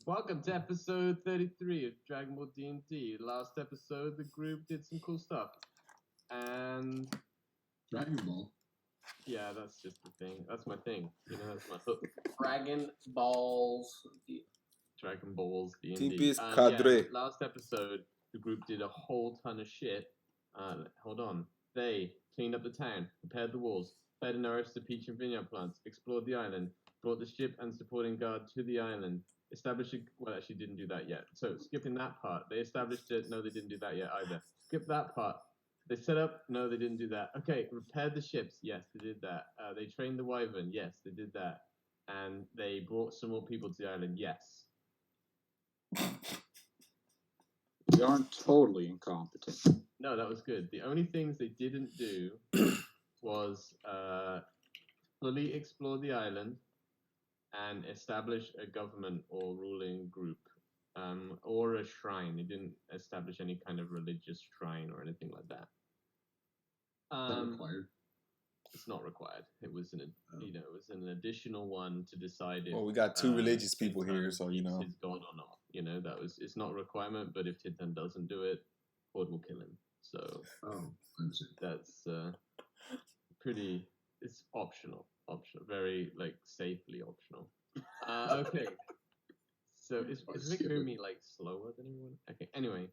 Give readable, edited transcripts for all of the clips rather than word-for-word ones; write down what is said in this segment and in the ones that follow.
Welcome to episode 33 of Dragon Ball D&D. Last episode, the group did some cool stuff. And... Dragon Ball? Yeah, that's just the thing. That's my thing. You know, that's my hook. Dragon Balls. Dragon Balls D&D. Tipis cadre. Last episode, the group did a whole ton of shit. Hold on. They cleaned up the town, repaired the walls, fed and nourished the peach and vineyard plants, explored the island, brought the ship and supporting guard to the island, established well, actually didn't do that yet. So skipping that part, they established it. No, they didn't do that yet either. Skip that part. They set up. No, they didn't do that. Okay, repaired the ships. Yes, they did that. They trained the wyvern. Yes, they did that. And they brought some more people to the island. Yes. We aren't totally incompetent. No, that was good. The only things they didn't do was fully explore the island and establish a government or ruling group, or a shrine. They didn't establish any kind of religious shrine or anything like that. Is that required? It's not required. It was it was an additional one to decide if. Well, we got two religious people here, so you know. His god or not. You know, it's not a requirement, but if Titan doesn't do it, Horde will kill him. So that's pretty. It's optional, very like safely optional. Okay. So is Mikumi like slower than everyone? Okay. Anyway,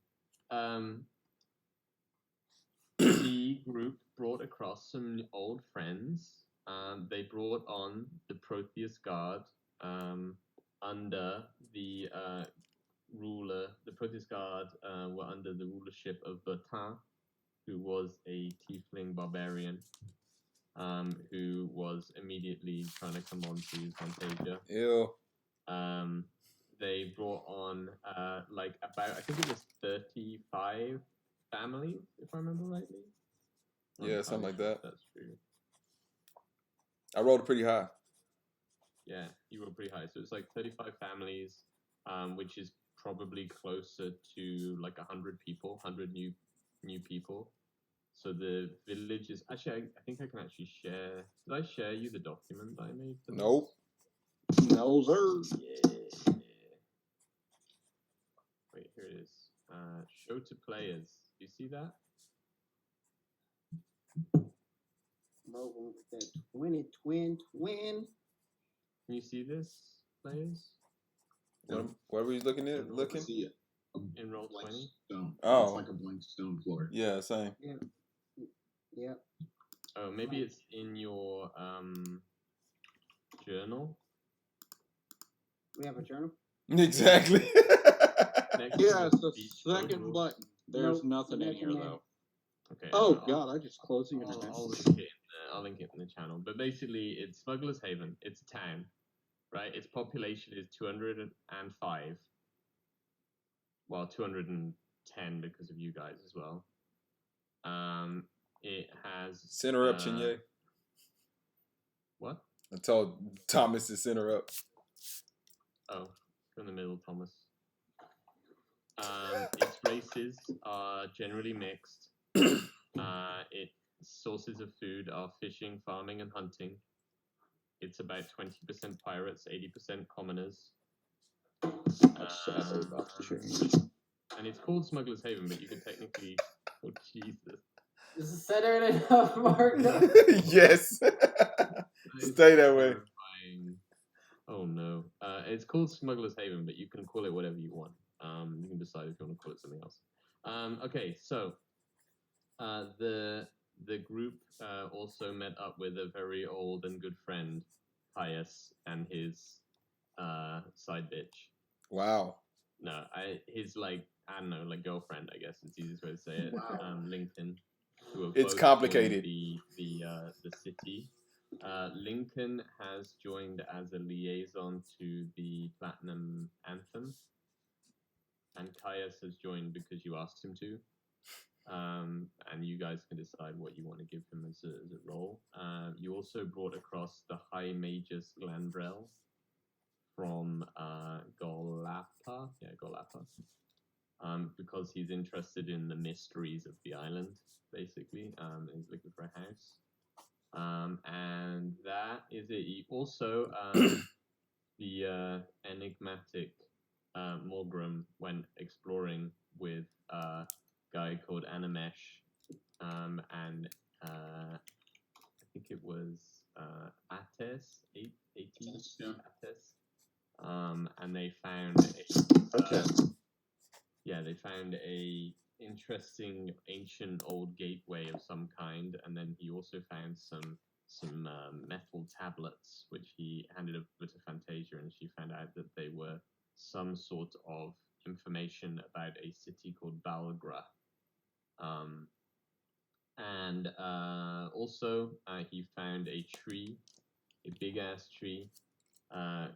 the group brought across some old friends. They brought on the Protheus Guard under the ruler. The Protheus Guard were under the rulership of Bertin, who was a tiefling barbarian, who was immediately trying to come on to Fantasia. Ew. They brought on like about, I think it was 35 families, if I remember rightly. Yeah, something like that. That's true. I rolled pretty high. Yeah, you were pretty high. So it's like 35 families, which is probably closer to like 100 people, 100 new people. So the village is actually, I think I can actually share. Did I share you the document that I made? Nope. No, sir. Yeah. Wait, here it is. Show to players. Do you see that? Mobile with that 20 twin. Can you see this, players? What were you looking at? Looking? See it. In roll 20? Stone. Oh. It's like a blank stone floor. Yeah, same. Yeah. Oh, maybe it's in your journal. We have a journal. Exactly. Yeah, it's the second button. There's nothing in here, though. Okay. Oh, God, I just closed the I'll internet. link it in the channel. But basically, it's Smuggler's Haven. It's a town, right? Its population is 205. Well, 210 because of you guys as well. It has... Center up, Chinye. What? I told Thomas to center up. Oh, in the middle, Thomas. Its races are generally mixed. Its sources of food are fishing, farming, and hunting. It's about 20% pirates, 80% commoners. And it's called Smuggler's Haven, but you could technically... Oh, Jesus. Is it centered enough, Mark? Yes. Stay that way. Oh, no. It's called Smuggler's Haven, but you can call it whatever you want. You can decide if you want to call it something else. Okay, so the group also met up with a very old and good friend, Pius, and his side bitch. Wow. No, his like, I don't know, like girlfriend, I guess it's the easiest way to say it. Wow. Lincoln. Who have It's both complicated. joined the city. Lincoln has joined as a liaison to the Platinum Anthem, and Caius has joined because you asked him to. And you guys can decide what you want to give him as a role. You also brought across the High Magus Glandrel from Golapa. Yeah, Golapa. Because he's interested in the mysteries of the island, basically. He's looking for a house. And that is it. Also, the enigmatic Morgrim went exploring with a guy called Animesh, and I think it was Ates, Ates, Yeah. Ates. And they found they found a interesting ancient old gateway of some kind, and then he also found some metal tablets which he handed over to Fantasia, and she found out that they were some sort of information about a city called Balgra. And also he found a tree, a big ass tree,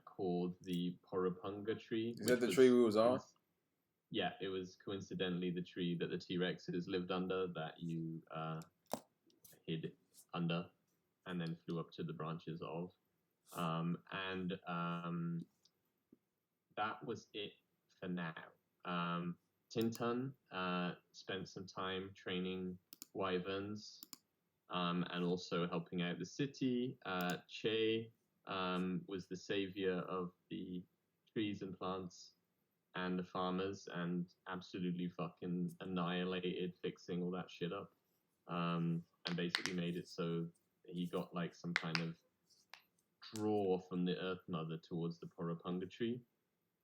called the Porupunga tree. Is that the tree we was on? Yeah, it was coincidentally the tree that the T-Rexes lived under that you hid under and then flew up to the branches of. That was it for now. Tintun spent some time training wyverns and also helping out the city. Che was the savior of the trees and plants and the farmers, and absolutely fucking annihilated fixing all that shit up, and basically made it so he got like some kind of draw from the Earth Mother towards the Porupunga tree.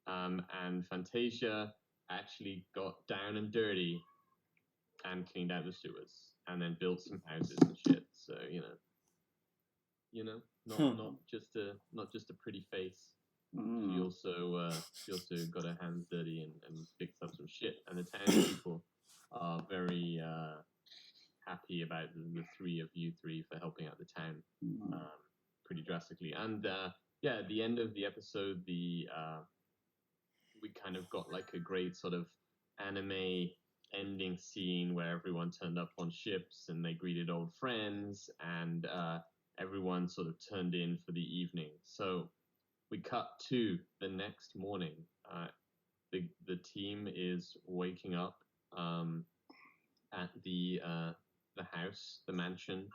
And Fantasia actually got down and dirty and cleaned out the sewers, and then built some houses and shit. So not just a pretty face. She also got her hands dirty and fixed up some shit. And the townspeople are very happy about the three of you three for helping out the town pretty drastically. And at the end of the episode, we kind of got like a great sort of anime ending scene where everyone turned up on ships and they greeted old friends, and everyone sort of turned in for the evening. So we cut to the next morning. The team is waking up at the house, the mansion,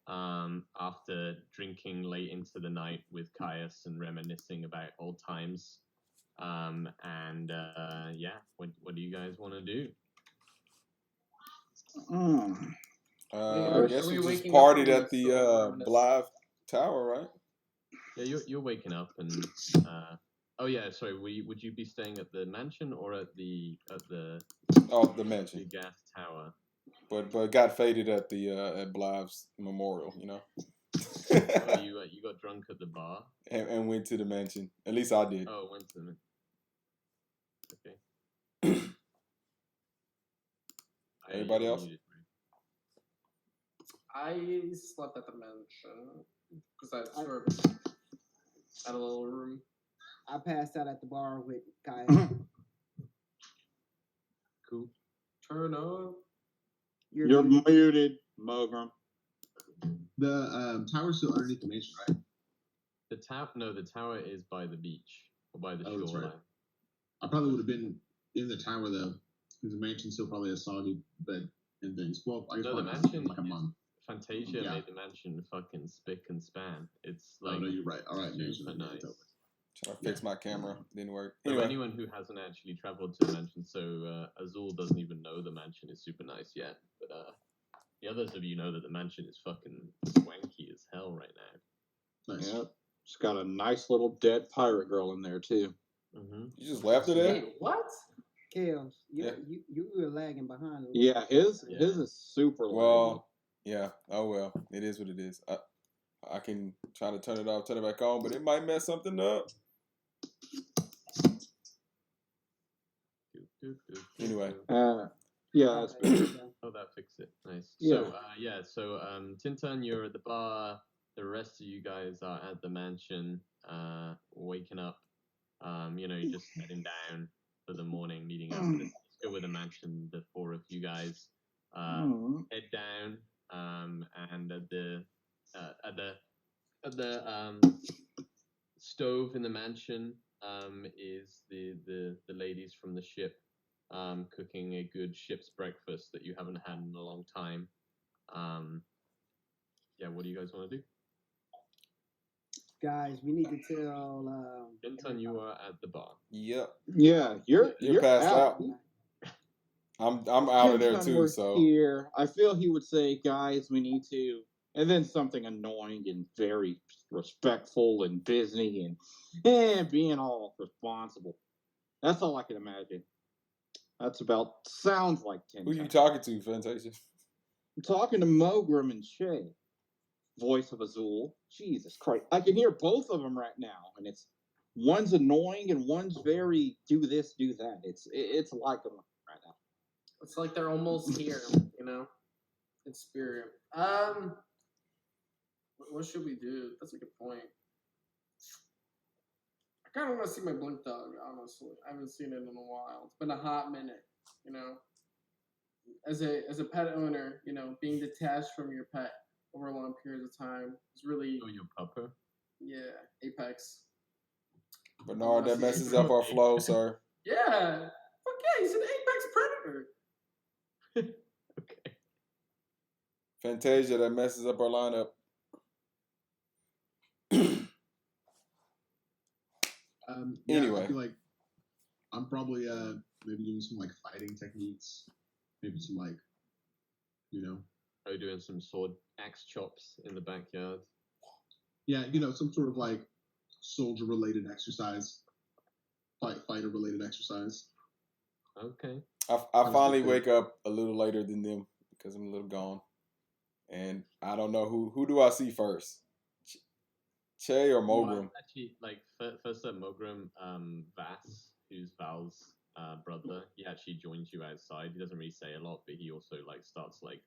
after drinking late into the night with Caius and reminiscing about old times. What do you guys want to do? I guess we just waking partied up at the Blythe Tower, right? Yeah, you're waking up and would you be staying at the mansion or at the the mansion? the gas tower? But got faded at the at Blythe's memorial, you know. Oh, you got drunk at the bar and went to the mansion. At least I did. Oh, went to the okay. Everybody else? I slept at the mansion because I sort of had a little room. I passed out at the bar with Kai. Cool. Turn up. You're muted, Mogram. The tower's still underneath the mansion, right? The tower is by the beach or by the That's shoreline. right. I probably would have been in the tower though, because the mansion's still probably a soggy bed and things. Well, I guess No, the probably mansion like a is- month. Fantasia Yeah. made the mansion fucking spick and span. It's like Oh no, you're right. All right, super mansion. nice. Trying to fix my camera, didn't work. For Anyway, anyone who hasn't actually traveled to the mansion, so Azul doesn't even know the mansion is super nice yet. But the others of you know that the mansion is fucking swanky as hell right now. Nice. Yep. It's got a nice little dead pirate girl in there too. Mm-hmm. you just left it there. What? Chaos. Yeah. You were lagging behind. Yeah, his is super laggy. Well, yeah. Oh well, it is what it is. I can try to turn it off, turn it back on, but it might mess something up. Anyway. Yeah, that's better. Oh, that fixed it. Nice. Yeah. So Tintun, you're at the bar. The rest of you guys are at the mansion, waking up. You're just heading down for the morning, meeting up. Let's go with the mansion. The four of you guys head down, and at the stove in the mansion is the ladies from the ship cooking a good ship's breakfast that you haven't had in a long time. What do you guys want to do? Guys, we need to tell. Vinton, you are at the bar. Yep. Yeah, you're passed out. I'm out of there Vinton too. were So here, I feel he would say, "Guys, we need to," and then something annoying and very respectful and busy and being all responsible. That's all I can imagine. That's about sounds like 10 who you times. talking to, Fantasia? I'm talking to Mogrim and Shay. Voice of Azul. Jesus Christ. I can hear both of them right now, and one's annoying and one's very do this, do that. It's like them right now. It's like they're almost here, you know, in spirit. What should we do? That's a good point. I kind of want to see my blink dog, honestly. I haven't seen it in a while. It's been a hot minute, you know. As a pet owner, you know, being detached from your pet over long periods of time is really, Oh, your pupper? yeah, Apex. Bernard, that messes up our flow, sir. Yeah, fuck yeah, he's an Apex predator. Okay. Fantasia, that messes up our lineup. Yeah, Anyway. I feel like I'm probably maybe doing some like fighting techniques, maybe some like, you know, Are you doing some sword axe chops in the backyard? yeah, you know, some sort of like soldier related exercise, fighter related exercise. Okay. I finally wake up a little later than them because I'm a little gone, and I don't know who do I see first, Che or Mogrim? Actually, like first up, Mogrim, Vass, who's Val's brother, he actually joins you outside. He doesn't really say a lot, but he also like starts like,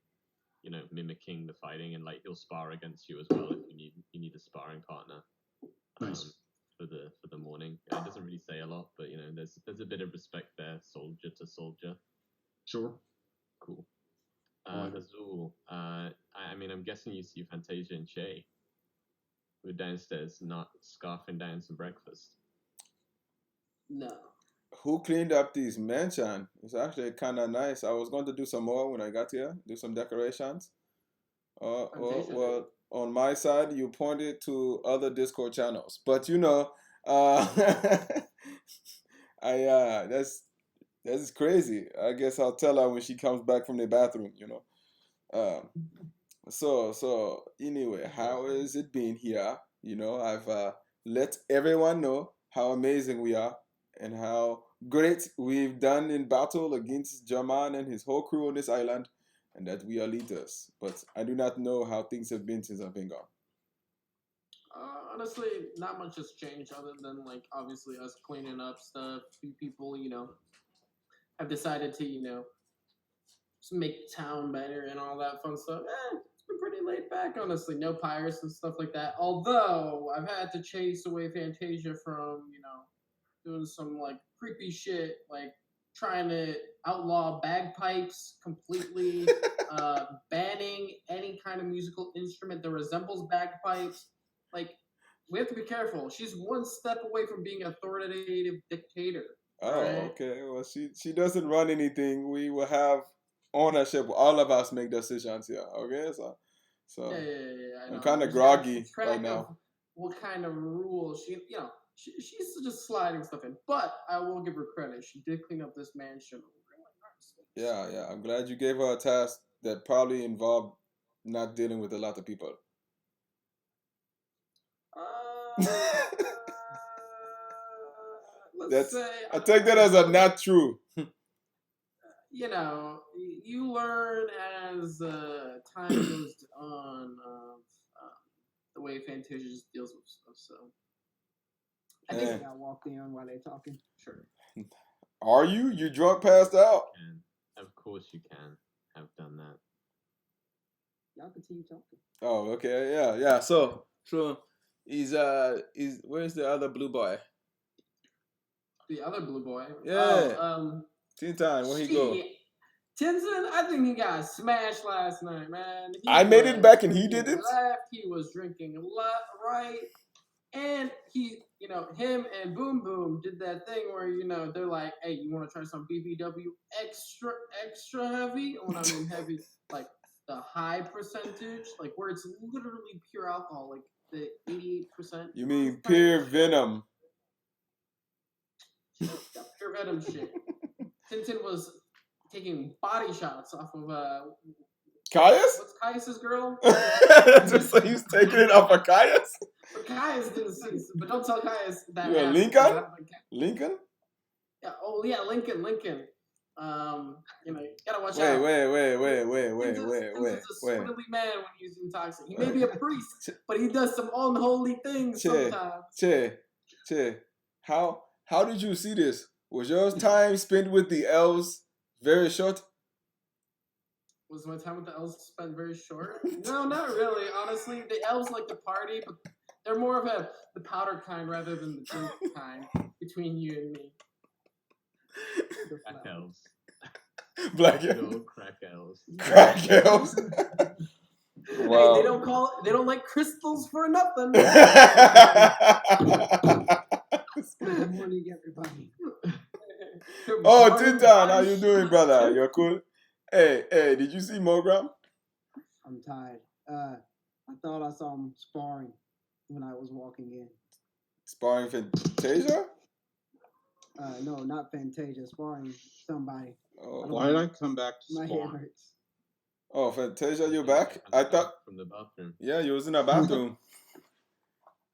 you know, mimicking the fighting, and like he'll spar against you as well if you need a sparring partner. Nice. For the morning. It doesn't really say a lot, but you know, there's a bit of respect there, soldier to soldier. Sure. Cool. Right. Azul, I mean, I'm guessing you see Fantasia and Che. We're downstairs, not scarfing down some breakfast. No. Who cleaned up this mansion? It's actually kind of nice. I was going to do some more when I got here, do some decorations. Well, on my side, you pointed to other Discord channels, but you know, that's crazy. I guess I'll tell her when she comes back from the bathroom. You know. So anyway, how has it been here? You know, I've let everyone know how amazing we are and how great we've done in battle against German and his whole crew on this island, and that we are leaders. But I do not know how things have been since I've been gone. Honestly, not much has changed other than like obviously us cleaning up stuff. Few people, you know, have decided to, you know, just make town better and all that fun stuff. It's been pretty laid back, honestly. No pirates and stuff like that. Although I've had to chase away Fantasia from, you know, doing some like creepy shit, like trying to outlaw bagpipes completely, banning any kind of musical instrument that resembles bagpipes. Like, we have to be careful. She's one step away from being an authoritative dictator. Oh, right? okay. Well, she doesn't run anything. We will have ownership. All of us make decisions here. Okay, so Yeah. I'm kind of groggy right now. What kind of rules she's just sliding stuff in. But I will give her credit. She did clean up this mansion really nicely. Yeah. I'm glad you gave her a task that probably involved not dealing with a lot of people. I take that as a not true. You know, you learn as time goes on the way Fantasia just deals with stuff. So I think I walked in while they're talking. Sure. Are you? You drunk, passed out? Of course you can have done that. Y'all continue talking. Oh, okay, yeah. So he's where's the other blue boy? The other blue boy. Yeah. Teen Time, where he go? Tenzin, I think he got smashed last night, man. I made it back and he didn't? He was drinking a lot, right? And he, you know, him and Boom Boom did that thing where, you know, they're like, hey, you want to try some BBW extra heavy? When I mean heavy, like the high percentage, like where it's literally pure alcohol, like the 80%. You mean pure venom? Yeah, pure venom shit. Tintin was taking body shots off of Caius? what's Caius's girl? Just so he's taking it off of Caius? But Caius didn't see. But don't tell Caius that. You a happened. Lincoln? Lincoln? Yeah. Oh yeah, Lincoln. You know, you gotta watch Wait. out. Tintin's a Wait. swiddly man when he's intoxicated. He may be a priest, but he does some unholy things sometimes. Che, how did you see this? Was your time spent with the elves very short? Was my time with the elves spent very short? No, not really. Honestly, the elves like to party, but they're more of the powder kind rather than the drink kind between you and me. Crack elves. Black Good elves. old crack elves. Crack elves. Wow. Hey, they don't like crystals for nothing. Good morning, everybody. Oh, Tintan, how you doing, brother? You're cool? Hey, did you see Mogram? I'm tired. I thought I saw him sparring when I was walking in. Sparring Fantasia? No, not Fantasia. Sparring somebody. Oh, Why did I come back to My head spawn? hurts. oh, Fantasia, you back? I thought, From the bathroom. yeah, you was in a bathroom.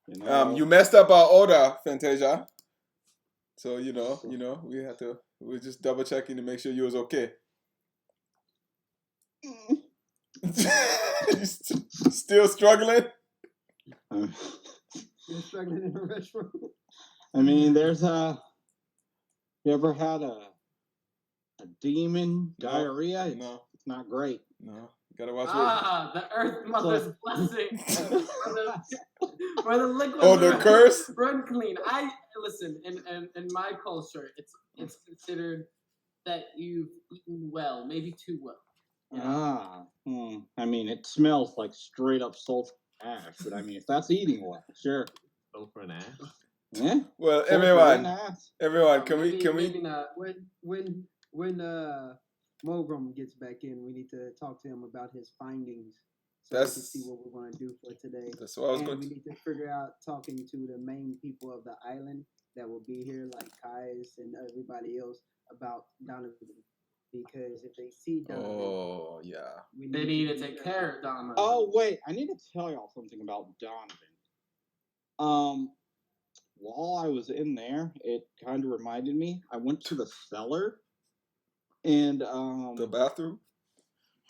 You know, You messed up our order, Fantasia. So we're just double checking to make sure you was okay. You still struggling? You're struggling in the restroom. I mean, there's you ever had a demon No, diarrhea? no. It's not great. No, you gotta watch it. The Earth Mother's blessing. Where the liquids Oh, the curse? run clean. Listen. In my culture, it's considered that you've eaten well, maybe too well. I mean, it smells like straight up sulfur ash, but I mean, if that's eating well, sure. Sulfur and ash. Yeah. Well, Sulfur and ash. everyone, can we? Maybe not. When Mogram gets back in, we need to talk to him about his findings. So we can That's- see what we're going to do for today. That's what I was And going we to. need to figure out talking to the main people of the island that will be here, like Kais and everybody else, about Donovan. Because if they see Donovan, Oh, yeah. They need to take care of Donovan. Oh wait, I need to tell y'all something about Donovan. While I was in there, it kind of reminded me. I went to the cellar, and The bathroom?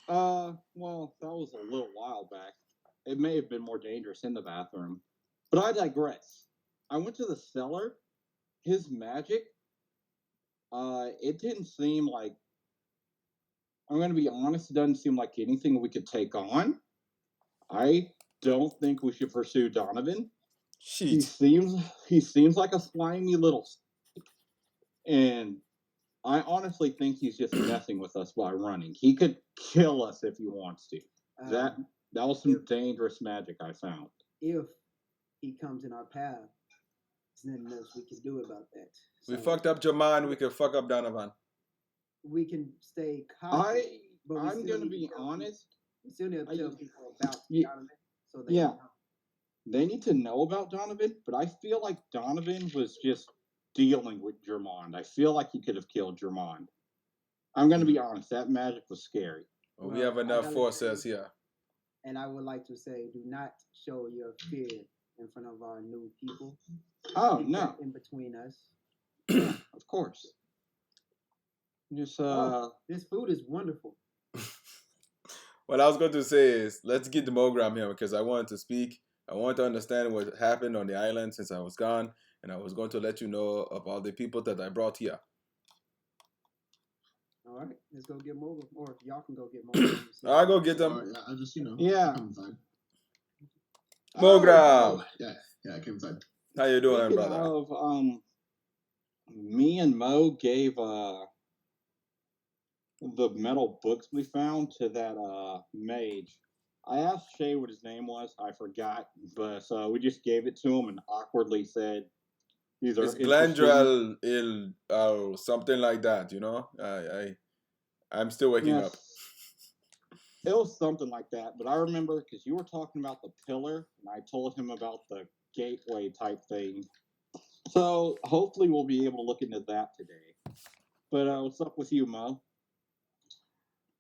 well, that was a little while back. It may have been more dangerous in the bathroom, but I digress. I went to the cellar. His magic, it didn't seem like. I'm gonna be honest. It doesn't seem like anything we could take on. I don't think we should pursue Donovan. He Sheet. seems like a slimy little, and I honestly think he's just messing with us by running. He could kill us if he wants to. That was some dangerous magic I found. If he comes in our path, there's nothing else we can do about that. We So fucked up Jaman, we can fuck up Donovan. We can stay cautious. but we I'm still gonna need to be tell people- honest. We still need to tell people about Yeah. Donovan, so they Yeah. know. They need to know about Donovan, but I feel like Donovan was just dealing with Germond. I feel like he could have killed Germond. I'm gonna be honest. That magic was scary. Well, we Well, have I enough gotta forces say- here. And I would like to say, do not show your fear in front of our new people. Oh Keep no, that in between us. of course. Just This food is wonderful. What I was going to say is, let's get the Mogram here because I wanted to speak. I wanted to understand what happened on the island since I was gone, and I was going to let you know about the people that I brought here. All right, let's go get Mogram, or y'all can go get Mogram. I'll go get them. Yeah, I just Yeah. I come inside. Mogram, Yeah, I came inside. how you doing, speaking brother? of, me and Mo gave the metal books we found to that mage. I asked Shay what his name was. I forgot, but so we just gave it to him and awkwardly said, "These are It's interesting." Glandrel or something like that, you know? I'm still waking up. Yes. It was something like that, but I remember because you were talking about the pillar, and I told him about the gateway type thing. So hopefully we'll be able to look into that today. But what's up with you, Mo?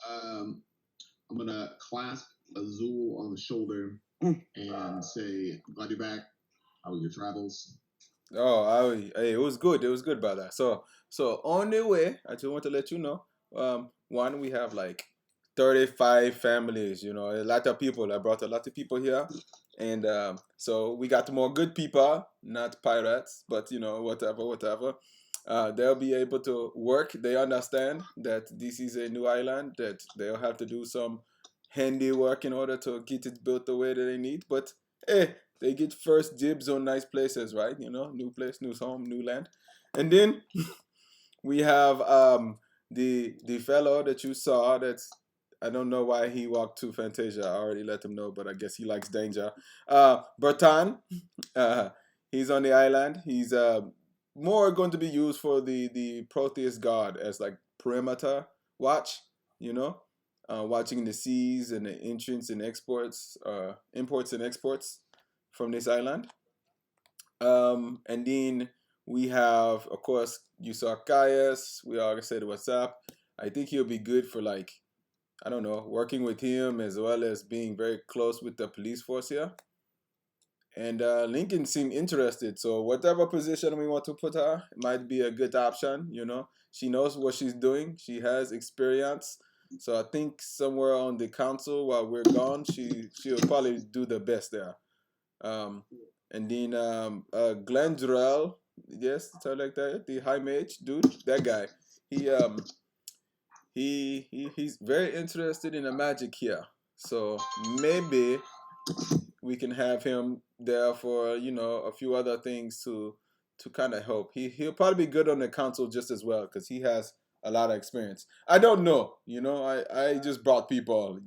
I'm gonna clasp Azul on the shoulder and say, "Glad you're back. How were your travels?" Oh, hey, it was good. It was good, brother. So on the way, I just want to let you know. One, we have like 35 families. You know, a lot of people. I brought a lot of people here, and so we got more good people, not pirates, but you know, whatever. They'll be able to work. They understand that this is a new island, that they'll have to do some handiwork in order to get it built the way that they need. But hey, they get first dibs on nice places, right? You know, new place, new home, new land. And then we have the fellow that you saw. That's, I don't know why he walked to Fantasia. I already let him know, but I guess he likes danger. Bertan, he's on the island. He's more going to be used for the Proteus god as like perimeter watch. You know, watching the seas and the entrance and exports, imports and exports from this island. And then we have, of course, you saw Caius. We already said what's up. I think he'll be good for like, I don't know, working with him as well as being very close with the police force here. And Lincoln seemed interested. So whatever position we want to put her, it might be a good option. You know, she knows what she's doing. She has experience. So I think somewhere on the council while we're gone, she'll probably do the best there. And then Glendrell, yes, something like that. The high mage dude, that guy. He's very interested in the magic here. So maybe we can have him there for, you know, a few other things to kind of help. He'll probably be good on the council just as well because he has a lot of experience. I don't know, you know. I just brought people.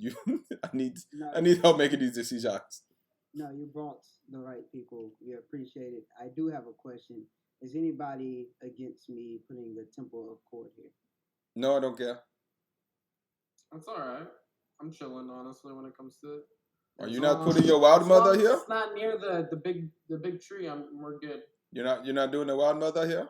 I need help making these decisions. No, you brought the right people. We appreciate it. I do have a question. Is anybody against me putting the Temple of Court here? No, I don't care. That's all right. I'm chilling, honestly, when it comes to it. Are you not putting your wild mother here? It's not near the big tree. We're good. You're not doing the wild mother here?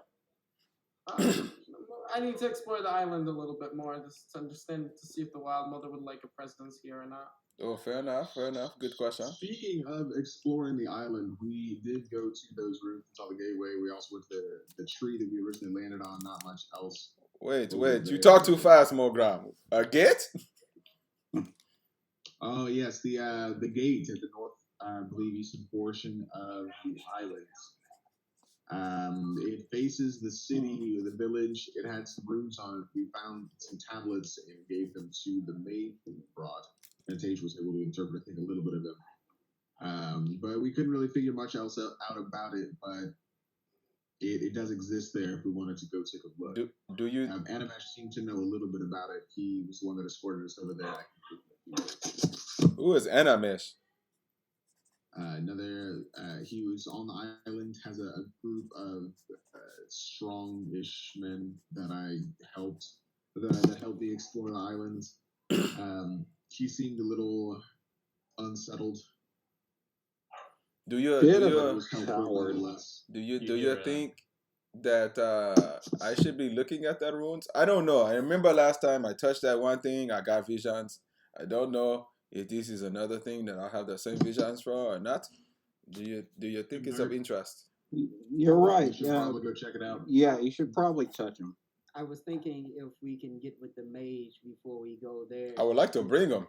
I need to explore the island a little bit more just to understand, to see if the wild mother would like a presence here or not. Oh, fair enough. Good question. Speaking of exploring the island, we did go to those rooms and saw the gateway. We also went to the tree that we originally landed on. Not much else. Wait. You talk too fast, Mogram. A gate? Oh yes, the gate at the north, I believe, eastern portion of the islands. It faces the city, the village. It had some rooms on it. We found some tablets and gave them to the maid who brought. Fantasia was able to interpret, I think, a little bit of them. But we couldn't really figure much else out about it. But it does exist there if we wanted to go take a look. Do you? Animesh seemed to know a little bit about it. He was the one that escorted us over there. Who is Animesh? He was on the island, has a group of strong-ish men that I helped, that helped me explore the islands. He seemed a little unsettled. Do you think that I should be looking at that ruins? I don't know. I remember last time I touched that one thing, I got visions. I don't know if this is another thing that I'll have the same visions for or not. Do you think it's of interest? You're right. You should probably go check it out. Yeah, you should probably touch him. I was thinking if we can get with the mage before we go there. I would like to bring him.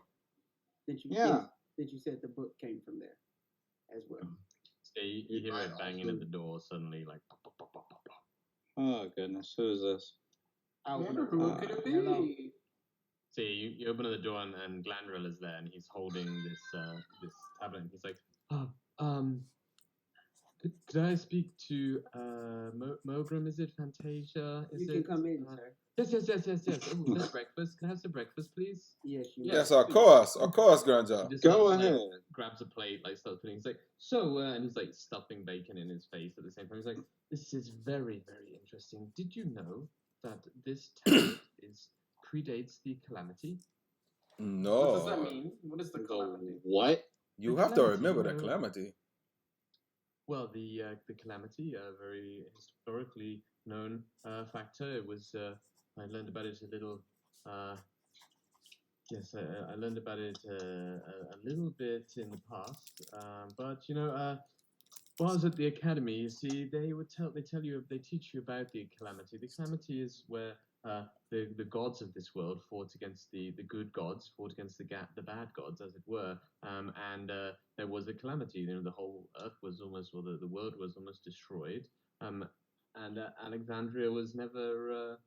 Since you said the book came from there as well. So you hear it banging at the door suddenly, like pop, pop, pop, pop, pop, pop. Oh goodness, who is this? I wonder who could it be? Hello. So you open the door and Glandrel is there and he's holding this tablet and he's like, could I speak to Mogram? Is it Fantasia? You can come in, sir. Yes. Oh, there's breakfast. Can I have some breakfast, please? Yes, you Yes, of course, Grandja. He just Go like, ahead. grabs a plate, like starts putting. He's like, so, and he's like stuffing bacon in his face at the same time. He's like, this is very, very interesting. Did you know that this tablet predates the calamity? What does that No, mean? What is the The calamity? what? you The have to calamity, remember you the know. calamity. Well, the calamity, a very historically known factor. It was I learned about it a little. Yes, I learned about it a little bit in the past. But you know, while I was at the academy, you see, they teach you about the calamity. The calamity is where the gods of this world fought against the good gods, fought against the bad gods, as it were. And there was a calamity. You know, the whole earth was almost, or the world was almost destroyed. And Alexandria was never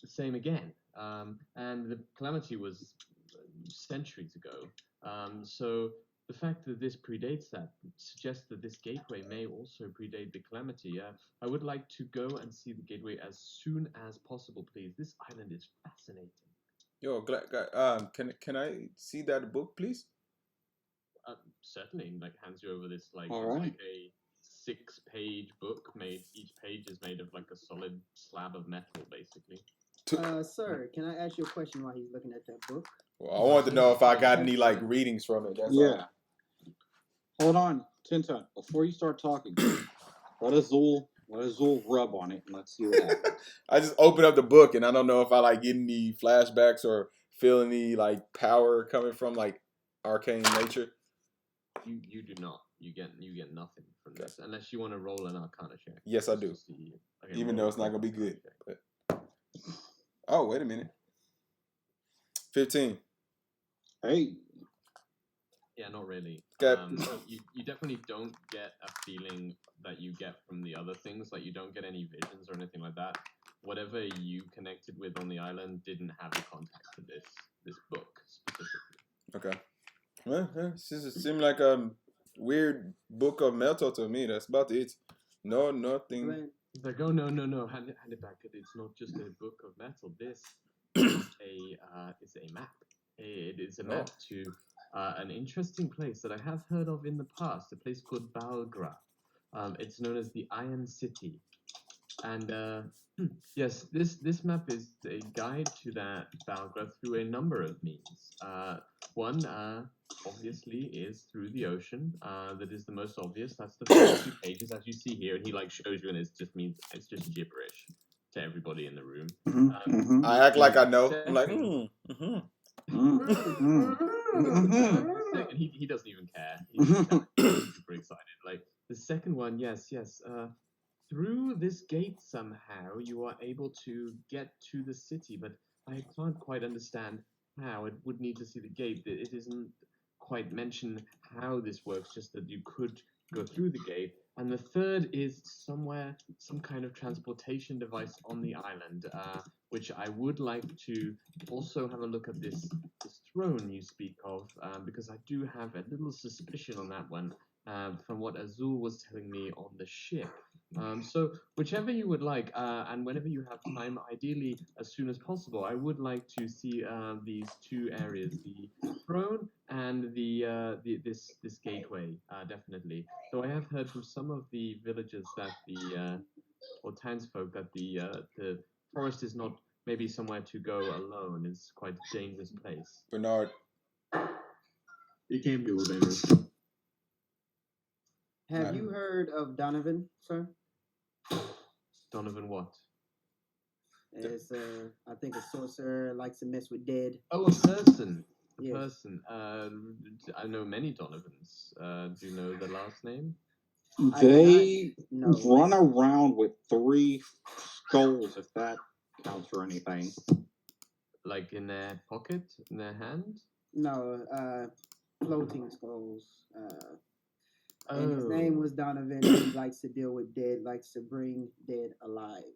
the same again. And the calamity was centuries ago. So the fact that this predates that suggests that this gateway may also predate the calamity. I would like to go and see the gateway as soon as possible, please. This island is fascinating. Yo, can I see that book, please? Certainly, like hands you over this All it's right. like a 6-page book made. Each page is made of like a solid slab of metal, basically. Sir, can I ask you a question while he's looking at that book? Well, I wanted to know if I got any like readings from it. That's Yeah. Hold on, Tintin. Before you start talking, let Azul rub on it and let's see what happens. I just open up the book and I don't know if I like get any flashbacks or feel any like power coming from like arcane nature. You do not. You get nothing from this unless you want to roll an Arcana check. Yes, I just do. to see- okay, Even roll though it's not an gonna be Arcana good. check. But... Oh, wait a minute. 15. Hey, Yeah, not really. Okay. You definitely don't get a feeling that you get from the other things. Like you don't get any visions or anything like that. Whatever you connected with on the island didn't have a contact to this book specifically. Okay. Well, it seemed like a weird book of metal to me. That's about it. No, nothing. Glenn, It's like, oh no, hand it back. It's not just a book of metal. This is a map. It is a map to an interesting place that I have heard of in the past. A place called Balgra. It's known as the Iron City, and yes, this map is a guide to that Balgra through a number of means. One, obviously, is through the ocean. That is the most obvious. That's the first 2 pages, as you see here, and he like shows you, and it's just gibberish to everybody in the room. I act like I know. Second, I'm like, second, he doesn't even care. He's super excited. Like the second one, yes. Through this gate somehow you are able to get to the city, but I can't quite understand how. It would need to see the gate. It isn't quite mentioned how this works, just that you could go through the gate. And the third is somewhere, some kind of transportation device on the island, which I would like to also have a look at this throne you speak of, because I do have a little suspicion on that one, from what Azul was telling me on the ship. So whichever you would like, and whenever you have time, ideally as soon as possible, I would like to see these 2 areas, the throne and this gateway, definitely. Though I have heard from some of the villagers that or townsfolk that the forest is not maybe somewhere to go alone. It's quite a dangerous place. Bernard. It can be a little dangerous. have you heard of Donovan, sir? Donovan what? It's I think a sorcerer, likes to mess with dead. Oh, a person. A Yes. person. I know many Donovans. Do you know the last name? they No. run around with 3 skulls, if that counts for anything. Like in their pocket, in their hand? No, floating skulls. And his Oh. name was Donovan. He likes to deal with dead, likes to bring dead alive.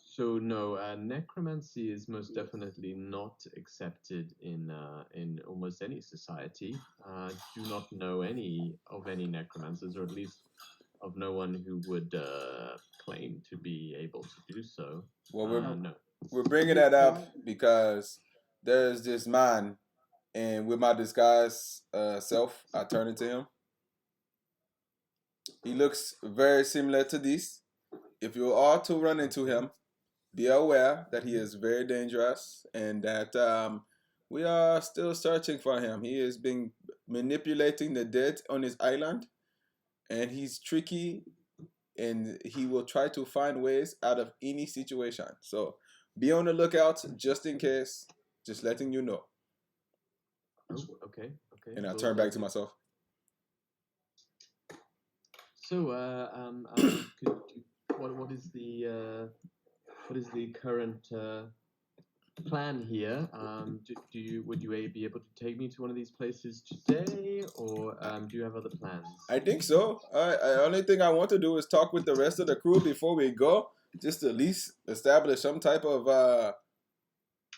So no, necromancy is most definitely not accepted in almost any society. Do not know any necromancers, or at least of no one who would claim to be able to do so. Well, no. we're bringing that up because there's this man, and with my disguise self, I turn into him. He looks very similar to this. If you are to run into him, be aware that he is very dangerous and that we are still searching for him. He is being manipulating the dead on his island, and he's tricky, and he will try to find ways out of any situation. So be on the lookout just in case. Just letting you know. Oh, okay. And I Will turn back do. to myself. So, what is the current plan here? Would you be able to take me to one of these places today, or do you have other plans? I think so. Only thing I want to do is talk with the rest of the crew before we go, just to at least establish some type of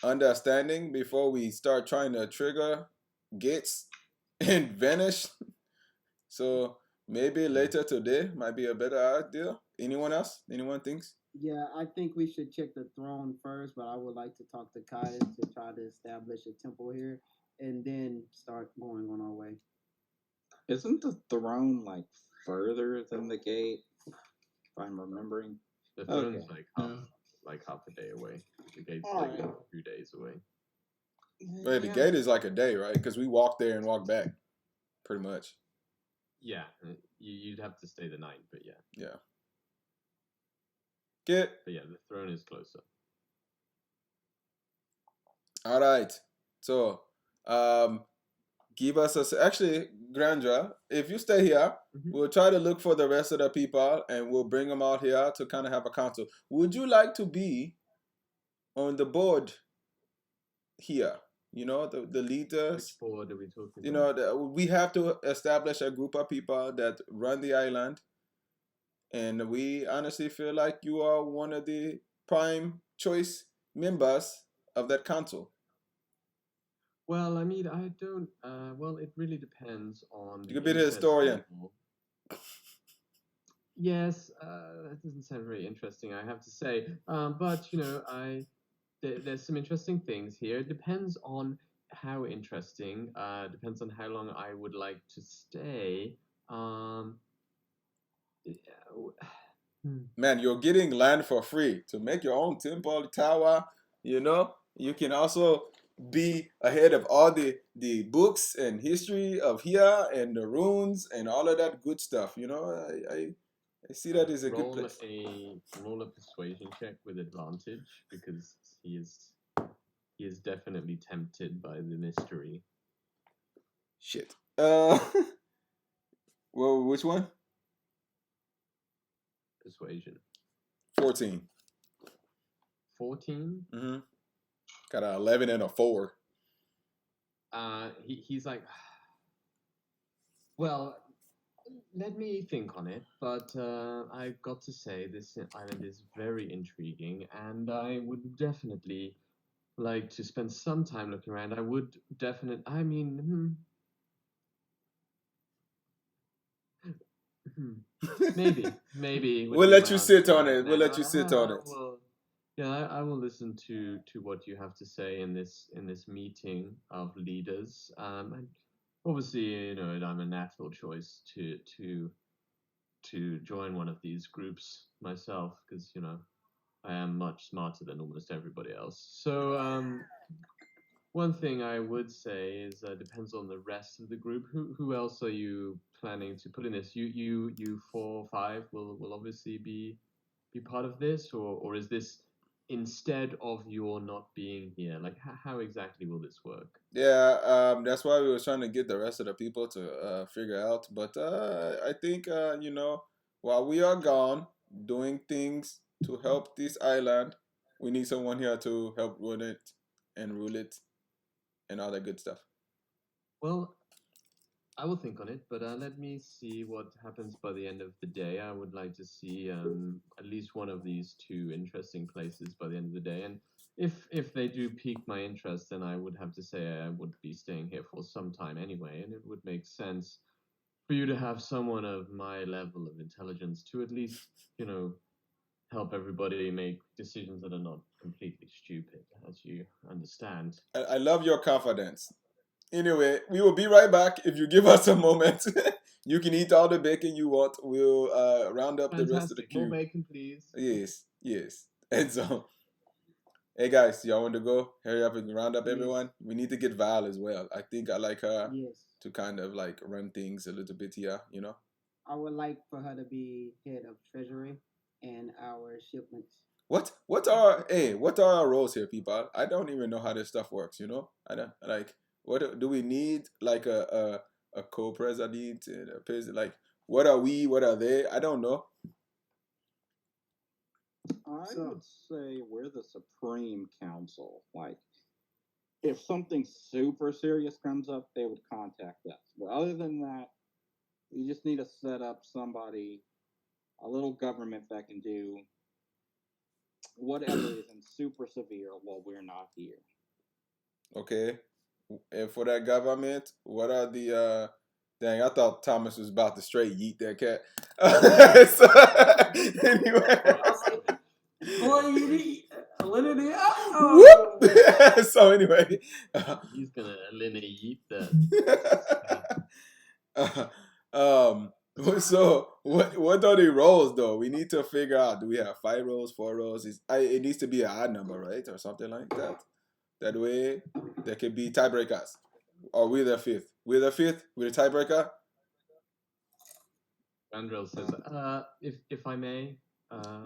understanding before we start trying to trigger gates and vanish. So maybe later today might be a better idea. Anyone else? Anyone thinks? Yeah, I think we should check the throne first, but I would like to talk to Kai to try to establish a temple here and then start going on our way. Isn't the throne like further than the gate? If I'm remembering. The throne's Okay. like half a day away. The gate's All like right. 2 days away. Wait, the gate is like a day, right? Because we walk there and walk back, pretty much. Yeah, you'd have to stay the night, but yeah. Yeah. Get. But yeah, the throne is closer. All right. So, give us actually, Grandra, if you stay here, we'll try to look for the rest of the people and we'll bring them out here to kind of have a council. Would you like to be on the board here? You know, the leaders. Which board are we talking You about? know, we have to establish a group of people that run the island. And we honestly feel like you are one of the prime choice members of that council. Well, I mean, I don't. Well, it really depends on. You could be the historian. Level. Yes, that doesn't sound very interesting, I have to say. But you know, there's some interesting things here. It depends on how interesting. Depends on how long I would like to stay. Man, you're getting land for free to make your own temple tower. You know, you can also be ahead of all the books and history of here and the runes and all of that good stuff. You know, I see that as a good place. Roll a persuasion check with advantage because he is definitely tempted by the mystery. Shit. Well, which one? Persuasion. 14. 14? Mm-hmm. Got an 11 and a 4. He's like, well, let me think on it, but I've got to say this island is very intriguing, and I would definitely like to spend some time looking around. I would definitely, I mean, maybe. We'll let you sit on it. We'll let you sit on it. Well, yeah, I will listen to what you have to say in this meeting of leaders. And obviously, you know, I'm a natural choice to join one of these groups myself because you know I am much smarter than almost everybody else. So one thing I would say is depends on the rest of the group. Who else are you planning to put in this? You 4 or 5 will obviously be part of this, or is this instead of your not being here? Like how exactly will this work? Yeah, that's why we were trying to get the rest of the people to figure out. But I think you know, while we are gone doing things to help this island, we need someone here to help run it and rule it and all that good stuff. Well, I will think on it, but let me see what happens by the end of the day. I would like to see at least one of these 2 interesting places by the end of the day, and if they do pique my interest, then I would have to say I would be staying here for some time anyway, and it would make sense for you to have someone of my level of intelligence to at least, you know, help everybody make decisions that are not completely stupid, as you understand. I love your confidence. Anyway, we will be right back. If you give us a moment, you can eat all the bacon you want. We'll round up Fantastic. the rest of the queue. More bacon, please. Yes. And so, Hey guys, y'all want to go? Hurry up and round up Yes. everyone. We need to get Val as well. I think I like her Yes. to kind of like run things a little bit here, you know? I would like for her to be head of treasury and our shipments. What are our roles here, people? I don't even know how this stuff works, you know? I don't like what do we need like a co-president and a president, like what are we, what are they? I don't know. I So- would say we're the Supreme Council. Like, if something super serious comes up, they would contact us. But other than that, you just need to set up somebody, a little government that can do whatever isn't super severe while we're not here. Okay. And for that government, what are the dang, I thought Thomas was about to straight yeet that cat. So, anyway. Boy, you need literally. Oh. Whoop! So anyway. He's gonna yeet that. So what are the roles though? We need to figure out. Do we have 5 roles, 4 roles? It needs to be an odd number, right, or something like that. That way, there could be tiebreakers. Or we're the 5th. We're the 5th. We're the tiebreaker. Vandrel says, if I may,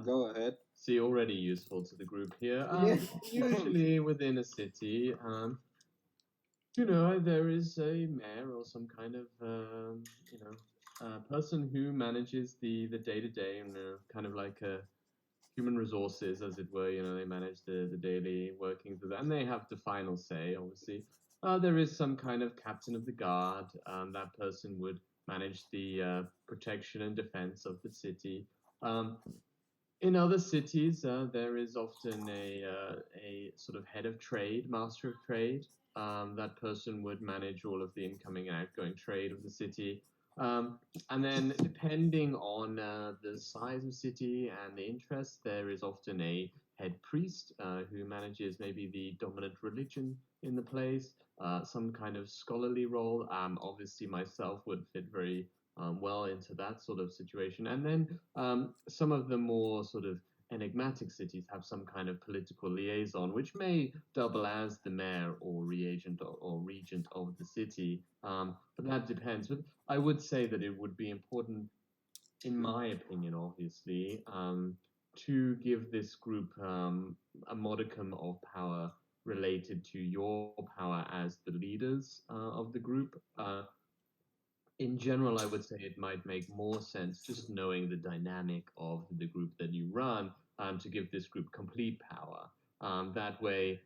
Go ahead. see, already useful to the group here. Yeah. Usually within a city, you know, there is a mayor or some kind of, you know, person who manages the day-to-day, you know, kind of like a human resources, as it were. You know, they manage the daily workings of that, and they have the final say, obviously. There is some kind of captain of the guard. That person would manage the protection and defense of the city. In other cities, there is often a sort of head of trade, master of trade. That person would manage all of the incoming and outgoing trade of the city. And then, depending on the size of city and the interest, there is often a head priest who manages maybe the dominant religion in the place, some kind of scholarly role. Obviously, myself would fit very well into that sort of situation. And then some of the more sort of enigmatic cities have some kind of political liaison, which may double as the mayor or regent of the city. But that depends. But I would say that it would be important, in my opinion, obviously, to give this group a modicum of power related to your power as the leaders of the group. In general, I would say it might make more sense just knowing the dynamic of the group that you run to give this group complete power. That way,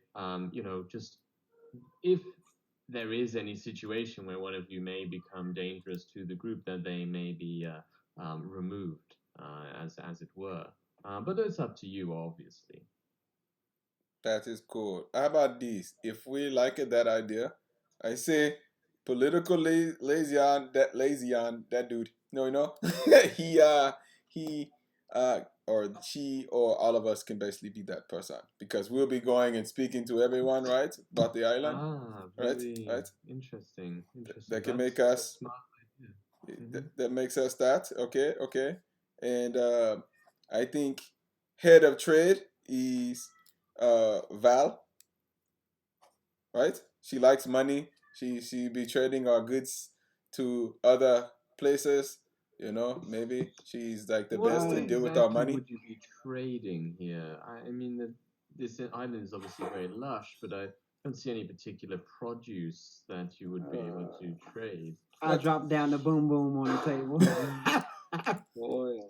you know, just if there is any situation where one of you may become dangerous to the group, then they may be removed, as it were. But it's up to you, obviously. That is cool. How about this? If we like it, that idea, I say political that dude. No, you know, he or she or all of us can basically be that person because we'll be going and speaking to everyone, right, about the island. Very Right. interesting. That can That's make us. a smart idea. That makes us that. Okay. And I think head of trade is Val, right? She likes money. She be trading our goods to other places. You know, maybe she's like the What best to deal with our exactly money. would you be trading here? I mean, this island is obviously very lush, but I don't see any particular produce that you would be able to trade. I dropped down the boom boom on the table. Boy,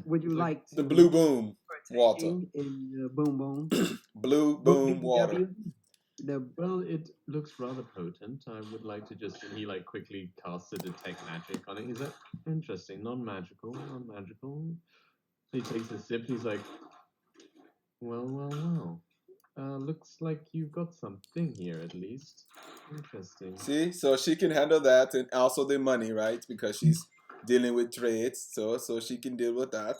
Would you like to The blue boom water. partake in the boom boom? Blue boom water. The Well, it looks rather potent. I would like to just. And he like quickly casts a detect magic on it. He's like, interesting, non-magical. He takes a sip. He's like, well. Looks like you've got something here at least. Interesting. See, so she can handle that and also the money, right? Because she's dealing with trades, so she can deal with that.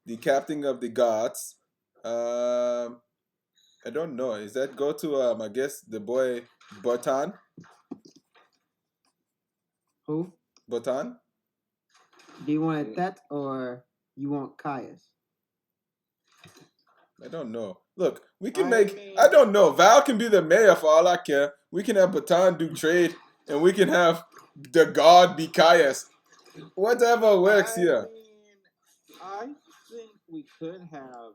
The captain of the guards. I don't know. Is that go to I guess the boy Botan? who? Botan? Do you want that or you want Caius? I don't know. Look, we can I make. mean- I don't know. Val can be the mayor for all I care. We can have Baton do trade, and we can have the god be Caius. Whatever works here. I think we could have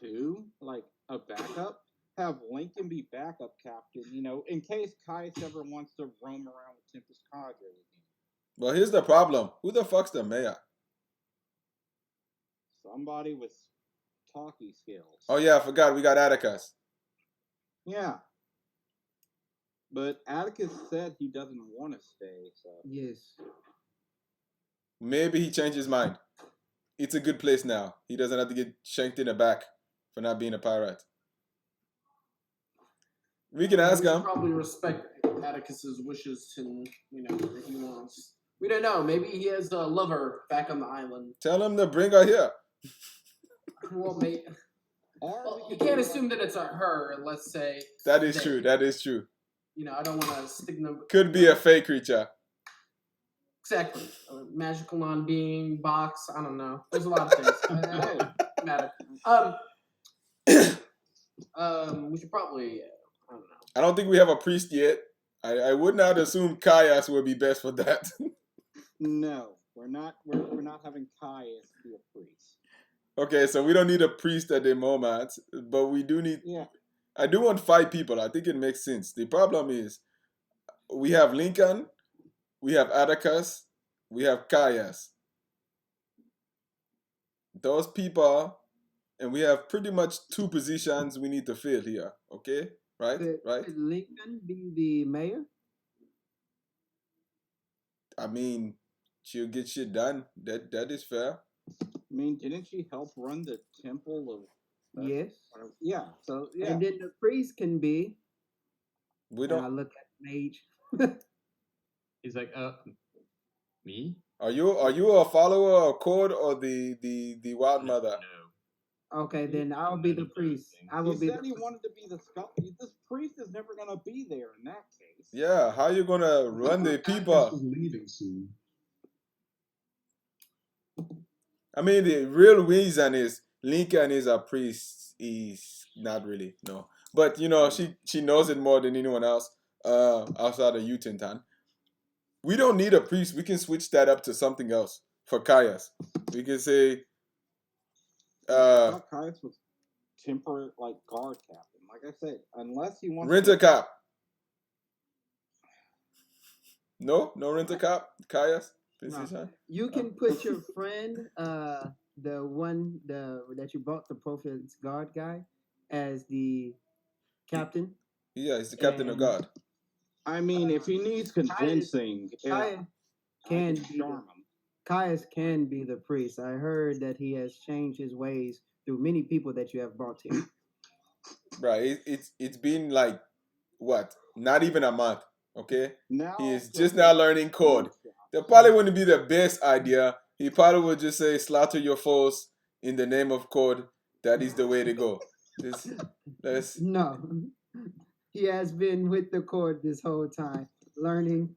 two, like a backup. Have Lincoln be backup captain, in case Caius ever wants to roam around with Tempest Cadre again. Well, here's the problem. Who the fuck's the mayor? Somebody with talkie skills. Oh yeah, I forgot. We got Atticus. Yeah. But Atticus said he doesn't want to stay, so. Yes. Maybe he changed his mind. It's a good place now. He doesn't have to get shanked in the back for not being a pirate. We can ask We should him. probably respect Atticus's wishes to, that he wants. We don't know. Maybe he has a lover back on the island. Tell him to bring her here. Well, mate. Or Well, we you could can't do assume that it's a her. Let's say. That is they- true. That is true. I don't want to stigma. Could be a fake creature. Exactly. A magical non-being box. I don't know. There's a lot of things. It matter. We should probably. I don't know. I don't think we have a priest yet. I would not assume Caius would be best for that. No, we're not. We're not having Caius be a priest. Okay, so we don't need a priest at the moment, but we do need. Yeah. I do want 5 people. I think it makes sense. The problem is, we have Lincoln, we have Atticus, we have Caius. Those people, and we have pretty much 2 positions we need to fill here. Okay, right, right. Could Lincoln be the mayor? I mean, she'll get shit done. That is fair. I mean, didn't she help run the temple of? Yes. Yeah. So yeah. And then the priest can be. We And I don't. look at Mage. He's like, me? Are you a follower of Code or the Wild Mother? No. Okay, then I'll be the priest. I will He be said the he priest. wanted to be the skull. This priest is never gonna be there in that case. Yeah, how you gonna run the Atticus people? is leaving soon. I mean, the real reason is Lincoln is a priest. He's not really, no. But she knows it more than anyone else outside of Utintan. We don't need a priest. We can switch that up to something else for Caius. We can say, I thought Caius was temporary, like guard captain. Like I said, unless he wants rent a cop. No rent a cop, Caius. Position. You can put your friend, the one that you bought, the Prophet's Guard guy, as the captain. Yeah, he's the captain of And- God. I mean, if he needs convincing, Caius I can can be charm him. Caius can be the priest. I heard that he has changed his ways through many people that you have brought to him. Right. It's been like what? Not even a month. Okay. Now He is so just the- now learning code. That probably wouldn't be the best idea. He probably would just say, "Slaughter your foes in the name of code." That is the way to go. Let's No, he has been with the court this whole time, learning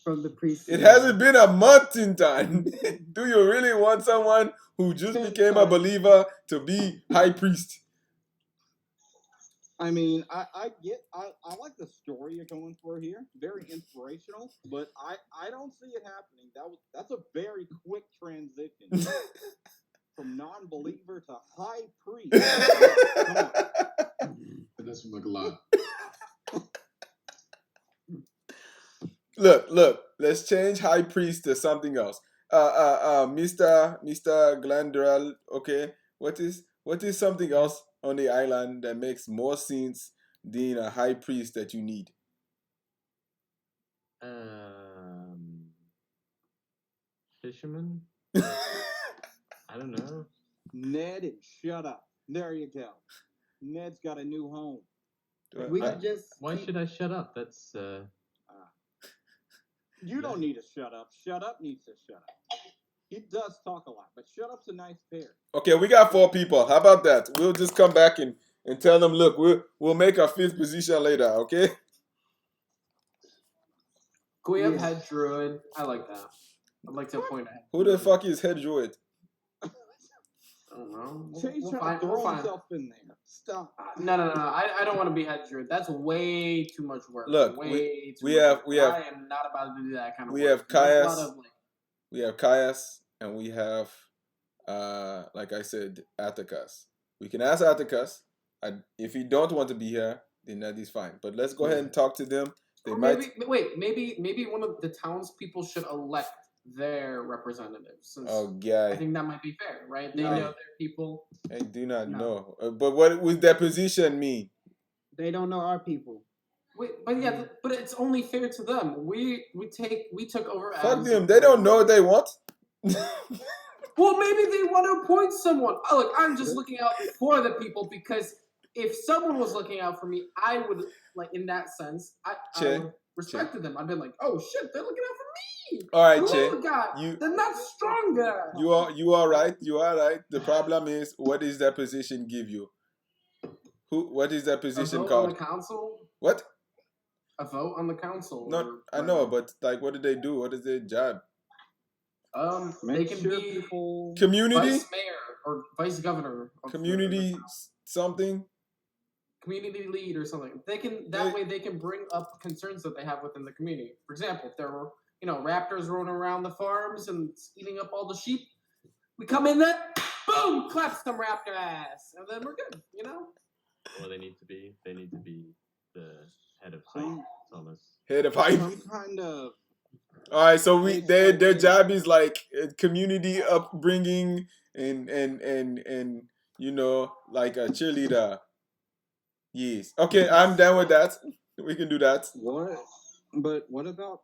from the priest. It hasn't been a month in time. Do you really want someone who just became a believer to be high priest? I mean, I like the story you're going for here. Very inspirational, but I don't see it happening. That's a very quick transition from non-believer to high priest. Come on. That does seem like a lot. Look. Let's change high priest to something else. Mr. Glandrel. Okay, what is something else on the island that makes more sense than a high priest that you need? Fisherman? I don't know. Ned and shut up. There you go. Ned's got a new home. We could just Why keep- should I shut up? That's You don't need to shut up. Shut up needs to shut up. He does talk a lot, but shut up's a nice pair. Okay, we got 4 people. How about that? We'll just come back and tell them, look, we'll make our 5th position later, okay? Can we have Yes. head druid? I like that. I'd like to appoint a head. Who the fuck is head druid? don't know. Chase We'll trying find. to We'll throw find. himself in there. Stop. No. I don't want to be head druid. That's way too much work. Look, way too we much have work. we have I am not about to do that kind of we work. have That's a lot Caius, of like. we have Caius, and we have like I said, Atticus. We can ask Atticus. If he don't want to be here, then that is fine. But let's go ahead and talk to them. They Or might. maybe one of the townspeople should elect their representatives. Since Oh, I guy, think that might be fair, right? They No. know their people. I do not No. know. But what would that position mean? They don't know our people. Wait, but yeah, but it's only fair to them. We took over. Fuck as them. They don't know what they want. Well, maybe they want to appoint someone. Oh, look, I'm just looking out for the people because if someone was looking out for me, I would like in that sense. I Che, would have respected them. I've been like, oh shit, they're looking out for me. All right, The Che. little guy, You they're not stronger. you are right. You are right. The problem is, what does that position give you? What is that A position vote on called? the council. What? A vote on the council. Not. or I know, whatever. but like, what do they do? What is their job? They Make can sure be people. Community, vice mayor or vice governor. Of community, something. community lead or something. They can way they can bring up concerns that they have within the community. For example, if there were raptors roaming around the farms and eating up all the sheep, we come in there, boom, clap some raptor ass, and then we're good. Or they need to be the head of site, Thomas. Head of hype. Some kind of. All right, so their Okay. job is like community upbringing and like a cheerleader. Yes. Okay, I'm down with that. We can do that. What? But what about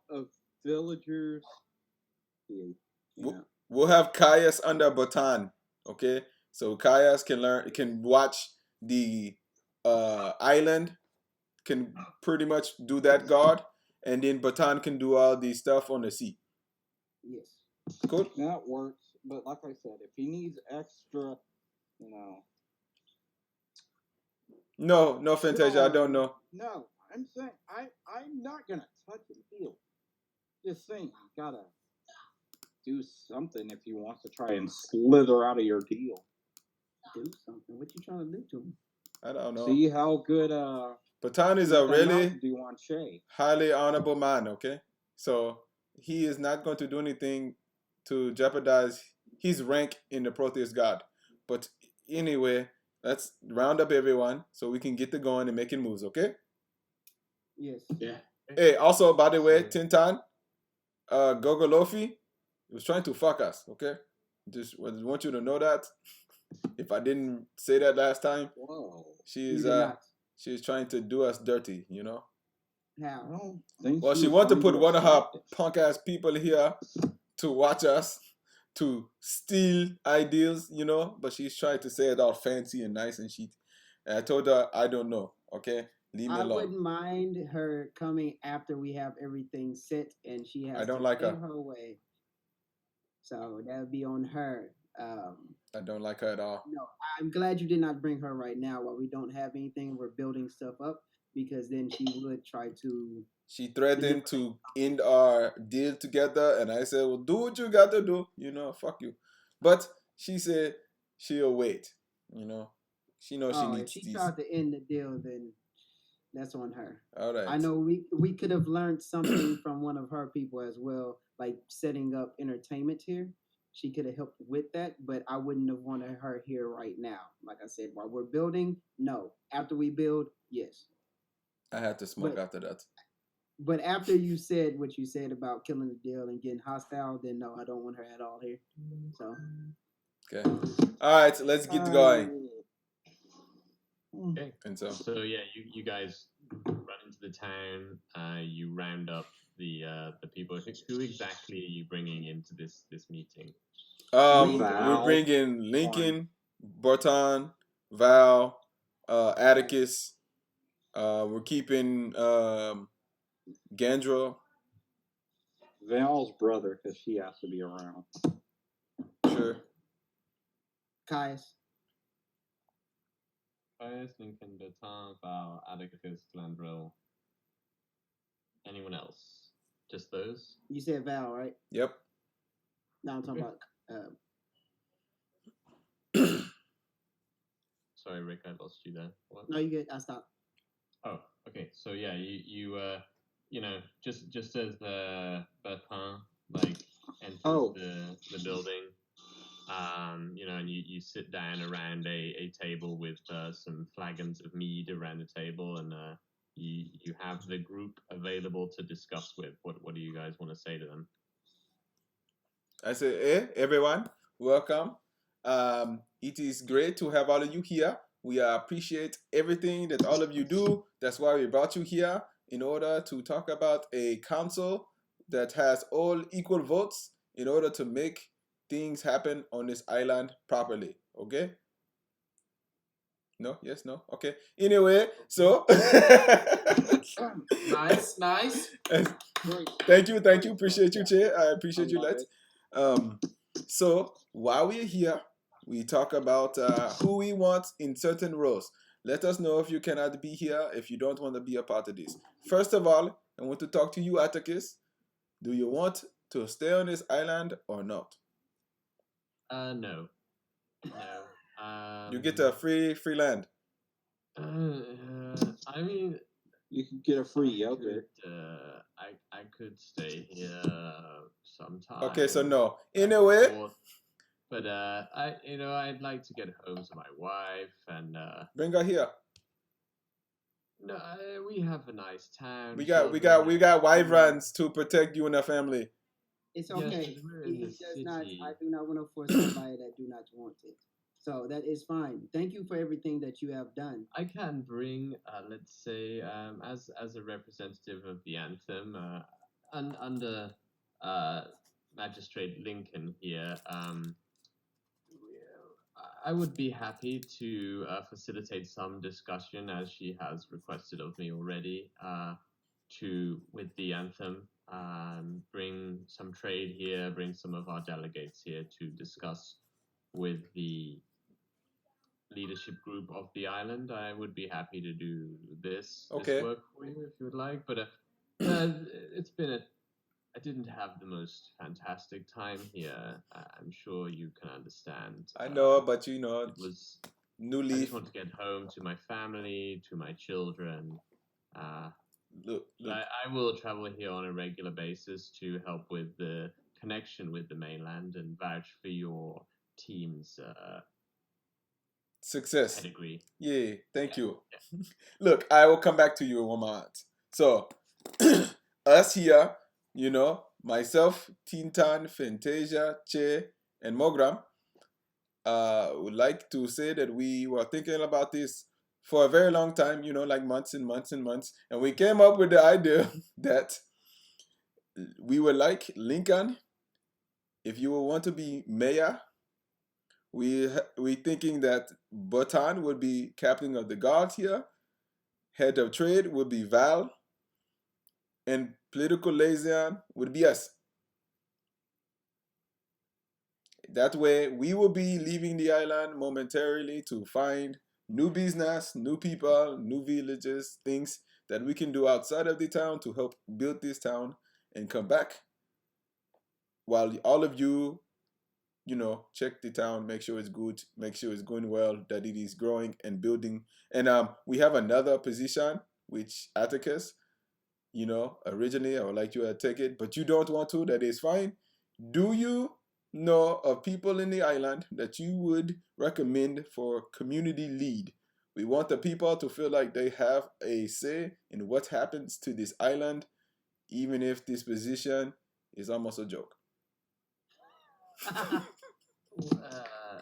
villagers? We'll have Caius under Batan. Okay, so Caius can watch the island, can pretty much do that guard, and then Batan can do all the stuff on the sea. Yes. Cool. That works. But like I said, if he needs extra, No, Fantasia, I don't know. No, I'm saying I'm not gonna touch and heal. Just saying, you gotta do something if he wants to try and slither out of your deal. Do something. What you trying to do to him? I don't know. See how good Batan is a really do on Shay. highly honorable man, okay? So he is not going to do anything to jeopardize his rank in the Proteus God. But anyway, let's round up everyone so we can get to going and making moves, okay? Yes. Yeah. Hey, also, by the way, Tintan, Gogolofi was trying to fuck us, okay? Just want you to know that. If I didn't say that last time, Whoa. You did not. she's trying to do us dirty, I How? don't think Well, she was wanted to trying put one of her establish. punk ass people here to watch us, to steal ideas, but she's trying to say it all fancy and nice and shit. And I told her, I don't know, okay? Leave me I alone. wouldn't mind her coming after we have everything set and she has I don't to like pay her. her way. So that would be on her. I don't like her at all. No, I'm glad you did not bring her right now while we don't have anything. We're building stuff up because then she would try to. She threatened to end our deal together, and I said, well, do what you got to do, fuck you. But she said she'll wait, She knows she Oh, if needs she these. tried to end the deal, then that's on her. All right. I know we could have learned something from one of her people as well, like setting up entertainment here. She could have helped with that, but I wouldn't have wanted her here right now. Like I said, while we're building, no. After we build, yes. I had to smoke But- after that. But after you said what you said about killing the deal and getting hostile, then no, I don't want her at all here. So Okay. All right, let's get going. Okay. And so, So yeah, you guys run into the town. You round up the people. Who exactly are you bringing into this meeting? we're Val. bringing Lincoln, Barton, Val, Atticus. We're keeping Gandra. Val's brother, because she has to be around. Sure. Caius, Caius, Lincoln, Bertin, Val, Atticus, Landrell. Anyone else? Just those? you said Val, right? Yep. No, I'm talking Okay. about sorry, Rick, I lost you there. What? No, you get. I stopped. Oh, okay. So yeah, you know, just as Bertrand like enters Oh. the building, you know, and you sit down around a table with some flagons of mead around the table, and you have the group available to discuss with. What do you guys want to say to them? I say, hey, everyone, welcome. It is great to have all of you here. We appreciate everything that all of you do. That's why we brought you here, in order to talk about a council that has all equal votes in order to make things happen on this island properly. Okay? No? Yes? No? Okay. Anyway, so Nice, nice. Great. thank you. Appreciate you, Che. I appreciate you, love Let. it. So while we're here, we talk about who we want in certain roles. Let us know if you cannot be here, if you don't want to be a part of this. First of all, I want to talk to you, Atticus. Do you want to stay on this island or not? No. You get a free land. I mean, You can get a free I yogurt. could, I could stay here sometime. Okay, so no. back and Anyway, forth. But I'd like to get home to my wife, and bring her here. no, we have a nice town. We got children, wyverns to protect you and your family. It's Yes, okay. but we're in He the does not. city. I do not want to force somebody that do not want it. So that is fine. Thank you for everything that you have done. I can bring, let's say, as a representative of the anthem, under Magistrate Lincoln here, I would be happy to facilitate some discussion, as she has requested of me already, with the anthem. Bring some trade here, bring some of our delegates here to discuss with the leadership group of the island. I would be happy to do this Okay. work for you if you would like, but it's been I didn't have the most fantastic time here. I'm sure you can understand. I know, but you know, It was. new I leaf. just want to get home to my family, to my children. Look. I will travel here on a regular basis to help with the connection with the mainland and vouch for your team's Success. pedigree. Yeah, thank you. Yeah. Look, I will come back to you one moment. So, us here, you know, myself, Tintan, Fantasia, Che, and Mogram, would like to say that we were thinking about this for a very long time, you know, like months and months and months. And we came up with the idea that we would like Lincoln, if you will want to be mayor, we thinking that Botan would be captain of the guard here. Head of trade would be Val. And political liaison would be us. That way, we will be leaving the island momentarily to find new business, new people, new villages, things that we can do outside of the town to help build this town and come back. While all of you, you know, check the town, make sure it's good, make sure it's going well, that it is growing and building. And we have another position, which Atticus, you know, originally I would like you to take it, but you don't want to, that is fine. Do you know of people in the island that you would recommend for community lead? We want the people to feel like they have a say in what happens to this island, even if this position is almost a joke.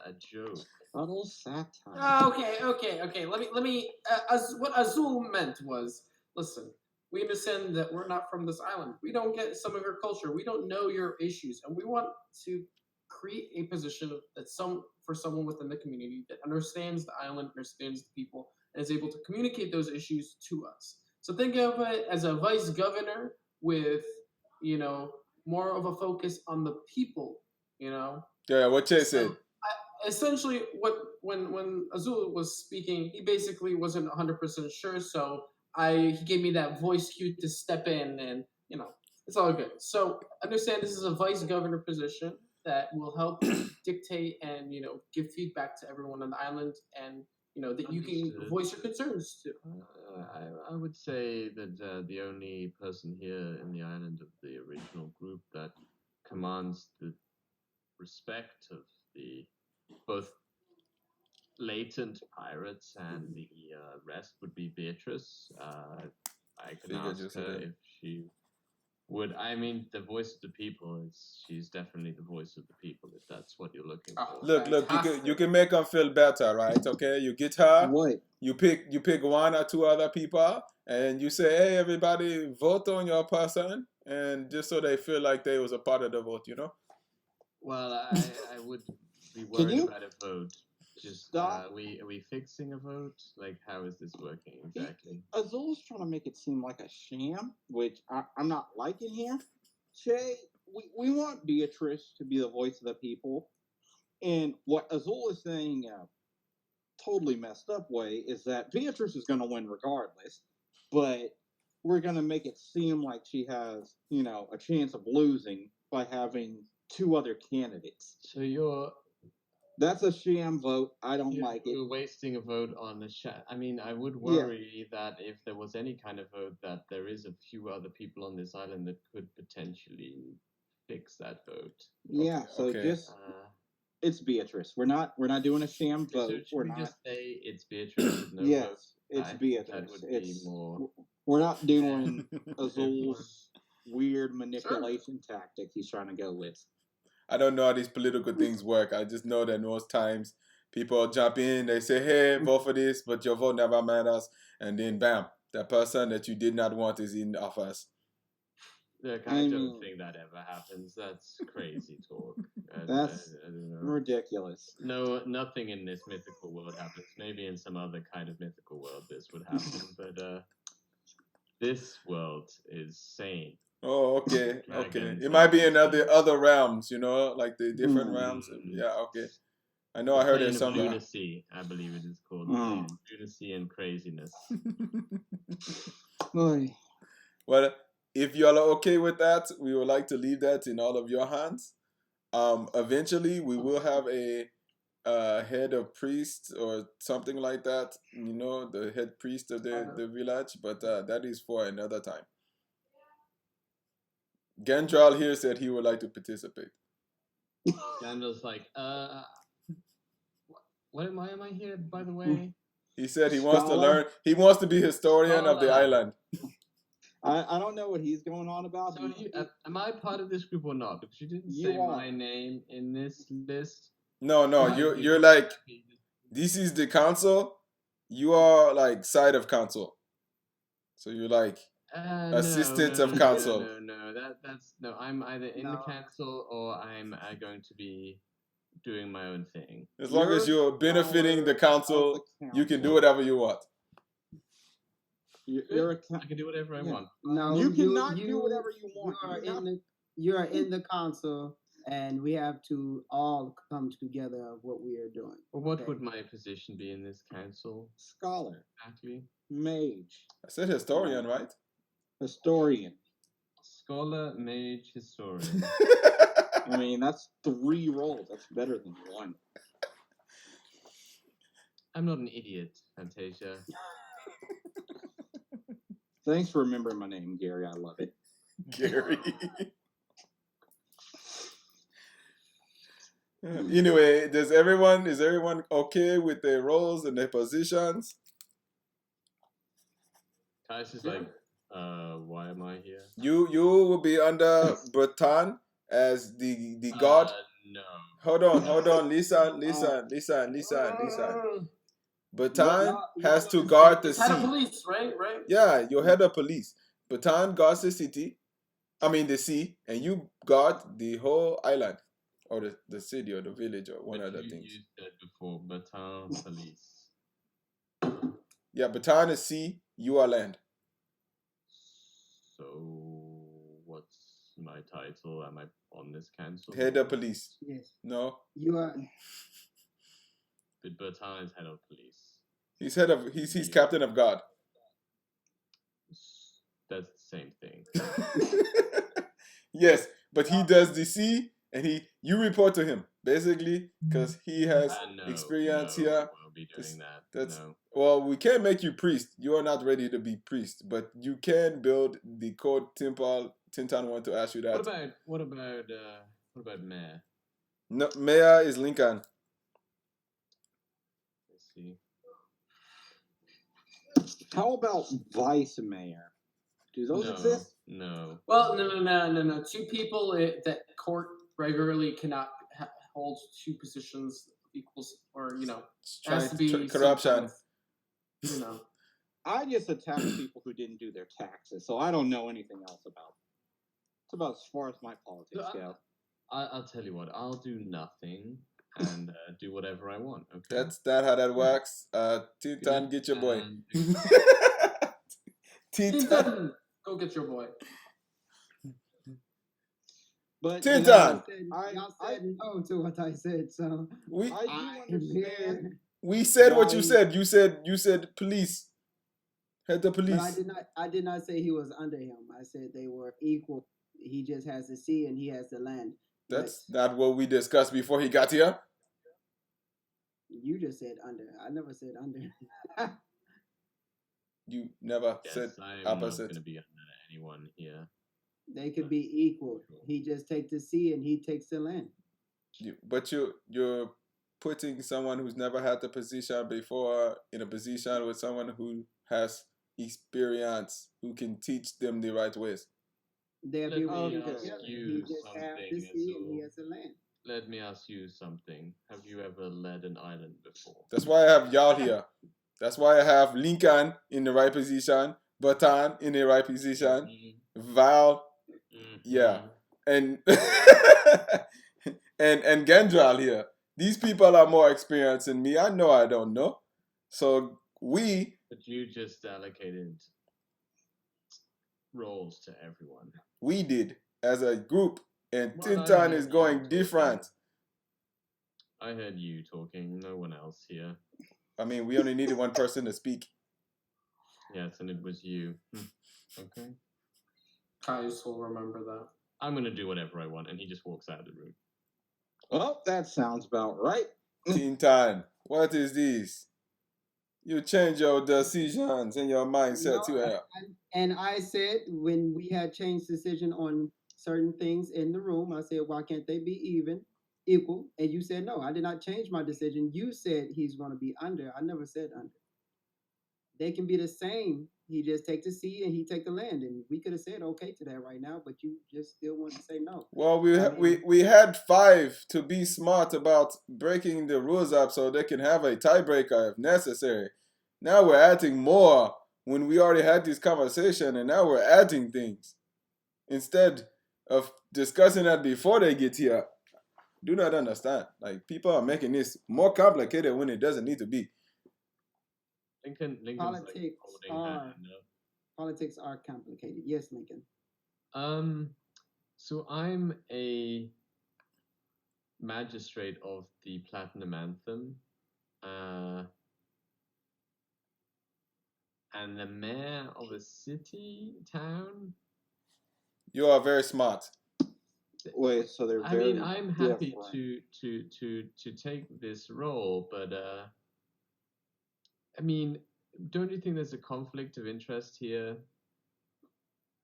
A joke. Subtle satire. Okay. Let me. What Azul meant was, listen. We understand that we're not from this island. We don't get some of your culture. We don't know your issues, and we want to create a position for someone within the community that understands the island, understands the people, and is able to communicate those issues to us. So think of it as a vice governor with, you know, more of a focus on the people. You know. Yeah, what Che said. Essentially, when Azul was speaking, he basically wasn't 100% sure, so he gave me that voice cue to step in, and you know, it's all good. So understand this is a vice governor position that will help dictate and, you know, give feedback to everyone on the island and that you can Understood. voice your concerns to. I would say that the only person here in the island of the original group that commands the respect of the both latent pirates and the rest would be Beatrice. I can Figured ask you said her that. if she would. I mean, the voice of the people is. She's definitely the voice of the people. If that's what you're looking Oh, for. Look, you fantastic. can make them feel better, right? Okay, you get her. What? You pick one or two other people, and you say, "Hey, everybody, vote on your person," and just so they feel like they was a part of the vote, you know. Well, I would be Can worried you about a vote. Just stop? are we fixing a vote? Like, how is this working exactly? Azul's trying to make it seem like a sham, which I'm not liking here. Shay, we want Beatrice to be the voice of the people. And what Azul is saying, totally messed up way, is that Beatrice is going to win regardless, but we're going to make it seem like she has, a chance of losing by having two other candidates. So you're That's a sham vote. I don't like it. you're wasting a vote on a chat. I mean, I would worry that if there was any kind of vote, that there is a few other people on this island that could potentially fix that vote. Yeah, so okay. just Uh, it's Beatrice. We're not doing a sham so vote. should We're we not. just say it's Beatrice with no vote? Yes, it's I think Beatrice. that would be It's more. we're not doing more- Azul's weird manipulation tactic he's trying to go with. I don't know how these political things work. I just know that most times people jump in, they say, "Hey, vote for this," but your vote never matters, and then bam, the person that you did not want is in office. Look, I I mean- don't think that ever happens. That's crazy talk. That's I don't know. ridiculous. No, nothing in this mythical world happens. Maybe in some other kind of mythical world this would happen, but this world is sane. Oh, okay, okay. Dragons It might be in and other realms, like the different Hmm. realms. Yeah, okay. I know The I heard plane it of somewhere. lunacy, I believe it is called. Mm. Lunacy and craziness. Oy. Well, if y'all are okay with that, we would like to leave that in all of your hands. Eventually, we will have a head of priest or something like that. The head priest of the village, but that is for another time. Gendral here said he would like to participate. Gandalf's like, why am I here, by the way? He said he wants to Scholar? learn. He wants to be historian of the Scholar. island. I don't know what he's going on about. So am I part of this group or not? Because you didn't You say are. my name in this list. No, Why you're did you're you like, ask me this? this is the council. You are like side of council. So you're like assistant of council. No, that's no. I'm either in the No. council or I'm going to be doing my own thing. As long as you're benefiting the council, you can do whatever you want. You're a I can do whatever I Yeah. want. No, You cannot do whatever you You want. are You have- you are in the council, and we have to all come together of what we are doing. Well, what Okay. would my position be in this council, Scholar, exactly? mage, I said historian, right? historian. Scholar, mage, historian. I mean, that's 3 roles. That's better than 1. I'm not an idiot, Fantasia. Thanks for remembering my name, Gary. I love it. Gary. Anyway, is everyone okay with their roles and their positions? Kais is like, why am I here? You will be under Bertan as the god. No. Hold on, listen. Bertan has to guard the It's head of sea. police, right? Yeah, you're head of police. Bertan guards the city. I mean the sea, and you guard the whole island, or the city, or the village, or one But of the you things. used that before, Baton Police. Yeah, Bertan is sea, you are land. So, what's my title? Am I on this council? Head of police. Yes, No, you are. But Baton is head of police. he's captain of guard. That's the same thing. Yes, but he does the sea, and you report to him basically because he has No, experience no, here. well, be doing that. That's No. well, we can't make you priest. You are not ready to be priest, but you can build the code. Tintan want to ask you that. What about mayor? No, Mayor is Lincoln. Let's see. How about vice mayor? Do those exist? No. Well, no. Two people that court regularly cannot hold two positions equals, or has to be Corruption. sometimes, I just attacked people who didn't do their taxes, so I don't know anything else about it. It's about as far as my politics go. I'll tell you what. I'll do nothing and do whatever I want. Okay. That's how that works. Tintan, get your boy. Tintan. Go get your boy. But Tintan. Y'all said no to what I said, so I do understand. We said what you Guys. said. You said police. Head the police. but I did not say he was under him. I said they were equal. He just has the sea and he has the land. That's not what we discussed before he got here. You just said under. I never said under. You never Yes, said I'm not opposite. going to be under anyone here. They could be equal. He just takes the sea and he takes the land. But you're putting someone who's never had the position before in a position with someone who has experience, who can teach them the right ways. They'll Let be me working ask together. you He just has the something, sea and he Azul. has the land. Let me ask you something. Have you ever led an island before? That's why I have y'all here. That's why I have Lincoln in the right position, Batan in the right position, Val, yeah, and and Gendral here. These people are more experienced than me. I know I don't know. So But you just allocated roles to everyone. we did as a group, and Well, I Tintan heard is you going talking. different. I heard you talking. No one else here. I mean, we only needed one person to speak. Yes, and it was you. Okay. Caius will remember that. I'm going to do whatever I want, and he just walks out of the room. Well, that sounds about right. Tintan, what is this? You change your decisions and your mindset No, to hell. And I said when we had changed decision on certain things in the room, I said, why can't they be equal? And you said no. I did not change my decision. You said he's going to be under. I never said under. They can be the same. He just take the sea and he take the land, and we could have said okay to that right now, but you just still want to say no. Well, I mean- we had 5 to be smart about breaking the rules up so they can have a tiebreaker if necessary. Now we're adding more when we already had this conversation, and now we're adding things instead of discussing that before they get here. Do not understand. Like, people are making this more complicated when it doesn't need to be. Lincoln's like Politics holding are- that hand up. Politics are complicated. Yes, Lincoln. So I'm a magistrate of the Platinum Anthem, and the mayor of a city, town. You are very smart. Wait, so they're I very mean, I'm happy different. to take this role, but I mean, don't you think there's a conflict of interest here?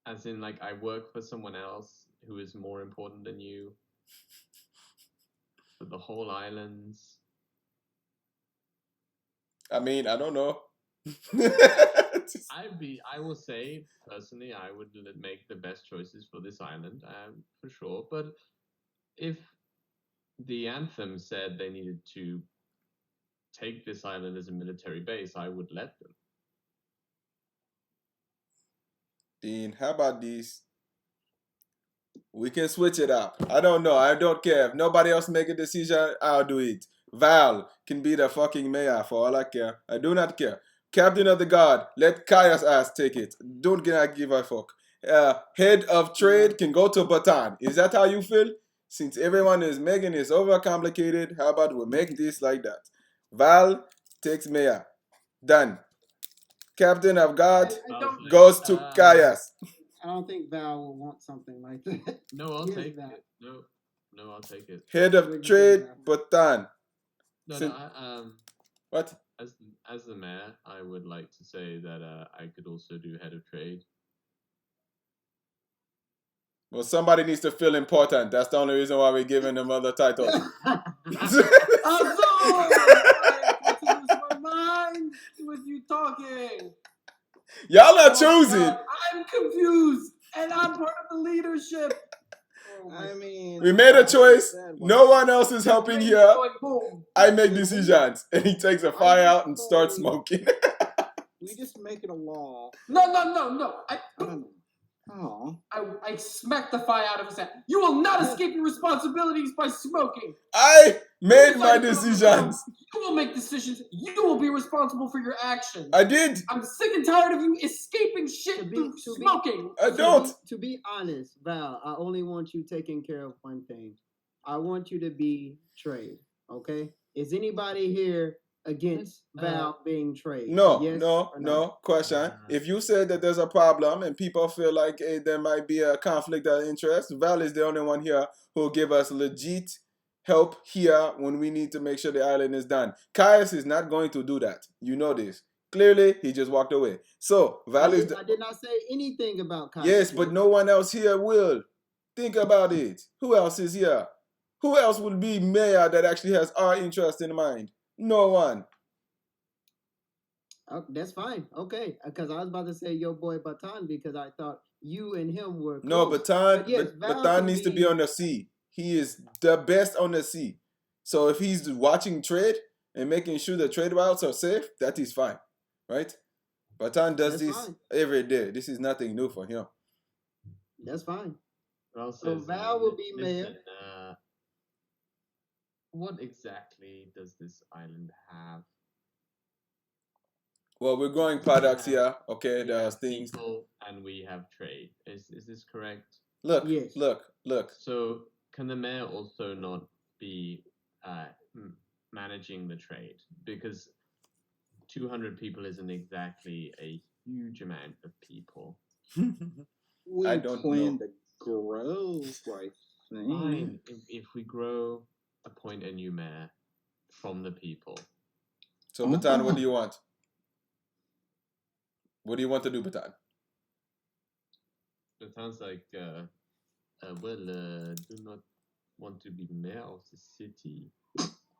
As in, like, I work for someone else who is more important than you for the whole islands. I mean, I don't know. I will say personally, I would make the best choices for this island, for sure. But if the anthem said they needed to take this island as a military base, I would let them. Dean, how about this? We can switch it up. I don't know. I don't care. If nobody else make a decision, I'll do it. Val can be the fucking mayor for all I care. I do not care. Captain of the guard, let Kaya's ass take it. Don't give a fuck. Head of trade can go to Batan. Is that how you feel? Since everyone is making this overcomplicated, how about we make this like that? Val takes mayor. Done. Captain of guard I don't- goes to Kaya's. I don't think Val will want something like that. No, I'll Yes, take Val. it. No, I'll take it. Head of trade, Batan. No, Sin- no, What? As the mayor, I would like to say that I could also do head of trade. Well, somebody needs to feel important. That's the only reason why we're giving them other titles. I'm sorry, my mind. What you talking? Y'all are Oh, choosing. God, I'm confused, and I'm part of the leadership. Oh, I mean, We made a like I choice. said, No one else is helping Everything's here. going boom. I make decisions. And he takes a fire out and starts smoking. we just make it a law. No. I don't know. Oh, I smacked the fire out of his hand. You will not escape your responsibilities by smoking. I made You my decided to go decisions. You will make decisions. You will be responsible for your actions. I did. I'm sick and tired of you escaping shit To be- through to be- smoking. I don't. To be honest, Val, I only want you taking care of one thing. I want you to be trade. Okay? Is anybody here against Val being trade? No, Yes no, or no. Question. If you say that there's a problem and people feel like there might be a conflict of interest, Val is the only one here who will give us legit help here when we need to make sure the island is done. Caius is not going to do that. You know this. Clearly, he just walked away. So, Val is I did not say anything about Kyle. Yes, but no one else here will. Think about it. Who else is here? Who else will be mayor that actually has our interest in mind? No one. Oh, that's fine. Okay, because I was about to say your boy Batan because I thought you and him were No, close. Batan, But yes, Val Batan can needs to be on the sea. He is the best on the sea. So if he's watching trade and making sure the trade routes are safe, that is fine, right? Batan does That's this fine. every day. This is nothing new for him. That's fine. Val So says, Val will be mayor. listen, what exactly does this island have? Well, we're growing products have- here. Okay, We there's have things. people and we have trade. Is this correct? Look, Yes. look. So can the mayor also not be managing the trade? Because 200 people isn't exactly a huge amount of people. we I don't plan know. to grow, I think. Fine, if we grow, appoint a new mayor from the people. So, Batan, what do you want? What do you want to do, Batan? It sounds like, do not want to be mayor of the city.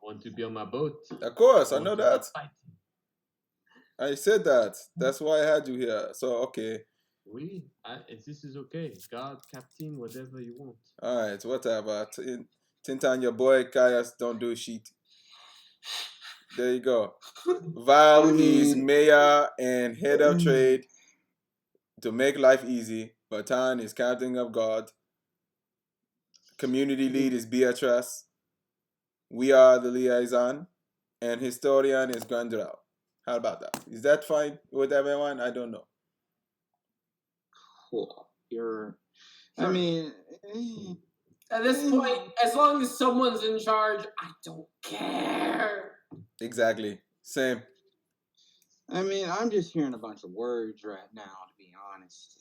Want to be on my boat. Of course, I Want know to be that. fighting. I said that. That's why I had you here. So, okay. This is okay. Guard, captain, whatever you want. All right, whatever. Tintan, your boy Caius don't do shit. There you go. Val is mayor and head of trade to make life easy. Batan is captain of guard. Community lead is Beatrice. We are the liaison. And historian is Grandral. How about that? Is that fine with everyone? I don't know. Cool. I mean, At this point, as long as someone's in charge, I don't care. Exactly. Same. I'm just hearing a bunch of words right now, to be honest.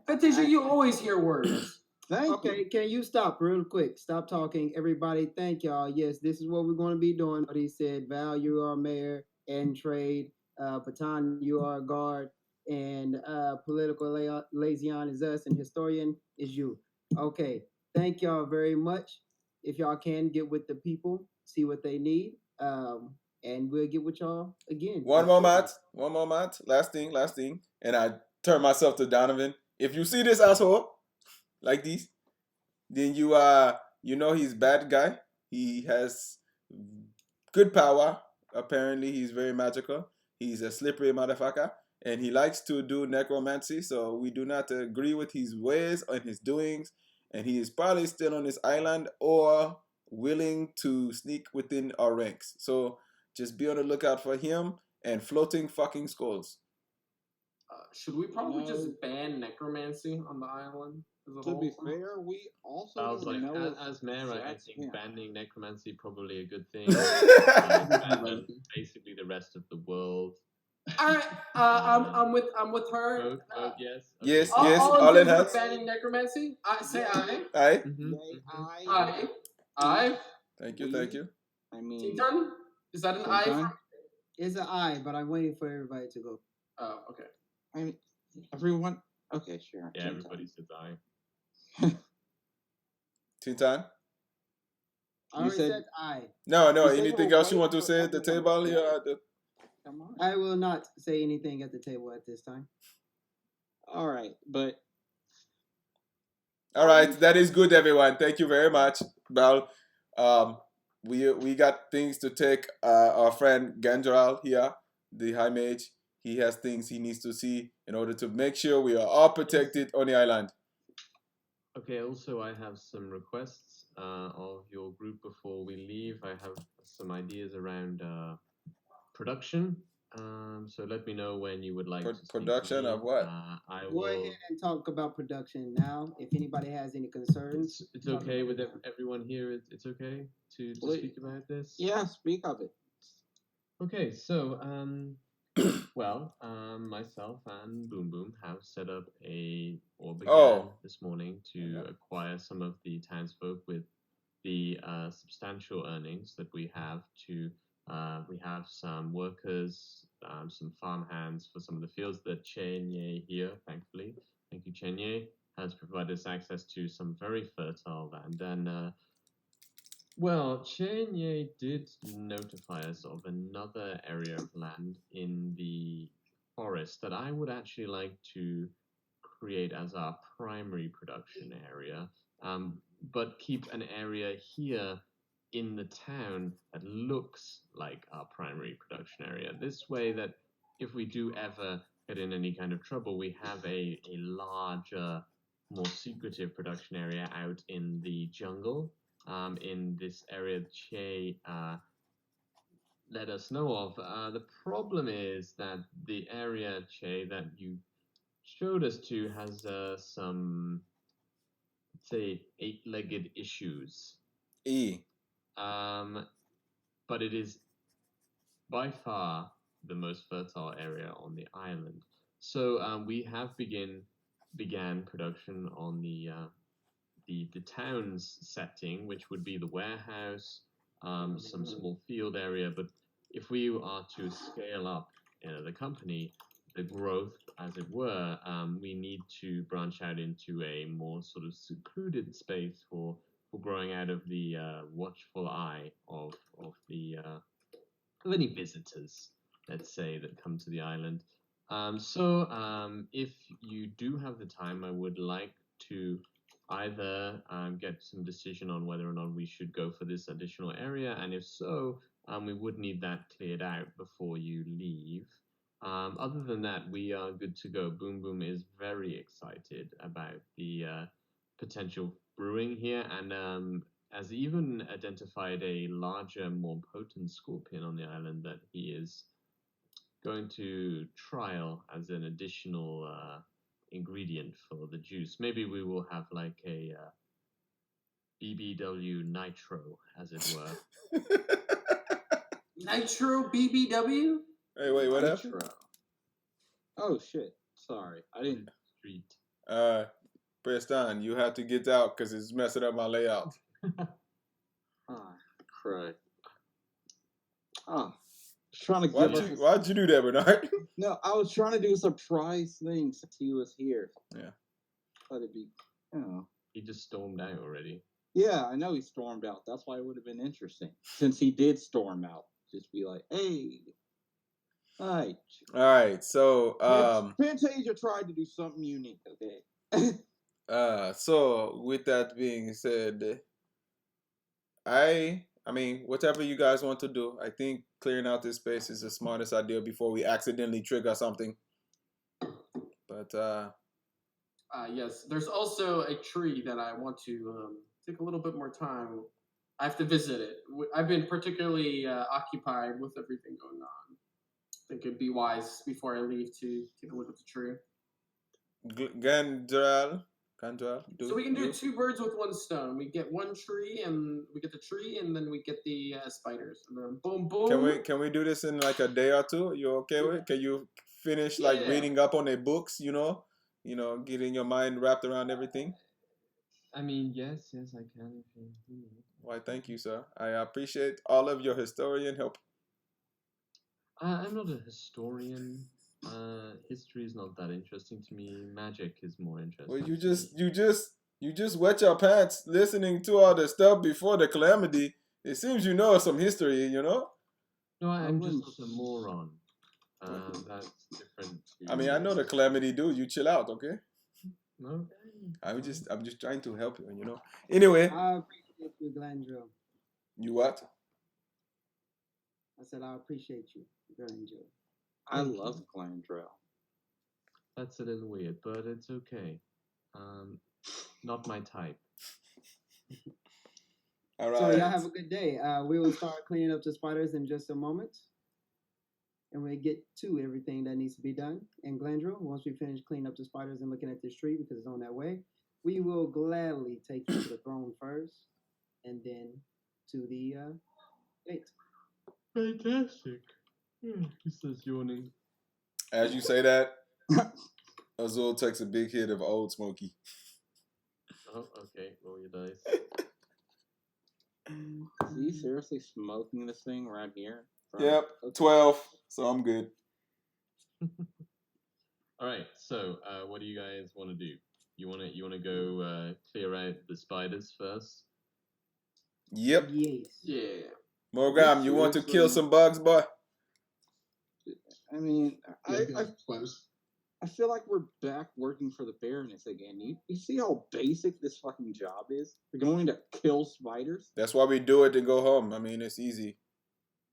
Fatisha, you always hear words. Thank Okay, you. can you stop real quick? Stop talking. Everybody, thank y'all. Yes, this is what we're going to be doing. What he said, Val, you are mayor and trade. Patan, you are guard. And political liaison is us. And historian is you. Okay, thank y'all very much. If y'all can get with the people, see what they need. And we'll get with y'all again. One more, Matt. Last thing. And I turn myself to Donovan. If you see this asshole like this, then you know he's bad guy. He has good power. Apparently, he's very magical. He's a slippery motherfucker. And he likes to do necromancy. So we do not agree with his ways and his doings. And he is probably still on this island or willing to sneak within our ranks. So just be on the lookout for him and floating fucking skulls. Should we probably just ban necromancy on the island? As a To whole? be fair, we also I was don't like, know. as mayor, I that's think him. banning necromancy probably a good thing. Ban basically the rest of the world. All right, I'm with her. Vote yes. Yes, Okay. yes, All all in in favor of hands. banning necromancy. I say aye. Aye. Mhm, Yay, mhm. Aye. Thank you. Teton, Tinton, is that an aye? Tinton? It's an I, but I'm waiting for everybody to go. Oh, okay. I mean, everyone. Okay, sure. Yeah, Tintan. everybody says I. Tintan? I You already said- said I. No, You said anything you're else you want waiting to for say at the everyone table to here? go. Come on. I will not say anything at the table at this time. All right, but All right, that is good, everyone. Thank you very much, Bal. We got things to take. Our friend Gandral here, the High Mage, he has things he needs to see in order to make sure we are all protected on the island. Okay, also I have some requests of your group before we leave. I have some ideas around production. So let me know when you would like to speak to Production me. of what? I Go will. ahead and talk about production now. If anybody has any concerns, It's talk okay about with it now. everyone here. It's okay to Please. speak about this. yeah, speak of it. Okay, so myself and Boom Boom have set up began this morning to acquire some of the townsfolk with the substantial earnings that we have to. We have some workers, some farm hands for some of the fields that Chenye here, thankfully. Thank you, Chenye, has provided us access to some very fertile land. And Chenye did notify us of another area of land in the forest that I would actually like to create as our primary production area, but keep an area here in the town that looks like our primary production area. This way, that if we do ever get in any kind of trouble, we have a larger, more secretive production area out in the jungle. In this area Che let us know of. The problem is that the area, Che, that you showed us to has some, let's say, eight-legged issues. But it is by far the most fertile area on the island. So we have began production on the town's setting, which would be the warehouse, some small field area. But if we are to scale up the company, the growth, as it were, we need to branch out into a more sort of secluded space for growing out of the watchful eye of any visitors, let's say, that come to the island. If you do have the time, I would like to either get some decision on whether or not we should go for this additional area, and if so, we would need that cleared out before you leave. Other than that, we are good to go. Boom Boom is very excited about the potential brewing here, and has even identified a larger, more potent scorpion on the island that he is going to trial as an additional ingredient for the juice. Maybe we will have like a BBW nitro, as it were. Nitro BBW? Hey, wait, what happened? Nitro. Oh shit! Sorry, I didn't. Street. Preston, you have to get out because it's messing up my layout. Ah, crud. Trying to give us. Why'd you do that, Bernard? No, I was trying to do a surprise thing since he was here. Yeah. Let it be. He just stormed out already. Yeah, I know he stormed out. That's why it would have been interesting since he did storm out. Just be like, hey. All right. So, Fantasia tried to do something unique. Okay. So with that being said, I mean, whatever you guys want to do, I think clearing out this space is the smartest idea before we accidentally trigger something. But yes, there's also a tree that I want to take a little bit more time. I have to visit it. I've been particularly occupied with everything going on. I think it'd be wise before I leave to take a look at the tree. Gandral, so we can do two birds with one stone. We get one tree, and we get the tree, and then we get the spiders, and then boom, boom. Can we do this in like a day or two? You okay with? Can you finish like reading up on the books? You know, getting your mind wrapped around everything. I mean, yes, I can. Why, thank you, sir. I appreciate all of your historian help. I'm not a historian. History is not that interesting to me. Magic is more interesting. Well, you to me. just wet your pants listening to all the stuff before the calamity. It seems you know some history, you know. No, I'm wouldn't- just not a moron. That's different. I mean, I know the calamity, dude. You chill out, okay? Okay. I'm just trying to help you, you know. Anyway, I appreciate you, Glandrill. you what? I said I appreciate you, Glandrill. I love Glandrell. That's a little weird, but it's okay. Not my type. All So right. y'all have a good day. We will start cleaning up the spiders in just a moment. And we'll get to everything that needs to be done. And Glandrill, once we finish cleaning up the spiders and looking at this tree because it's on that way, we will gladly take you to the throne first and then to the gate. Fantastic. He says yawning. As you say that, Azul takes a big hit of Old Smoky. Oh, okay. Roll your dice. Is he seriously smoking this thing right here? Yep, 12. So I'm good. All right. So, what do you guys want to do? You want to go clear out the spiders first? Yep. Yes. Yeah. Morgam, you want to kill some bugs, boy? I mean, Spiders. I feel like we're back working for the Baroness again. You see how basic this fucking job is? We're going to kill spiders? That's why we do it and go home. I mean, it's easy.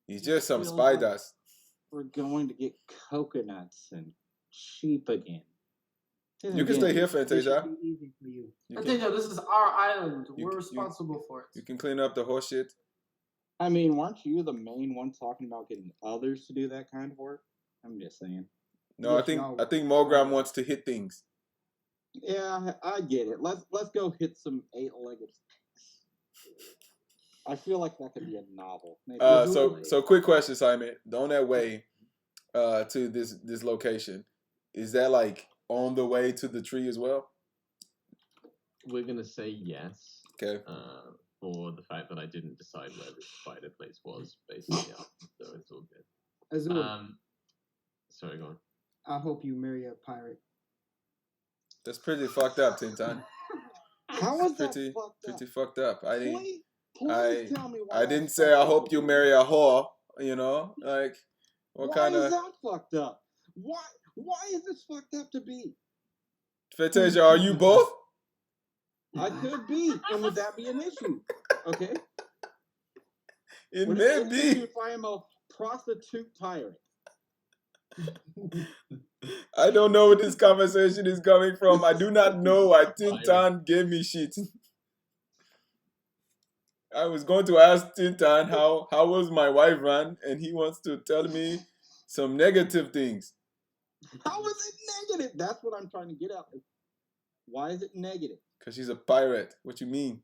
It's just some Feels like spiders. We're going to get coconuts and sheep again. Then You can again, stay here, This should Fantasia. be easy for you. You I can, think that this is our island. you- We're you- responsible for you it. can clean up the horse shit. I mean, weren't you the main one talking about getting others to do that kind of work? I'm just saying. No, Yes, y'all I think Morgram wants to hit things. Yeah, I get it. Let's go hit some 8-legged. I feel like that could be a novel. Maybe So quick question, Simon. On that way to this location, is that like on the way to the tree as well? We're gonna say yes. Okay. For the fact that I didn't decide where the spider place was, basically. Yeah, so it's all good. Azul, Sorry, go on. I hope you marry a pirate. That's pretty fucked up, Tintan. How was that Pretty fucked up? pretty fucked up. Please tell me why I that's didn't say fucked I up. hope you marry a whore, you know? Like what Why kind is of that fucked up? Why is this fucked up to be? Fantasia, are you both? I could be, and would that be an issue? Okay. It Would may it be an issue be. if I am a prostitute pirate? I don't know where this conversation is coming from. I do not know why Tintan gave me shit. I was going to ask Tintan how was my wife run, and he wants to tell me some negative things. How is it negative? That's what I'm trying to get at. Why is it negative? Because she's a pirate. What you mean?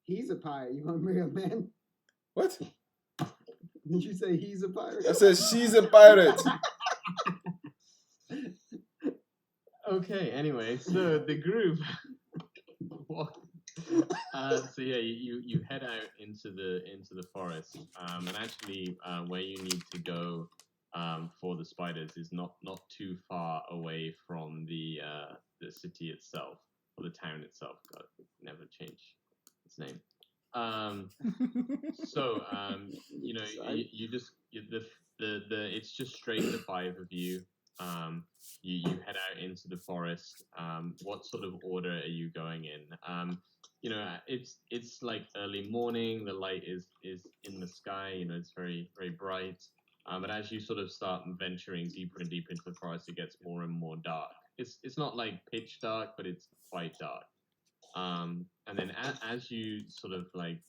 He's a pirate. You want to marry a man? What? Did you say he's a pirate? I said she's a pirate. Okay. Anyway, so the group. So yeah, you head out into the forest, and actually, where you need to go for the spiders is not too far away from the city itself or the town itself. God, never change its name. So you know, it's just straight the 5 of you. You head out into the forest. What sort of order are you going in? You know, it's like early morning. The light is in the sky. You know, it's very very bright. But as you sort of start venturing deeper and deeper into the forest, it gets more and more dark. It's not like pitch dark, but it's quite dark. And then as you sort of like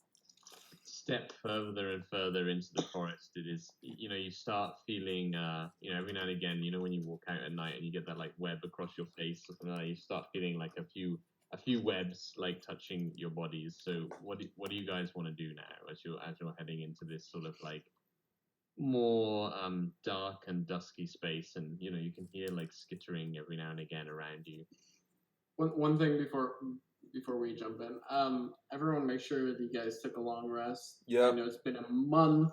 step further and further into the forest, it is, you know, you start feeling, you know, every now and again, you know, when you walk out at night and you get that like web across your face or something like that, you start feeling like a few webs like touching your bodies. So what do you guys want to do now as you're heading into this sort of like more dark and dusky space, and you know you can hear like skittering every now and again around you. One thing before we jump in, everyone make sure that you guys took a long rest. Yep. I know it's been a month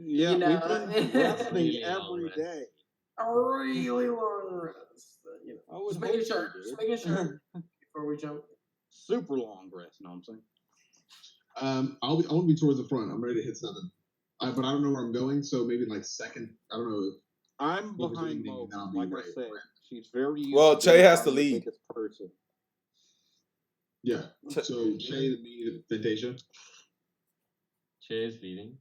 Yeah, You know, we've been resting Really long every rest. day. a really long rest. You I know, would just making hope sure. we Just did. making sure before we jump. Super long rest. Know what I'm saying? I want to be towards the front. I'm ready to hit something, but I don't know where I'm going. So maybe like second. I don't know. I'm Focus behind evening, Mo. and I'll be Like I right said, behind. she's very used Well, to Che being has to the lead. biggest person. Yeah. Ch- So Shay to me, Fantasia. Cheers, leading.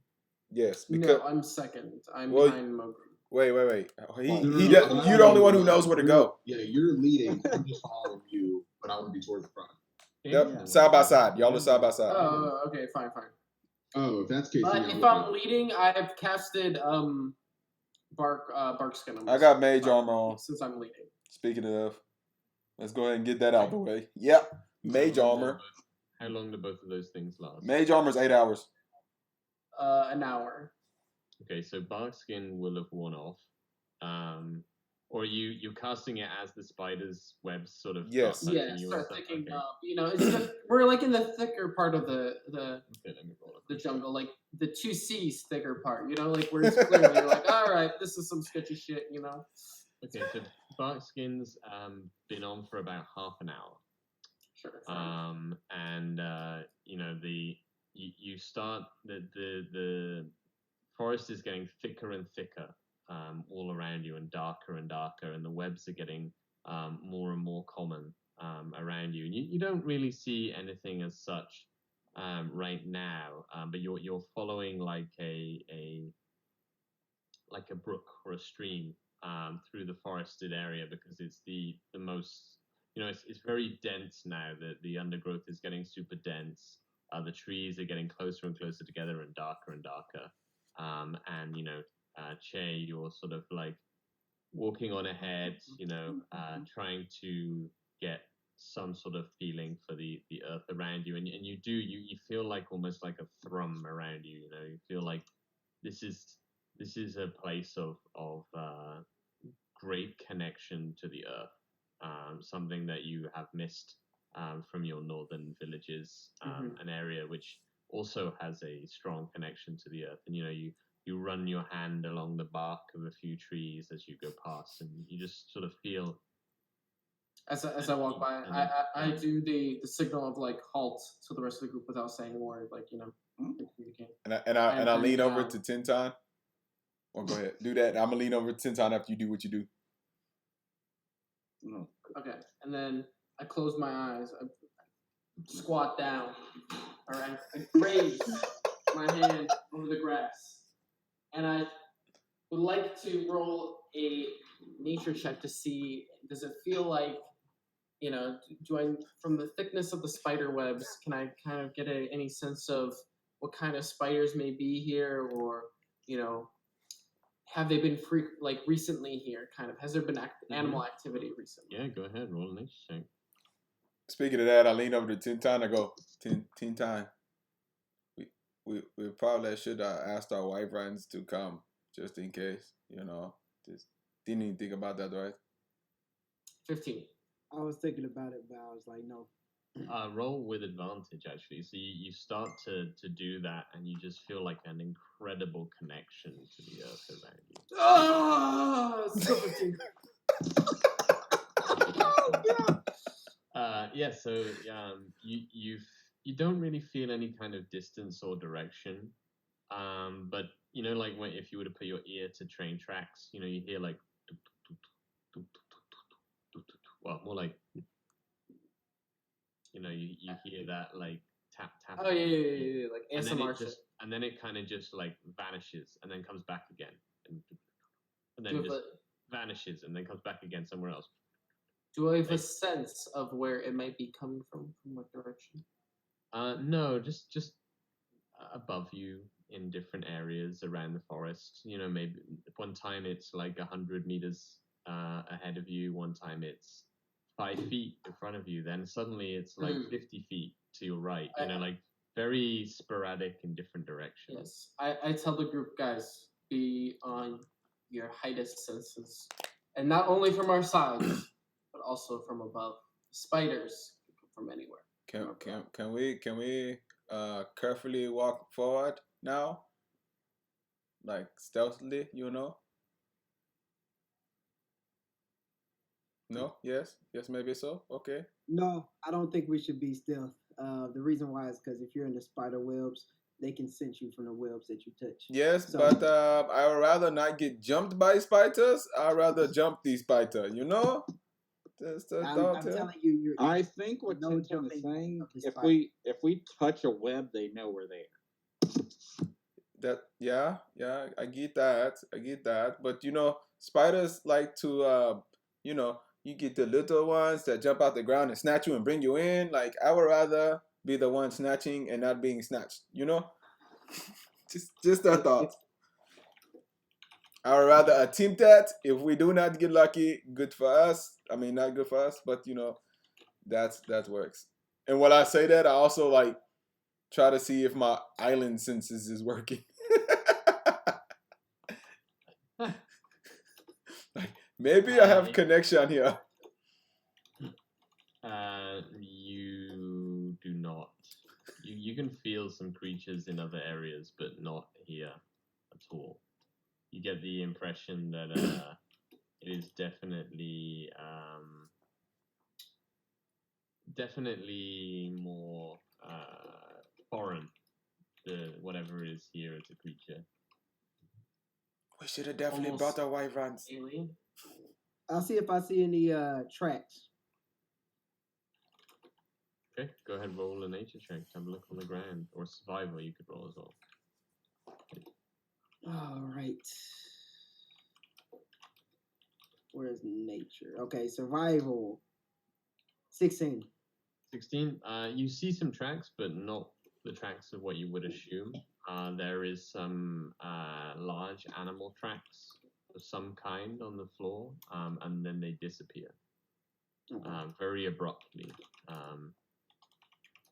Yes, because No, I'm second. I'm Well, behind Mogul. wait. No, You're the only one who knows where to go. Yeah, you're leading. I'm just following you, but I want to be towards the front. Yep, Yeah. side by side. Y'all are side by side. Oh, okay, fine. Oh, if that's the case, But then yeah, if I'll I'm leading, I have casted bark skin on I got myself, mage armor on. since I'm leading. Speaking of, let's go ahead and get that out the way. Yep, mage armor. How long do both of those things last? Mage armor's 8 hours. An hour. Okay, so bark skin will have worn off. Or you're casting it as the spider's webs sort of Yes. start touching Yeah, you start and stuff. picking Okay. up. You know, it's we're like in the thicker part of the Okay, let me roll the it. jungle, like the 2C's thicker part. You know, like where it's clearly you're like, all right, this is some sketchy shit. You know. Okay, so bark skin's been on for about half an hour. Sure. Fine. And you know you start the forest is getting thicker and thicker all around you and darker, and the webs are getting more and more common around you, and you don't really see anything as such right now, but you're following like a brook or a stream through the forested area because it's the most, you know, it's very dense now. The undergrowth is getting super dense. The trees are getting closer and closer together and darker. And you know, Che, you're sort of like walking on ahead, you know, trying to get some sort of feeling for the earth around you, and you feel like almost like a thrum around you. You know, you feel like this is a place of great connection to the earth, something that you have missed from your northern villages, an area which also has a strong connection to the earth. And you know, you run your hand along the bark of a few trees as you go past, and you just sort of feel. As I walk by, I do the signal of like halt to the rest of the group without saying a word, like, you know. And I lean over to Tinton. Well, go ahead. Do that. I'm gonna lean over to Tinton after you do what you do. Okay, and then I close my eyes. I squat down. All right, I raise my hand over the grass, and I would like to roll a nature check to see, does it feel like, you know, do I, from the thickness of the spider webs, can I kind of get any sense of what kind of spiders may be here, or, you know, have they been recently here? Kind of, has there been animal activity recently? Yeah, go ahead, roll a nature check. Speaking of that, I lean over to Tinton. I go, Tinton. We probably should have asked our white friends to come just in case. You know, just didn't even think about that, right? 15. I was thinking about it, but I was like, no. Roll with advantage, actually. So you start to do that, and you just feel like an incredible connection to the earth around you. Oh, so 15. Yeah. So you don't really feel any kind of distance or direction, but you know, like if you were to put your ear to train tracks, you know, you hear like, well, more like. You know, you hear that like tap. Oh yeah, like ASMR shit. And then it kind of just like vanishes and then comes back again, and then just vanishes and then comes back again somewhere else. Do I have a sense of where it might be coming from what direction? No, just above you in different areas around the forest. You know, maybe one time it's like 100 meters ahead of you. One time it's 5 feet in front of you, then suddenly it's like 50 feet to your right, you know, like very sporadic in different directions. Yes. I tell the group, guys, be on your highest senses. And not only from our sides, but also from above. Spiders can come from anywhere. Can we carefully walk forward now? like stealthily, you know? No? Yes? Yes, maybe so? Okay. No, I don't think we should be stealth. The reason why is because if you're in the spider webs, they can sense you from the webs that you touch. Yes, So but I would rather not get jumped by spiders. I'd rather jump these spider, you know? Just a thought I'm here. telling you, you're. I think what No Tintin is jumping saying, of the if spider. we touch a web, they know we're there. That yeah, I get that. But you know, spiders like to you know, you get the little ones that jump out the ground and snatch you and bring you in. Like I would rather be the one snatching and not being snatched, you know? Just a thought. I would rather attempt that. If we do not get lucky, good for us. I mean not good for us, but you know, that works. And when I say that, I also like try to see if my island senses is working. Like, maybe I have connection here. You do not. You can feel some creatures in other areas, but not here at all. You get the impression that it is definitely more foreign to whatever is here as a creature. We should have definitely Almost brought our wyverns. alien. I'll see if I see any tracks. Okay, go ahead, roll a nature check. Have a look on the ground, or survival. You could roll as well. All right. Where's nature? Okay, survival. 16. 16. You see some tracks, but not the tracks of what you would assume. There is some large animal tracks of some kind on the floor, and then they disappear very abruptly.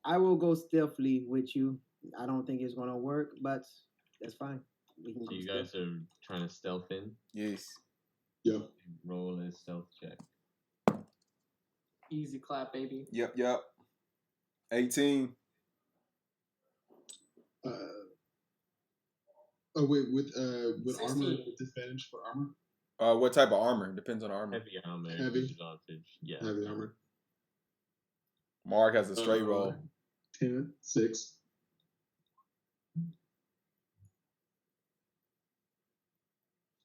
I will go stealthily with you. I don't think it's gonna work, but that's fine. We can So go you stealth. guys are trying to stealth in. Yes. Yeah. Roll a stealth check. Easy clap, baby. Yep. 18. Oh wait, with armor 16. with disadvantage for armor. What type of armor? Depends on armor. Heavy armor. Heavy. Advantage. Yeah. Heavy armor. Mark has a straight roll. 10, 6.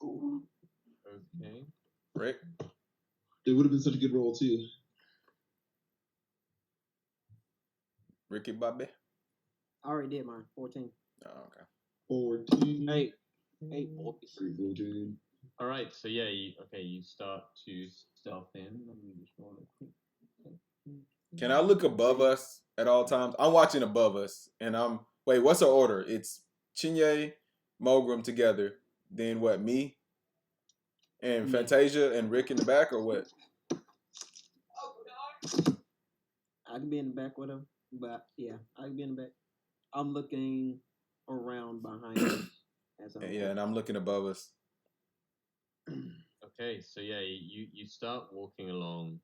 Okay. Rick? It would have been such a good roll too. Ricky Bobby? I already did mine. 14. Oh, okay. 14. Hey, boys. 14. All right. So yeah. You start to stealth in. Let me just roll a quick. Can I look above us at all times? I'm watching above us, and wait, what's the order? It's Chinye, Mogram together. Then what, me? And Fantasia and Rick in the back, or what? I can be in the back with him, but yeah, I can be in the back. I'm looking around behind us as I'm Yeah, and I'm looking above us. Okay, so yeah, you start walking along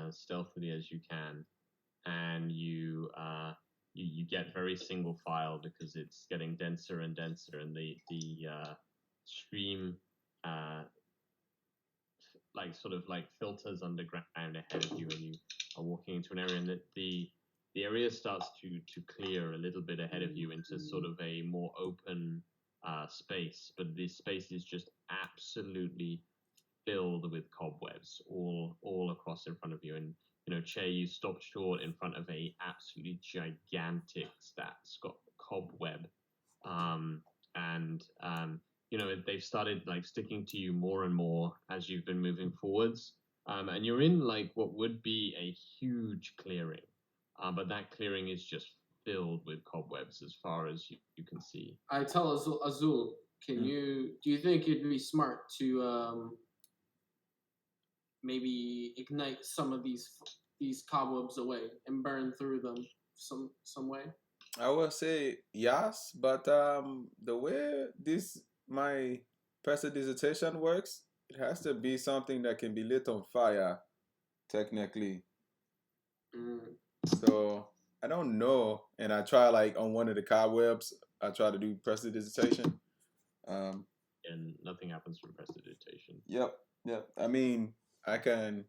stealthily as you can, and you get very single file because it's getting denser and denser, and the stream like filters underground ahead of you, and you are walking into an area, and the area starts to clear a little bit ahead of you into sort of a more open space, but this space is just absolutely filled with cobwebs all across in front of you. And you know, Che, you stopped short in front of a absolutely gigantic cobweb, and you know, they've started like sticking to you more and more as you've been moving forwards, and you're in like what would be a huge clearing, but that clearing is just filled with cobwebs as far as you can see. I tell Azul, do you think it'd be smart to maybe ignite some of these cobwebs away and burn through them some way? I will say yes, but the way my prestidigitation works, it has to be something that can be lit on fire, technically. So I don't know, and I try like on one of the cobwebs, I try to do prestidigitation. And nothing happens from prestidigitation. Yep. I mean, I can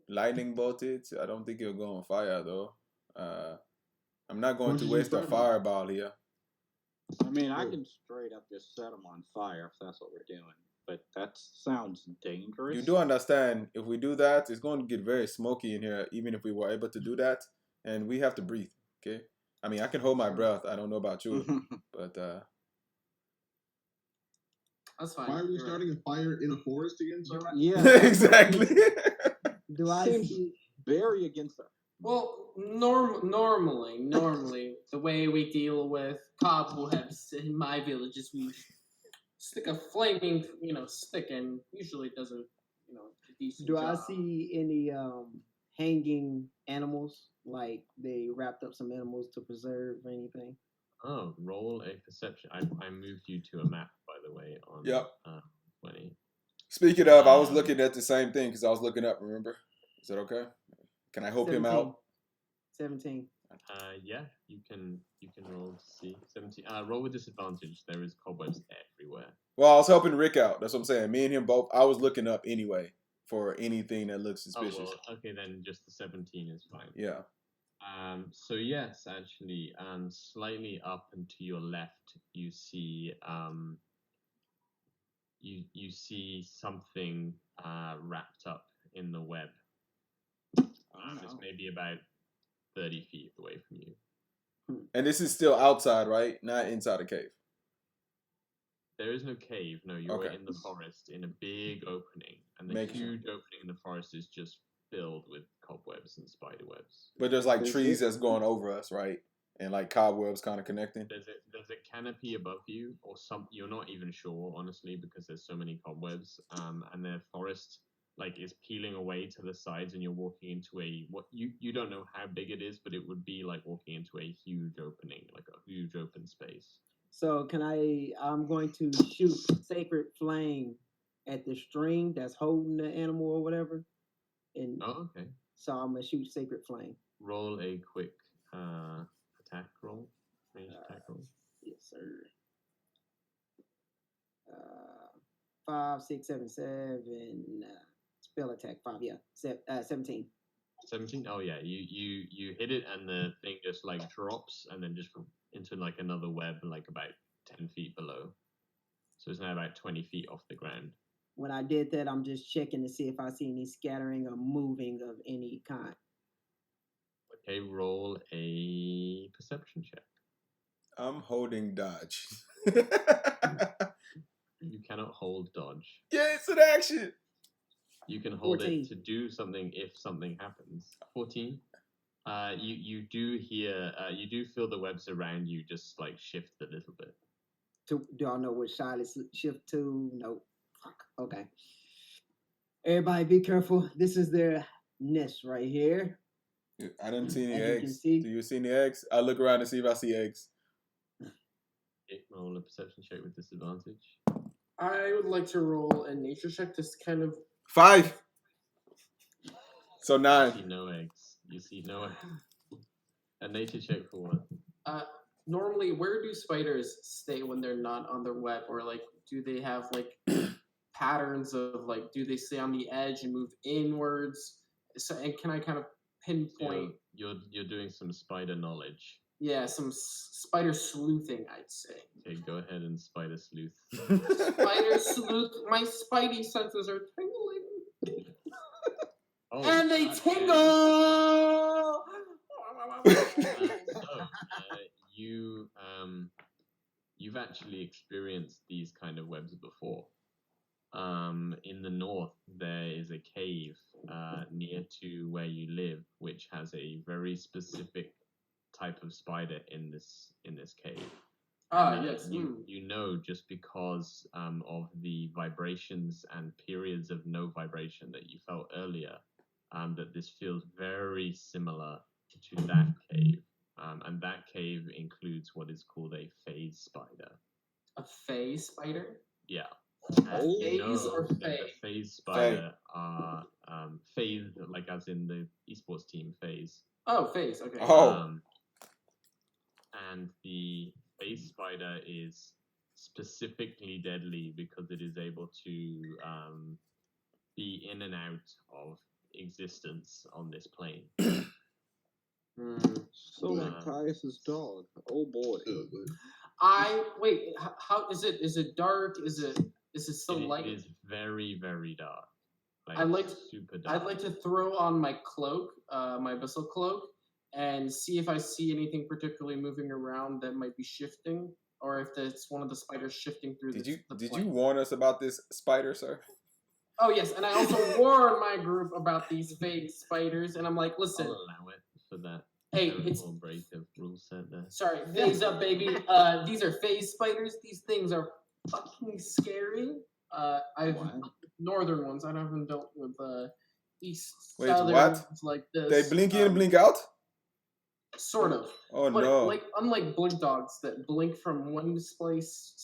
lightning bolt it. I don't think it'll go on fire though. I'm not going to What'd you waste a use fireball? fireball here. I mean, I can straight up just set them on fire if that's what we're doing. But that sounds dangerous. You do understand, if we do that, it's going to get very smoky in here, even if we were able to do that. And we have to breathe, okay? I mean, I can hold my breath. I don't know about you, but That's fine. Why are we you're right. starting a fire in a forest again, sir? Yeah, exactly. Do I seems see? very against the. Well, normally, the way we deal with cobwebs in my village is we stick a flaming, stick, and usually it doesn't, a decent Do job. I see any hanging animals? Like they wrapped up some animals to preserve or anything? Oh, roll a perception. I moved you to a map, by the way, on Yep. 20. Speaking of, I was looking at the same thing because I was looking up, remember? Is that okay? Can I help him out? 17. Yeah, you can roll to see. 17. Roll with disadvantage. There is cobwebs everywhere. Well, I was helping Rick out. That's what I'm saying. Me and him both. I was looking up anyway for anything that looks suspicious. Oh, well, okay, then just the 17 is fine. Yeah. So yes, actually, slightly up and to your left, you see you see something wrapped up in the web. It's maybe about 30 feet away from you. And this is still outside, right? Not inside a cave. There is no cave. No, you're Okay. in the forest in a big opening, and the Making sure. huge opening in the forest is just filled with cobwebs and spider webs. But there's like Is trees it- that's going over us, right? And like cobwebs kind of connecting. There's a canopy above you, or some. You're not even sure, honestly, because there's so many cobwebs. And the forest is peeling away to the sides, and you're walking into what you don't know how big it is, but it would be like walking into a huge opening, like a huge open space. So I'm going to shoot sacred flame at the string that's holding the animal or whatever. And Oh, okay. so I'm gonna shoot sacred flame. Roll a quick attack roll, ranged attack roll. Yes, sir. 5, 6, 7, 7. Spell attack 5. Yeah, 17. 17. Oh yeah, you hit it, and the thing just drops, and then just into another web, about 10 feet below. So it's now about 20 feet off the ground. When I did that, I'm just checking to see if I see any scattering or moving of any kind. Okay, roll a perception check. I'm holding dodge. You cannot hold dodge. Yeah, it's an action. You can hold 14. it to do something if something happens. 14. You do hear. You do feel the webs around you just shift a little bit. Do I know which side it's shift to? No. Fuck. Okay. Everybody be careful. This is their nest right here. I didn't see any As you can eggs. see. Do you see any eggs? I look around to see if I see eggs. Okay, roll a perception check with disadvantage. I would like to roll a nature check to kind of 5. So You 9. see no eggs. You see no eggs. A nature check for what? normally, where do spiders stay when they're not on their web, or do they have patterns of do they stay on the edge and move inwards? So, and can I kind of pinpoint? You're doing some spider knowledge. Yeah, some spider sleuthing, I'd say. Okay, go ahead and spider sleuth. Spider sleuth. My spidey senses are tingling. Oh, And they God, tingle! You've actually experienced these kind of webs before. In the north, there is a cave near to where you live, which has a very specific type of spider in this cave. Yes. You know, just because of the vibrations and periods of no vibration that you felt earlier, that this feels very similar to that cave. And that cave includes what is called a phase spider. A phase spider? Yeah. Oh. Phase or that fae? the phase spider are phase, as in the esports team phase. Oh, phase. Okay. Oh. And the phase spider is specifically deadly because it is able to be in and out of existence on this plane. So like Caius's dog. Oh boy. Oh, but Wait. How is it? Is it dark? Is it still light? It is very, very dark. I'd like to- super dark. I'd like to throw on my cloak, my abyssal cloak, and see if I see anything particularly moving around that might be shifting, or if it's one of the spiders shifting through Did the you plane. warn us about this spider, sir? Oh yes, and I also warn my group about these fake spiders, and I'm like, listen, I'll allow it for that. hey, terrible it's break of rule set there. sorry, phase up, baby. These are phase spiders. These things are fucking scary. I've Wow. northern ones. I haven't dealt with east Wait, southern what? ones like this. They blink in and blink out? Sort of. Oh But no. like unlike blink dogs that blink from one space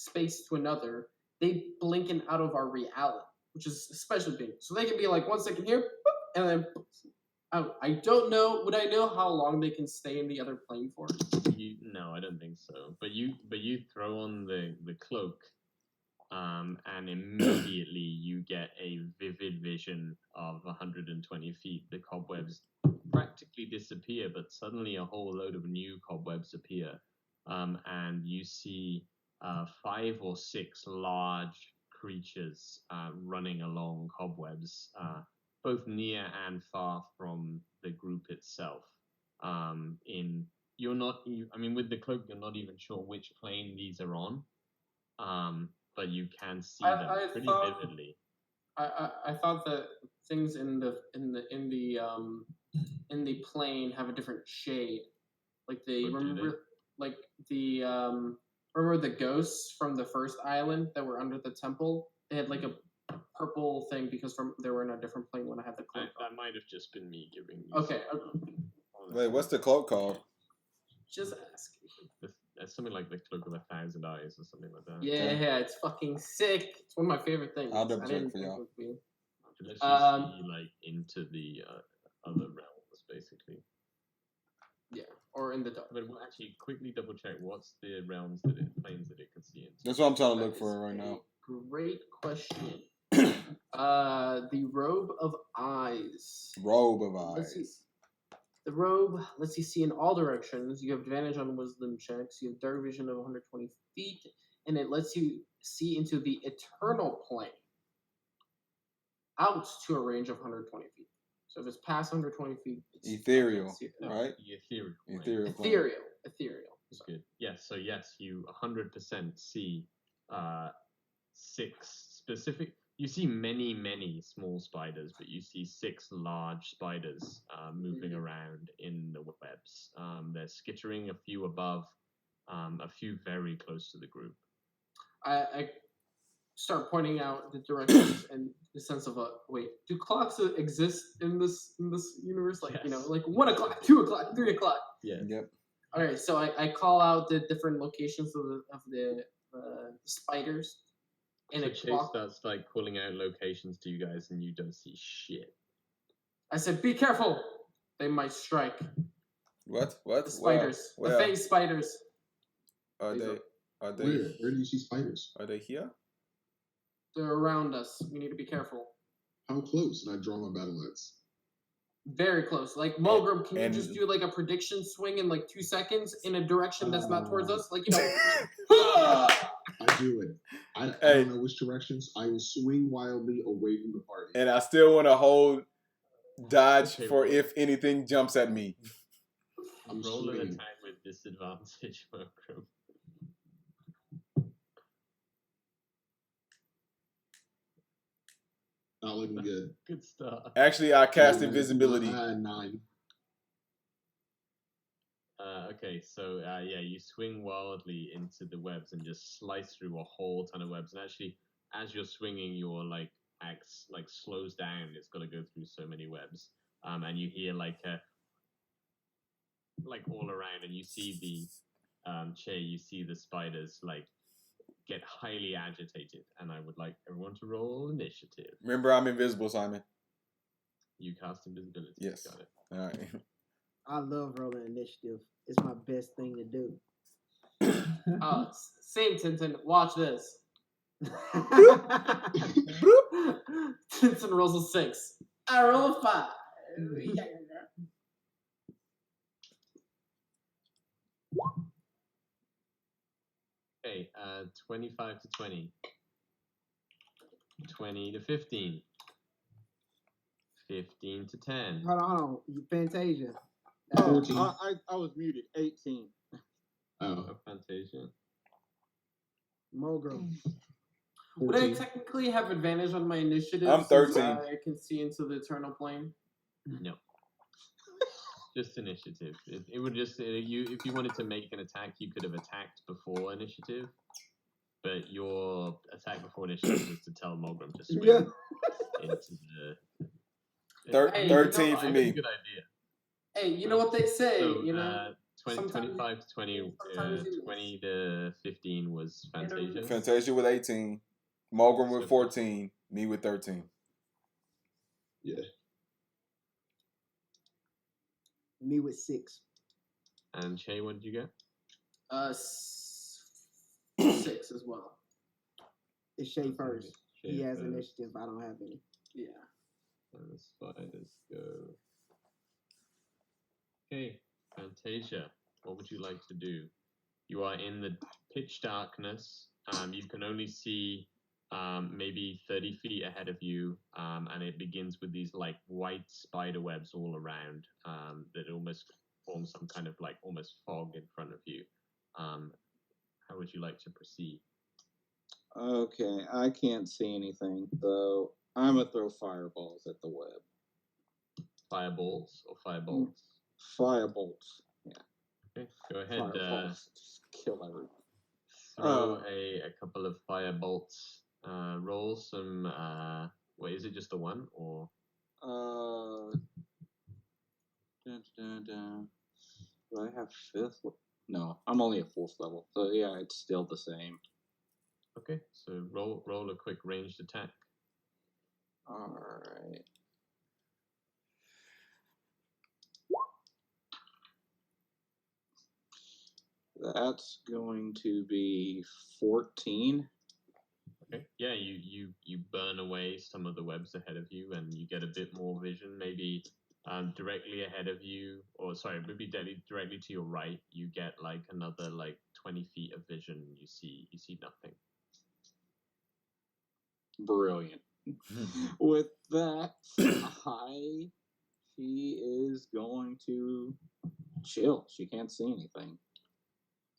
to another, they blink in out of our reality, which is especially big. So they can be like 1 second here, boop, and then boop, out. I don't know. Would I know how long they can stay in the other plane for? No, I don't think so. But you throw on the cloak, and immediately you get a vivid vision of 120 feet. The cobwebs practically disappear, but suddenly a whole load of new cobwebs appear, and you see 5 or 6 large creatures running along cobwebs, both near and far from the group itself. With the cloak, you're not even sure which plane these are on, but you can see them pretty vividly. I thought that things in the plane have a different shade. Like remember the ghosts from the first island that were under the temple? They had like a purple thing because they were in a different plane when I had the cloak on. That might have just been me giving you. Okay. Wait, what's the cloak called? Just ask. It's something like the Cloak of 1,000 Eyes or something like that. Yeah, it's fucking sick. It's one of my favorite things. I'll double I check didn't for think y'all. it would be. It lets you see like into the other realms, basically. Yeah, or in the dark. But we'll actually quickly double check what's the planes that it can see into. That's what I'm trying to That look for right is now. a great question. The robe of eyes. Robe of Let's see. eyes. The robe lets you see in all directions. You have advantage on wisdom checks. You have dark vision of 120 feet, and it lets you see into the eternal plane, out to a range of 120 feet. So if it's past 120 feet, it's Ethereal, see it. right? The ethereal. plane. Ethereal. plane. Ethereal. That's good. Yes. So yes, you 100% see 6 specific. You see many small spiders, but you see 6 large spiders moving around in the webs. They're skittering, a few above, a few very close to the group. I start pointing out the directions and the sense of wait, do clocks exist in this universe? Like Yes. like 1 o'clock, 2 o'clock, 3 o'clock. Yeah. Yep. All right, so I call out the different locations of the spiders. And So a Chase clock. starts like calling out locations to you guys, and you don't see shit. I said, "Be careful! They might strike." What? The spiders, Where? the phase spiders. Are These they? Are they? where do you see spiders? Are they here? They're around us. We need to be careful. How close? And I draw my battle axe. Very close. Like Mulgrim, can you and- just do like a prediction swing in like 2 seconds in a direction that's not towards us? Like I do it. I don't know which directions. I will swing wildly away from the party. And I still want to hold dodge Okay, for well. if anything jumps at me. I'm Roll an swinging. attack with disadvantage, Mulgrim. Not looking good. Good start. Actually, I cast I invisibility. had 9. Okay, so you swing wildly into the webs and just slice through a whole ton of webs. And actually, as you're swinging, your axe slows down. It's got to go through so many webs. And you hear all around, and you see the Che. You see the spiders get highly agitated. And I would like everyone to roll initiative. Remember, I'm invisible, Simon. You cast invisibility. Yes. Got it. All right. I love rolling initiative. It's my best thing to do. Same Tintin. Watch this. Bloop. Tintin rolls a 6. I roll a 5. Okay, 25 to 20. 20 to 15. 15 to 10. Hold on, Fantasia. Oh, 14. I was muted. 18. Oh, Oh, Fantasia. Mogul. Would I 14. technically have advantage on my initiative? I'm since 13. I can see into the eternal plane. No. Just initiative. It would just if you wanted to make an attack, you could have attacked before initiative, but your attack before initiative was to tell Mulgrim to swim Yeah. into the. Hey, 13 you know, for I me. Good idea. Hey, you know what they say, So, you know? 20, sometimes- 25 to 20, sometimes you miss. 20 to 15 was Fantasia. Fantasia with 18. Mulgrim with 14. Me with 13. Yeah. Me with 6. And Shay, what did you get? 6 as well. It's Shay first. Shay He has first. initiative. I don't have any. Yeah. And the spiders go. Okay, Fantasia, what would you like to do? You are in the pitch darkness. You can only see maybe 30 feet ahead of you, and it begins with these like white spider webs all around that almost form some kind of like almost fog in front of you. How would you like to proceed? Okay, I can't see anything, so I'm gonna throw fireballs at the web. Fireballs or firebolts? Firebolts. Yeah. Okay, go ahead. Fireballs. Just kill everyone. Throw a couple of fire bolts. Roll some. Wait, is it just the one or? Dun, dun, dun. Do I have 5th? No, I'm only at 4th level, so yeah, it's still the same. Okay, so roll a quick ranged attack. All right. That's going to be 14. Okay, yeah, you burn away some of the webs ahead of you, and you get a bit more vision. Maybe directly ahead of you, or sorry, maybe directly to your right, you get like another like 20 feet of vision. You see nothing. Brilliant. With that, she is going to chill. She can't see anything.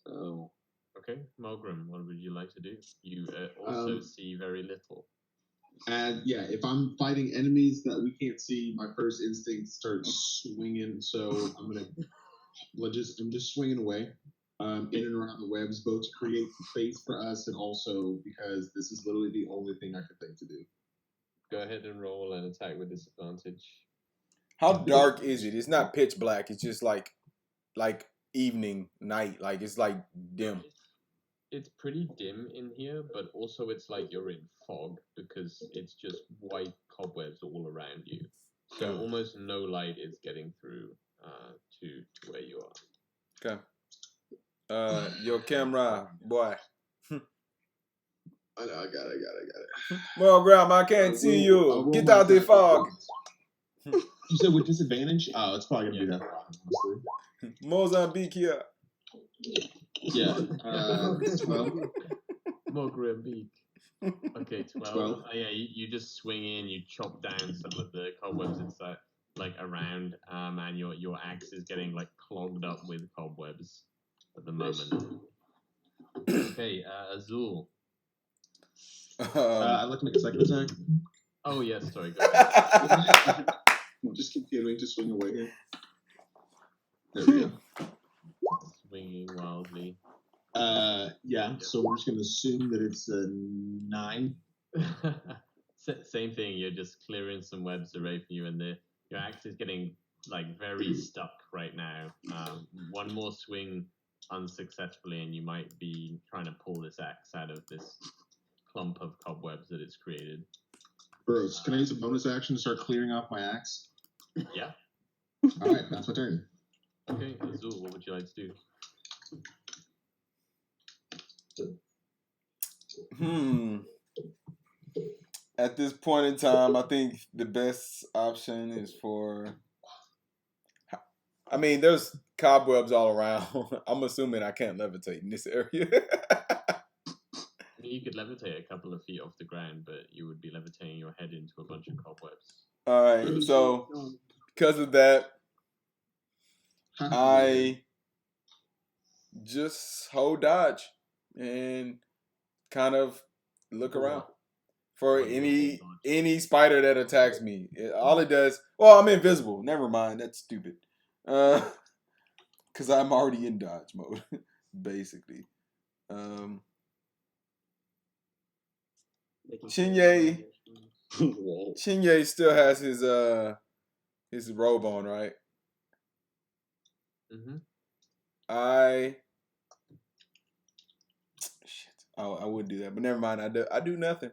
So, Okay, Mulgrim, what would you like to do? You also see very little. And yeah, if I'm fighting enemies that we can't see, my first instinct starts swinging. So I'm just swinging away, in and around the webs, both to create space for us, and also because this is literally the only thing I could think to do. Go ahead and roll an attack with disadvantage. How dark is it? It's not pitch black. It's just like evening, night. Like it's like dim. It's pretty dim in here, but also it's like you're in fog because it's just white cobwebs all around you. So almost no light is getting through to where you are. Okay. Your camera, boy. I know, I got it. Well, Grandma, I can't see I'll you. roll Get my out the attack. fog. You said with disadvantage? Oh, it's probably gonna be that wrong, honestly. Mozambique here. Yeah. 12. Mogrambique. Okay, 12. 12. Oh, yeah, you just swing in, you chop down some of the cobwebs inside, like around, and your axe is getting like clogged up with cobwebs at the moment. Okay, Azul. I'd like to make a second attack. Oh yes, sorry. Go ahead. Just continuing to swing away here. There we go. Swinging wildly. Yeah. So we're just gonna assume that it's a 9. Same thing. You're just clearing some webs away from you, and your axe is getting like very stuck right now. One more swing unsuccessfully, and you might be trying to pull this axe out of this clump of cobwebs that it's created. Bros, can I use a bonus action to start clearing off my axe? Yeah. All right, that's my turn. Okay, Azul, what would you like to do? At this point in time, I think the best option is for. I mean, there's cobwebs all around. I'm assuming I can't levitate in this area. I mean, you could levitate a couple of feet off the ground, but you would be levitating your head into a bunch of cobwebs. All right, so because of that, I just hold dodge and kind of look around for any spider that attacks me. All it does, well, I'm invisible. Never mind, that's stupid. Because I'm already in dodge mode, basically. Chinye still has his robe on, right? Mm-hmm. I would do that, but never mind. I do nothing.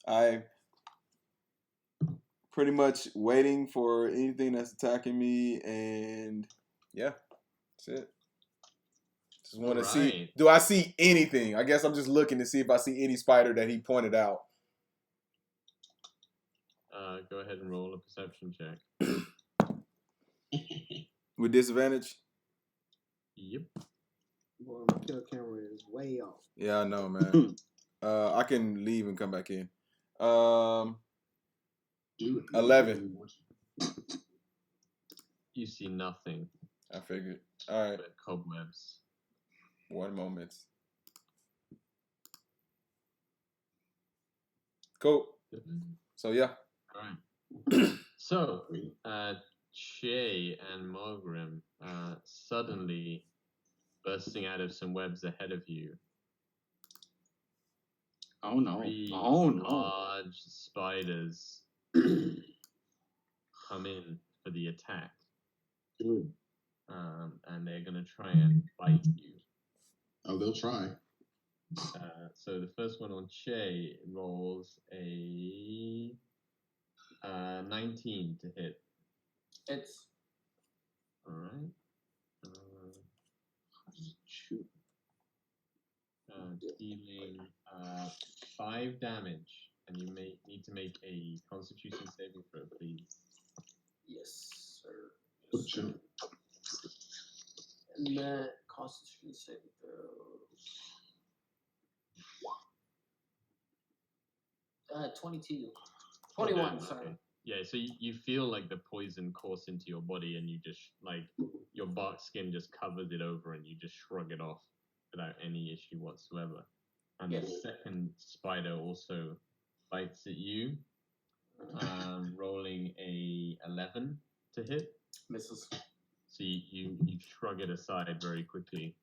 I pretty much waiting for anything that's attacking me, and yeah, that's it. Just want to see. Do I see anything? I guess I'm just looking to see if I see any spider that he pointed out. Go ahead and roll a perception check. With disadvantage? Yep. Boy, my kill camera is way off. Yeah, I know, man. I can leave and come back in. 11. You see nothing. I figured. All right. But cobwebs. 1 moment. Cool. So yeah. All right. So, Che and Morgrim suddenly bursting out of some webs ahead of you. Oh no! 3 Oh no! large spiders come in for the attack, and they're gonna try and bite you. Oh, they'll try. So the first one on Che rolls a 19 to hit. It's All right. Dealing 5 damage, and you may need to make a Constitution saving throw, please. yes, sir. Yes, sir. And that Constitution saving throw. 22. 21, sorry. Okay. Yeah, so you feel like the poison course into your body, and you just, like, your bark skin just covers it over, and you just shrug it off without any issue whatsoever. And the second spider also bites at you, rolling a 11 to hit. Misses. So you shrug it aside very quickly.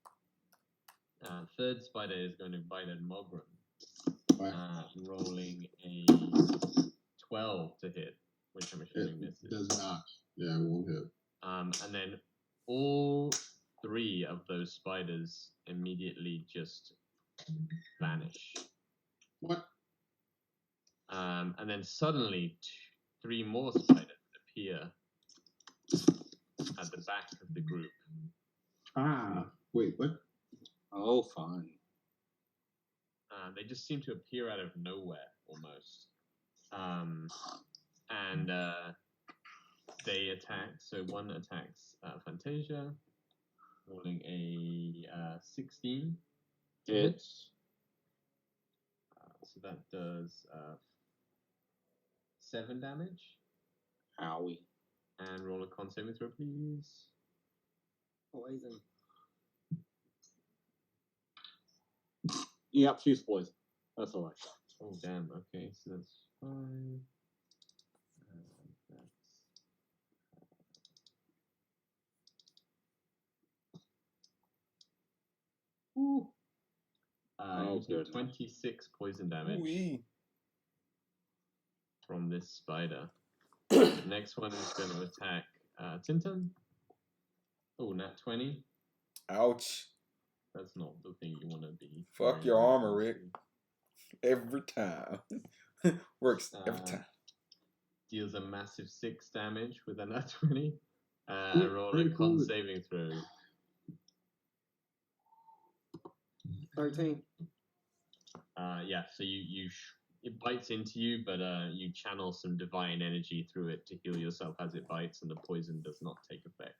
Third spider is going to bite at Mogrim, rolling a 12 to hit, which I'm assuming misses. Does not. Yeah, it won't hit. And then all 3 of those spiders immediately just vanish. What? And then suddenly 3 more spiders appear at the back of the group. Wait, what? Oh, fun. They just seem to appear out of nowhere, almost. And they attack. So one attacks Fantasia, rolling a 16. It's So that does 7 damage. owie. And roll a con saving throw, please. Poison. Yep, she's poisoned. That's all right. Oh, damn. Okay, so that's 5. You take 26 poison damage from this spider. The next one is going to attack Tintin. Oh, nat 20. Ouch. That's not the thing you want to be. Fuck your armor, Rick. Every time. Works every time. Deals a massive 6 damage with a nat 20. Roll a con saving throw. 13. Yeah, so it bites into you, but you channel some divine energy through it to heal yourself as it bites, and the poison does not take effect.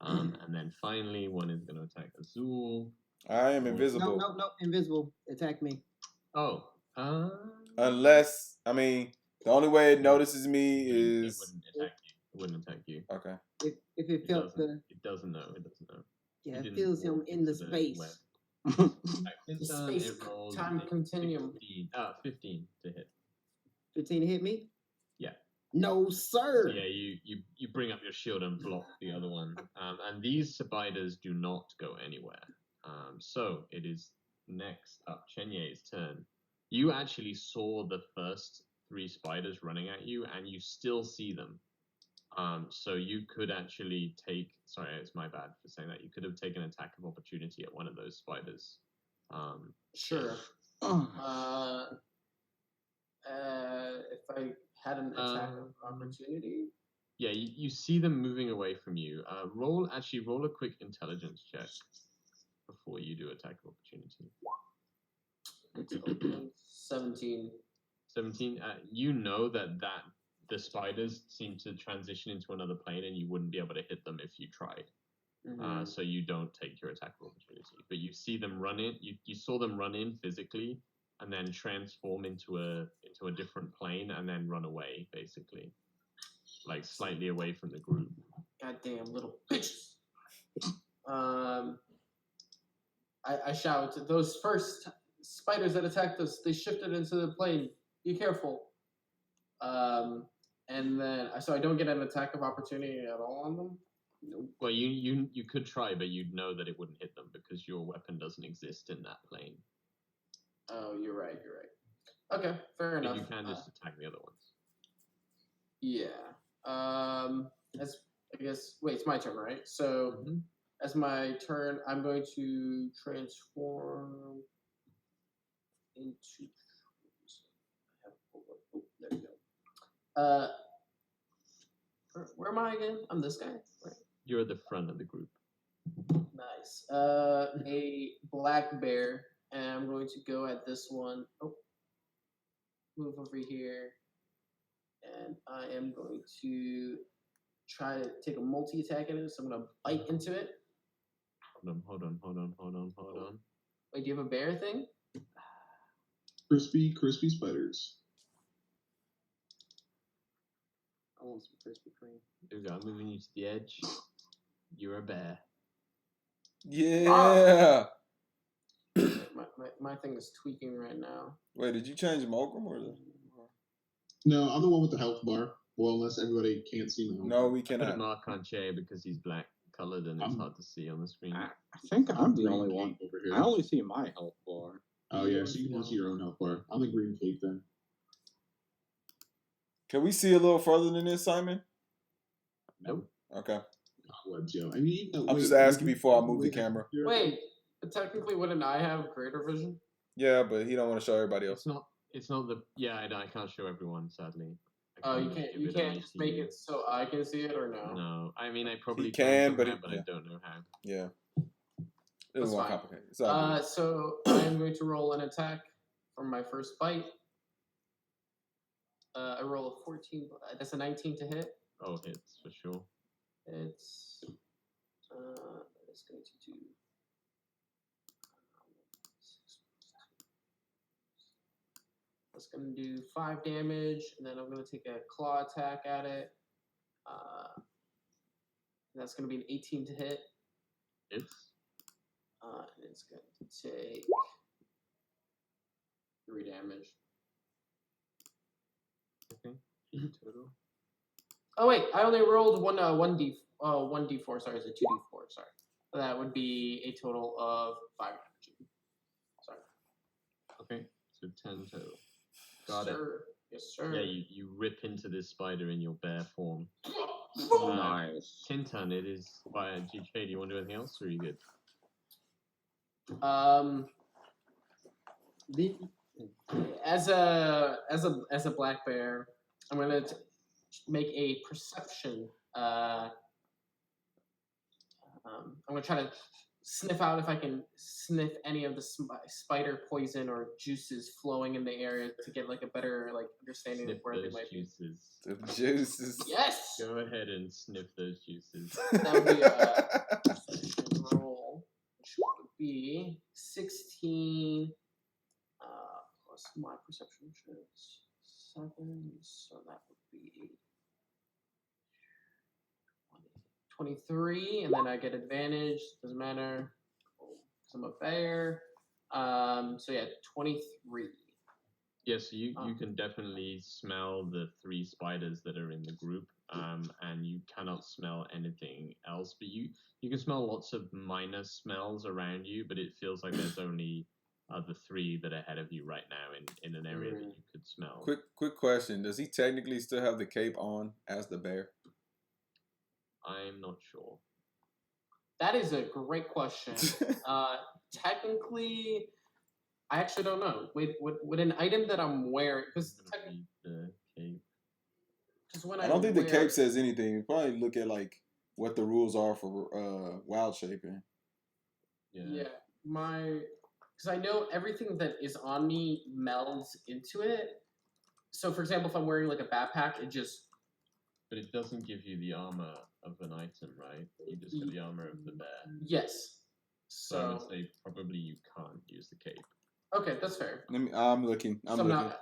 And then finally, one is going to attack Azul. I am Or- invisible. No, invisible. Attack me. Oh, Unless, I mean, the only way it notices me it is wouldn't attack you. It wouldn't attack you. okay. If it felt the It doesn't know. It doesn't know. yeah, It it didn't feels him walk in the into space. web. The It space rolled time a continuum. 15 to hit. 15 to hit me. Yeah. No, sir. So yeah, you bring up your shield and block the other one. And these spiders do not go anywhere. So it is next up Chenye's turn. You actually saw the first 3 spiders running at you, and you still see them. So you could actually take. Sorry, it's my bad for saying that. You could have taken attack of opportunity at one of those spiders. Sure. If I had an attack of opportunity. Yeah, you see them moving away from you. Roll a quick intelligence check before you do attack of opportunity. 17. 17. You know that the spiders seem to transition into another plane, and you wouldn't be able to hit them if you tried. So you don't take your attack of opportunity. But you see them run in. You saw them run in physically, and then transform into a different plane, and then run away, basically, like slightly away from the group. Goddamn little bitches. I shout, those first spiders that attacked us, they shifted into the plane. Be careful. And then, so I don't get an attack of opportunity at all on them? Nope. Well, you could try, but you'd know that it wouldn't hit them because your weapon doesn't exist in that plane. Oh, you're right. Okay, fair enough. You can just attack the other ones. Yeah. As I guess. Wait, it's my turn, right? So, as my turn, I'm going to transform into. Oh, there we go. Where am I again? I'm this guy. Right. You're at the front of the group. Nice. A black bear, and I'm going to go at this one. Oh, move over here, and I am going to try to take a multi-attack at it. So I'm gonna bite into it. Hold on. Wait, do you have a bear thing? Crispy spiders. I want some Krispy Kreme. There we go. I'm moving you to the edge. You're a bear. Yeah. My thing is tweaking right now. Wait, did you change Mogul or? No, I'm the one with the health bar. Well, unless everybody can't see my health No, bar. we I put a cannot. mark on Che because he's black colored and it's hard to see on the screen. I think I'm the Green only cape one. over here. I only see my health bar. Oh yeah, so you can see your own health bar. I'm the green cape then. Can we see a little further than this, Simon? Nope. Okay. Cobwebs, yo. I mean, I'm just asking before I move the camera. Wait, but technically, wouldn't I have greater vision? Yeah, but he don't want to show everybody else. It's not the. Yeah, I can't show everyone, sadly. Oh, you give can't it only just to make you. it so I can see it, or no? No, I mean I probably can, but somewhere, yeah. I don't know how. Yeah. It was That's more fine. complicated. It's all good. So I am going to roll an attack for my first bite. I roll a 14. That's a 19 to hit. Oh, hits for sure. It's going to do. That's going to do 5 damage, and then I'm going to take a claw attack at it. That's going to be an 18 to hit. Hits. And it's going to take 3 damage. Okay. Total. Oh wait, I only rolled one 1d4. Sorry, it's a 2d4. Sorry, that would be a total of 5 damage. Sorry. Okay, so 10 total. Got it. Yes, sir. Yeah, you rip into this spider in your bear form. Nice. Tintan, it is by GK. Do you want to do anything else, or are you good? As a black bear, I'm gonna make a perception. I'm gonna try to sniff out if I can sniff any of the spider poison or juices flowing in the area to get like a better like understanding Sniff of where they those might juices. The juices. be. Yes, Go ahead and sniff those juices. that would be a perception roll, which would be 16 plus my perception, which is 7, so that would be 23, and then I get advantage. Doesn't matter because I'm a bear. So yeah, 23. Yes, you can definitely smell the 3 spiders that are in the group, and you cannot smell anything else. But you can smell lots of minor smells around you, but it feels like there's only the 3 that are ahead of you right now in an area that you could smell. Quick question: does he technically still have the cape on as the bear? I'm not sure. That is a great question. Technically, I actually don't know. With an item that I'm wearing, because The cape. when I don't think the cape says anything. You probably look at like what the rules are for wild shaping. Yeah, because I know everything that is on me melds into it. So, for example, if I'm wearing like a backpack, it just. But it doesn't give you the armor of an item, right? You just get the armor of the bear. Yes. So I would say probably you can't use the cape. Okay, that's fair. I'm looking. I'm looking.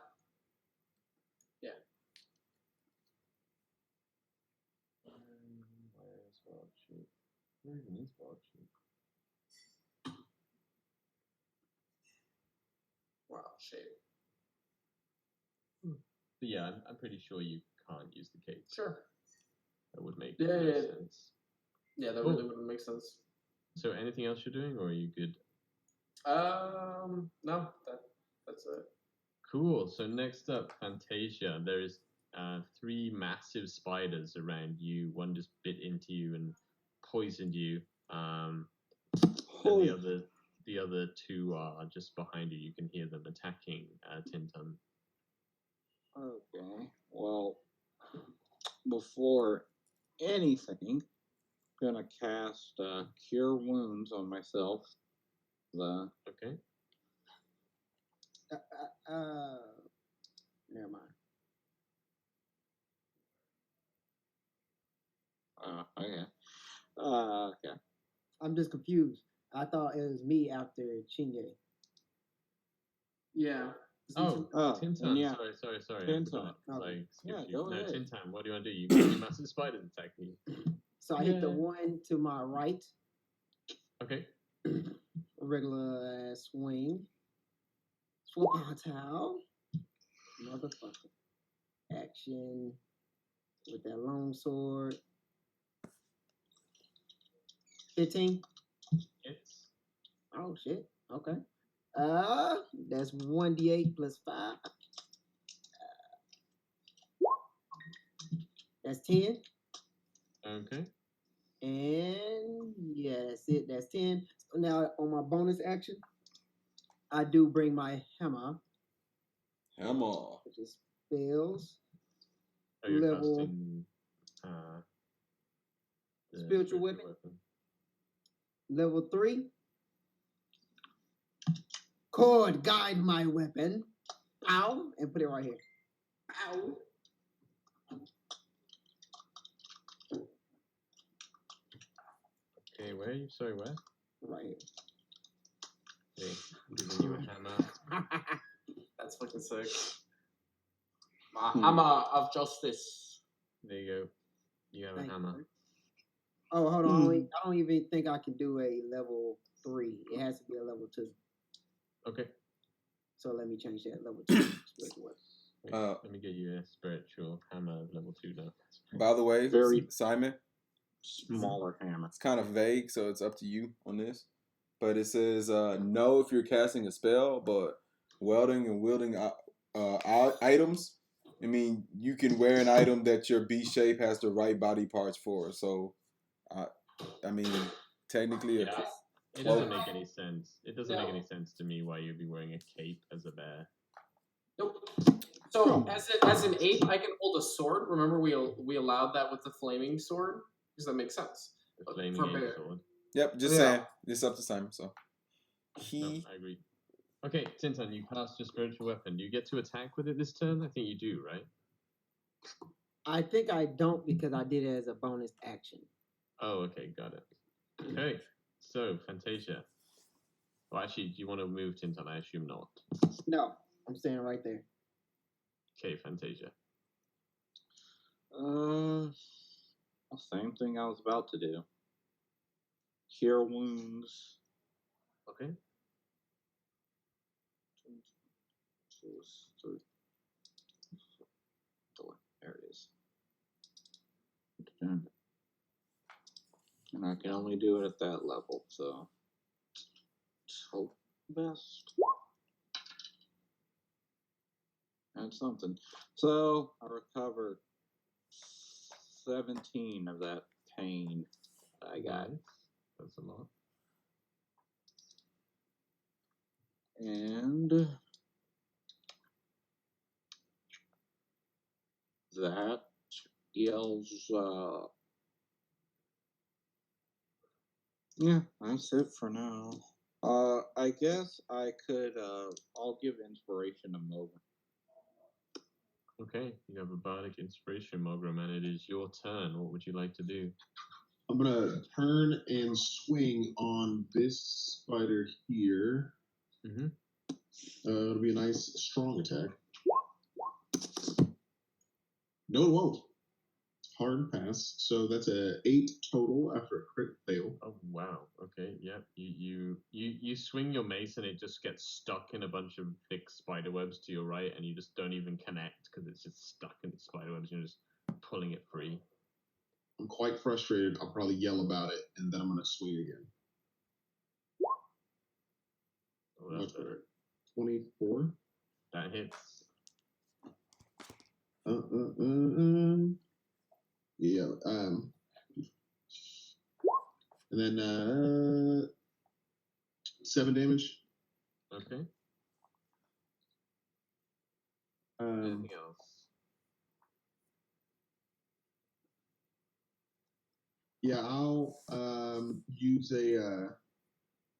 Yeah. Where's Wild Shape? Where even is Wild Shape? Wild Shape. But yeah, I'm pretty sure you can't use the cape. Sure. That would make Yeah. sense. Yeah, that really wouldn't make sense. So anything else you're doing, or are you good? No, that's it. Cool. So next up, Fantasia. There is 3 massive spiders around you. One just bit into you and poisoned you. And the other 2 are just behind you. You can hear them attacking Tintin. Okay. Well, before anything, I'm gonna cast Cure Wounds on myself. Okay. Never mind. Okay. Okay. I'm just confused. I thought it was me after Chinge. Yeah. Tintin. yeah. Sorry. Tintin. Yeah, go no, ahead. Tintin, what do you want to do? You got 2 massive spiders attacking you. So I hit the one to my right. Okay. A regular swing. Swap motherfucker. Action with that long sword. 15. Hits. Oh shit. Okay. That's 1d8 plus 5. That's 10. Okay. And yeah, that's it. That's 10. So now on my bonus action, I do bring my hammer. Hammer. Which is spells. Oh, you're Level- casting the Spiritual weapon. Level 3. Cord guide my weapon. Ow. And put it right here. Ow. Okay, where are you? Sorry, where? Right here. Okay, I'm giving you a hammer. That's fucking sick. My hammer of justice. There you go. You have a Thank hammer. you. Oh, hold on. I don't even think I can do a level 3. It has to be a level 2. Okay. So let me change that level 2. Spiritual weapon. Wait, let me get you a spiritual hammer level 2 now. By the way, Very- Simon, Smaller hammer. it's kind of vague, so it's up to you on this. But it says no if you're casting a spell, but welding and wielding items. I mean, you can wear an item that your beast shape has the right body parts for. So, I mean, technically, Yeah. It doesn't make any sense. It doesn't make any sense to me why you'd be wearing a cape as a bear. Nope. So as an ape, I can hold a sword. Remember, we allowed that with the flaming sword. Does that make sense? The flaming For ape bear. sword. Yep, just Yeah. saying. It's up to Simon. So No, he. I agree. Okay, Tintin, you cast your spiritual weapon. Do you get to attack with it this turn? I think you do, right? I think I don't because I did it as a bonus action. Oh, okay, got it. Okay, so Fantasia. Well, actually, do you want to move, Tintin? I assume not. No, I'm staying right there. Okay, Fantasia. Same thing I was about to do. Cure wounds. Okay. There it is. And I can only do it at that level, so hope best. And something. So I recovered 17 of that pain I got. Nice. That's a lot. And that yells, yeah, that's it for now. I guess I could, I'll give inspiration to Mogan. Okay, you have a bardic inspiration, Mogram, and it is your turn. What would you like to do? I'm gonna turn and swing on this spider here. Mm-hmm. It'll be a nice strong attack. No, it won't. Hard pass. So that's a 8 total after a crit fail. Oh wow. Okay. Yep. You swing your mace and it just gets stuck in a bunch of thick spider webs to your right, and you just don't even connect because it's just stuck in spider webs. You're just pulling it free. I'm quite frustrated. I'll probably yell about it, and then I'm gonna swing again. Oh, that's Much better. better. 24. That hits. Yeah. And then 7 damage. Okay. Um, Anything else? yeah, I'll use a.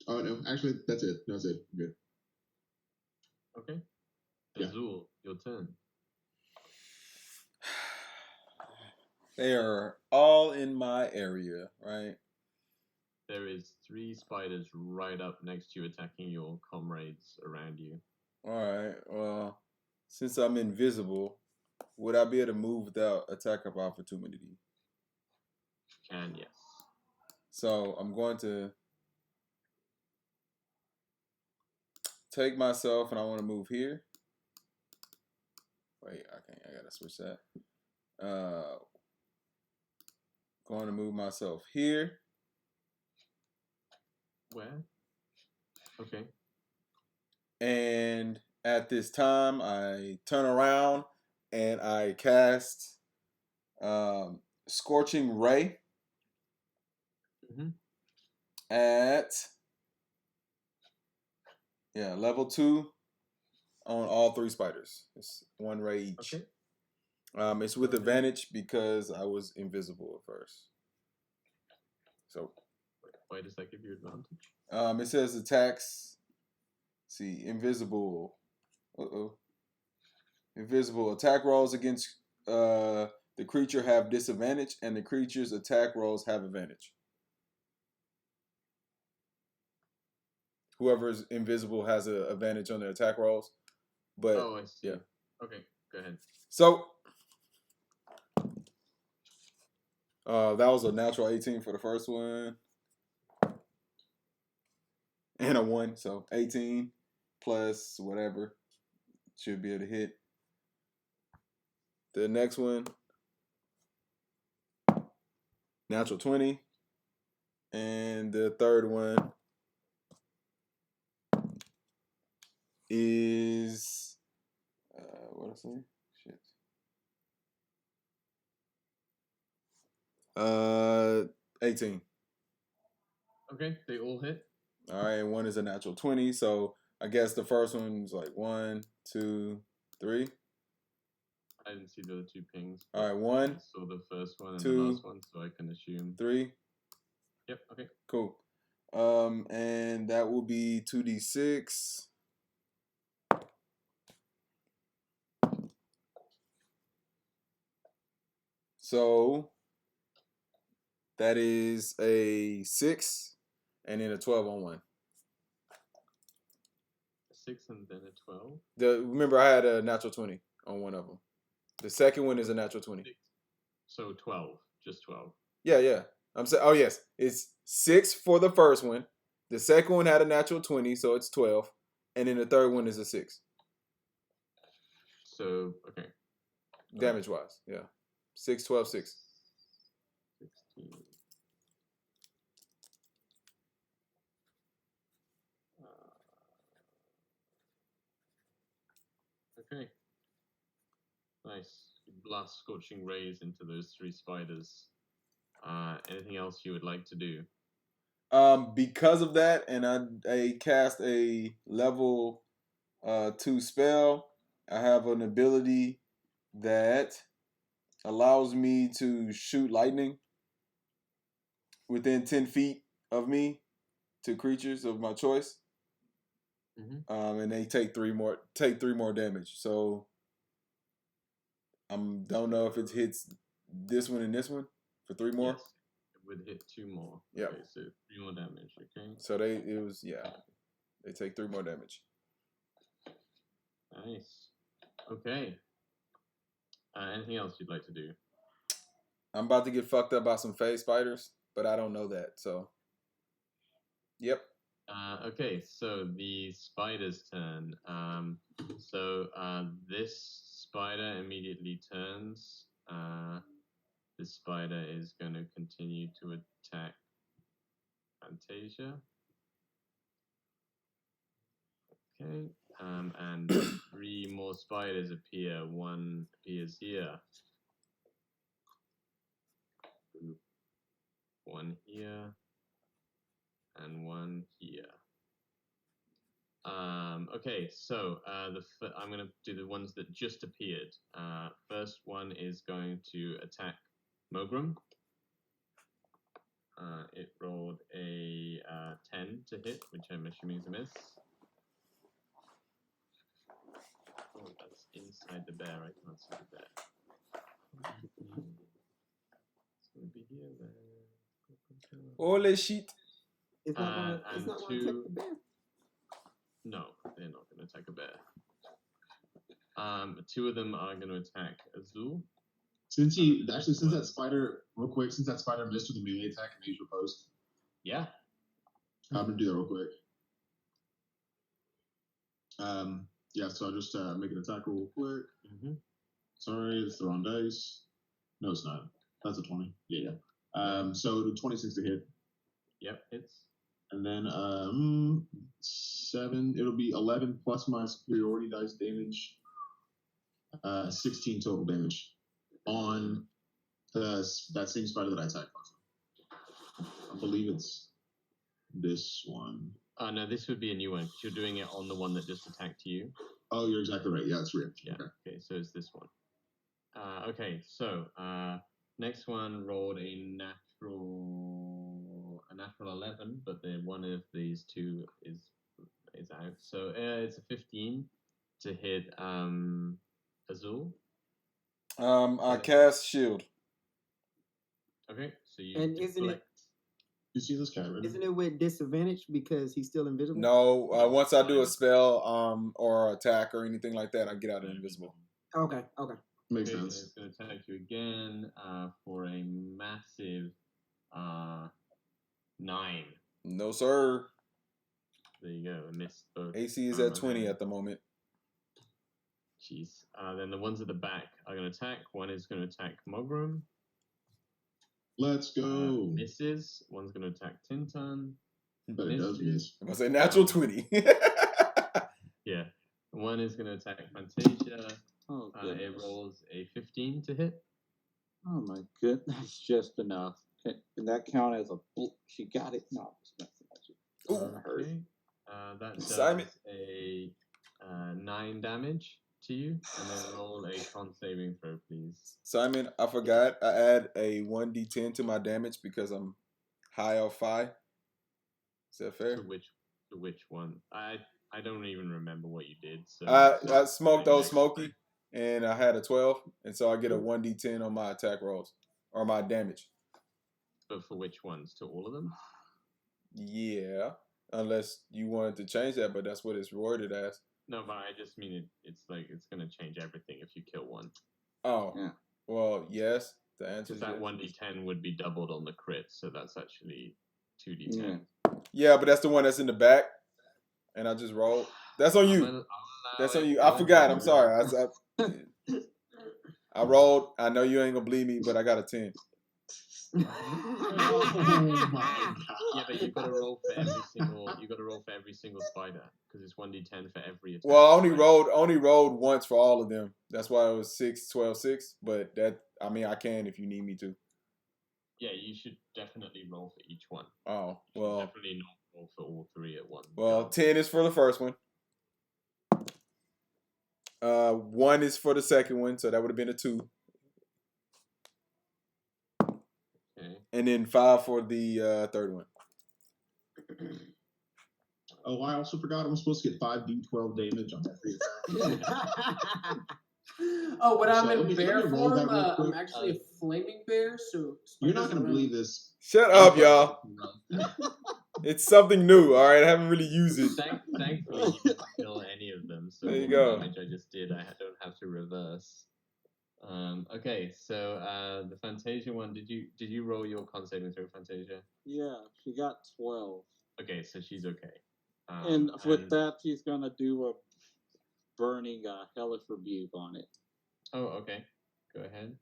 Oh no, actually that's it. That's it. Good. Okay. Yeah. Azul, your turn. They are all in my area, right? There is 3 spiders right up next to you attacking your comrades around you. All right. Well, since I'm invisible, would I be able to move without attack of opportunity? Can, yes. So I'm going to take myself, and I want to move here. Wait, I can't. I gotta switch that. Going to move myself here. Where? Okay. And at this time, I turn around and I cast Scorching Ray at level 2 on all 3 spiders. It's 1 ray each. Okay. It's with Okay. advantage because I was invisible at first. So Why does that give you advantage? it says attacks. See, invisible. Invisible attack rolls against the creature have disadvantage, and the creature's attack rolls have advantage. Whoever is invisible has an advantage on their attack rolls. But Oh, I see. yeah. Okay, go ahead. So that was a natural 18 for the first one. And a 1, so 18 plus whatever should be able to hit. The next one, natural 20. And the third one is what did I say? Shit. 18. Okay, they all hit. All right, and one is a natural 20. So I guess the first one's like 1, 2, 3. I didn't see the other 2 pings. All right, but 1, I saw the first one and 2, the last one, so I can assume 3. Yep. Okay. Cool. And that will be 2d6. So that is a 6 and then a 12 on one. A 6 and then a 12. Remember, I had a natural 20 on one of them. The second one is a natural 20. So 12, just 12. Yeah. I'm saying, oh yes, it's 6 for the first one. The second one had a natural 20, so it's 12, and then the third one is a 6. So okay. Damage wise, yeah. 6, 12, 6. 16. Okay. Nice. You blast scorching rays into those 3 spiders. Anything else you would like to do? Because of that, and I cast a level 2 spell. I have an ability that allows me to shoot lightning within 10 feet of me to creatures of my choice. Mm-hmm. And they take 3 more damage. So don't know if it hits this one and this one for 3 more. Yes. It would hit 2 more. Yeah. Okay, so 3 more damage. Okay. So they take 3 more damage. Nice. Okay. Anything else you'd like to do? I'm about to get fucked up by some phase spiders, but I don't know that. So, yep. Okay, so the spider's turn. This spider immediately turns. This spider is going to continue to attack Fantasia. Okay, and 3 more spiders appear. One appears here. 1 here. And 1 here. Okay, so I'm going to do the ones that just appeared. First one is going to attack Mogrum. It rolled a 10 to hit, which I'm assuming is a miss. Oh, that's inside the bear. I can't see the bear. It's going to be here then. Holy shit. It's not gonna and attack 2 the bear. No, they're not going to attack a bear. 2 of them are going to attack Azul. Since that spider missed with a melee attack and he's riposte. Yeah. I'm gonna do that real quick. So I'll just make an attack real quick. Mm-hmm. Sorry, it's the wrong dice. No, it's not. That's a 20. Yeah. So the 26 to hit. Yep, hits. And then 7. It'll be 11 plus my superiority dice damage. 16 total damage on that same spider that I attacked. I believe it's this one. No, this would be a new one because you're doing it on the one that just attacked you. Oh, you're exactly right. Yeah, it's real. Yeah. Okay, so it's this one. Okay, so next one rolled a natural 11, but then one of these 2 is out. So it's a 15 to hit Azul. I cast shield. Okay, so you And isn't it- deflect. You see this guy, right? Isn't it with disadvantage because he's still invisible? No, once I do a spell or attack or anything like that, I get out of invisible. Okay. Makes Okay, so sense. it's going to attack you again for a massive 9. No, sir. There you go. I missed both. AC is at 20 at the moment. Jeez. Then the ones at the back are going to attack. One is going to attack Mogrum. Let's go. Misses. One's going to attack Tintan. But it does miss. I'm going to say natural 20. Yeah. One is going to attack Fantasia. Oh, It goodness. rolls a 15 to hit. Oh my goodness, that's just enough. Can that count as a? She got it. No, it's not. Okay. That does Simon. a 9 damage to you, and then roll a con saving throw, please. Simon, I forgot. I add a 1d10 to my damage because I'm high or fi. Is that fair? To which one? I don't even remember what you did. So I smoked like Old next Smoky, and I had a 12, and so I get a 1d10 on my attack rolls or my damage. But for which ones? To all of them? Yeah, unless you wanted to change that, but that's what it's worded as. No, but I just mean it's like it's gonna change everything if you kill one. Oh, Yeah. well, yes. The answer Because is that yes. 1d10 would be doubled on the crit, so that's actually 2d10. Yeah. Yeah, but that's the one that's in the back, and I just rolled. That's on you. I'll allow That's on it. you. Go I forgot. ahead. I'm sorry. I rolled. I know you ain't gonna believe me, but I got a 10. Oh my god. Yeah, but you gotta roll for every single. You gotta roll for every single spider because it's 1d10 for every attack. Well, I spider. only rolled once for all of them. That's why it was 6, 12, 6. But I mean, I can if you need me to. Yeah, you should definitely roll for each one. Oh, You should well. definitely not roll for all three at once. Well, 10 is for the first one. 1 is for the second one, so that would have been a 2. Okay. And then 5 for the third one. Oh, I also forgot I'm supposed to get 5d12 damage on every attack. Oh, when I'm So let in me bear roll that form, real I'm quick. actually a flaming bear, so You're not going to believe this. Shut up, y'all. It's something new, all right? I haven't really used it. Thankfully, you didn't kill any of them, so There you all go. the damage I just did, I don't have to reverse. Okay, so the Fantasia one, did you roll your con saving throw, Fantasia? Yeah, she got 12. Okay, so she's okay. And with that, she's gonna do a burning hellish rebuke on it. Oh, okay. Go ahead.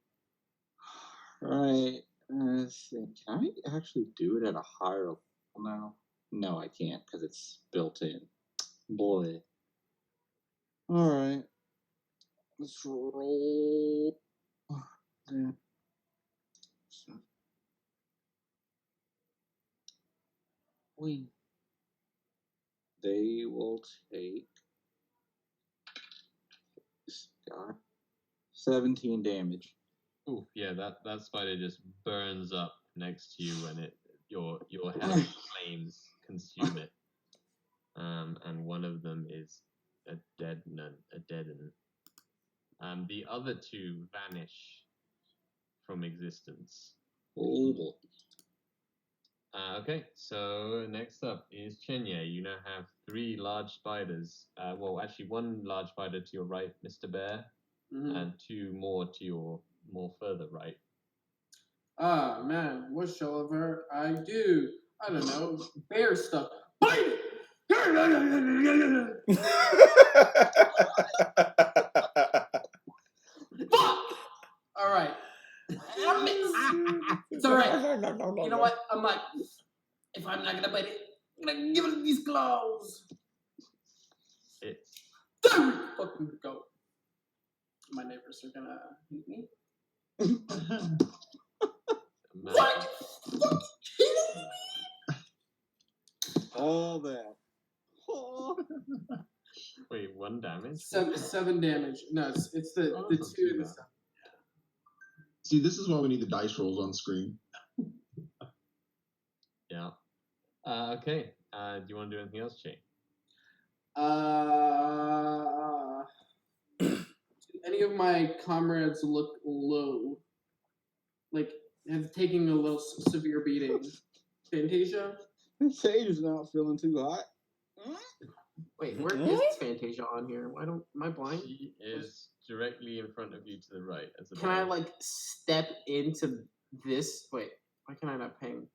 Right. Let's see. Can I actually do it at a higher level now? No, I can't because it's built in. Boy. All right. Let's roll. Yeah. They will take 17 damage. Ooh, yeah, that spider just burns up next to you when your hellish flames consume it. And one of them is a deaden. The other two vanish from existence. Oh boy. Okay, so next up is Chenye. You now have 3 large spiders. Well, actually, 1 large spider to your right, Mr. Bear, and 2 more to your more further right. Ah, man, what shall ever I do? I don't know, bear stuff. Bite it! Fuck! All right. It's all right. You know what? I'm like, if I'm not gonna bite it, I'm gonna give it these claws. It's There we fucking go. My neighbors are gonna hate me. What? All that. Oh. Wait, 1 damage? 7 damage. No, it's the Oh, the that's not 2 too and the bad. 7. See, this is why we need the dice rolls on screen. Yeah. Okay. Do you want to do anything else, Che? Do any of my comrades look low? Like, have taken a little severe beating? Fantasia? Sage not feeling too hot. Wait, where is Fantasia on here? Why don't am I blind? She is directly in front of you to the right. As a Can I bear. like step into this? Wait, why can I not ping?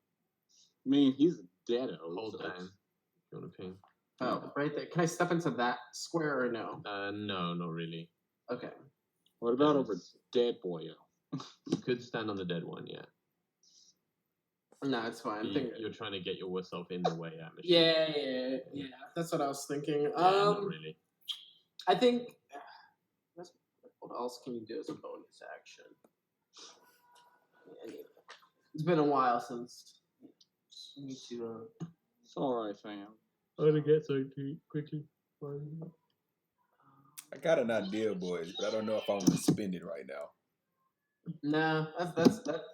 I mean, he's dead. Hold down if you want to ping? Oh, right there. Can I step into that square or no? No, not really. Okay. What about over Dead Boyo? You could stand on the dead one, yeah. No, it's fine. You're trying to get yourself in the way atmosphere. Yeah. That's what I was thinking. Yeah, not really. I think. What else can you do as a bonus action? Yeah, it's been a while since. You need to. It's alright, fam. I'm gonna get something to eat quickly. I got an idea, boys, but I don't know if I want to spend it right now. Nah,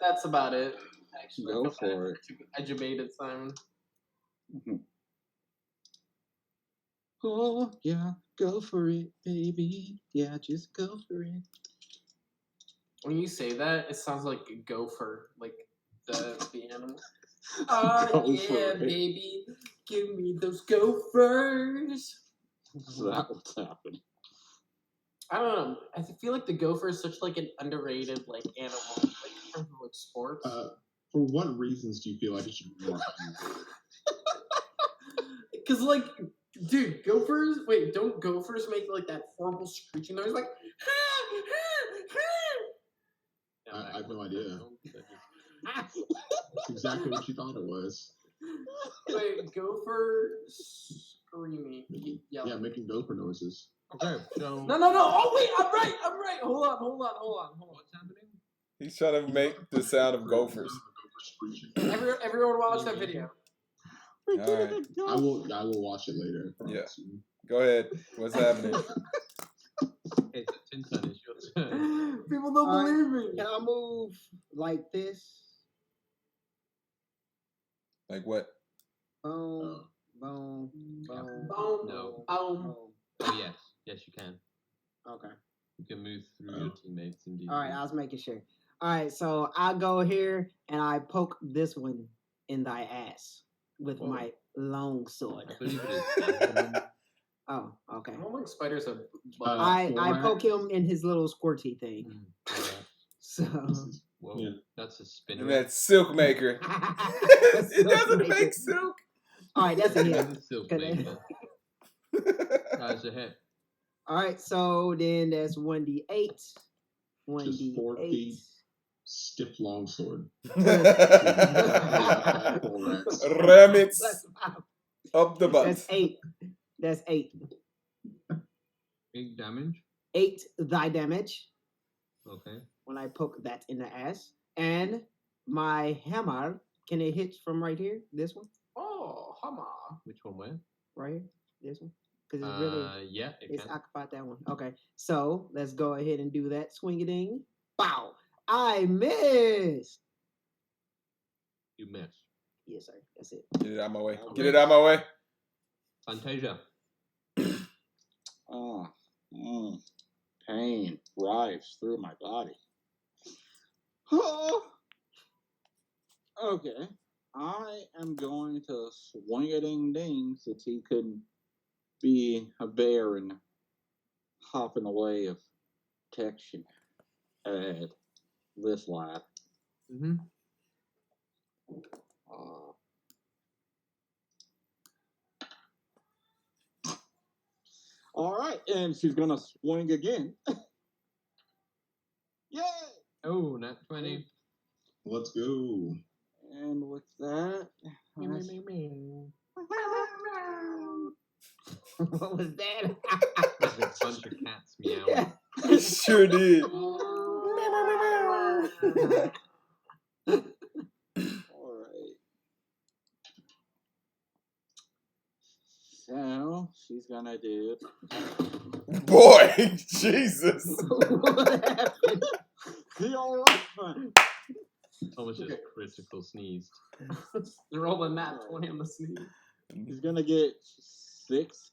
that's about it. Actually, Go for it. I debated Simon. Oh, yeah, go for it, baby. Yeah, just go for it. When you say that, it sounds like a gopher, like the animal. Oh Go yeah, for it. baby, give me those gophers. So that what's happening. I don't know. I feel like the gopher is such like an underrated like animal, like in terms of like sports. For what reasons do you feel like it should be more common? Because like, dude, gophers. Wait, don't gophers make like that horrible screeching noise? Like, I have no idea. That's exactly what you thought it was. wait, gopher screaming. Yeah, making gopher noises. Okay, so No. Oh wait, I'm right. Hold on. what's happening? He's trying to make the sound of gophers. Everyone watch that video. We All did right. it, I will watch it later. I promise you. Go ahead. What's happening? Okay, so Tintin, it's your turn. People don't Alright. believe me. Can I move like this? Like what? Boom, boom, boom, Boom. No. boom. Oh yes, yes you can. Okay. You can move through your teammates indeed. All right, I was making sure. All right, so I go here and I poke this one in thy ass with Whoa. my long sword. I believe it is. Oh, okay. I don't think spiders have. I Thorax. poke him in his little squirty thing. Yeah. So Whoa, Yeah. that's a spinner. And that silk maker. That's It doesn't silk make maker. silk. All right, that's a hit. That's a silk Can I- maker. That's a hit. All right, so then that's 1d8. Just 4 1d8. feet. Stiff longsword. Ram it Plus five. up the butt. That's 8. That's 8. Big damage. 8 thy damage Okay. when I poke that in the ass. And my hammer, can it hit from right here? This one? Oh, hammer. Which one where? Right here? This one? Because it's really, Yeah, it it's can. occupied that one. Okay, so let's go ahead and do that. Swing it in. Bow. I missed. You miss. Yes, sir. That's it. Get it out my way. Okay. Get it out my way. Fantasia. Pain rives through my body. Oh. Okay. I am going to swing a ding ding since he couldn't be a bear and hop in the way of protection at this lad. Mm-hmm. All right, and she's gonna swing again. Yay! Oh, nat 20. Let's go. And with that, What was that? There's a bunch of cats meowing. Yeah. It sure did. all right. So she's gonna do. Boy, Jesus. What happened? He all right, fun. Thomas just critical sneezed. They're rolling that 20 on the sneeze. He's gonna get 6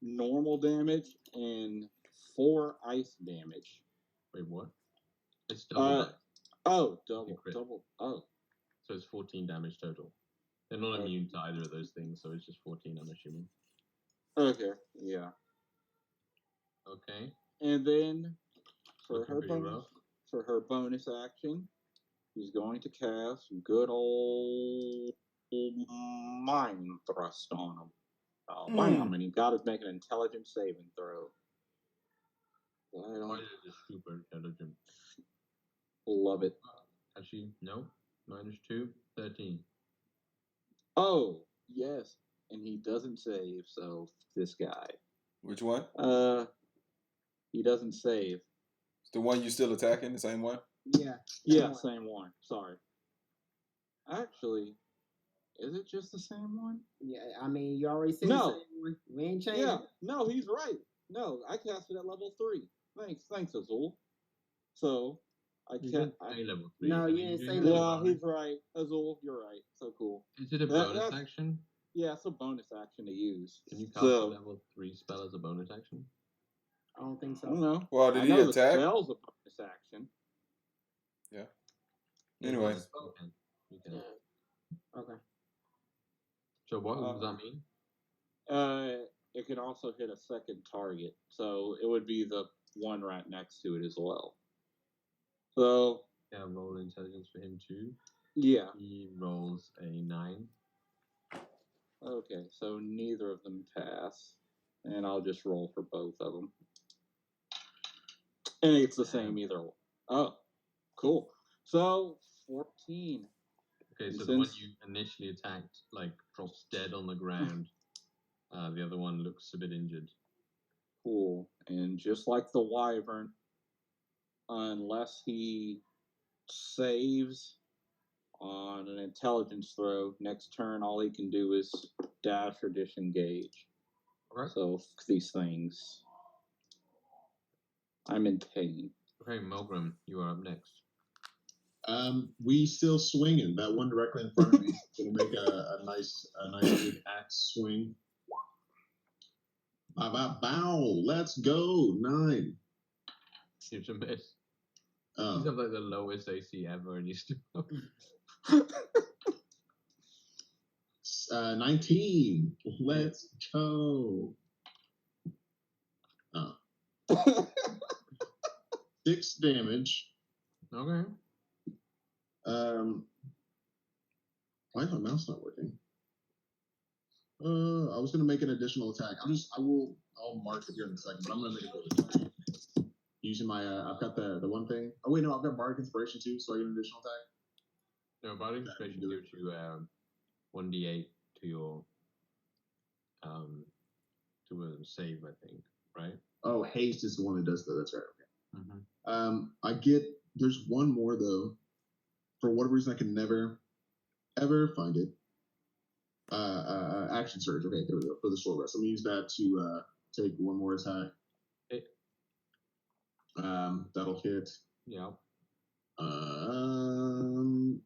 normal damage and 4 ice damage. Wait, what? It's double. Oh, You double, crit. double. Oh, So it's 14 damage total. They're not immune to either of those things, so it's just 14, I'm assuming. okay, yeah. Okay. And then for Looking her pretty bonus, rough. for her bonus action, he's going to cast good old mind thrust on him. Bam! And he got to make an intelligence saving throw. I Why don't is it super intelligent? love it. Actually, no. -2, 13. Oh, yes, and he doesn't save. So this guy, Which one? he doesn't save. The one you still attacking? The same one? Yeah. Yeah, same one. Sorry. Actually, is it just the same one? Yeah, I mean, you already said No. the same one. We ain't changing. Yeah, no, he's right. No, I cast it at level 3. Thanks, Azul. So, I You can't. didn't say level 3. No, I you mean, didn't you say didn't level say Yeah, bonus. he's right. Azul, you're right. So cool. Is it a That- bonus that's- action? Yeah, it's a bonus action to use. Can you cast So, a level 3 spell as a bonus action? I don't think I don't so. know. Well, did I he know attack? The spell's a bonus action. Yeah, Anyway. you can. You can. Okay. So what does that mean? It can also hit a second target, so it would be the one right next to it as well. So Yeah, roll intelligence for him too. yeah, He rolls a 9. okay. So neither of them pass, and I'll just roll for both of them, and it's the same either one. Oh, cool. So 14. Okay, so And the one since- you initially attacked like drops dead on the ground. The other one looks a bit injured. Cool. And just like the wyvern, unless he saves on an intelligence throw, next turn all he can do is dash or disengage. Okay. So these things. I'm in pain. Okay, Milgram, you are up next. We still swinging. That one directly in front of me. Gonna make a nice big axe swing. Bow. Let's go. 9. It's a miss. Oh. He's got like the lowest AC ever, and you still. 19. Let's go. Oh. 6 damage. Okay. Why is my mouse not working? I was gonna make an additional attack. I'll mark it here in a second, but I'm gonna make a attack. Using my I've got the one thing. Oh wait, no, I've got Bardic Inspiration too, so I get an additional attack. No, Bardic Inspiration do it. gives you 1d8 to your to a save, I think, right? Oh, haste is the one that does that. That's right. Okay. Mm-hmm. There's one more though. For whatever reason, I can never, ever find it. Action surge. Okay, there we go. For the short rest, I'm gonna use that to take one more attack. Hit. That'll hit. Yeah. And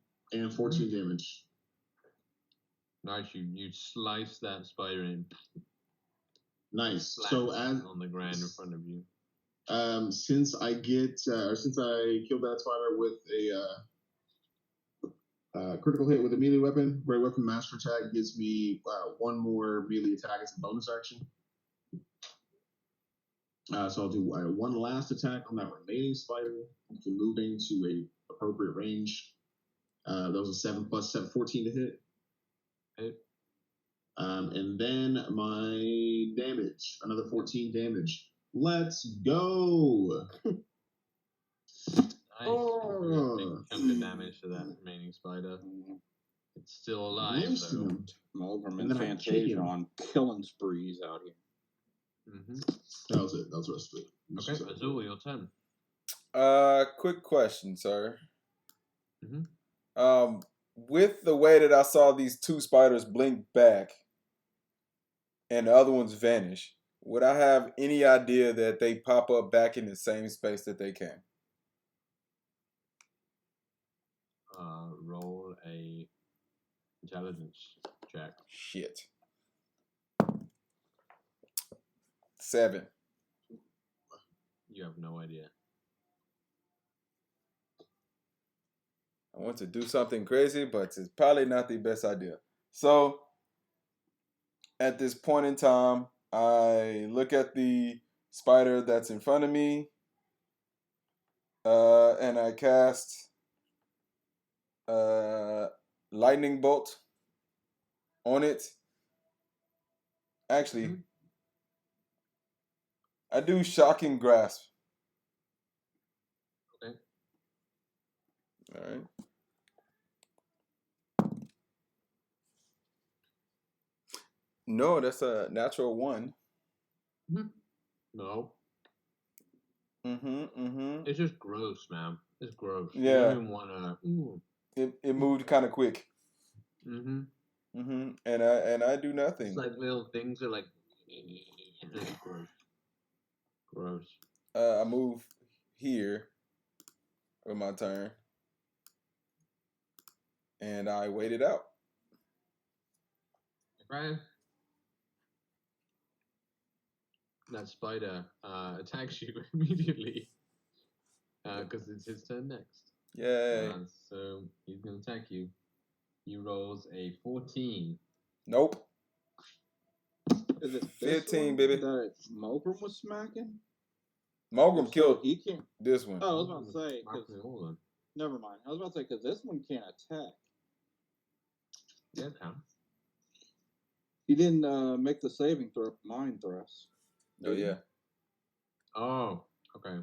14 damage. Nice. You slice that spider and Nice. slap So it as on the ground in front of you. since I killed that spider with a critical hit with a melee weapon, great weapon master attack gives me one more melee attack as a bonus action. So I'll do one last attack on that remaining spider, moving to a appropriate range. That was a 7 plus 7, 14 to hit. Hit. And then my damage, another 14 damage. Let's go. Nice. Oh. Big chunk of damage to that remaining spider. It's still alive Roasted though. him. Mulgrim And and then I kick Fantasia him. on killing sprees out here. Mm-hmm. That was it. That was the rest of it. Okay, Azul, your turn. Quick question, sir. Mhm. With the way that I saw these 2 spiders blink back and the other ones vanish, would I have any idea that they pop up back in the same space that they came? Roll a intelligence check. Shit. 7. You have no idea. I want to do something crazy, but it's probably not the best idea. So, at this point in time, I look at the spider that's in front of me, and I cast lightning bolt on it. Actually, I do shocking grasp. Okay. All right. No, that's a natural 1. No. Mm-hmm. It's just gross, man. It's gross. Yeah. You don't even wanna. It moved kind of quick. Mm-hmm. And I do It's nothing. like little things are like. It's gross. Gross. I move here. with my turn. And I wait it out. Right. That spider attacks you immediately because it's his turn next. Yay. So he's going to attack you. He rolls a 14. Nope. Is it 15, one baby. that Mogrim was smacking? Mulgrim So killed he can't. this one. Oh, I was about to say. 'Cause- Hold on. never mind. I was about to say because this one can't attack. Yeah, Pam. He didn't make the saving throw. Mind thrust. Oh, yeah. Oh, okay.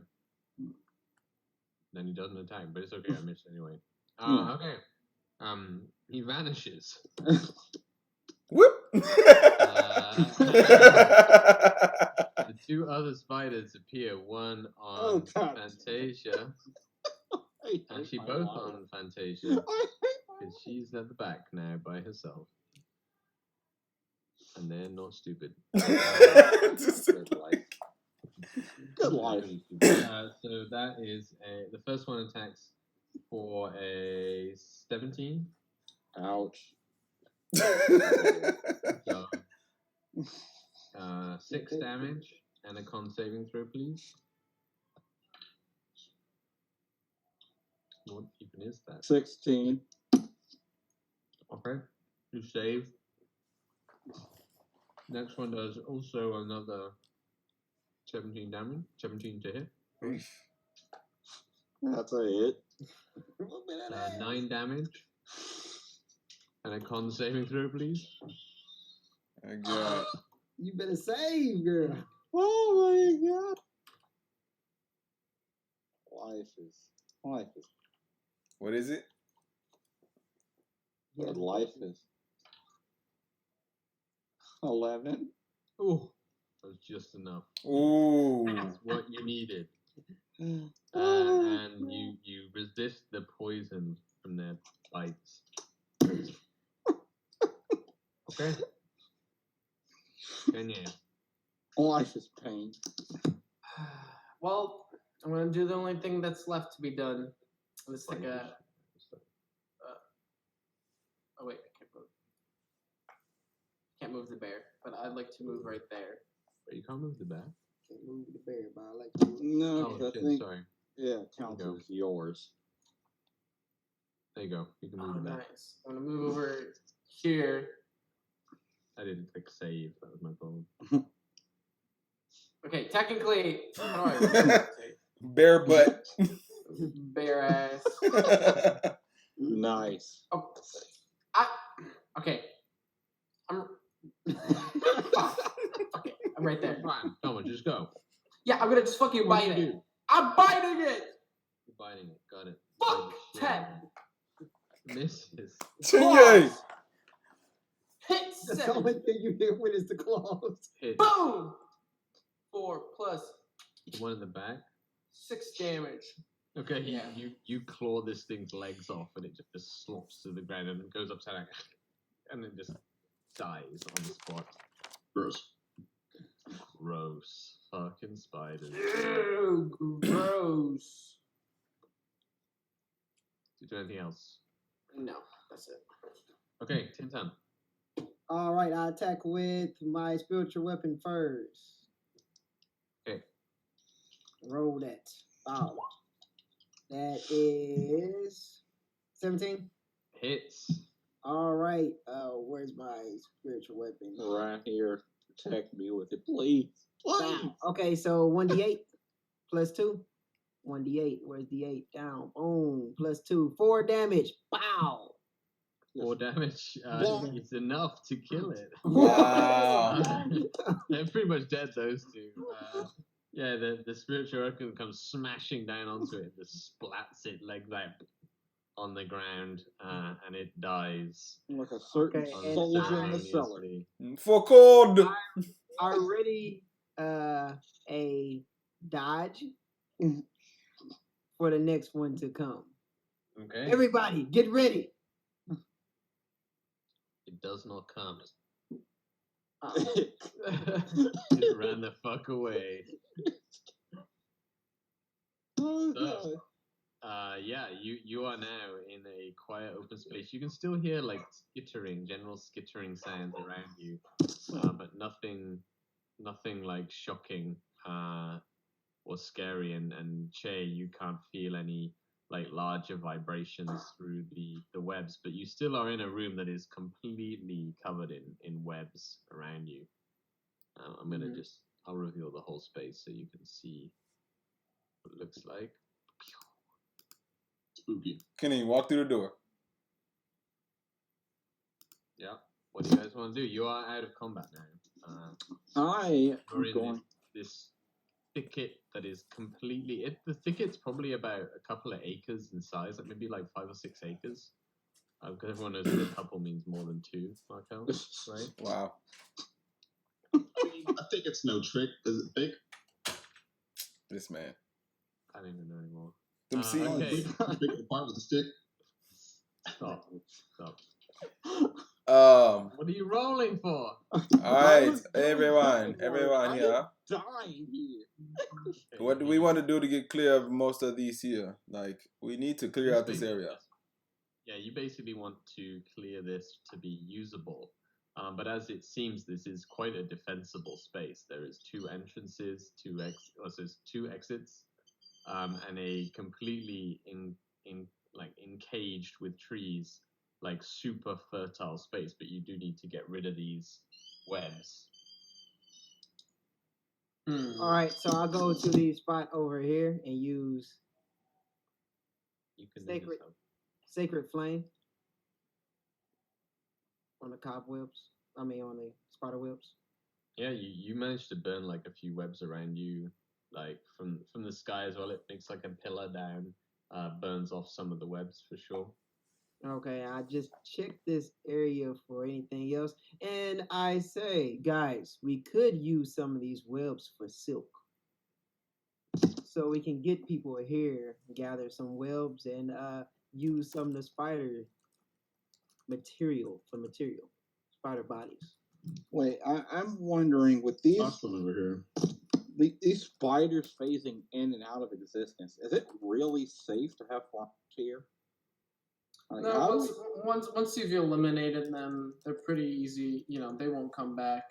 Then he doesn't attack, but it's okay. I missed anyway. Yeah. Okay. He vanishes. Whoop! The two other spiders appear. One Oh, on God. Fantasia, I actually hate my both life. on Fantasia, I hate my because she's at the back now by herself. And they're not stupid. Good life. Good life. So that is the first one attacks for a 17. Ouch. So 6 damage and a con saving throw, please. What even is that? 16. Okay, you save. Next one does also another 17 damage. 17 to hit. That's a hit. 9 damage. And a con saving throw, please. I got You better save, girl. Oh my god. Life is. what is it? What life is. 11. Oh, that was just enough. Ooh. That's what you needed. And you resist the poison from their bites. Okay. Kenya. Life is pain. Well, I'm gonna do the only thing that's left to be done. Let's take a. Oh wait, I can't move. Can't move the bear, but I'd like to move right there. But you can't move the bear. Can't move the bear, but I like to move. No, Oh, 'cause I shit, think sorry. yeah, counts Go. as yours. There you go. You can Oh, move the bear. nice. I'm gonna move over here. I didn't click save. That was my problem. Okay, technically, how do I Bear butt. bear ass? Nice. Oh, okay. I'm. Okay, I'm right there. Fine. Come on, just go. Yeah, I'm gonna just fucking What bite do you it. do? I'm biting it. You're biting it. Got it. Fuck Bite the shit out 10. of it. Misses. Chingy. Hit The 7. only thing you hit with is the claws. Hit. Boom. 4 plus The one in the back. 6 damage. Okay, Yeah. you claw this thing's legs off and it just slops to the ground and it goes upside down and then just dies on the spot. Gross. Gross. Fucking spiders. Ew, gross. Do you do anything else? No, that's it. Okay, Tintan. All right, I attack with my spiritual weapon first. Okay. Roll that. Wow. That is 17. Hits. All right. Where's my spiritual weapon? Right here. Protect me with it, please. Please. Wow. Okay, so 1d8 plus 2. 1d8. Where's the 8? Down. Boom. Plus 2. 4 damage. Wow. 4 damage. Yeah. It's enough to kill it. Wow. They're pretty much dead, those two. Yeah, the spiritual weapon comes smashing down onto it, just splats it like that on the ground, and it dies. Like a certain Okay, and soldier in the cellar. unceremoniously. For code. Already a dodge for the next one to come. Okay. Everybody, get ready. It does not come. Uh, It ran the fuck away. Oh, So, God. Yeah, you are now in a quiet open space. You can still hear like skittering, general skittering sounds around you, but nothing like shocking or scary. And Che, you can't feel any like larger vibrations through the webs, but you still are in a room that is completely covered in webs around you. I'm gonna I'll reveal the whole space so you can see what it looks like. Spooky. Kenny, walk through the door. Yeah. What do you guys want to do? You are out of combat now. I You're am in going. this thicket that is completely. The thicket's probably about a couple of acres in size, like maybe like 5 or 6 acres. Because everyone knows that a couple means more than 2, Markel, right? Wow. I think it's no trick. Is it thick? This man. I don't even know anymore. Them see. Okay. Pick it apart with a stick. Stop. What are you rolling for? Alright, everyone here. Dying here. What do we want to do to get clear of most of these here? Like, we need to clear out this area. Yeah, you basically want to clear this to be usable. But as it seems, this is quite a defensible space. There is 2 entrances, 2 exits, and a completely encaged with trees, like super fertile space. But you do need to get rid of these webs. All right, so I'll go to the spot over here and use You can sacred flame on the cobwebs. On the spider webs. Yeah, you managed to burn like a few webs around you, like from the sky as well. It makes like a pillar down, burns off some of the webs for sure. Okay, I just checked this area for anything else, and I say, guys, we could use some of these webs for silk. So we can get people here, gather some webs, and use some of the spider material, spider bodies. Wait, I'm wondering with these Awesome over here. these spiders phasing in and out of existence, is it really safe to have one here? Like, No, once you've eliminated them, they're pretty easy. They won't come back.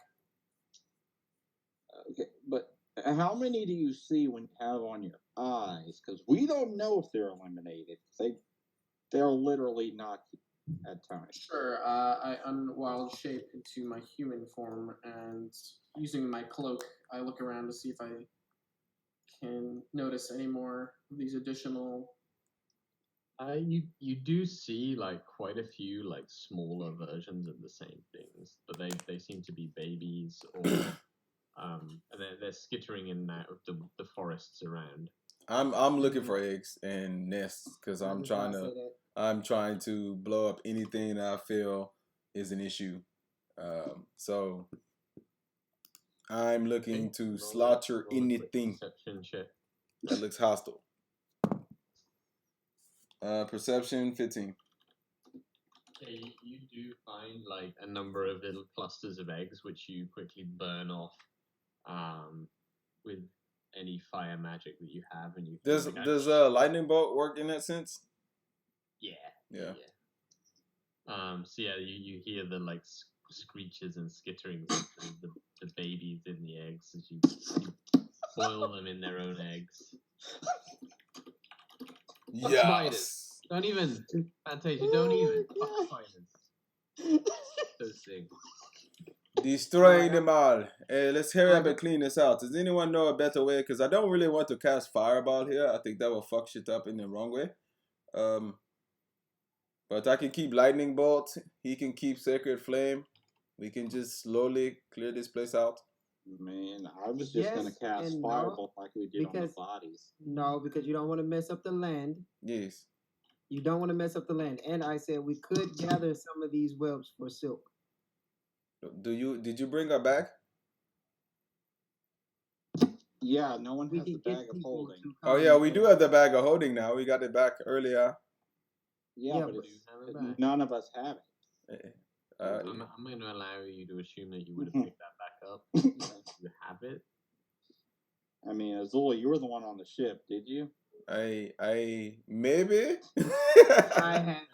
Okay, but how many do you see when you have on your eyes? Because we don't know if they're eliminated. They're literally not at times. Sure, I unwild shape into my human form, and using my cloak, I look around to see if I can notice any more of these additional. You do see like quite a few like smaller versions of the same things, but they seem to be babies or they're skittering in and out of the forests around. I'm looking for eggs and nests because I'm trying to blow up anything that I feel is an issue. So I'm looking to slaughter anything that looks hostile. Perception 15. Okay, you do find like a number of little clusters of eggs which you quickly burn off with any fire magic that you have, and you does a lightning bolt work in that sense? Yeah. So yeah, you hear the like screeches and skitterings of the babies in the eggs as you boil them in their own eggs. Yes. Spiders. Don't even, Fantasia. Don't even. Fuck spiders. Those things. Destroying them all. Hey, let's hurry up and clean this out. Does anyone know a better way? Because I don't really want to cast Fireball here. I think that will fuck shit up in the wrong way. But I can keep Lightning Bolt. He can keep Sacred Flame. We can just slowly clear this place out. Man, I was just going to cast Fireball like we did on the bodies. No, because you don't want to mess up the land. Yes. You don't want to mess up the land. And I said we could gather some of these webs for silk. Did you bring her back? Yeah, no one has the bag of holding. Oh yeah, we do have the bag of holding now. We got it back earlier. Yeah, but none of us have it. I'm going to allow you to assume that you would have picked that back up. You have it. I mean, Azula, you were the one on the ship, did you? I maybe. I have it.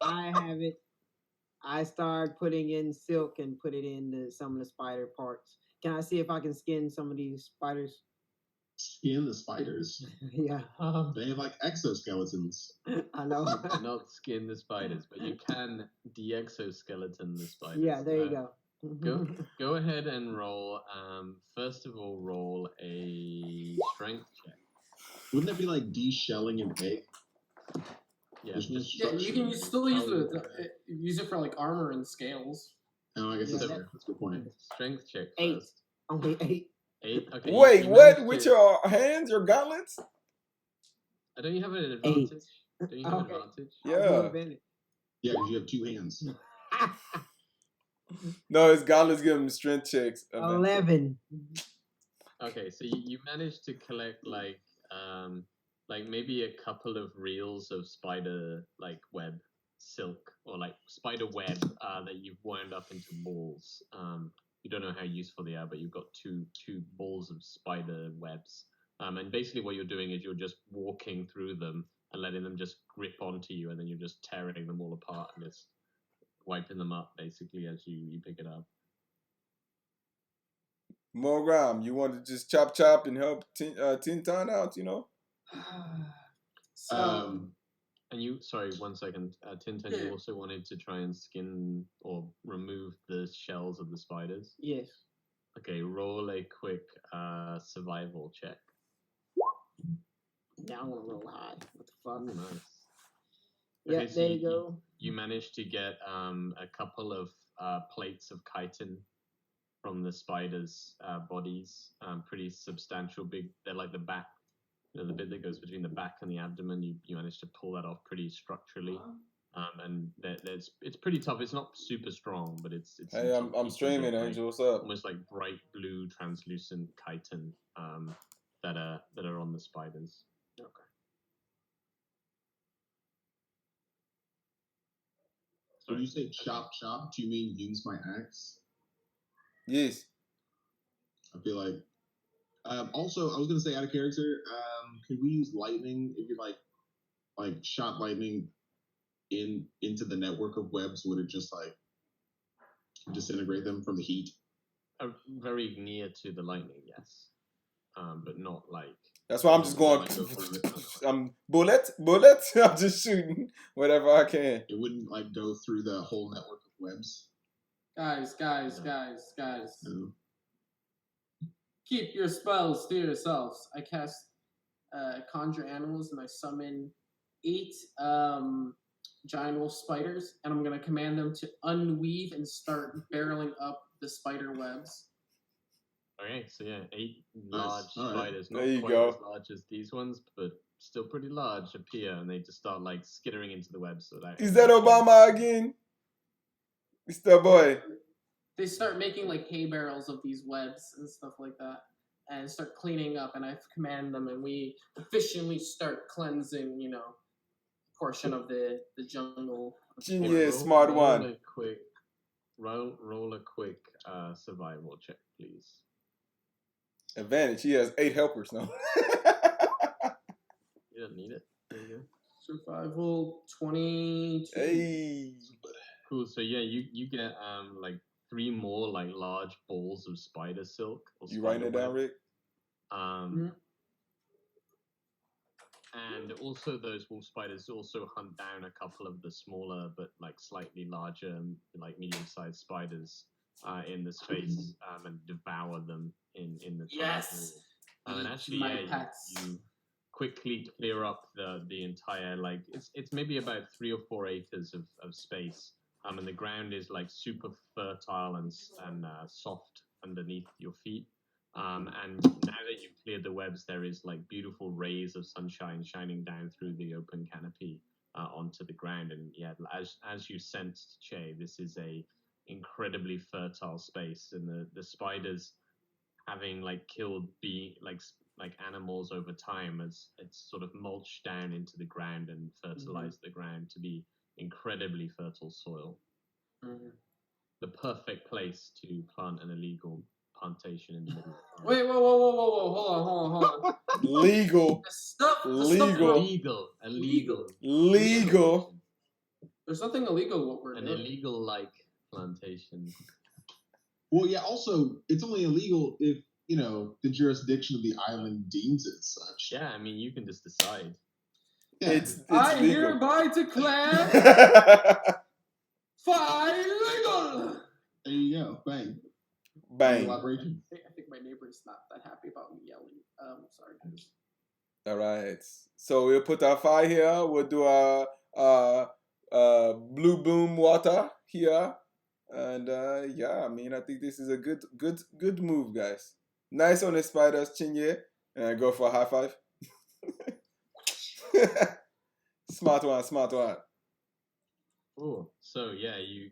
I have it. I start putting in silk and put it into some of the spider parts. Can I see if I can skin some of these spiders? Skin the spiders. Yeah, They have like exoskeletons. I know. You cannot skin the spiders, but you can de-exoskeleton the spiders. Yeah, there you go. Go ahead and roll. First of all, roll a strength check. Wouldn't that be like de-shelling an egg? Yeah, There's no just- Yeah, you structure. can still use it for like armor and scales. Oh, I guess Yeah, that's that- fair. That's a good point. strength check 8. first. Only 8. 8. Okay. Wait, you what? managed With to- your hands, your gauntlets? Don't you have an advantage? Don't you have Okay. an advantage? Yeah. Yeah, because you have 2 hands. No, his gauntlets give him strength checks. 11. Okay, so you managed to collect like maybe a couple of reels of spider like web silk or like spider web that you've wound up into balls. You don't know how useful they are, but you've got two balls of spider webs. And basically what you're doing is you're just walking through them and letting them just grip onto you, and then you're just tearing them all apart and just wiping them up basically as you pick it up. Mogram, you want to just chop and help Tintan out, you know? So And you, sorry, 1 second, Tintin, Yeah. you also wanted to try and skin or remove the shells of the spiders. Yes. Okay, roll a quick survival check. Now I want to roll high. What the fuck? Nice. Yeah, Okay, so there you go. You managed to get a couple of plates of chitin from the spiders' bodies. Pretty substantial, big. They're like the back, the bit that goes between the back and the abdomen. You managed to pull that off pretty structurally. And it's pretty tough. It's not super strong, but it's. Hey, I'm streaming, like, Angel. What's up? almost like bright blue, translucent chitin that are on the spiders. Okay. When you say chop, do you mean use my axe? Yes. I feel like. Also, I was gonna say out of character. Could we use lightning? If you like shot lightning into the network of webs, would it just like disintegrate them from the heat? Very near to the lightning, yes, but not like. That's why I'm just going. Like, go through it. Bullet. I'm just shooting whatever I can. It wouldn't like go through the whole network of webs. guys, No. keep your spells to yourselves. I cast conjure animals and I summon 8 giant wolf spiders, and I'm gonna command them to unweave and start barreling up the spider webs. Okay, so yeah, 8 large All right. spiders, not There you quite go. as large as these ones, but still pretty large, appear, and they just start like skittering into the web. So that Is that Obama again? It's the boy. They start making like hay barrels of these webs and stuff like that, and start cleaning up. And I command them, and we efficiently start cleansing, a portion of the jungle. Genius, smart one. Roll a quick survival check, please. Advantage. He has 8 helpers now. You don't need it. There you go. Survival 22. Hey. Cool. So yeah, you get like 3 more like large balls of spider silk. Or You writing it spider down, web. Rick? And also those wolf spiders also hunt down a couple of the smaller but like slightly larger, like medium-sized spiders in the space and devour them in the tunnel. Yes! And Eat actually, my yeah, pets. you quickly clear up the entire like it's maybe about 3 or 4 acres of space. And the ground is like super fertile and soft underneath your feet. And now that you've cleared the webs, there is like beautiful rays of sunshine shining down through the open canopy onto the ground. And yeah, as you sensed, Che, this is a incredibly fertile space, and the spiders, having like killed like animals over time, as it's sort of mulched down into the ground and fertilized the ground to be incredibly fertile soil. The perfect place to plant an illegal plantation in the middle of the forest. Wait, whoa, hold on. legal, The stuff Legal. Illegal. There's nothing illegal what we're An doing. illegal like plantation. Well, yeah. Also, it's only illegal if the jurisdiction of the island deems it such. Yeah, I mean you can just decide. Yeah. it's I legal. hereby declare fire illegal. There you go. Bang. Bang. Elaboration. I think my neighbor's not that happy about me yelling. Sorry guys. All right. So we'll put our fire here. We'll do our blue boom water here, and yeah, I mean I think this is a good move, guys. Nice on the spiders, Chinye, and go for a high five. Smart one. Cool. So yeah, you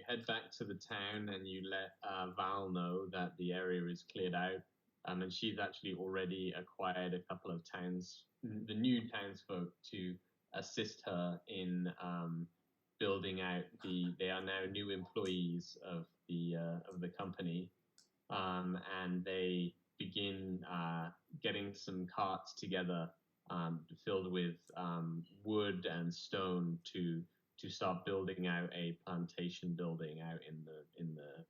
head back to the town and you let Val know that the area is cleared out. And she's actually already acquired a couple of the new townsfolk to assist her in building out they are now new employees of the company, and they begin getting some carts together, filled with wood and stone to start building out a plantation building out in the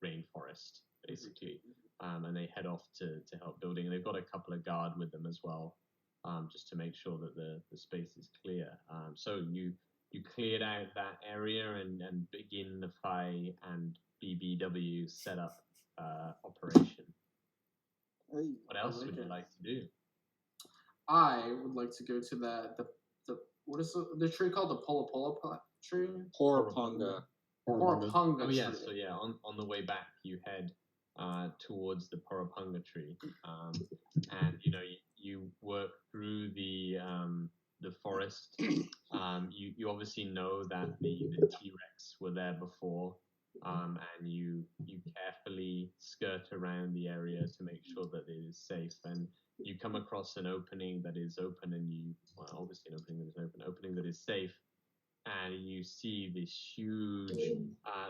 rainforest, basically. And they head off to help building. And they've got a couple of guard with them as well, just to make sure that the space is clear. So you cleared out that area and begin the FI and BBW setup operation. What else would you like to do? I would like to go to the what is the tree called? The Pola tree? Horapunga. Horapunga Oh tree. yeah, so yeah, on the way back you head towards the Porapunga tree, and you work through the forest. You obviously know that the T-Rex were there before, and you carefully skirt around the area to make sure that it is safe. And you come across an opening that is open, and obviously an opening that is open, opening that is safe. And you see this huge,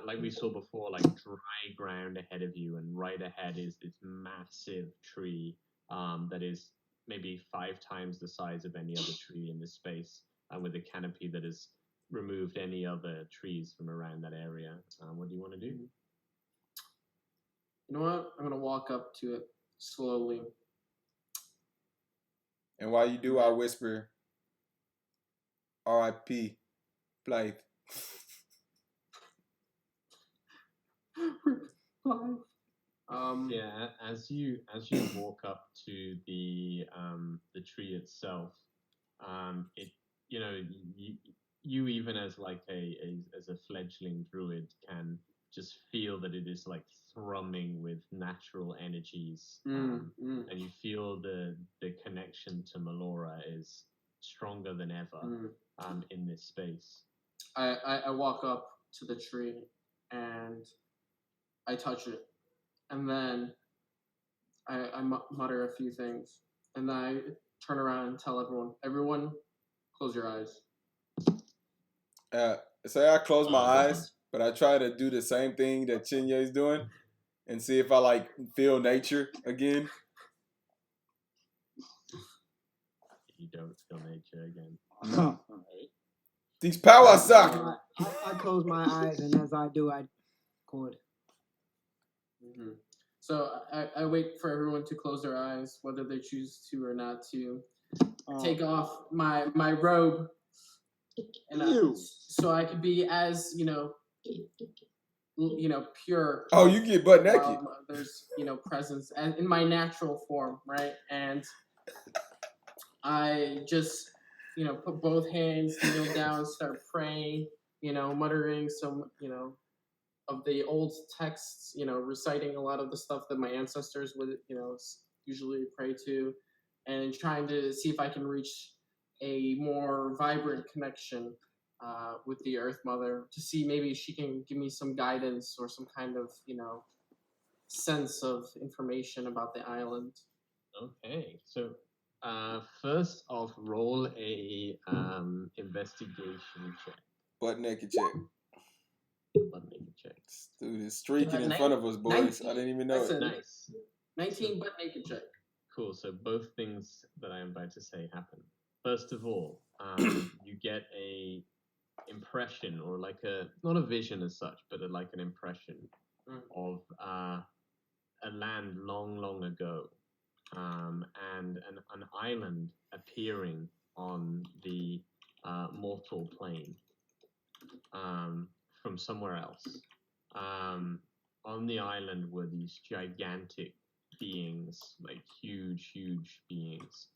like we saw before, like dry ground ahead of you, and right ahead is this massive tree that is maybe 5 times the size of any other tree in this space, and with a canopy that has removed any other trees from around that area. What do you want to do? You know what? I'm gonna walk up to it slowly. And while you do, I whisper, R.I.P. Blythe. Yeah, as you walk up to the tree itself, it you even as like as a fledgling druid can just feel that it is like thrumming with natural energies, and you feel the connection to Melora is stronger than ever in this space. I walk up to the tree and I touch it, and then I mutter a few things, and then I turn around and tell everyone, close your eyes. Say I close my eyes, but I try to do the same thing that Chinye is doing, and see if I like feel nature again. You don't feel nature again. These powers suck. I close my eyes, and as I do, I chord. Mm-hmm. So I wait for everyone to close their eyes, whether they choose to or not to. Take off my robe, and so I could be as pure. Oh, you get butt naked. There's presence and in my natural form, right? And I just put both hands, kneel down, start praying, muttering some of the old texts, reciting a lot of the stuff that my ancestors would usually pray to, and trying to see if I can reach a more vibrant connection with the Earth Mother, to see maybe she can give me some guidance or some kind of sense of information about the island. Okay, so first off, roll a investigation check. Butt naked check. Butt naked check. Dude is streaking in front of us, boys. I didn't even know it. Nice. 19 butt naked check. Cool. So both things that I am about to say happen. First of all, you get a impression, or like not a vision as such, but like an impression of a land long, long ago, and an island appearing on the mortal plane from somewhere else. On the island were these gigantic beings, like huge, huge beings,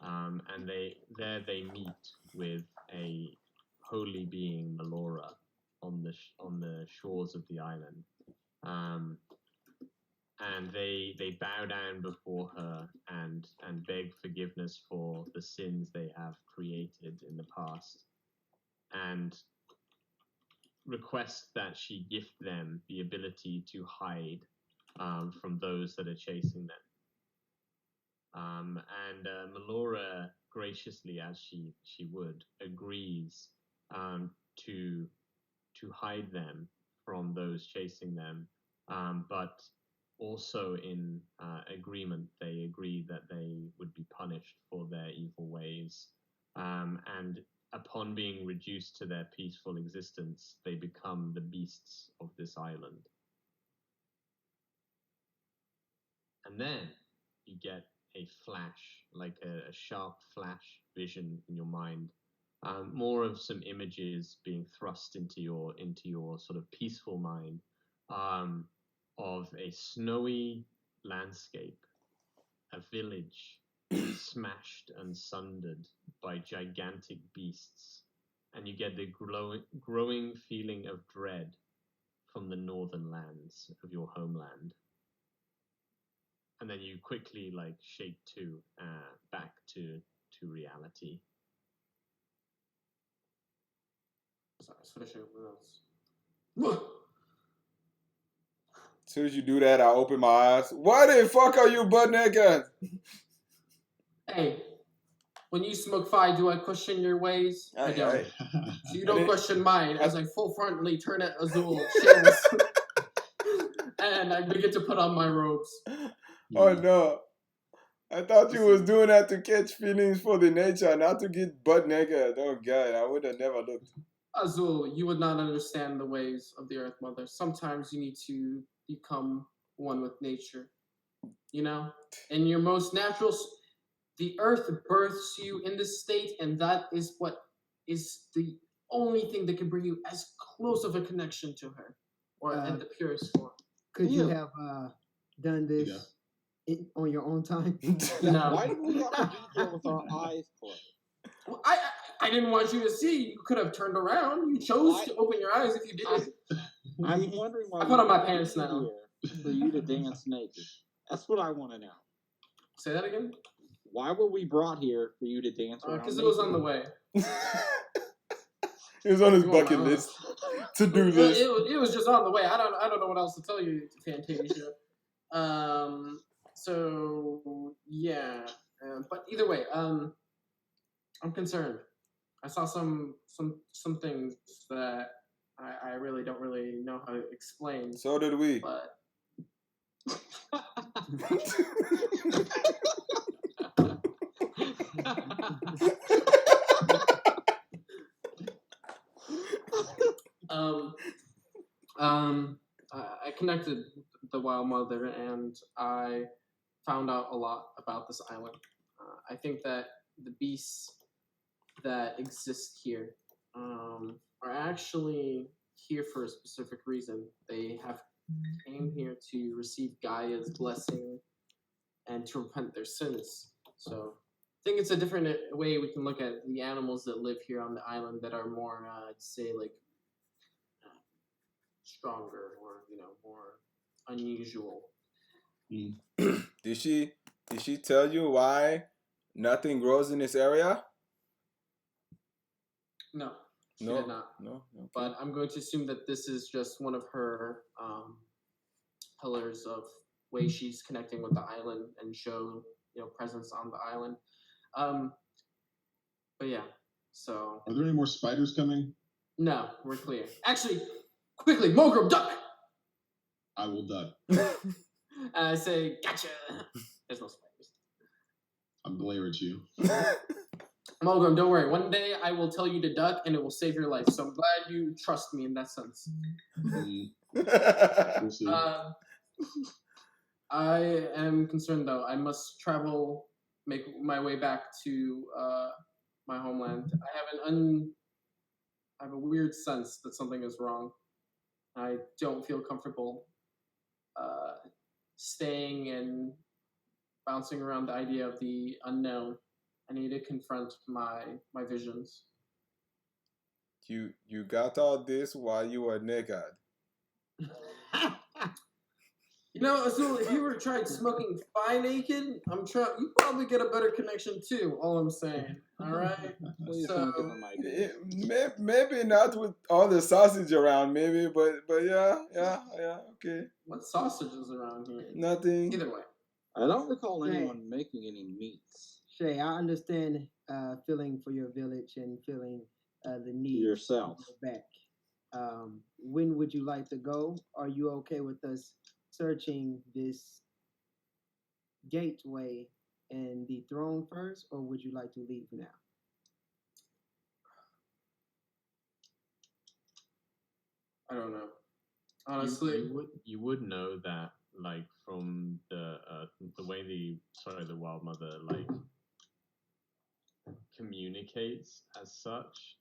and they meet with a holy being, Melora, on the shores of the island, and they bow down before her and beg forgiveness for the sins they have created in the past, and request that she gift them the ability to hide from those that are chasing them. And Melora, graciously as she would, agrees to hide them from those chasing them, but also in agreement they agree that they would be punished for their evil ways, and upon being reduced to their peaceful existence, they become the beasts of this island. And then you get a flash, like a sharp flash vision in your mind, more of some images being thrust into your sort of peaceful mind, of a snowy landscape, a village smashed and sundered by gigantic beasts, and you get the growing feeling of dread from the northern lands of your homeland. And then you quickly shake back to reality. Sorry, especially with those. As soon as you do that, I open my eyes. Why the fuck are you butt naked? Hey, when you smoke fire, do I question your ways? I don't. So you don't question mine as I full frontally turn at Azul, shins, and I begin to put on my robes. Oh no. I thought you was doing that to catch feelings for the nature, not to get butt naked. Oh god, I would have never looked. Azul, you would not understand the ways of the Earth Mother. Sometimes you need to become one with nature. You know? In your most natural... The Earth births you in this state, and that is what is the only thing that can bring you as close of a connection to her, or at the purest form. Could you have done this on your own time? No. Why do we have to be here with our eyes closed? Well, I didn't want you to see. You could have turned around. You chose to open your eyes if you did. I'm wondering why. I put on my pants now. For you to dance naked. That's what I want to know. Say that again? Why were we brought here for you to dance around? Because it was on the way. It was on his bucket list. To-do list. It was just on the way. I don't know what else to tell you, Fantasia. So yeah. But either way, I'm concerned. I saw some things that I really don't really know how to explain. So did we. But I connected the Wild Mother, and I found out a lot about this island. I think that the beasts that exist here are actually here for a specific reason. They have came here to receive Gaia's blessing and to repent their sins. So I think it's a different way we can look at the animals that live here on the island that are more, I'd say, stronger or more unusual. Did she tell you why nothing grows in this area? No, she did not. No. Okay. But I'm going to assume that this is just one of her pillars of way she's connecting with the island and show presence on the island. But yeah, so. Are there any more spiders coming? No, we're clear. Actually, quickly, Mogrim, duck! I will duck. And I say, gotcha! There's no glare at you. Mulgrim, don't worry. One day I will tell you to duck, and it will save your life. So I'm glad you trust me in that sense. We'll see. I am concerned though. I must travel, make my way back to my homeland. I have a weird sense that something is wrong. I don't feel comfortable staying and bouncing around the idea of the unknown. I need to confront my visions. You got all this while you were naked. You know, so if you were tried smoking fi naked, you probably get a better connection too. All I'm saying. All right. Please So- don't give him ideas. Maybe not with all the sausage around, maybe, but yeah, okay. What sausages around here? Nothing. Either way. I don't recall Shay. anyone making any meats. Shay, I understand feeling for your village and feeling the need Yourself. to go back. When would you like to go? Are you okay with us searching this gateway and the throne first, or would you like to leave now? I don't know. Honestly, you would know that, like, from the way the Wild Mother like communicates as such.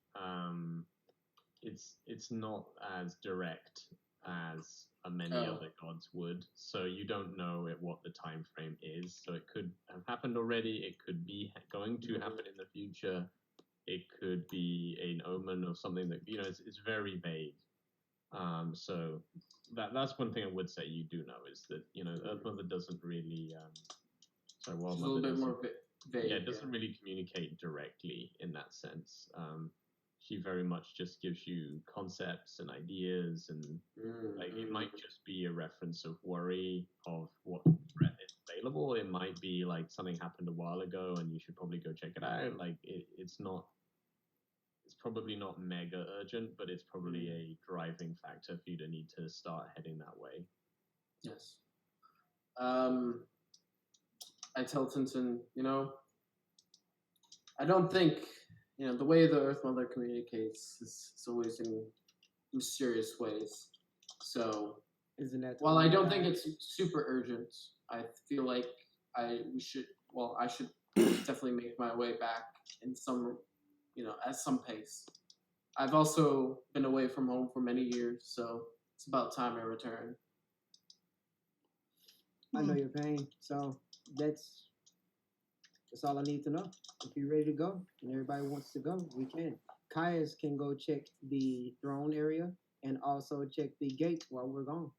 It's not as direct as many Oh. other gods would. So you don't know what the time frame is. So it could have happened already. It could be going to happen in the future. It could be an omen of something that it's very vague. So that's one thing I would say you do know is that Earth Mother doesn't really Wild it's a Mother little bit doesn't, more vague. yeah, it doesn't really communicate directly in that sense. She very much just gives you concepts and ideas, and like it might just be a reference of worry of what threat is available. It might be like something happened a while ago and you should probably go check it out. Like it's probably not mega urgent, but it's probably a driving factor for you to need to start heading that way. Yes. I tell Tintin, I don't think, the way the Earth Mother communicates is always in mysterious ways. So, Isn't that while I don't think it's super urgent, I feel like I should definitely make my way back in some, at some pace. I've also been away from home for many years, so it's about time I return. I know your pain, so that's all I need to know. If you're ready to go and everybody wants to go, we can. Caius can go check the throne area and also check the gate while we're gone.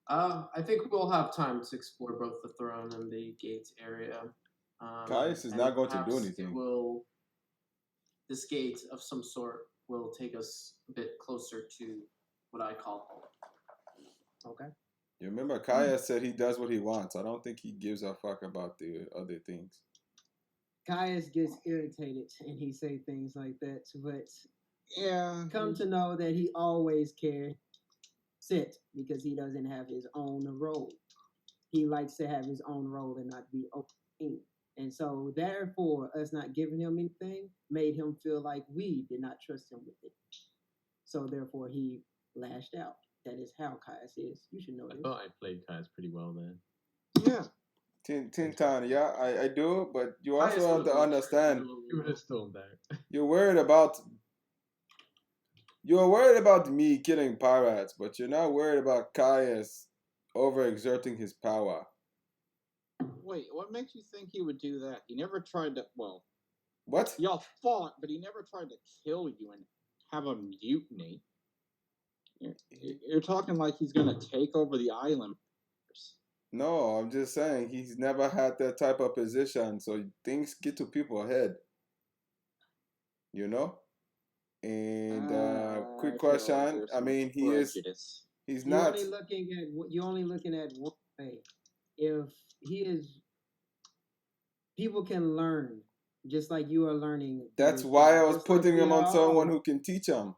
I think we'll have time to explore both the throne and the gate area. Caius is and not going to do perhaps anything. This gate of some sort will take us a bit closer to what I call home. Okay. You remember Caius said he does what he wants. I don't think he gives a fuck about the other things. Caius gets irritated and he say things like that, but Yeah. come to know that he always sit because he doesn't have his own role. He likes to have his own role and not be open. And so therefore us not giving him anything made him feel like we did not trust him with it. So therefore he lashed out. That is how Caius is. You should know I this. thought I played Caius pretty well there. Yeah. Tintan, yeah, I do, but you Caius also have would've to understand You would have stormed out. you're worried about me killing pirates, but you're not worried about Caius overexerting his power. Wait, what makes you think he would do that? He never tried to. Well, What? y'all fought, but he never tried to kill you and have a mutiny. You're talking like he's gonna take over the island. No, I'm just saying he's never had that type of position, so things get to people's head. You know? And quick question. I mean, he's You're not. you're only looking at one way. If he is, people can learn just like you are learning. That's yourself. why I was Just like putting we him on are someone all. who can teach him.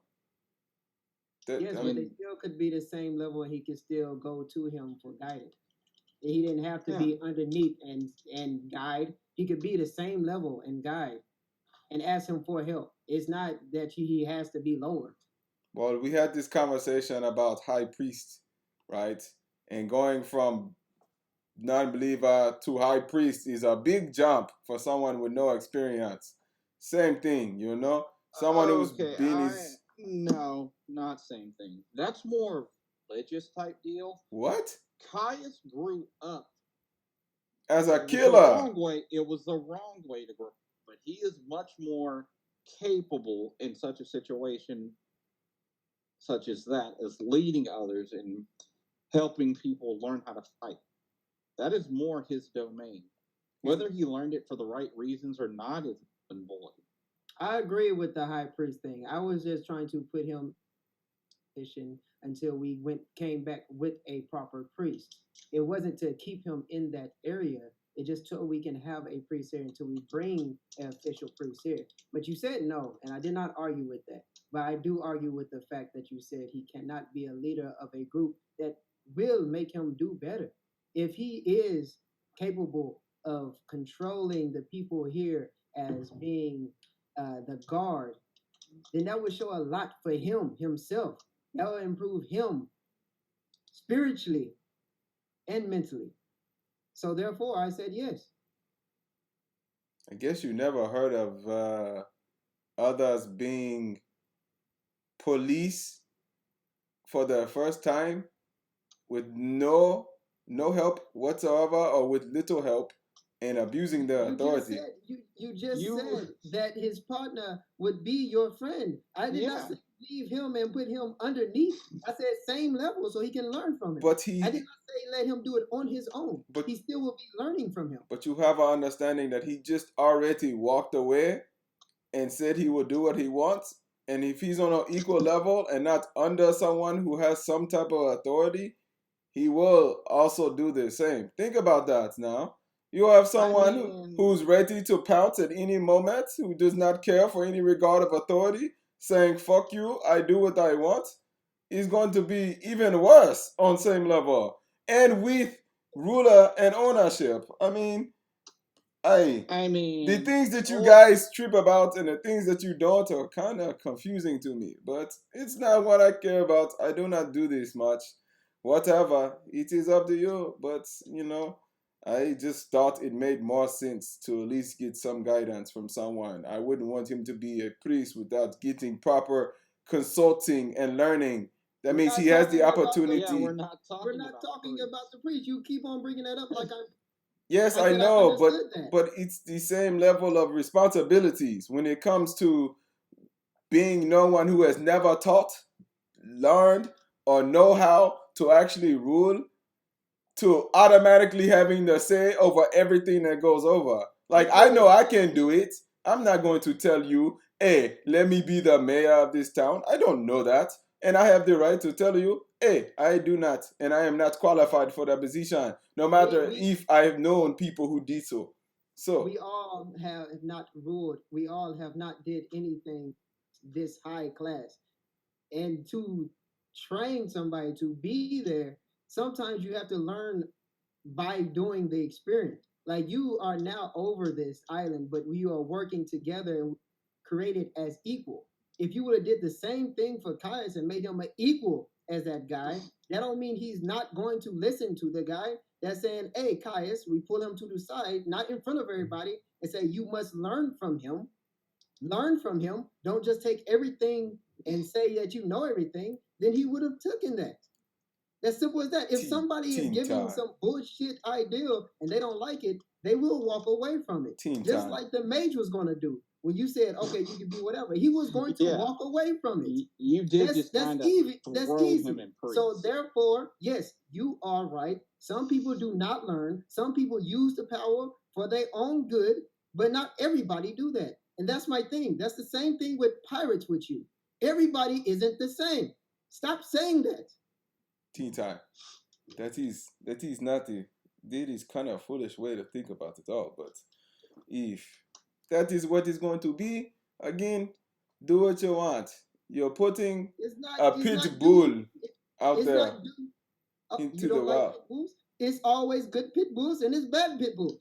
Yes, but they still could be the same level, and he could still go to him for guidance. He didn't have to be underneath and guide. he could be the same level and guide and ask him for help. It's not that he has to be lower. Well, we had this conversation about high priest, right? And going from non-believer to high priest is a big jump for someone with no experience. Same thing, you know? Someone who's been his... No, not same thing. That's more religious type deal. What? Caius grew up As a It was the killer. wrong way. It was the wrong way to grow. But he is much more capable in such a situation such as that, as leading others and helping people learn how to fight. That is more his domain. Whether he learned it for the right reasons or not is been bullet. I agree with the high priest thing. I was just trying to put him until we came back with a proper priest. It wasn't to keep him in that area. It just till we can have a priest here until we bring an official priest here. But you said no, and I did not argue with that. But I do argue with the fact that you said he cannot be a leader of a group that will make him do better. If he is capable of controlling the people here as being the guard, then that would show a lot for him himself. That will improve him spiritually and mentally. So therefore, I said yes. I guess you never heard of others being police for the first time with no help whatsoever or with little help and abusing their authority. You just said that his partner would be your friend. I did not say leave him and put him underneath. I said same level so he can learn from him. But I did not say let him do it on his own. But he still will be learning from him. But you have an understanding that he just already walked away and said he will do what he wants. And if he's on an equal level and not under someone who has some type of authority, he will also do the same. Think about that now. You have someone who's ready to pounce at any moment, who does not care for any regard of authority, saying, fuck you, I do what I want, is going to be even worse on same level. And with ruler and ownership. I mean, the things that you guys trip about and the things that you don't are kind of confusing to me. But it's not what I care about. I do not do this much. Whatever, it is up to you. But, you know, I just thought it made more sense to at least get some guidance from someone. I wouldn't want him to be a priest without getting proper consulting and learning. That means he has the opportunity. We're not talking about the priest. You keep on bringing that up like I'm... Yes, I know, but it's the same level of responsibilities when it comes to being no one who has never taught, learned, or know how to actually rule, to automatically having the say over everything that goes over. Like, I know I can do it. I'm not going to tell you, hey, let me be the mayor of this town. I don't know that. And I have the right to tell you, hey, I do not. And I am not qualified for the position, no matter if I've known people who did so. So we all have not ruled. We all have not did anything this high class. And to train somebody to be there, sometimes you have to learn by doing the experience. Like, you are now over this island, but we are working together and created as equal. If you would have did the same thing for Caius and made him an equal as that guy, that don't mean he's not going to listen to the guy that's saying, hey, Caius, we pull him to the side, not in front of everybody, and say, you must learn from him. Learn from him. Don't just take everything and say that you know everything. Then he would have taken that. As simple as that. If somebody is giving some bullshit ideal and they don't like it, they will walk away from it. Just like the mage was going to do. When you said, okay, you can do whatever, he was going to walk away from it. You did that's easy. That's easy. So therefore, yes, you are right. Some people do not learn. Some people use the power for their own good, but not everybody do that. And that's my thing. That's the same thing with pirates with you. Everybody isn't the same. Stop saying that. Teen time. That is not that is kind of a foolish way to think about it all. But if that is what it's going to be, again, do what you want. You're putting a pit bull out there into the wild. It's always good pit bulls and it's bad pit bulls.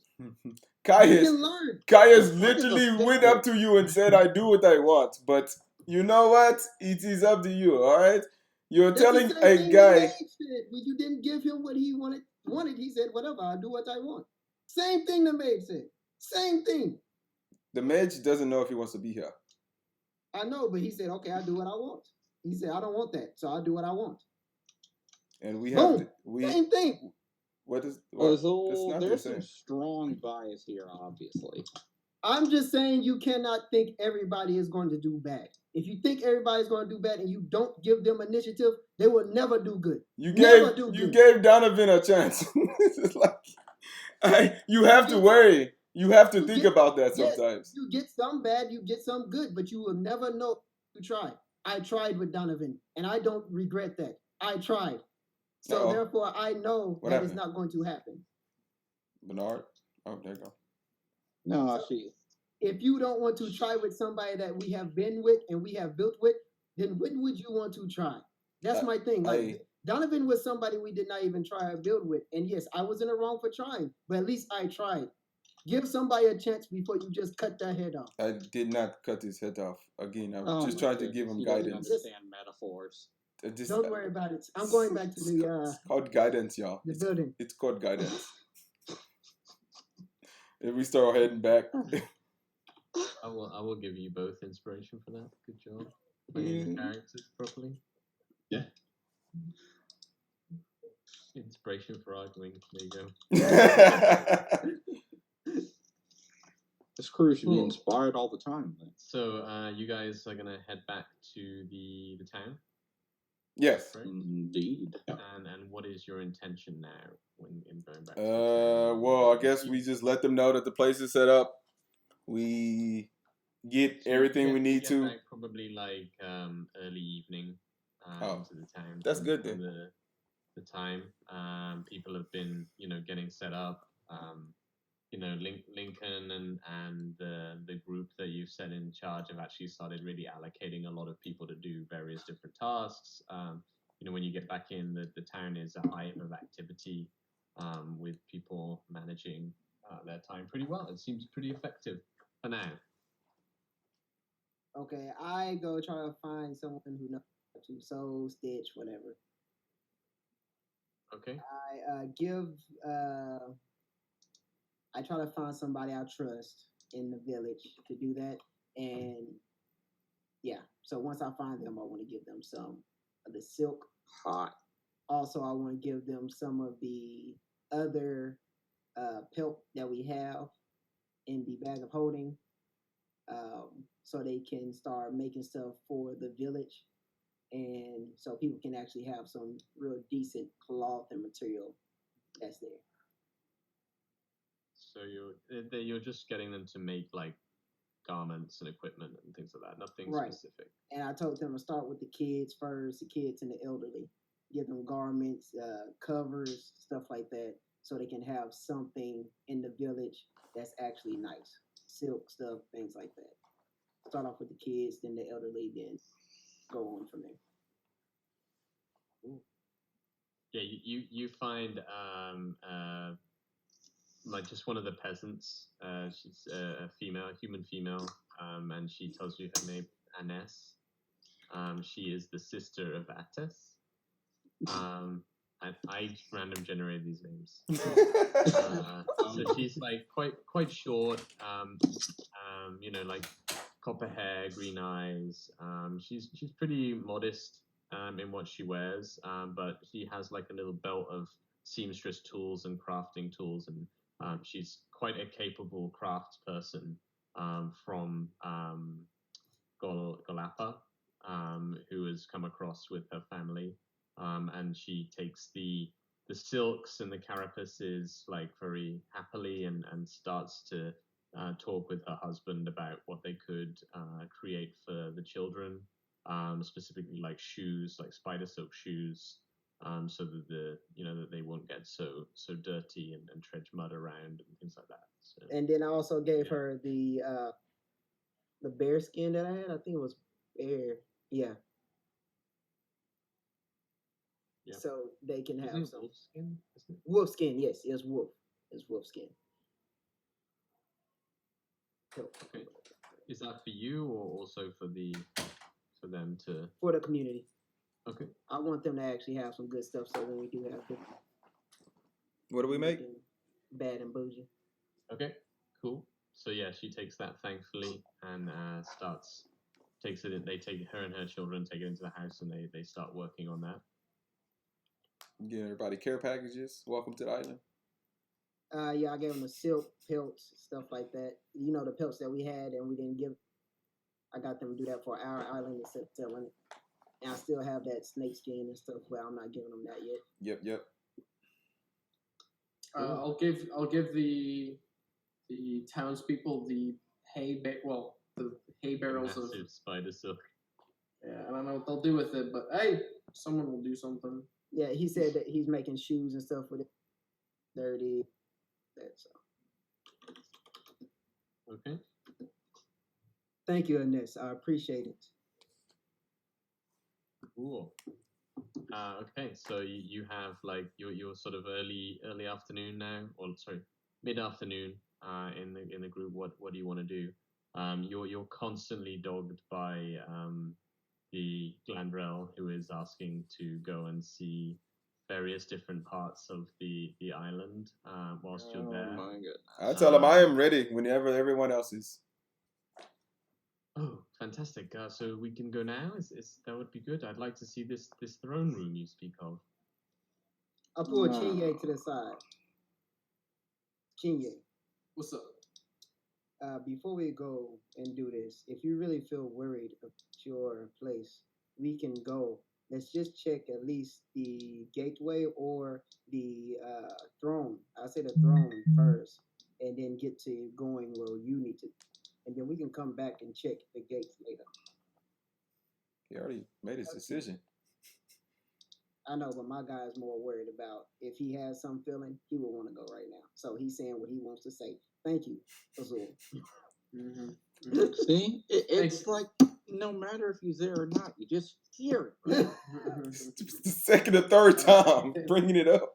Caius, can learn. Caius The fuck is a literally went up to you and said, "I do what I want." But you know what? It is up to you. All right. You're That's telling the same a thing guy. the mage said. When you didn't give him what he wanted, he said, "Whatever, I'll do what I want." Same thing the mage said. Same thing. The mage doesn't know if he wants to be here. I know, but he said, "Okay, I'll do what I want." He said, "I don't want that, so I'll do what I want." And we have Boom. Same thing. What is Well, what? That's not the there's same. some strong bias here, obviously. I'm just saying you cannot think everybody is going to do bad. If you think everybody's going to do bad and you don't give them initiative, they will never do good. You Never gave do you good. gave Donovan a chance. It's like you have to worry. You have to You think get- about that Yes, sometimes. you get some bad, you get some good, but you will never know you tried. I tried with Donovan, and I don't regret that. I tried. So Uh-oh. therefore, I know What that it's happened? not going to happen. Bernard. Oh, there you go. No, So- If you don't want to try with somebody that we have been with and we have built with, then when would you want to try? That's my thing. Like Donovan was somebody we did not even try to build with. And yes, I was in the wrong for trying, but at least I tried. Give somebody a chance before you just cut their head off. I did not cut his head off. Again, I'm Oh just my trying to give goodness, him he doesn't guidance. understand metaphors. Don't worry about it. I'm going back to the It's called guidance, y'all. building. It's called guidance. If we start heading back, I will give you both inspiration for that. Good job playing the characters properly. Yeah. Inspiration for arguing. There you go. This crew should be Cool. inspired all the time. Then. So you guys are gonna head back to the town, yes. correct? Indeed. And what is your intention now when in going back? To the town? Well, I guess we just let them know that the place is set up. We get So you everything we get- need get to. back probably like early evening Oh, into the town. that's from- good from then. The time people have been getting set up. Lincoln and the group that you've set in charge have actually started really allocating a lot of people to do various different tasks. When you get back in, the town is a hive of activity with people managing their time pretty well. It seems pretty effective for now. Okay, I go try to find someone who knows how to sew, stitch, whatever. Okay. I try to find somebody I trust in the village to do that. And yeah, so once I find them, I want to give them some of the silk. Hot. Also, I want to give them some of the other pelt that we have in the bag of holding, so they can start making stuff for the village, and so people can actually have some real decent cloth and material that's there. So you're just getting them to make like garments and equipment and things like that. Nothing Right. specific. And I told them to start with the kids first, the kids and the elderly. Give them garments, covers, stuff like that, so they can have something in the village that's actually nice. Silk stuff, things like that. Start off with the kids, then the elderly, then go on from there. Yeah, you find like just one of the peasants. She's a female, human female, and she tells you her name, Aness. She is the sister of Attis. And I random generated these names. So she's like quite short, like copper hair, green eyes. She's pretty modest in what she wears, but she has like a little belt of seamstress tools and crafting tools, and she's quite a capable crafts person from Golapa, who has come across with her family. And she takes the silks and the carapaces like very happily and starts to talk with her husband about what they could create for the children, specifically like shoes, like spider silk shoes, so that that they won't get so dirty and trudge mud around and things like that. So, And then I also gave her the bear skin that I had. I think it was bear. Yeah. Yeah. So they can have isn't it some wolf skin? Isn't it? wolf skin. Yes, it's wolf. It's wolf skin. help. Okay. Is that for you or also for them to? For the community. Okay. I want them to actually have some good stuff. So when we do have good, What do we make? bad and bougie. Okay. Cool. So yeah, she takes that thankfully and takes it. They take her and her children take it into the house and they start working on that. Get everybody care packages. Welcome to the island. Yeah, I gave them the silk pelts, stuff like that. You know, the pelts that we had and we didn't give. I got them to do that for our island instead of selling it. And I still have that snake skin and stuff, but I'm not giving them that yet. Yep. I'll give the townspeople the the hay barrels of. Massive spider silk. Yeah, I don't know what they'll do with it, but hey, someone will do something. Yeah, he said that he's making shoes and stuff with it. 30. That's Okay. Thank you, Ernest. I appreciate it. Cool. Okay, so you have like your sort of early afternoon now, or sorry, mid afternoon. In the group, what do you want to do? You're constantly dogged by the Glandrel, who is asking to go and see various different parts of the island whilst you're there. Oh my goodness. I tell them I am ready whenever everyone else is. Oh, fantastic! So we can go now. Is that would be good? I'd like to see this throne room you speak of. I pull Chinye to the side. Chinye, What's up? before we go and do this, if you really feel worried about your place, we can go. Let's just check at least the gateway or the throne. I'll say the throne first, and then get to going where you need to. And then we can come back and check the gates later. He already made his decision. I know, but my guy's more worried about if he has some feeling, he will want to go right now. So he's saying what he wants to say. Thank you, Azul. See, it's like no matter if he's there or not, you just hear it. It's the second or third time bringing it up.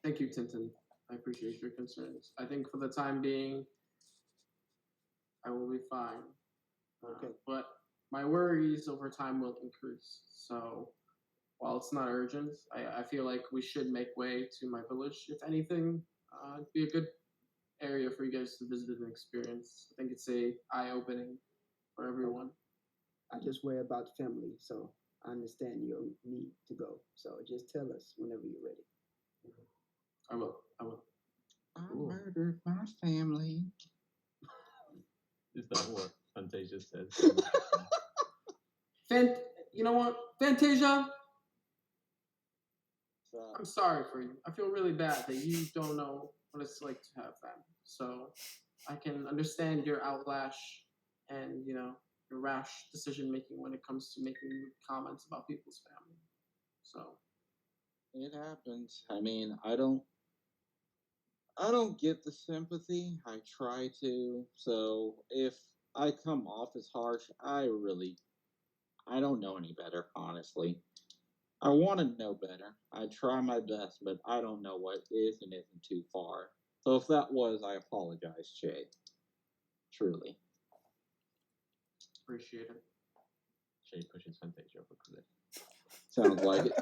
Thank you, Tintin. I appreciate your concerns. I think for the time being, I will be fine. Okay. But my worries over time will increase. So while it's not urgent, I feel like we should make way to my village. If anything, it'd be a good area for you guys to visit and experience. I think it's a eye-opening for everyone. I just worry about the family, so I understand your need to go. So just tell us whenever you're ready. I will. I murdered my family. Is that what Fantasia says? You know what, Fantasia? So, I'm sorry for you. I feel really bad that you don't know what it's like to have family. So I can understand your outlash and your rash decision making when it comes to making comments about people's family. So it happens. I mean, I don't get the sympathy. I try to. So if I come off as harsh, I don't know any better, honestly. I want to know better. I try my best, but I don't know what is and isn't too far. So if that was, I apologize, Che. Truly. appreciate it. Shay pushes Fantasia up a cliff. Sounds like it.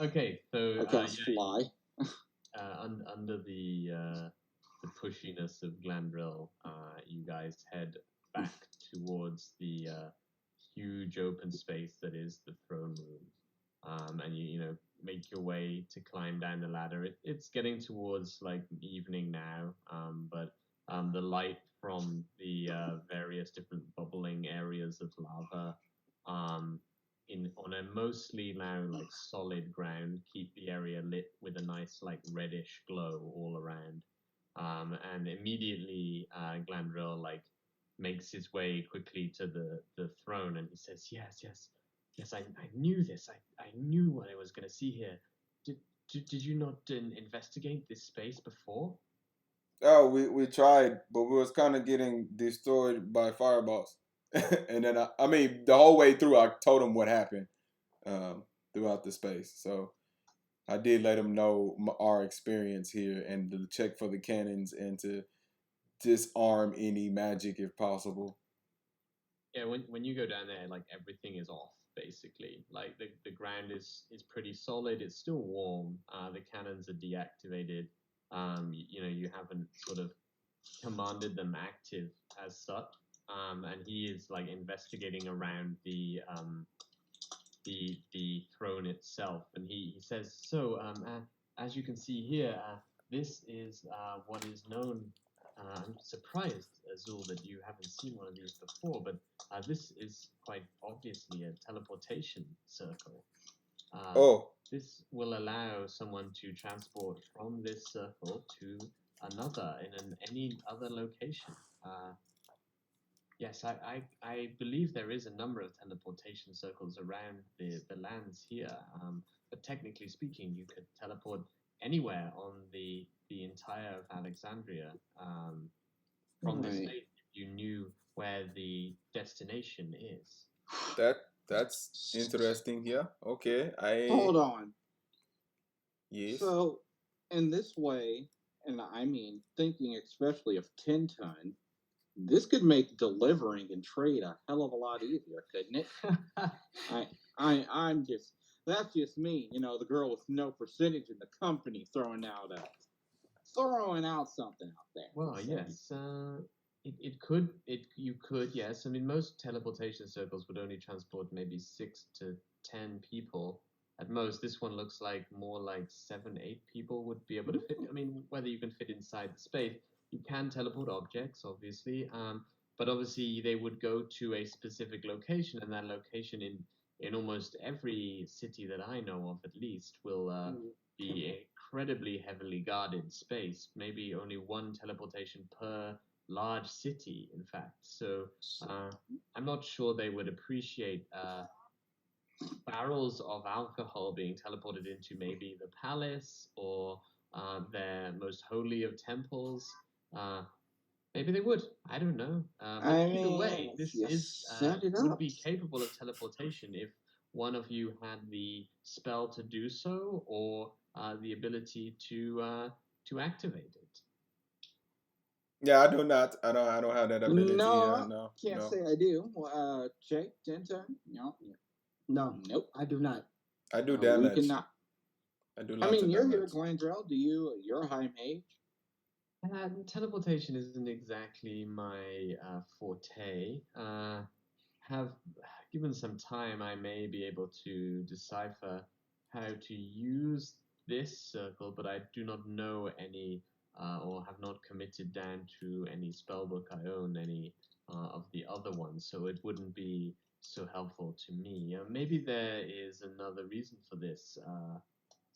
Okay, so I can't fly. under the pushiness of Glandril, you guys head back towards the huge open space that is the throne room, and you make your way to climb down the ladder. It's getting towards like evening now, but the light from the various different bubbling areas of lava on a mostly now like solid ground keep the area lit with a nice like reddish glow all around, and immediately Glandril like makes his way quickly to the throne and he says, yes, I knew this. I knew what I was going to see here. Did you not investigate this space before? Oh, we tried, but we was kind of getting destroyed by fireballs. And then I mean the whole way through I told him what happened throughout the space. So I did let him know our experience here and to check for the cannons and to disarm any magic if possible. Yeah, when you go down there, like everything is off basically. Like the ground is pretty solid. It's still warm. The cannons are deactivated. You know, you haven't sort of commanded them active as such. And he is like investigating around the throne itself, and he says, so as you can see here, this is what is known. I'm surprised, Azul, that you haven't seen one of these before, but this is quite obviously a teleportation circle. Oh, This will allow someone to transport from this circle to another in any other location. Yes, I believe there is a number of teleportation circles around the lands here. But technically speaking, you could teleport anywhere on the entire of Alexandria from this Right. space if you knew where the destination is. that's interesting here. Okay, Hold on. yes. So, in this way, and I mean, thinking especially of 10 ton, this could make delivering and trade a hell of a lot easier, couldn't it? I'm just, that's just me, you know, the girl with no percentage in the company throwing out something out there. Well, So, yes, you could, yes. I mean, most teleportation circles would only transport maybe 6 to 10 people at most. This one looks like more like 7, 8 people would be able to fit. I mean, whether you can fit inside the space, you can teleport objects, obviously, but obviously they would go to a specific location, and that location in almost every city that I know of, at least, will be incredibly heavily guarded space. Maybe only one teleportation per large city, in fact. So I'm not sure they would appreciate barrels of alcohol being teleported into maybe the palace or their most holy of temples. Maybe they would. I don't know. But I either mean, way, this you is set it would up. be capable of teleportation if one of you had the spell to do so, or the ability to activate it. Yeah, I do not. I don't have that ability. No, No, can't no. say I do. Jake, 10 ton? No. No, Nope. I do not. I do We damage. cannot. I do I lots mean, of you're here, damage. Glandrell. You're a high mage. Teleportation isn't exactly my forte. Have given some time, I may be able to decipher how to use this circle, but I do not know any, or have not committed down to any spellbook I own any of the other ones, so it wouldn't be so helpful to me. Maybe there is another reason for this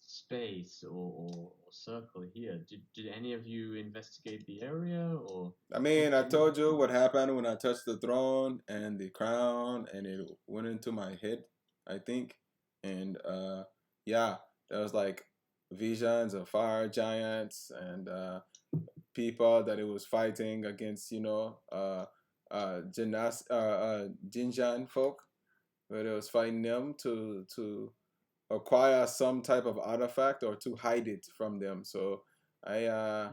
space or circle here. Did any of you investigate the area, or? I mean, I told you what happened when I touched the throne and the crown, and it went into my head, I think. And yeah, there was like visions of fire giants and people that it was fighting against, Jinjan folk, where it was fighting them to acquire some type of artifact or to hide it from them. So I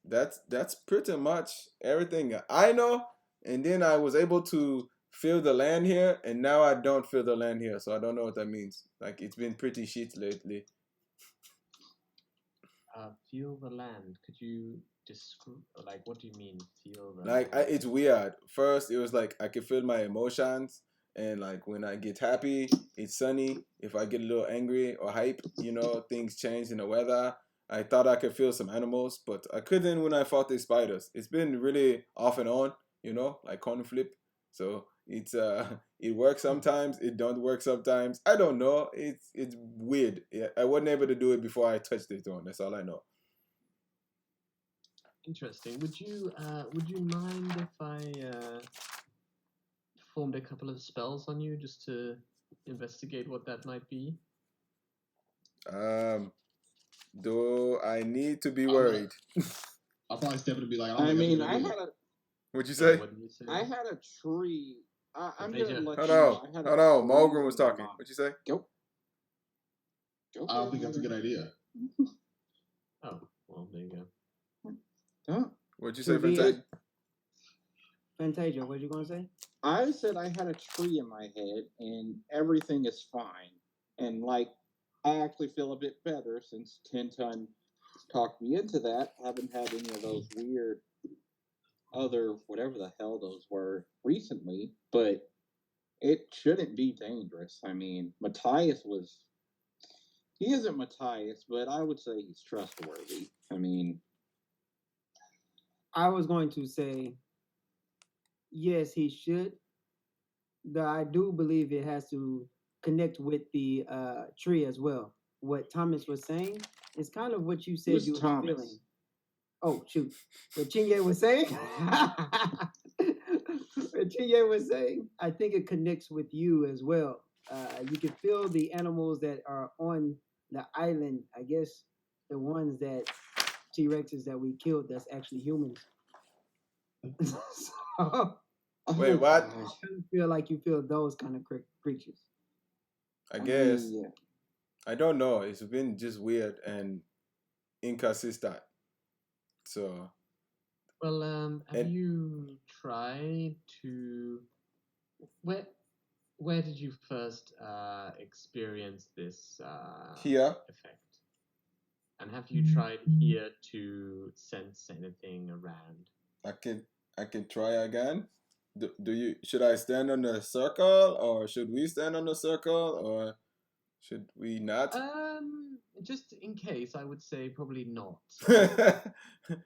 that's pretty much everything I know. And then I was able to feel the land here, and now I don't feel the land here, so I don't know what that means. Like, it's been pretty shit lately. Feel the land. Could you describe, like, what do you mean, feel the Like, land? it's weird. First, it was like I could feel my emotions, and like when I get happy, it's sunny. If I get a little angry or hype, things change in the weather. I thought I could feel some animals, but I couldn't when I fought the spiders. It's been really off and on, like coin flip. So it's it works sometimes, it don't work sometimes. I don't know. It's weird. Yeah, I wasn't able to do it before I touched the throne. That's all I know. Interesting. Would you mind if I performed a couple of spells on you just to investigate what that might be? Do I need to be I'm worried? I'll probably step in and be like, I mean, I What'd you Sorry, say? what did you say? I had a tree. I'm Deja. gonna let Hold you know. on. I had a Hold on. tree Mulgrim was in my talking. mind. What'd you say? Go. I don't think that's a good idea. Oh, well, there you go. Huh? What'd you say, To be Fantasia? Fantasia, what you gonna say? I said I had a tree in my head and everything is fine. And like, I actually feel a bit better since 10 Ton talked me into that. Haven't had any of those weird other, whatever the hell those were recently, but it shouldn't be dangerous. I mean, he isn't Matthias, but I would say he's trustworthy. I mean, I was going to say yes, he should. Though I do believe it has to connect with the tree as well. What Thomas was saying is kind of what you said who's you were Thomas? feeling. Oh shoot! What Chinye was saying. What Chinye was saying, I think it connects with you as well. You can feel the animals that are on the island. I guess the ones that T-Rexes that we killed. That's actually humans. So Wait, what? gosh. I feel like you feel those kind of creatures. I guess. mean, yeah. I don't know. It's been just weird and inconsistent. So, Well, have And- you tried to where did you first experience this here, effect? And have you tried here to sense anything around? I can try again. Do you? Should I stand on the circle, or should we stand on the circle, or should we not? Just in case, I would say probably not.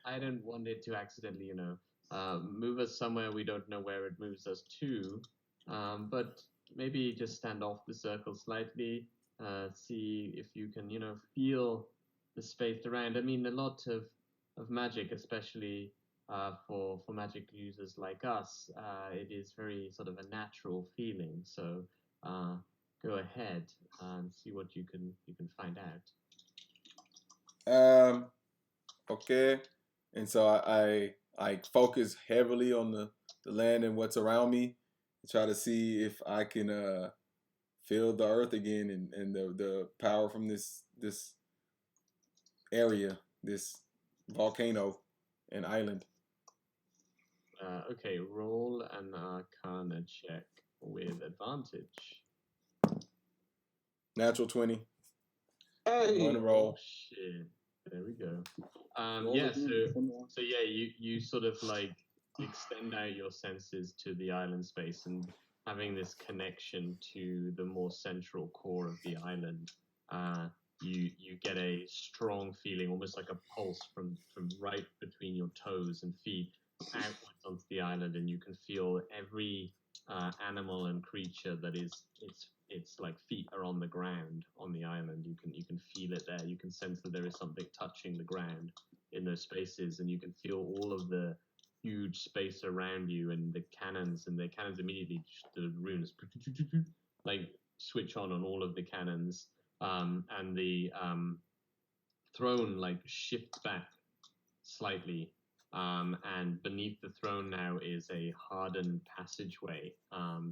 I don't want it to accidentally, move us somewhere we don't know where it moves us to. But maybe just stand off the circle slightly, see if you can, feel the space around. I mean, a lot of magic, especially for magic users like us, it is very sort of a natural feeling. So go ahead and see what you can find out. Okay. And so I focus heavily on the land and what's around me, to try to see if I can feel the earth again, and the power from this area, this volcano and island. Okay, roll an Arcana check with advantage. Natural 20. Hey, One roll. Shit. There we go. roll Yeah, again. so yeah, you sort of like extend out your senses to the island space, and having this connection to the more central core of the island, you get a strong feeling, almost like a pulse from right between your toes and feet outwards onto the island, and you can feel every animal and creature that is its like feet are on the ground on the island. You can feel it there. You can sense that there is something touching the ground in those spaces, and you can feel all of the huge space around you, and the cannons immediately, the runes like switch on all of the cannons, and the throne like shifts back slightly, and beneath the throne now is a hardened passageway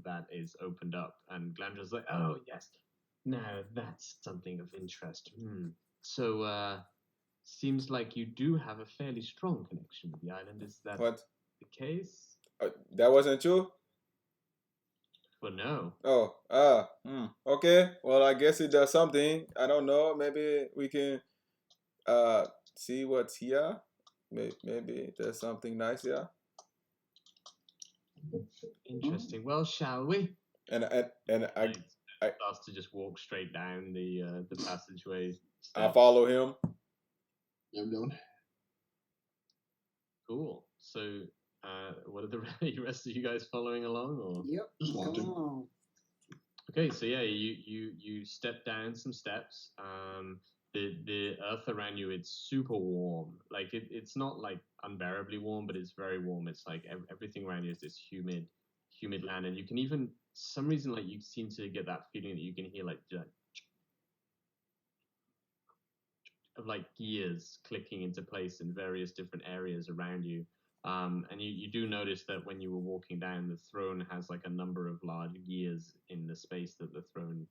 that is opened up, and Glandra's like, oh yes, now that's something of interest. So seems like you do have a fairly strong connection with the island. Is that What? the case? That wasn't you? Well, no. Oh, okay. Well, I guess it does something. I don't know. Maybe we can see what's here. Maybe there's something nice here. Interesting. Well, shall we? And I Starts to just walk straight down the passageway. I steps. follow him. Yeah, I'm doing. Cool. So, what are the rest of you guys following along, or? Yep. Just Come watching. on. Okay, so yeah, you step down some steps. The earth around you, it's super warm. Like it's not like unbearably warm, but it's very warm. It's like everything around you is this humid land, and you can even some reason like you seem to get that feeling that you can hear like of like gears clicking into place in various different areas around you. And you do notice that when you were walking down, the throne has like a number of large gears in the space that the throne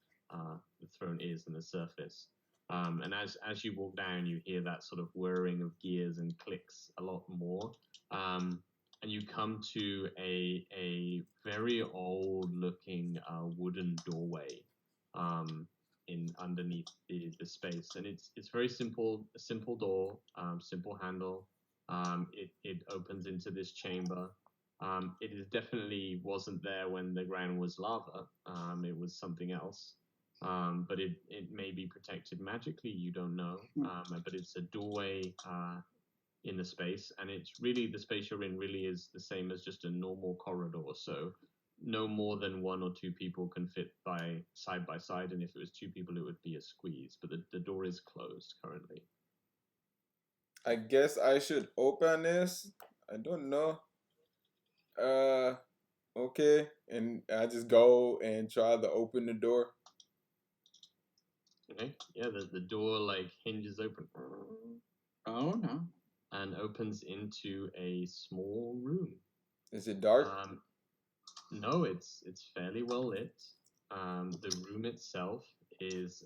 is in the surface. And as you walk down, you hear that sort of whirring of gears and clicks a lot more. come to a very old looking wooden doorway in underneath the space, and it's very simple, a simple door, simple handle. It opens into this chamber. It is definitely wasn't there when the ground was lava. It was something else. But it may be protected magically, you don't know. But it's a doorway in the space, and it's really, the space you're in really is the same as just a normal corridor. So no more than one or two people can fit by side, and if it was two people, it would be a squeeze. But the door is closed currently. I guess I should open this. I don't know. Okay, and I just go and try to open the door. Okay, yeah, the door like hinges open Oh no. and opens into a small room. Is it dark? No, it's fairly well lit. The room itself is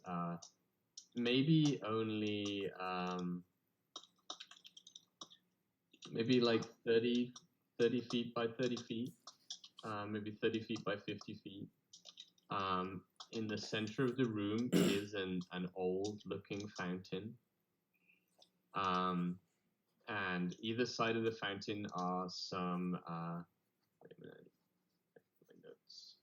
maybe only maybe like 30 feet by 30 feet, maybe 30 feet by 50 feet. In the center of the room is an old looking fountain. And either side of the fountain are some wait a minute, my notes.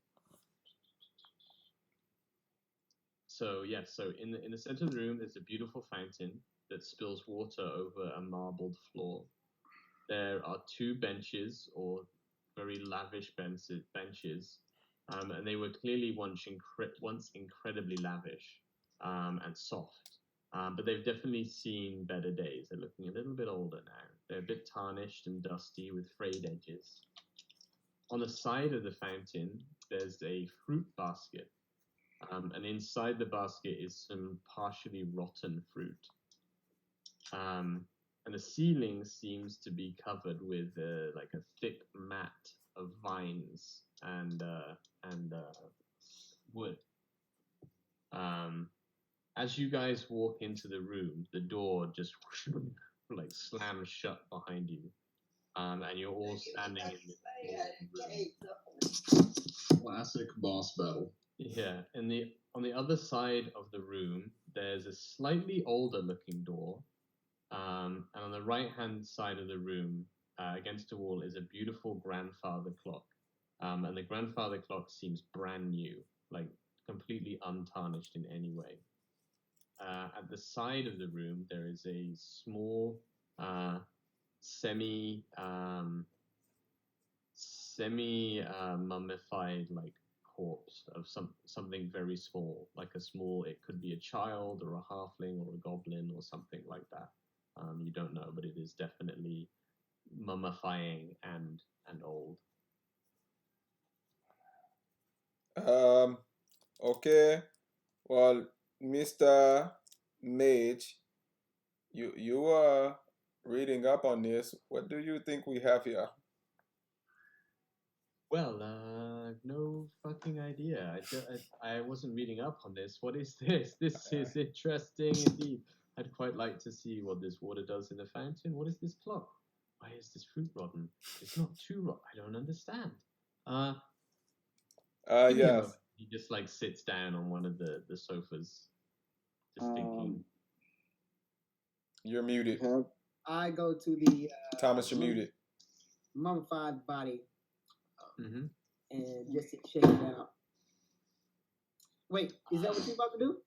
So yeah, so in the center of the room is a beautiful fountain that spills water over a marbled floor. There are two benches, or very lavish benches, and they were clearly once incredibly lavish and soft. But they've definitely seen better days. They're looking a little bit older now. They're a bit tarnished and dusty with frayed edges. On the side of the fountain, there's a fruit basket. And inside the basket is some partially rotten fruit. And the ceiling seems to be covered with like a thick mat of vines and wood. As you guys walk into the room, the door just like slams shut behind you, and you're all standing in this room. Classic boss battle. Yeah, on the other side of the room, there's a slightly older looking door, and on the right hand side of the room, against a wall, is a beautiful grandfather clock, and the grandfather clock seems brand new, like completely untarnished in any way. At the side of the room, there is a small, semi mummified like corpse of something very small, like a small. It could be a child or a halfling or a goblin or something like that. You don't know, but it is definitely mummifying and old. Okay. Well, Mr. Mage, you are reading up on this. What do you think we have here? Well, I've no fucking idea. I wasn't reading up on this. What is this? This is interesting indeed. I'd quite like to see what this water does in the fountain. What is this clock? Why is this fruit rotten? It's not too rotten. I don't understand. Give me a Yes. moment. He just like sits down on one of the sofas, just thinking. You're muted. I go to the Thomas, you're muted. mummified body Mm-hmm. and just shake it out. Wait, is that what you're about to do?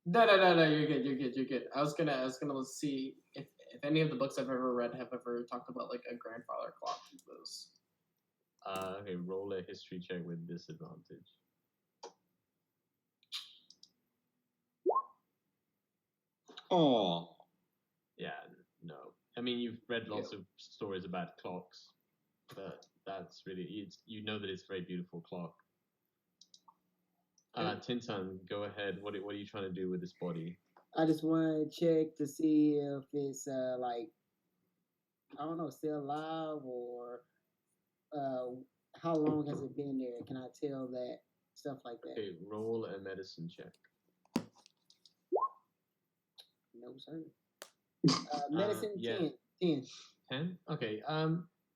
No, you're good. I was gonna see if any of the books I've ever read have ever talked about like a grandfather clock with those. Okay, roll a history check with disadvantage. Oh. Yeah, no. I mean, you've read lots of stories about clocks, but that's really, you know that it's a very beautiful clock. Tintan, go ahead. What are you trying to do with this body? I just want to check to see if it's like, I don't know, still alive, or how long has it been there? Can I tell that? Stuff like that. Okay, roll a medicine check. No, sir. Medicine yeah. 10. 10? Okay.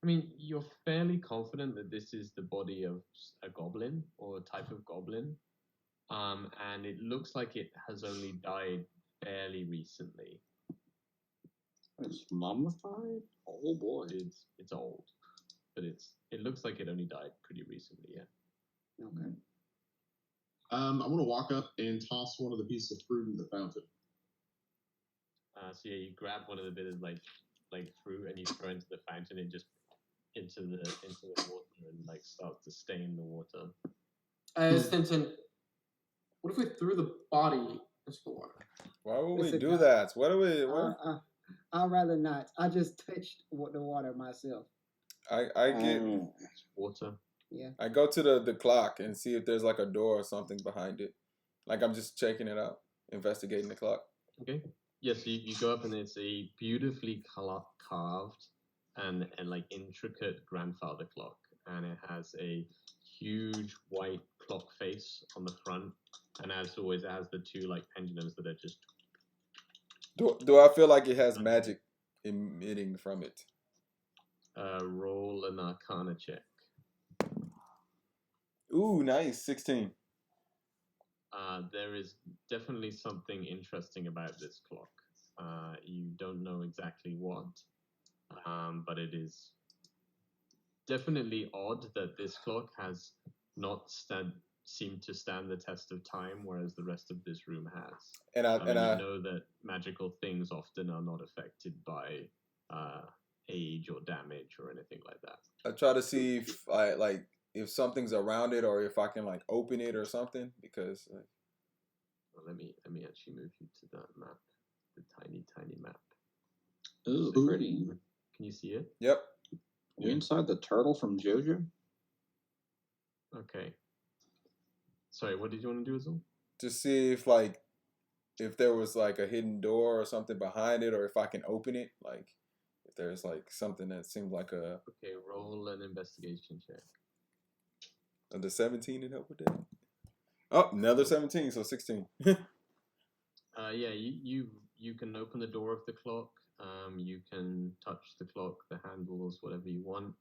I mean, you're fairly confident that this is the body of a goblin or a type of goblin, and it looks like it has only died fairly recently. It's mummified? Oh boy. It's old, but it looks like it only died pretty recently. Yeah. Okay. I want to walk up and toss one of the pieces of fruit in the fountain. So yeah, you grab one of the bit of like fruit and you throw into the fountain. It just into the water and like starts to stain the water. Stinton, what if we threw the body into the water? Why would we Listen, do guys, that? What do we? What? I'd rather not. I just touched the water myself. I get. It's water. Yeah. I go to the clock and see if there's like a door or something behind it. Like I'm just checking it out, investigating the clock. Okay. Yes, you go up and it's a beautifully carved and like intricate grandfather clock, and it has a huge white clock face on the front, and as always, it has the two like pendulums that are just. Do I feel like it has magic emitting from it? Roll an Arcana check. Ooh, nice, 16. There is definitely something interesting about this clock. You don't know exactly what, but it is definitely odd that this clock has not seemed to stand the test of time, whereas the rest of this room has. And I you know that magical things often are not affected by age or damage or anything like that. I try to see if something's around it or if I can like open it or something because. Well, let me actually move you to that map, the tiny map. Ooh, So pretty. Can you see it? Yep. You inside the turtle from JoJo? Okay. Sorry, what did you want to do, Azul? To see if there was like a hidden door or something behind it, or if I can open it, like if there's like something that seems like a. Okay, roll an investigation check. The 17 to help with that. Oh, another 17, so 16. Yeah, you can open the door of the clock. You can touch the clock, the handles, whatever you want.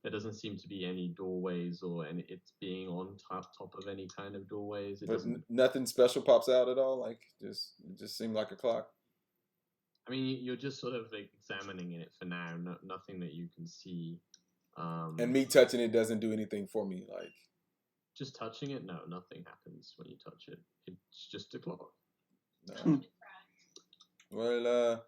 There doesn't seem to be any doorways or it's being on top of any kind of doorways. It But doesn't. Nothing special pops out at all. Like it just seemed like a clock. I mean, you're just sort of like examining it for now. Nothing that you can see. And me touching it doesn't do anything for me. Like just touching it, no, nothing happens when you touch it. It's just a clock. no. Well,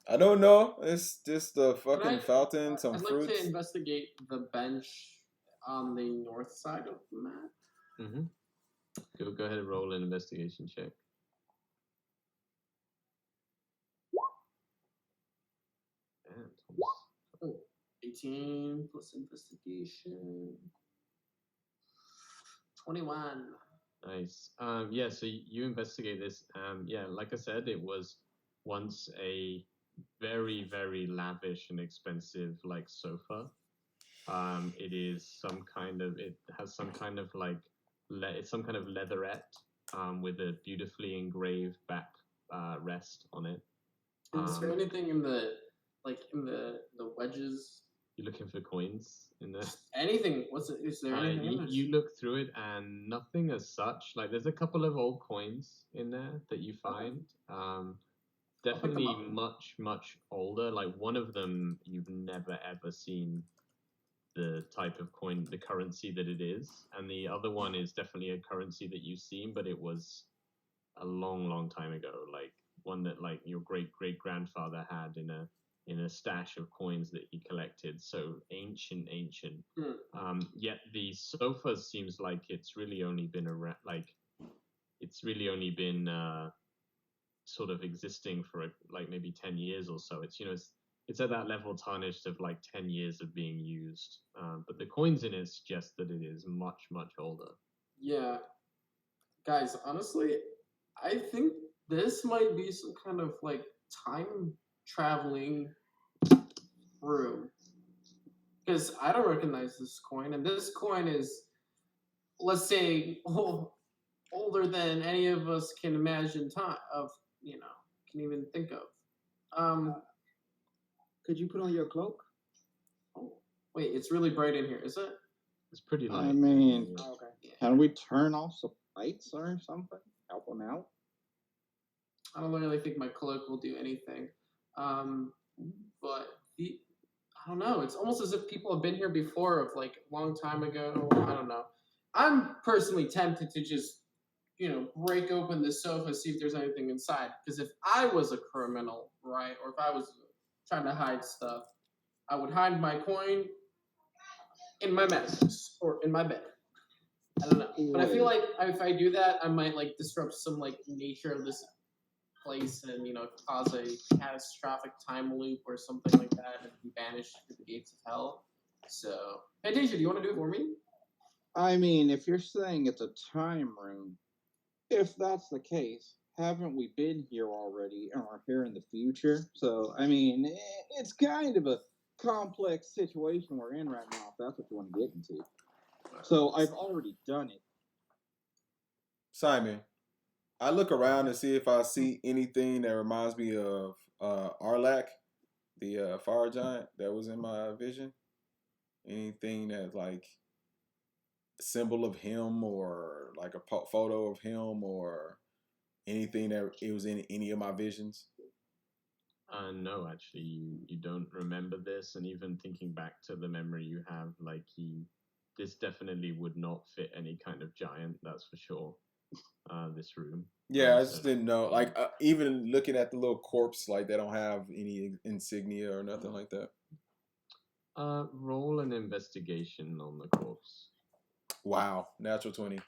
I don't know. It's just the fucking fountain, some I'd fruits. like to investigate the bench on the north side of the map. Mm-hmm. Go ahead and roll an investigation check. Oh, 18 plus investigation. 21. Nice. Yeah, so you investigate this. Yeah, like I said, it was once a very, very lavish and expensive like sofa. It has some kind of like it's some kind of leatherette with a beautifully engraved back rest on it. Is there anything in the wedges? You're looking for coins in there? Anything? Is there anything in there? You look through it and nothing as such. Like there's a couple of old coins in there that you find. Definitely much, much older. Like one of them you've never ever seen the type of coin, the currency that it is. And the other one is definitely a currency that you've seen, but it was a long, long time ago. Like one that like your great grandfather had in a stash of coins that he collected. So ancient. Yet the sofa seems like it's really only been around, sort of existing for like maybe 10 years or so. It's at that level tarnished of like 10 years of being used. But the coins in it suggest that it is much, much older. Yeah. Guys, honestly, I think this might be some kind of like time traveling room. Because I don't recognize this coin, and this coin is, let's say, older than any of us can imagine can even think of. Could you put on your cloak? Wait, it's really bright in here, is it? It's pretty light. I mean, Yeah. Oh, okay. can we turn off some lights or something? Help them out? I don't really think my cloak will do anything. But I don't know. It's almost as if people have been here before, of like a long time ago. I don't know. I'm personally tempted to just, break open the sofa, see if there's anything inside. Because if I was a criminal, right, or if I was trying to hide stuff, I would hide my coin in my mattress or in my bed. I don't know. But I feel like if I do that, I might like disrupt some like nature of this place and cause a catastrophic time loop or something like that and be banished to the gates of hell. So, Fantasia, do you want to do it for me? I mean, if you're saying it's a time room, if that's the case, haven't we been here already and are here in the future? So, I mean, it's kind of a complex situation we're in right now, if that's what you want to get into. So, I've already done it. Simon, I look around and see if I see anything that reminds me of Arlak, the fire giant that was in my vision. Anything that's like a symbol of him or like a photo of him or anything that it was in any of my visions. No, actually, you don't remember this, and even thinking back to the memory you have, like this definitely would not fit any kind of giant. That's for sure. This room. Yeah, I So just didn't know. Like even looking at the little corpse, like they don't have any insignia or nothing like that. roll an investigation on the corpse. Wow, natural 20.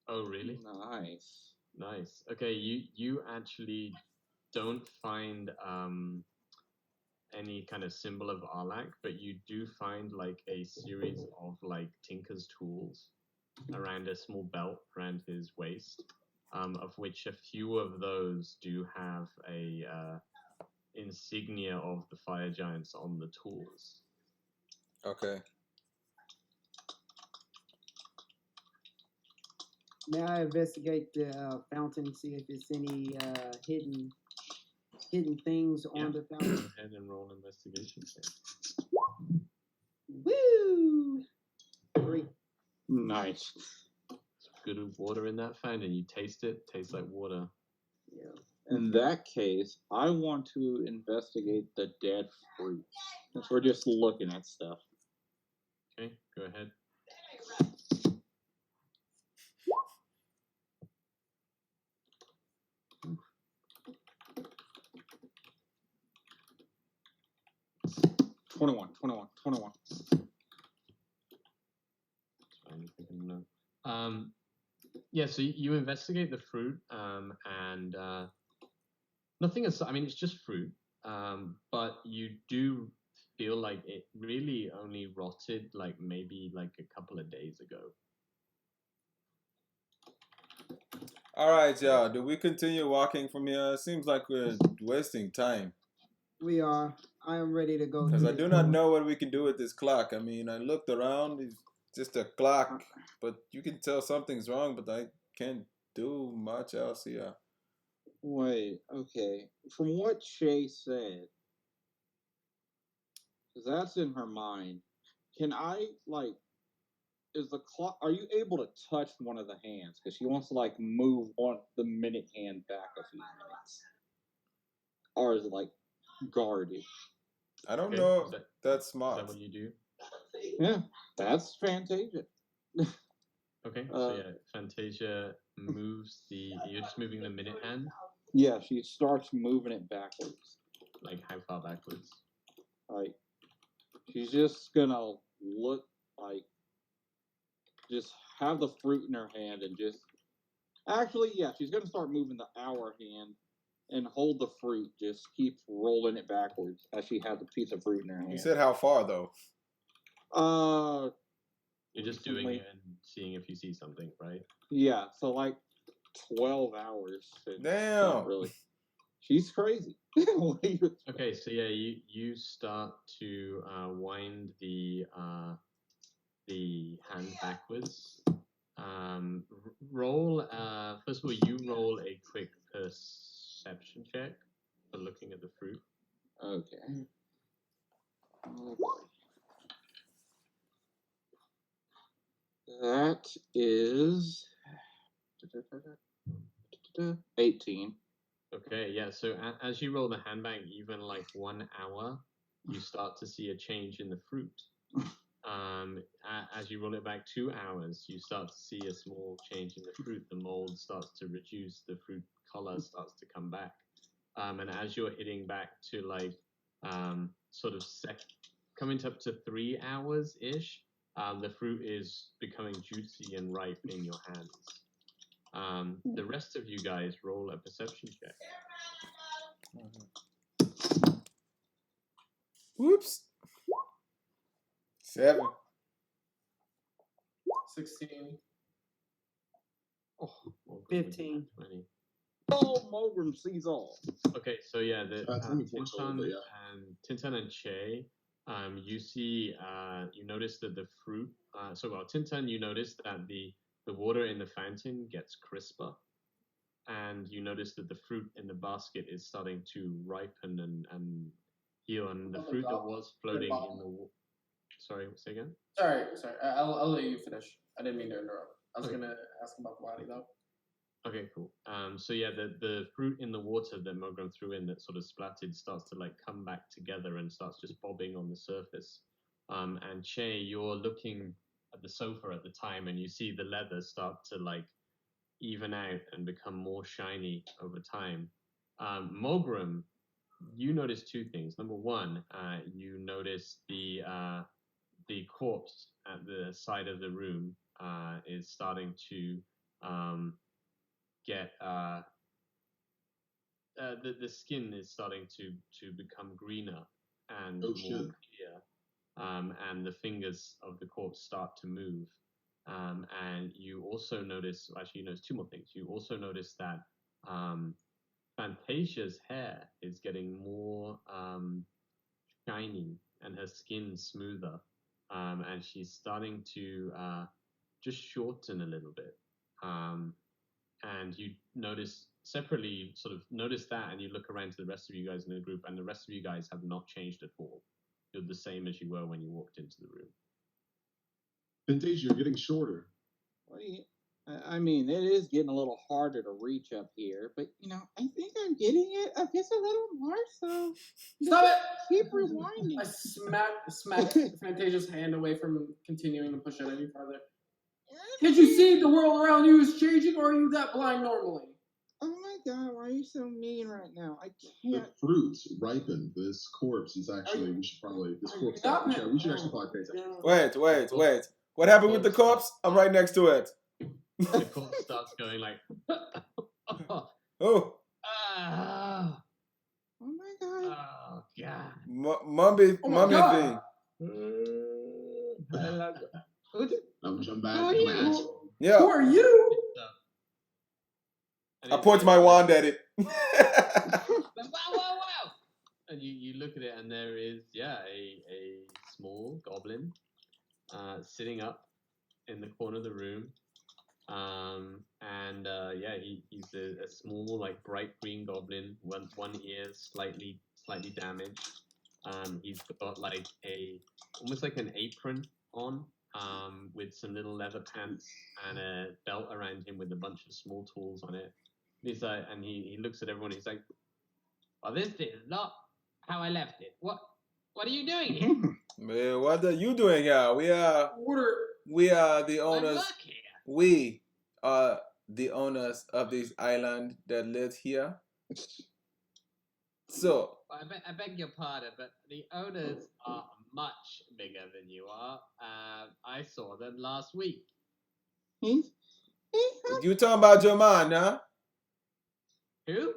Oh, really? Nice. Nice. Okay, you actually don't find any kind of symbol of Arlak, but you do find like a series of like tinker's tools around a small belt around his waist, of which a few of those do have a insignia of the fire giants on the tools. Okay. May I investigate the fountain, see if it's any hidden things on the Go fountain? ahead and roll investigation. Woo! 3. Nice. Good water in that fountain. You taste it. Tastes like water. Yeah. In that case, I want to investigate the dead fruit. Since we're just looking at stuff. Okay, go ahead. Twenty-one. Yeah, so you investigate the fruit, and nothing is. I mean, it's just fruit, but you do feel like it really only rotted, like maybe like a couple of days ago. All right, y'all. Do we continue walking from here? It seems like we're wasting time. We are. I am ready to go. Because through I this do not door. know what we can do with this clock. I mean, I looked around. It's just a clock. But you can tell something's wrong, but I can't do much else here. Wait, okay. From what Shay said, because that's in her mind, can I, like, is the clock, are you able to touch one of the hands? Because she wants to, like, move the minute hand back a few minutes. Or is it, like, guarded? I don't Okay, know. is that- That's Is smart. that what you do? Yeah, that's Fantasia. Okay, so yeah, Fantasia moves you're just moving the minute hand? Yeah, she starts moving it backwards. Like how far backwards? Like, she's just gonna look like, just have the fruit in her hand and just, actually, yeah, she's gonna start moving the hour hand and hold the fruit, just keep rolling it backwards as she has a piece of fruit in her hand. You said how far, though? You're just doing recently- it and seeing if you see something, right? Yeah, so like 12 hours. It's Damn. not really. She's crazy. Okay, so yeah, you start to wind the hand backwards. Roll. First of all, you roll a quick perception check for looking at the fruit. Okay. Oh boy. That is 18. Okay, yeah. So as you roll the handbag, even like 1 hour, you start to see a change in the fruit. As you roll it back 2 hours, you start to see a small change in the fruit. The mold starts to reduce, the fruit color starts to come back. And as you're hitting back to like sort of coming up to 3 hours ish, the fruit is becoming juicy and ripe in your hands. The rest of you guys roll a perception check. Whoops. 7. 16. Oh, Morgan with 15. 20. Oh, Mulgrim sees all. Okay, so yeah, the That's only 4 total, but yeah. Tintin and Che, you see, you notice that the fruit. Tintin, you notice that the water in the fountain gets crisper, and you notice that the fruit in the basket is starting to ripen and heal, and the fruit that was floating in the water. Sorry, say again. Sorry. I'll let you finish. I didn't mean to interrupt. I was gonna ask about the body though. Okay, cool. So yeah, the fruit in the water that Mogrim threw in that sort of splattered starts to like come back together and starts just bobbing on the surface. And Che, you're looking at the sofa at the time and you see the leather start to like even out and become more shiny over time. Mogrim, you notice 2 things. Number 1, you notice the corpse at the side of the room is starting to get the skin is starting to become greener and more clear, and the fingers of the corpse start to move. And you also notice, actually, you notice 2 more things. You also notice that Fantasia's hair is getting more shiny and her skin smoother, and she's starting to just shorten a little bit. And you notice separately, sort of notice that, and you look around to the rest of you guys in the group, and the rest of you guys have not changed at all. You're the same as you were when you walked into the room. Fantasia, you're getting shorter. What do you, I mean, it is getting a little harder to reach up here, but I think I'm getting it just a little more. So Stop it! keep rewinding. I smacked Fantasia's hand away from continuing to push it any further. Can't you see the world around you is changing, or are you that blind normally? Oh my God, why are you so mean right now? I The can't. fruit ripened. This corpse is actually. We should probably. This corpse. We should actually probably pay attention. Wait. What happened with the corpse? I'm right next to it. The corpse starts going like, Oh. ah, Oh my God. oh God. Mummy God. I'm jump back. Who are I'm gonna you? ask. Yeah. Who are you? And I point my wand at it. Wow. And you look at it, and there is, a small goblin sitting up in the corner of the room. He's a small, like, bright green goblin. One ear slightly damaged. He's got like almost like an apron on, with some little leather pants and a belt around him with a bunch of small tools on it. He's like, and he looks at everyone. He's like, "Well, this is not how I left it. What are you doing here? Man, what are you doing here? We are the I owners. work here." We are the owners of this island that lives here. So, I beg your pardon, but the owners are much bigger than you are. I saw them last week. you talking about your man, huh? Who?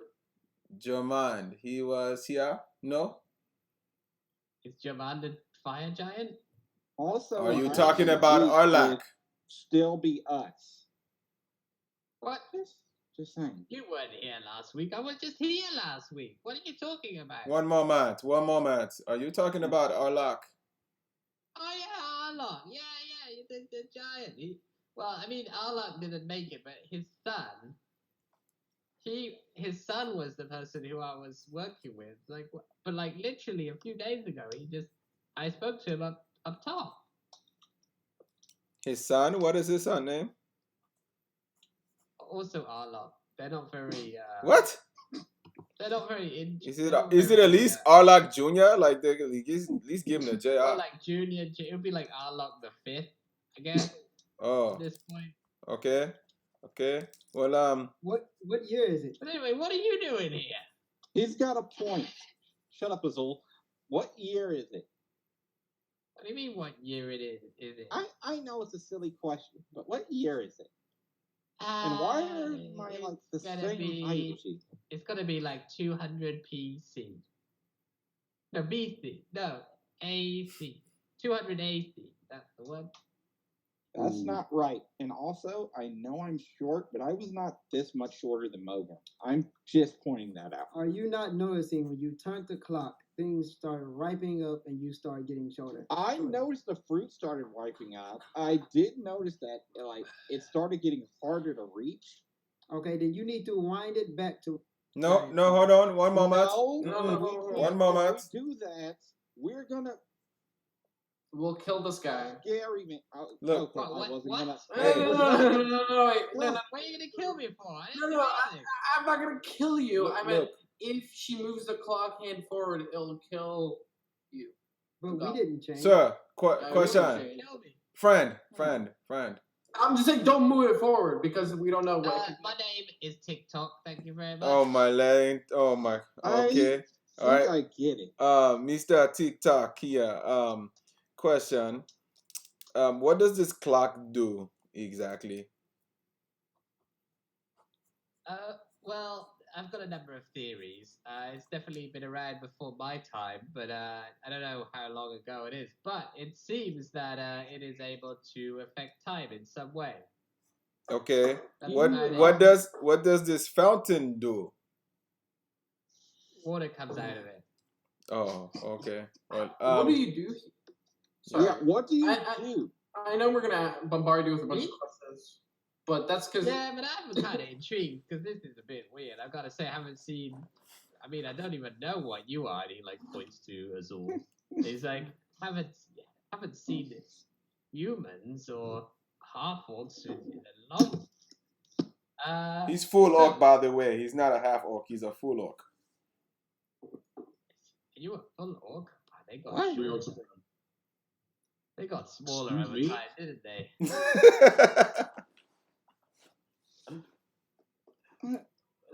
Your man. He was here? No? Is Jaman the fire giant? Also, Are you us talking about Arlak? would still be us. What? Just saying. You weren't here last week. I was just here last week. What are you talking about? One moment. Are you talking about Arlak? Oh yeah, Arlok. Yeah, the giant. Arlok didn't make it, but his son. His son was the person who I was working with. But literally a few days ago, I spoke to him up top. His son. What is his son name? Also Arlock. They're not very. What? They're not very. Is it at least Arlock Junior? Like they at least give him a JR. Well, like Junior. It would be like Arlock the 5th, I guess. Oh. At this point. Okay. Okay. Well, What year is it? But anyway, what are you doing here? He's got a point. Shut up, Azul. What year is it? What do you mean? What year it is? Is it? I know it's a silly question, but what year is it? And why are my like the it's same gonna be- height as you? It's gonna be like 200 PC. No, BC. No, AC. 200 AC. That's the one. That's not right. And also, I know I'm short, but I was not this much shorter than Mogan. I'm just pointing that out. Are you not noticing when you turn the clock, things start ripening up and you start getting shorter? I Shorter. noticed the fruit started wiping out. I did notice that like it started getting harder to reach. Okay, then you need to wind it back to. no, hold on. One moment. No, If One moment. we do that, we're gonna We'll kill this guy. scary me. Look. Okay, I What? wasn't What? gonna. No, no, no, no, no, no, wait. No, no, What are you gonna kill me for? I no, didn't no, do anything. I'm not gonna kill you. Look, I meant look. if she moves the clock hand forward, it'll kill you. But No. we didn't change. Sir, Yeah, question. we will change. Kill me. Friend. I'm just saying, don't move it forward because we don't know what. My name is TikTok. Thank you very much. Oh my lane. Oh my. Okay. I All right. think I get it. Mr. TikTok here. Question. What does this clock do exactly? Well, I've got a number of theories. It's definitely been around before my time, but I don't know how long ago it is. But it seems that it is able to affect time in some way. Okay. That's What about it. what does this fountain do? Water comes out of it. Oh, okay. Well, What do you do? Sorry. Yeah, what do you I- do? I know we're gonna bombard you with a bunch Me? of questions, but that's because Yeah, but I'm kind of intrigued because this is a bit weird. I've got to say, I haven't seen. I mean, I don't even know what you are. And he like points to Azul. He's like, haven't seen humans or half orcs in a long. he's full orc, by the way. He's not a half orc. He's a full orc. You a full orc? Oh, they got What? We shorter. also They got smaller Excuse over me? time, didn't they?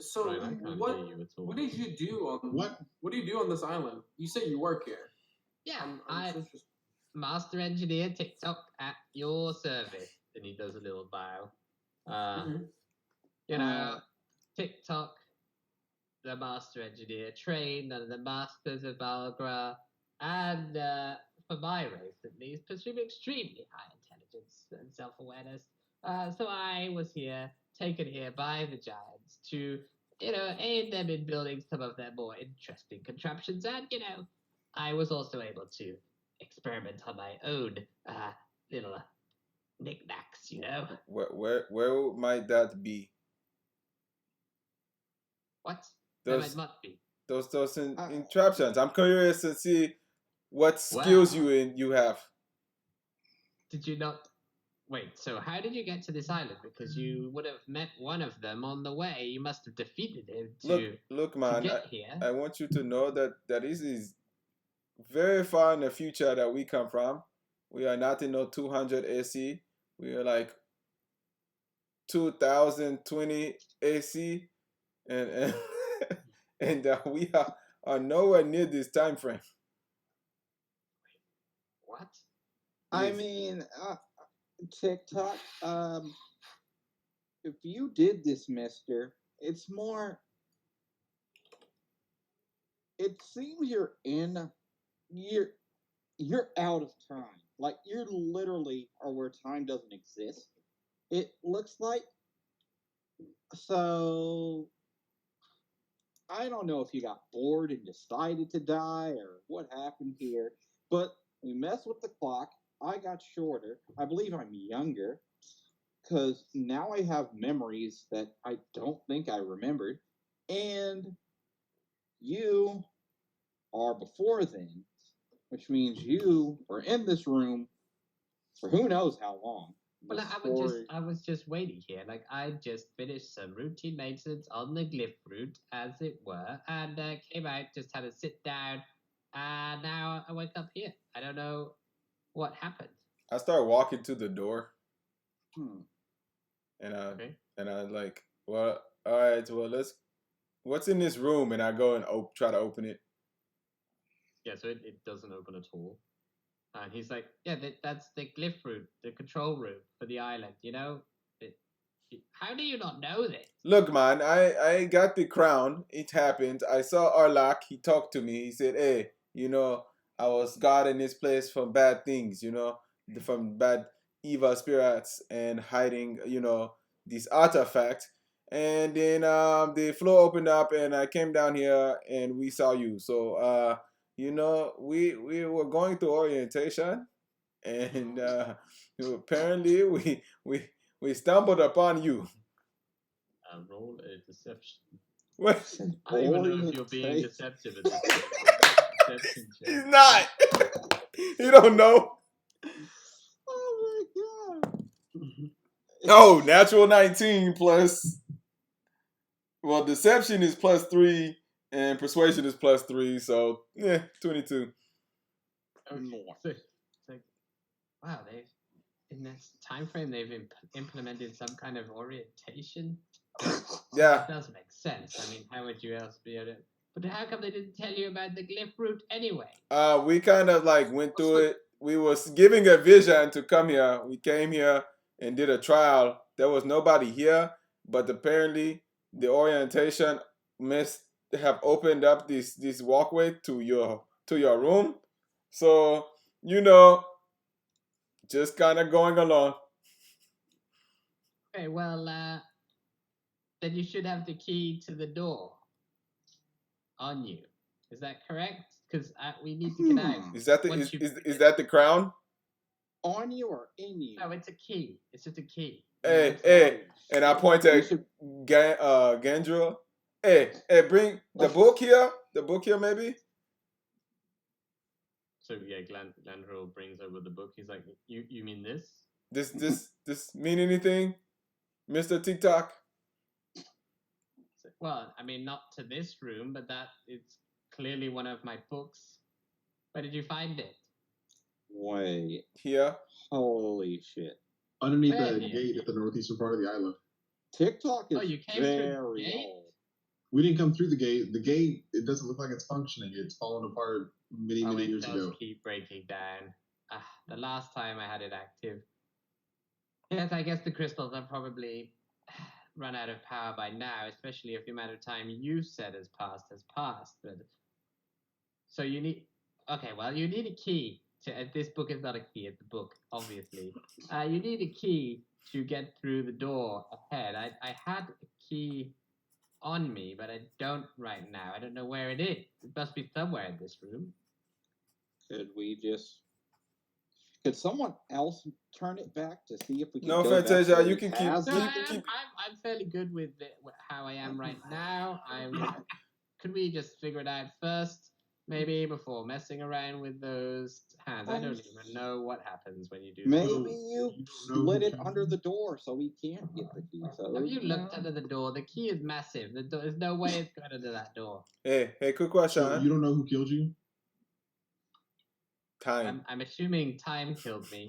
so. Right, I can't What hear you at all. what did you do on what? What do you do on this island? You say you work here. Yeah, I'm I so interested. master engineer TikTok at your service, and he does a little bow. Mhm. You know, TikTok, the master engineer, trained under the masters of Balgra, and for my race at least, presume extremely high intelligence and self-awareness. So I was taken here by the giants to, aid them in building some of their more interesting contraptions, and I was also able to experiment on my own little knickknacks. Where might that be? What? There Those might be. those interruptions. I'm curious to see what skills you have. Did you not? Wait, so how did you get to this island? Because you would have met one of them on the way. You must have defeated him Look, to man. get here. I want you to know that this is very far in the future that we come from. We are not in no 200 AC. We are like 2020 AC, and and we are nowhere near this time frame. What? I Yes. mean, TikTok. If you did this, Mister, it's more. It seems you're out of time. Like you're literally, or where time doesn't exist. It looks like. So I don't know if you got bored and decided to die or what happened here, but we messed with the clock. I got shorter. I believe I'm younger because now I have memories that I don't think I remembered. And you are before then, which means you were in this room for who knows how long. Well, I was just waiting here. Like, I just finished some routine maintenance on the glyph route, as it were, and came out, just had a sit down, and now I wake up here. I don't know what happened. I start walking to the door, and Okay. I like, well, all right, well, what's in this room? And I go and try to open it. Yeah, so it doesn't open at all. And he's like, yeah, that's the glyph route, the control route for the island, you know? How do you not know this? Look, man, I got the crown. It happened. I saw Arlak. He talked to me. He said, hey, you know, I was guarding this place from bad things, you know, from bad evil spirits and hiding, you know, these artifacts. And then the floor opened up and I came down here and we saw you. So, you know, we were going through orientation and apparently we stumbled upon you. Roll a deception. What? I don't even know if you're being deceptive at this point. Deception check. He's not. You don't know. Oh my god. Oh, natural 19 plus. Well, deception is +3 and persuasion is +3, so yeah, 22. Okay. So, it's like, wow, in this time frame they've implemented some kind of orientation. Yeah. That does make sense. I mean, how would you else be able to? But how come they didn't tell you about the glyph route anyway? We kind of like went through it. We was giving a vision to come here. We came here and did a trial. There was nobody here, but apparently the orientation must have opened up this walkway to your room. So, you know, just kind of going along. Okay, well, then you should have the key to the door on you. Is that correct? Because we need to get out. Is that is that the crown? On you or in you? No, it's a key. It's just a key. Hey, and I point at Gandra. Hey, bring the book here. The book here, maybe. So yeah, Glandrel brings over the book. He's like, you mean this? This mean anything, Mr. TikTok? Well, I mean, not to this room, but that it's clearly one of my books. Where did you find it? Wait. Here. Holy shit. Underneath Where the here? gate at the northeastern part of the island. TikTok is you came through the very gate? old. We didn't come through the gate. The gate, it doesn't look like it's functioning. It's fallen apart many It years does ago. keep breaking down. The last time I had it active. Yes, I guess the crystals have probably run out of power by now, especially if the amount of time you said has passed. But so you need. Okay, well, you need a key to. This book is not a key; it's a book, obviously. You need a key to get through the door ahead. I had a key on me, but I don't right now. I don't know where it is. It must be somewhere in this room. Could someone else turn it back to see if we can? No, go back Fantasia, where you it can has keep. been? I'm fairly good with how I am right now. Could we just figure it out first, maybe, before messing around with those hands? I don't even know what happens when you do. Maybe that. you slid it under the door so we can't get the key. So Have you looked under the door? The key is massive. There's no way it's going under that door. Hey, quick question. So you don't know who killed you? Time. I'm assuming time killed me.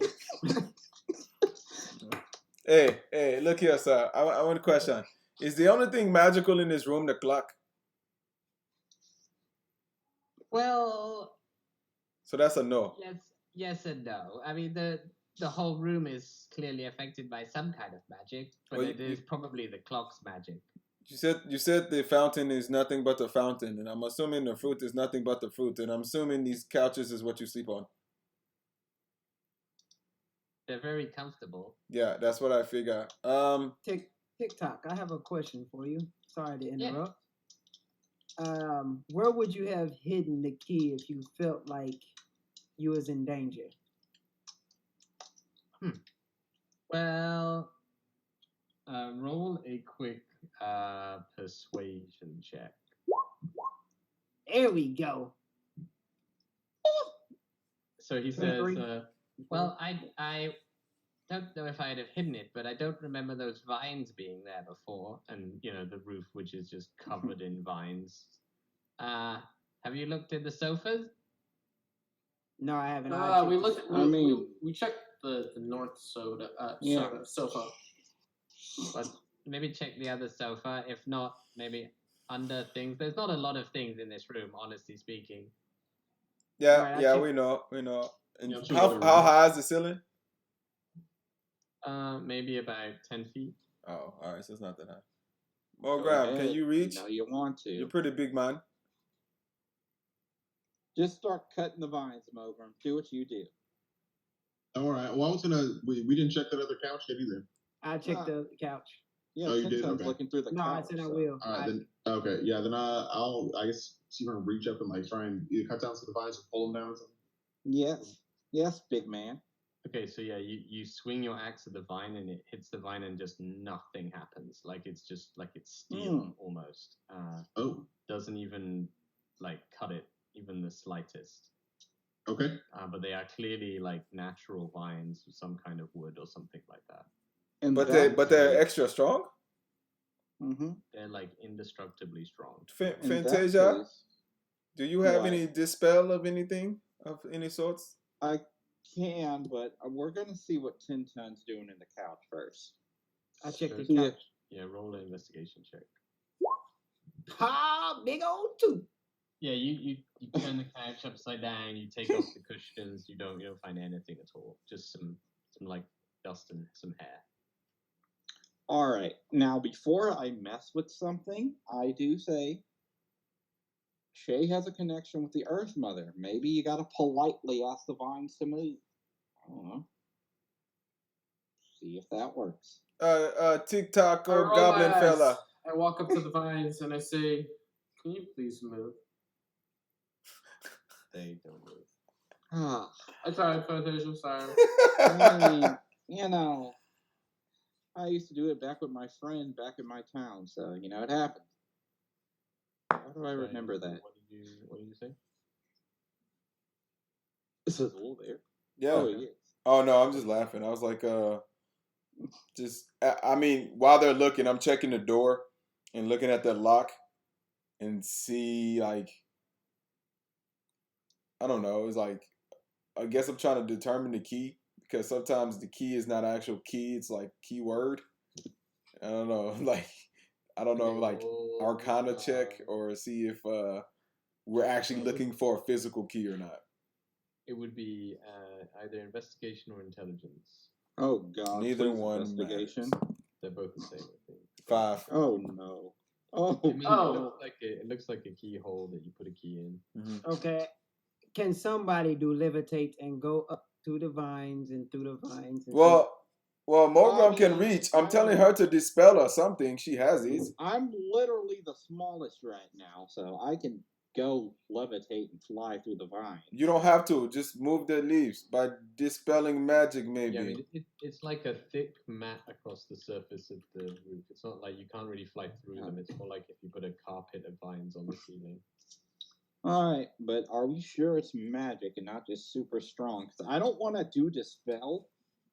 Hey, look here, sir. I want a question. Is the only thing magical in this room the clock? Well, So that's a no. yes and no. I mean, the whole room is clearly affected by some kind of magic, but Well, it is probably the clock's magic. You said the fountain is nothing but a fountain, and I'm assuming the fruit is nothing but the fruit, and I'm assuming these couches is what you sleep on. They're very comfortable. Yeah, that's what I figure. TikTok, I have a question for you. Sorry to interrupt. Yeah. Where would you have hidden the key if you felt like you was in danger? Well, roll a quick persuasion check. There we go. So he says, Well, I don't know if I'd have hidden it, but I don't remember those vines being there before, and the roof, which is just covered in vines. Have you looked at the sofas? No, I haven't. We looked. I mean- we checked the north sofa. Yeah. Sofa. But maybe check the other sofa. If not, maybe under things. There's not a lot of things in this room, honestly speaking. Yeah, Alright, I yeah, check- we know. And Yeah, how high is the ceiling? Maybe about 10 feet. Oh, all right, so it's not that high. Well, Go Graham, can ahead. you reach? You know you want to. You're pretty big, man. Just start cutting the vines, Mogram. Do what you do. All right. Well, I was gonna. We didn't check that other couch yet either. I checked the couch. Yeah, Oh, you did? Tintin's Okay. looking through the No, I couch, said I so- will. All right, then. Okay, yeah. Then I'll I guess see if I can reach up and like try and either cut down some of the vines or pull them down or something. Yes. Yes, big man. Okay, so yeah, you swing your axe at the vine and it hits the vine and just nothing happens. Like it's just like it's steel almost. Oh, Doesn't even like cut it even the slightest. okay. But they are clearly like natural vines with some kind of wood or something like that. And But they're extra strong. Mm-hmm. They're like indestructibly strong. Fantasia, do you have What? any dispel of anything of any sorts? I can, but we're gonna see what Tintin's doing in the couch first. I checked the Yeah. couch. Yeah, roll an investigation check. Ha! Big old two. Yeah, you turn the couch upside down. You take off the cushions. You don't find anything at all. Just some like dust and some hair. All right. Now, before I mess with something, I do say Shay has a connection with the Earth Mother. Maybe you gotta politely ask the vines to move. I don't know. See if that works. TikTok I roll goblin my eyes. fella. I walk up to the vines and I say, "Can you please move?" They don't move. Ah, I tried, Fantasia. Sorry. I mean, I used to do it back with my friend back in my town, so it happened. How do I remember that? What did you say? This is all there. Yeah. Oh, yes. Oh no, I'm just laughing. I was like, I mean, while they're looking, I'm checking the door and looking at the lock and see like, I don't know. It's like, I guess I'm trying to determine the key because sometimes the key is not an actual key. It's like keyword. I don't know. Like, I don't know, like Arcana check or see if we're actually looking for a physical key or not. It would be either investigation or intelligence. Oh God! Neither please, one investigation. They're both the same, I think. 5. Oh no! Oh, I mean, Oh. it looks like a keyhole that you put a key in. Mm-hmm. Okay. Can somebody do levitate and go up through the vines and through the vines? And Well, Mogram can mean, reach. I'm telling her to dispel or something. She has these. I'm literally the smallest right now, so I can go levitate and fly through the vine. You don't have to. Just move the leaves by dispelling magic, maybe. Yeah, I mean, it's like a thick mat across the surface of the roof. It's not like you can't really fly through them. It's more like if you put a carpet of vines on the ceiling. All right, but are we sure it's magic and not just super strong? Because I don't want to do dispel.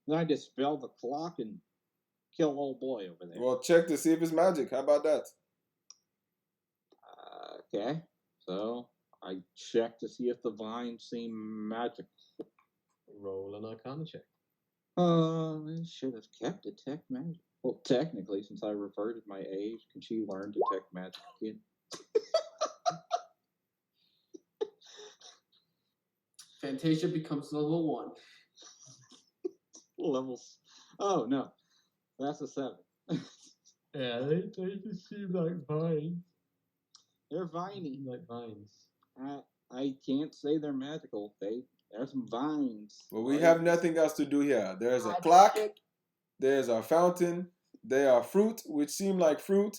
Then I dispel the clock and kill old boy over there. Well, check to see if it's magic. How about that? Okay, so I check to see if the vines seem magical. Roll an Arcana check. I should have kept detect magic. Well, technically, since I reverted my age, can she learn detect magic again? Fantasia becomes level 1. Levels. Oh no, that's a 7. Yeah, they just seem like vines. They're viney. Like vines. I can't say they're magical. There's some vines. Well, we have nothing else to do here. There's a clock. There's a fountain. There are fruit, which seem like fruit.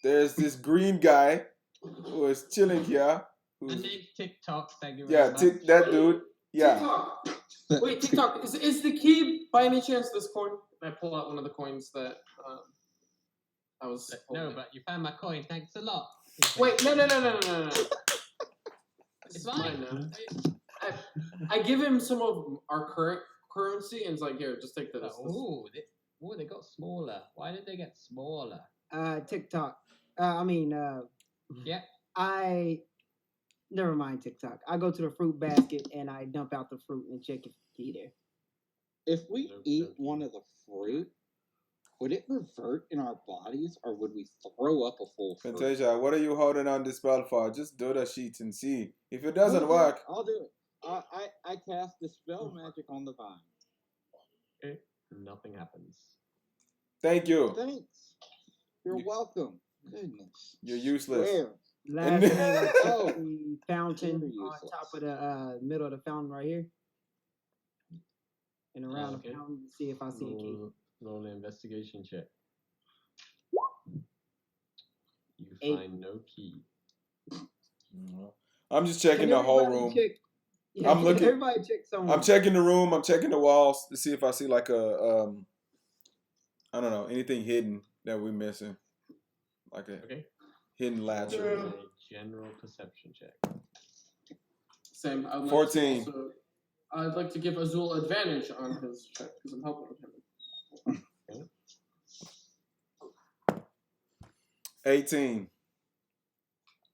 There's this green guy who is chilling here. My name's TikTok. Thank you. Yeah, that dude. Yeah. TikTok. Wait, TikTok. Is the key by any chance this coin? And I pull out one of the coins that I was. No, holding. but you found my coin. Thanks a lot. Wait, no. It's It's mine fine. now. I give him some of our current currency, and it's like, here, just take this. Oh, they got smaller. Why did they get smaller? TikTok. Yeah. Never mind TikTok. I go to the fruit basket and I dump out the fruit and check if it's there. If we eat one of the fruit, would it revert in our bodies, or would we throw up a full fruit? Fantasia, what are you holding on this spell for? Just do the sheets and see. If it doesn't work, I'll do it. I cast Dispel Magic on the vine. Okay. Nothing happens. thank you. Thanks. You're welcome. Goodness. You're useless. Where? Last thing I checked Oh, the fountain very on useless. top of the middle of the fountain right here. And around Okay. the fountain to see if I see a key. Roll an investigation check. You 8. find no key. I'm just checking Can the whole everybody room. check- Yeah, I'm looking- Everybody check somewhere. I'm checking the room. I'm checking the walls to see if I see like a I don't know, anything hidden that we're missing, like a Okay. hidden latch. Roll or- a general perception check. Same. I'd like 14. To also, I'd like to give Azul advantage on his check because I'm helping him. 18.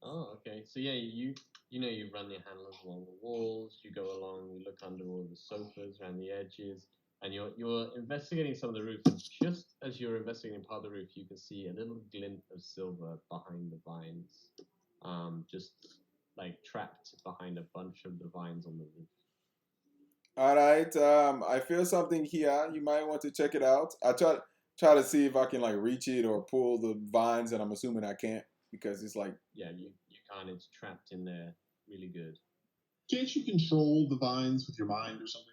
Oh, okay. So yeah, you run your handlers along the walls. You go along. You look under all the sofas, around the edges, and you're investigating some of the roof. And just as you're investigating part of the roof, you can see a little glint of silver behind the vines, just like trapped behind a bunch of the vines on the roof. All right. I feel something here. You might want to check it out. I try to see if I can like reach it or pull the vines, and I'm assuming I can't because it's like Yeah, you can't. It's trapped in there. Really good. Can't you control the vines with your mind or something?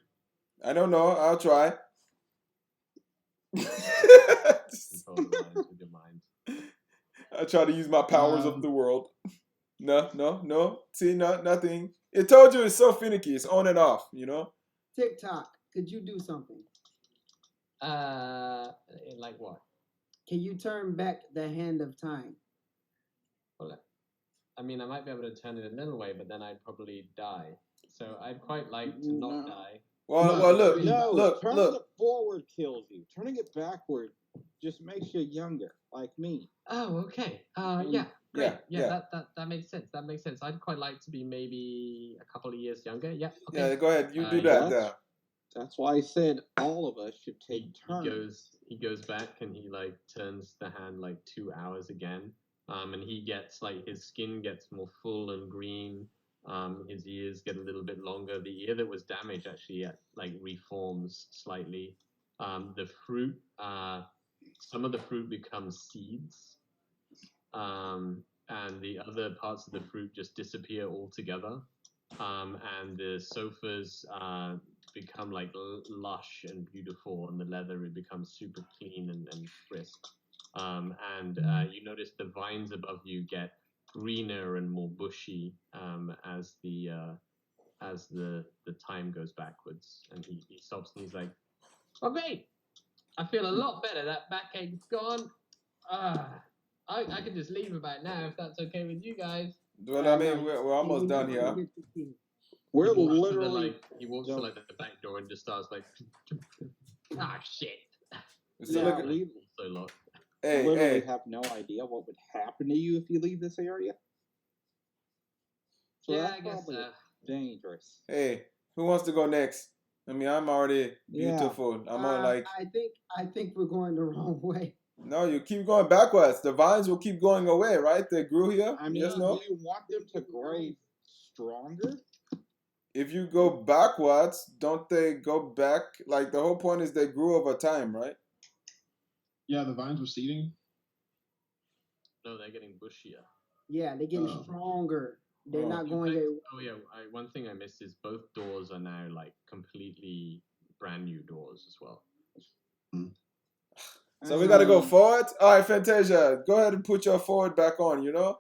I don't know. I'll try. Control the vines with your mind. I try to use my powers of the world. No. See, nothing. It told you it's so finicky. It's on and off, you know? TikTok, could you do something? Like what? Can you turn back the hand of time? Well, I mean, I might be able to turn it a little way, but then I'd probably die. So I'd quite like to not No. die. Well, look, No, turning look. it forward kills you. Turning it backward just makes you younger, like me. Oh, okay. Yeah. Great. Yeah. That makes sense. That makes sense. I'd quite like to be maybe a couple of years younger. Yeah. Okay. Yeah, go ahead. You do Yeah. that. That's why I said all of us should take He turns. goes back and he like turns the hand like 2 hours again. And he gets like his skin gets more full and green. His ears get a little bit longer. The ear that was damaged actually like reforms slightly. The fruit, some of the fruit becomes seeds. And the other parts of the fruit just disappear altogether. And the sofas become like lush and beautiful, and the leather it becomes super clean and crisp. And you notice the vines above you get greener and more bushy as the time goes backwards. And he stops and he's like, Oh, great. I feel a lot better. That backache's gone. I can just leave about now if that's okay with you guys. Well, I mean, we're almost done here. We're he walks literally to like the back door and just starts like Ah, shit. So yeah, look, we so locked. literally hey, have no idea what would happen to you if you leave this area. So Yeah, that's I guess probably so. dangerous. hey, who wants to go next? I mean, I'm already Yeah. beautiful. I'm on like, I think we're going the wrong way. no, you keep going backwards. The vines will keep going away, right? They grew here. I mean, Yes, no. do you want them to grow stronger? If you go backwards, don't they go back? Like the whole point is they grew over time, right? Yeah, the vines were seeding. No, they're getting bushier. Yeah, they're getting Oh. stronger. They're Oh. not In going fact- to. Oh yeah, one thing I missed is both doors are now like completely brand new doors as well. So we gotta go forward. All right, Fantasia, go ahead and put your forward back on. You know,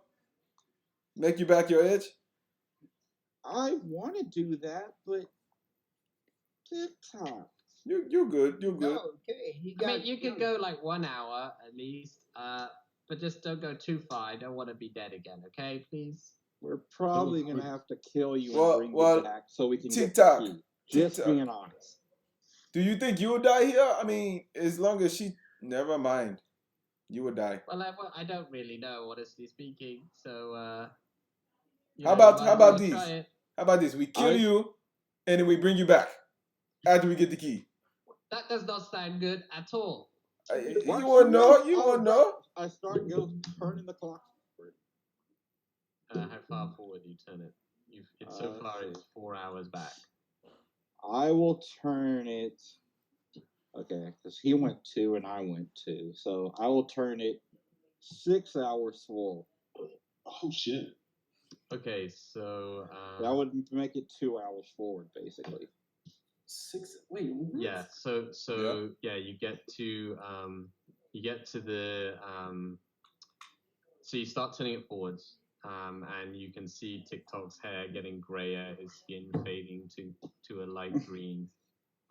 make you back your edge. I want to do that, but TikTok. You good. You good. No, okay. I mean, you could go like 1 hour at least, but just don't go too far. I don't want to be dead again, okay? Please? We're probably gonna have to kill you Well- and bring well, you back so we can TikTok. get the key. Just TikTok. being honest. Do you think you will die here? I mean, as long as she, never mind, you will die. Well, I don't really know, honestly speaking. So, you How know, you about might how about wanna this? try it. How about this? We kill I- you, and then we bring you back after we get the key. That does not sound good at all. Why You won't should know. we? You Oh, won't no. know. I start turning the clock forward. How far forward you turn it? It's so far let's it's 4 hours back. I will turn it. Okay, because he went 2 and I went 2, so I will turn it 6 hours forward. Oh shit. Okay, so That would make it 2 hours forward, basically. 6. Wait. What? yeah, so yeah, you get to the so you start turning it forwards, and you can see TikTok's hair getting grayer, his skin fading to a light green,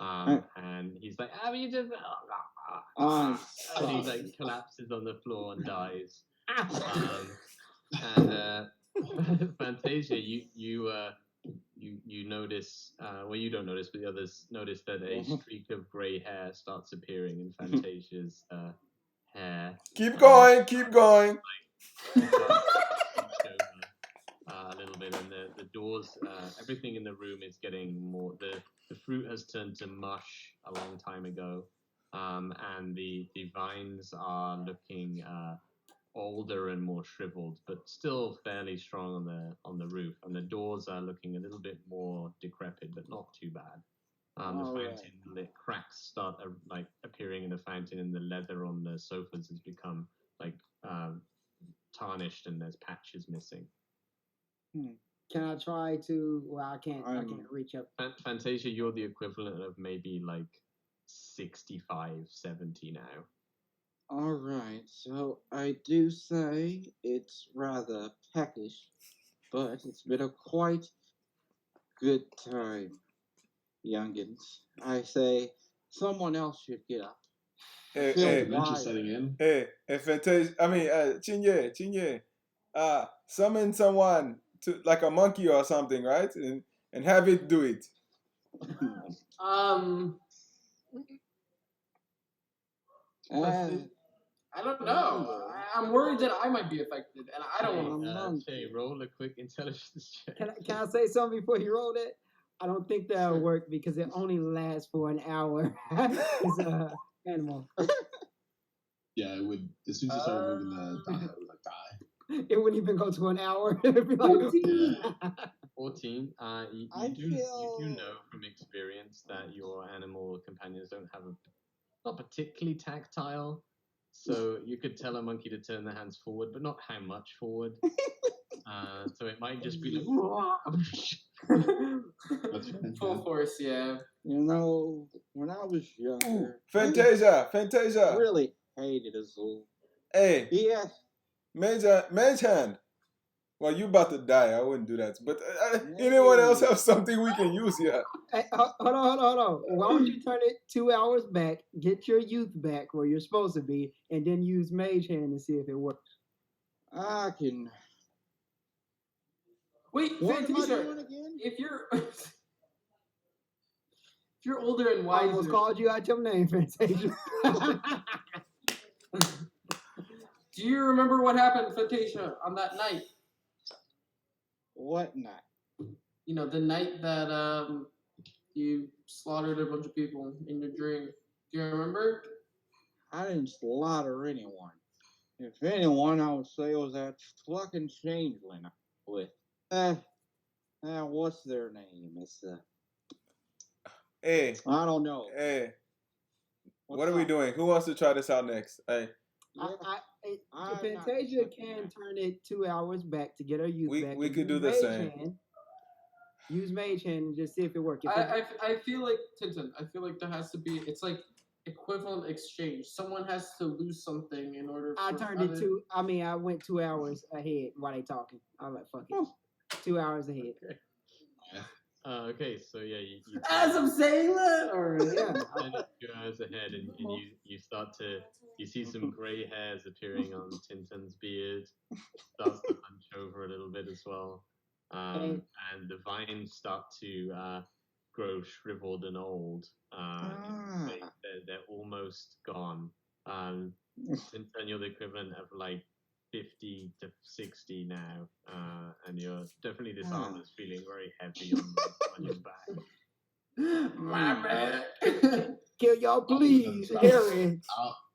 and he's like, "How are you doing?" I'm And he sorry. like collapses on the floor and dies. And Fantasia, you notice, well, you don't notice, but the others notice that a streak of grey hair starts appearing in Fantasia's hair. Keep going. Keep going. A little bit, and the doors, everything in the room is getting more. The fruit has turned to mush a long time ago, and the vines are looking older and more shriveled, but still fairly strong on the roof. And the doors are looking a little bit more decrepit, but not too bad. The Alright. fountain, the cracks start like appearing in the fountain, and the leather on the sofas has become like tarnished, and there's patches missing. Can I try to? Well, I can't reach up. Fantasia, you're the equivalent of maybe like 65, 70 now. Alright, so I do say it's rather peckish, but it's been a quite good time, youngins. I say someone else should get up. Hey, Feel hey, Dementia wired. setting in. hey, Fantasia. I mean, Chinye. Summon someone to like a monkey or something, right? And have it do it. I don't know. I'm worried that I might be affected, and I don't want to. Say, roll a quick intelligence check. Can I say something before you roll that? I don't think that'll work because it only lasts for an hour. It's animal. Yeah, it would. As soon as you started moving the dot, it would like die. It wouldn't even go to an hour. It'd be like, 14. You do know from experience that your animal companions don't have not particularly tactile. So you could tell a monkey to turn their hands forward, but not how much forward. So it might just be like That's fine. Full force, yeah. You know, when I was younger, Fantasia. I really hated a zoo. Hey, Yes. Mage hand. Well, you about to die. I wouldn't do that. But anyone else have something we can use here? Hey, hold on. Why don't you turn it 2 hours back, get your youth back where you're supposed to be, and then use Mage Hand to see if it works? I can. Wait, What am I Fantasia, doing again? if you're older and I wiser, almost called you out your name, Fantasia. do you remember what happened, Fantasia, on that night? What night? You know, the night that you slaughtered a bunch of people in your dream. Do you remember? I didn't slaughter anyone. If anyone, I would say it was that fucking changeling with. What's their name? It's Hey, I don't know. hey. What's What are we up? doing? Who wants to try this out next? Hey, I'm Fantasia not can that. turn it 2 hours back to get her youth back. we and could do use the Mage same. Hand. Use Mage Hand and just see if it works. I feel like, Tintin, I feel like there has to be, it's like equivalent exchange. Someone has to lose something in order for I turned it to, I went 2 hours ahead while they talking. I was like, fuck it. 2 hours ahead. Okay, so yeah, you As I'm saying that, or Yeah. turn it 2 hours ahead, and you start to see some grey hairs appearing on Tintin's beard. Starts to hunch over a little bit as well, and the vines start to grow shriveled and old. They're almost gone. Since then, you're the equivalent of like 50 to 60 now, and you're definitely this armor's feeling very heavy on your back. My bad. Kill y'all, please, Harry.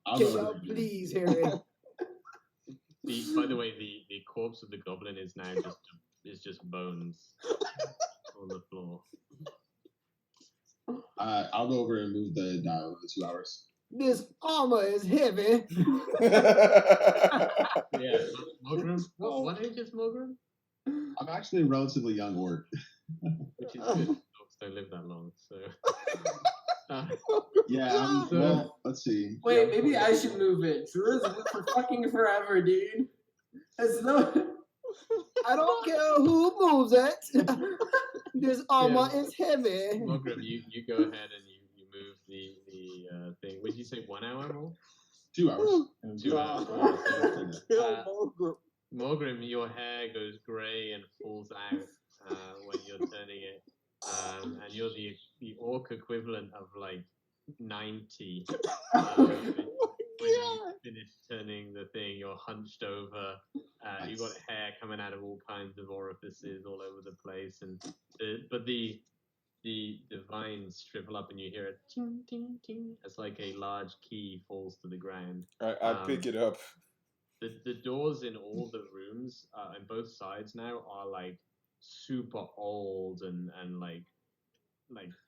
I'll Kill go y'all, there. please, Harry. By the way, the corpse of the goblin is now just bones on the floor. I'll go over and move the dial in 2 hours. This armor is heavy. Yeah, Mogrim. What age is Mogrim? I'm actually a relatively young orc. Which is good. Dogs don't live that long, so. Yeah, well, let's see. Wait, maybe I should move it. Druids live for fucking forever, dude. It's no. I don't care who moves it. This armor is heavy. Mogrim, you go ahead and you move the thing. Would you say 1 hour more? 2 hours. 2 hours. Mogrim, your hair goes grey and falls out when you're turning it, and you're the orc equivalent of like 90. When you finish turning the thing, you're hunched over. You got hair coming out of all kinds of orifices all over the place, and the vines shrivel up, and you hear it ting ting ting as like a large key falls to the ground. I pick it up. The doors in all the rooms on both sides now are like super old and like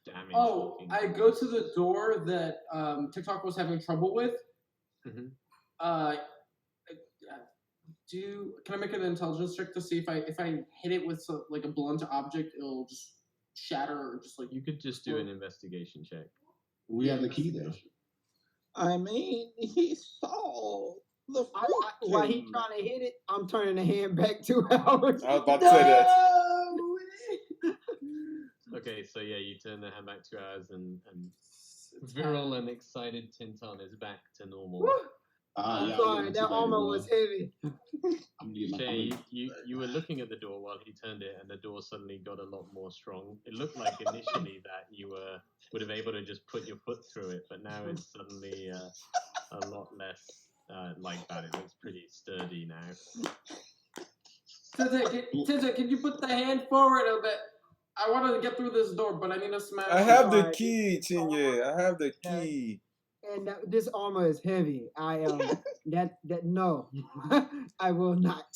damaged. Oh, looking I go to the door that TikTok was having trouble with. Mhm. Can I make an intelligence check to see if I hit it with like a blunt object, it'll just shatter or just like You could just do an investigation check. We have the key there. I mean, he saw the fruit. While he trying to hit it, I'm turning the hand back 2 hours. I was about to say that. Okay, so yeah, you turn the hand back 2 hours, and virile and excited Tinton is back to normal. I'm Yeah, sorry, that armor was heavy. I'm gonna get my Shay, you were looking at the door while he turned it, and the door suddenly got a lot more strong. It looked like initially that you would have able to just put your foot through it, but now it's suddenly a lot less like that. It looks pretty sturdy now. Tintin, can you put the hand forward a bit? I wanted to get through this door, but I need to smash. I have the Alright. key, Chinye. I have the Okay. key. And this armor is heavy. I no, I will not.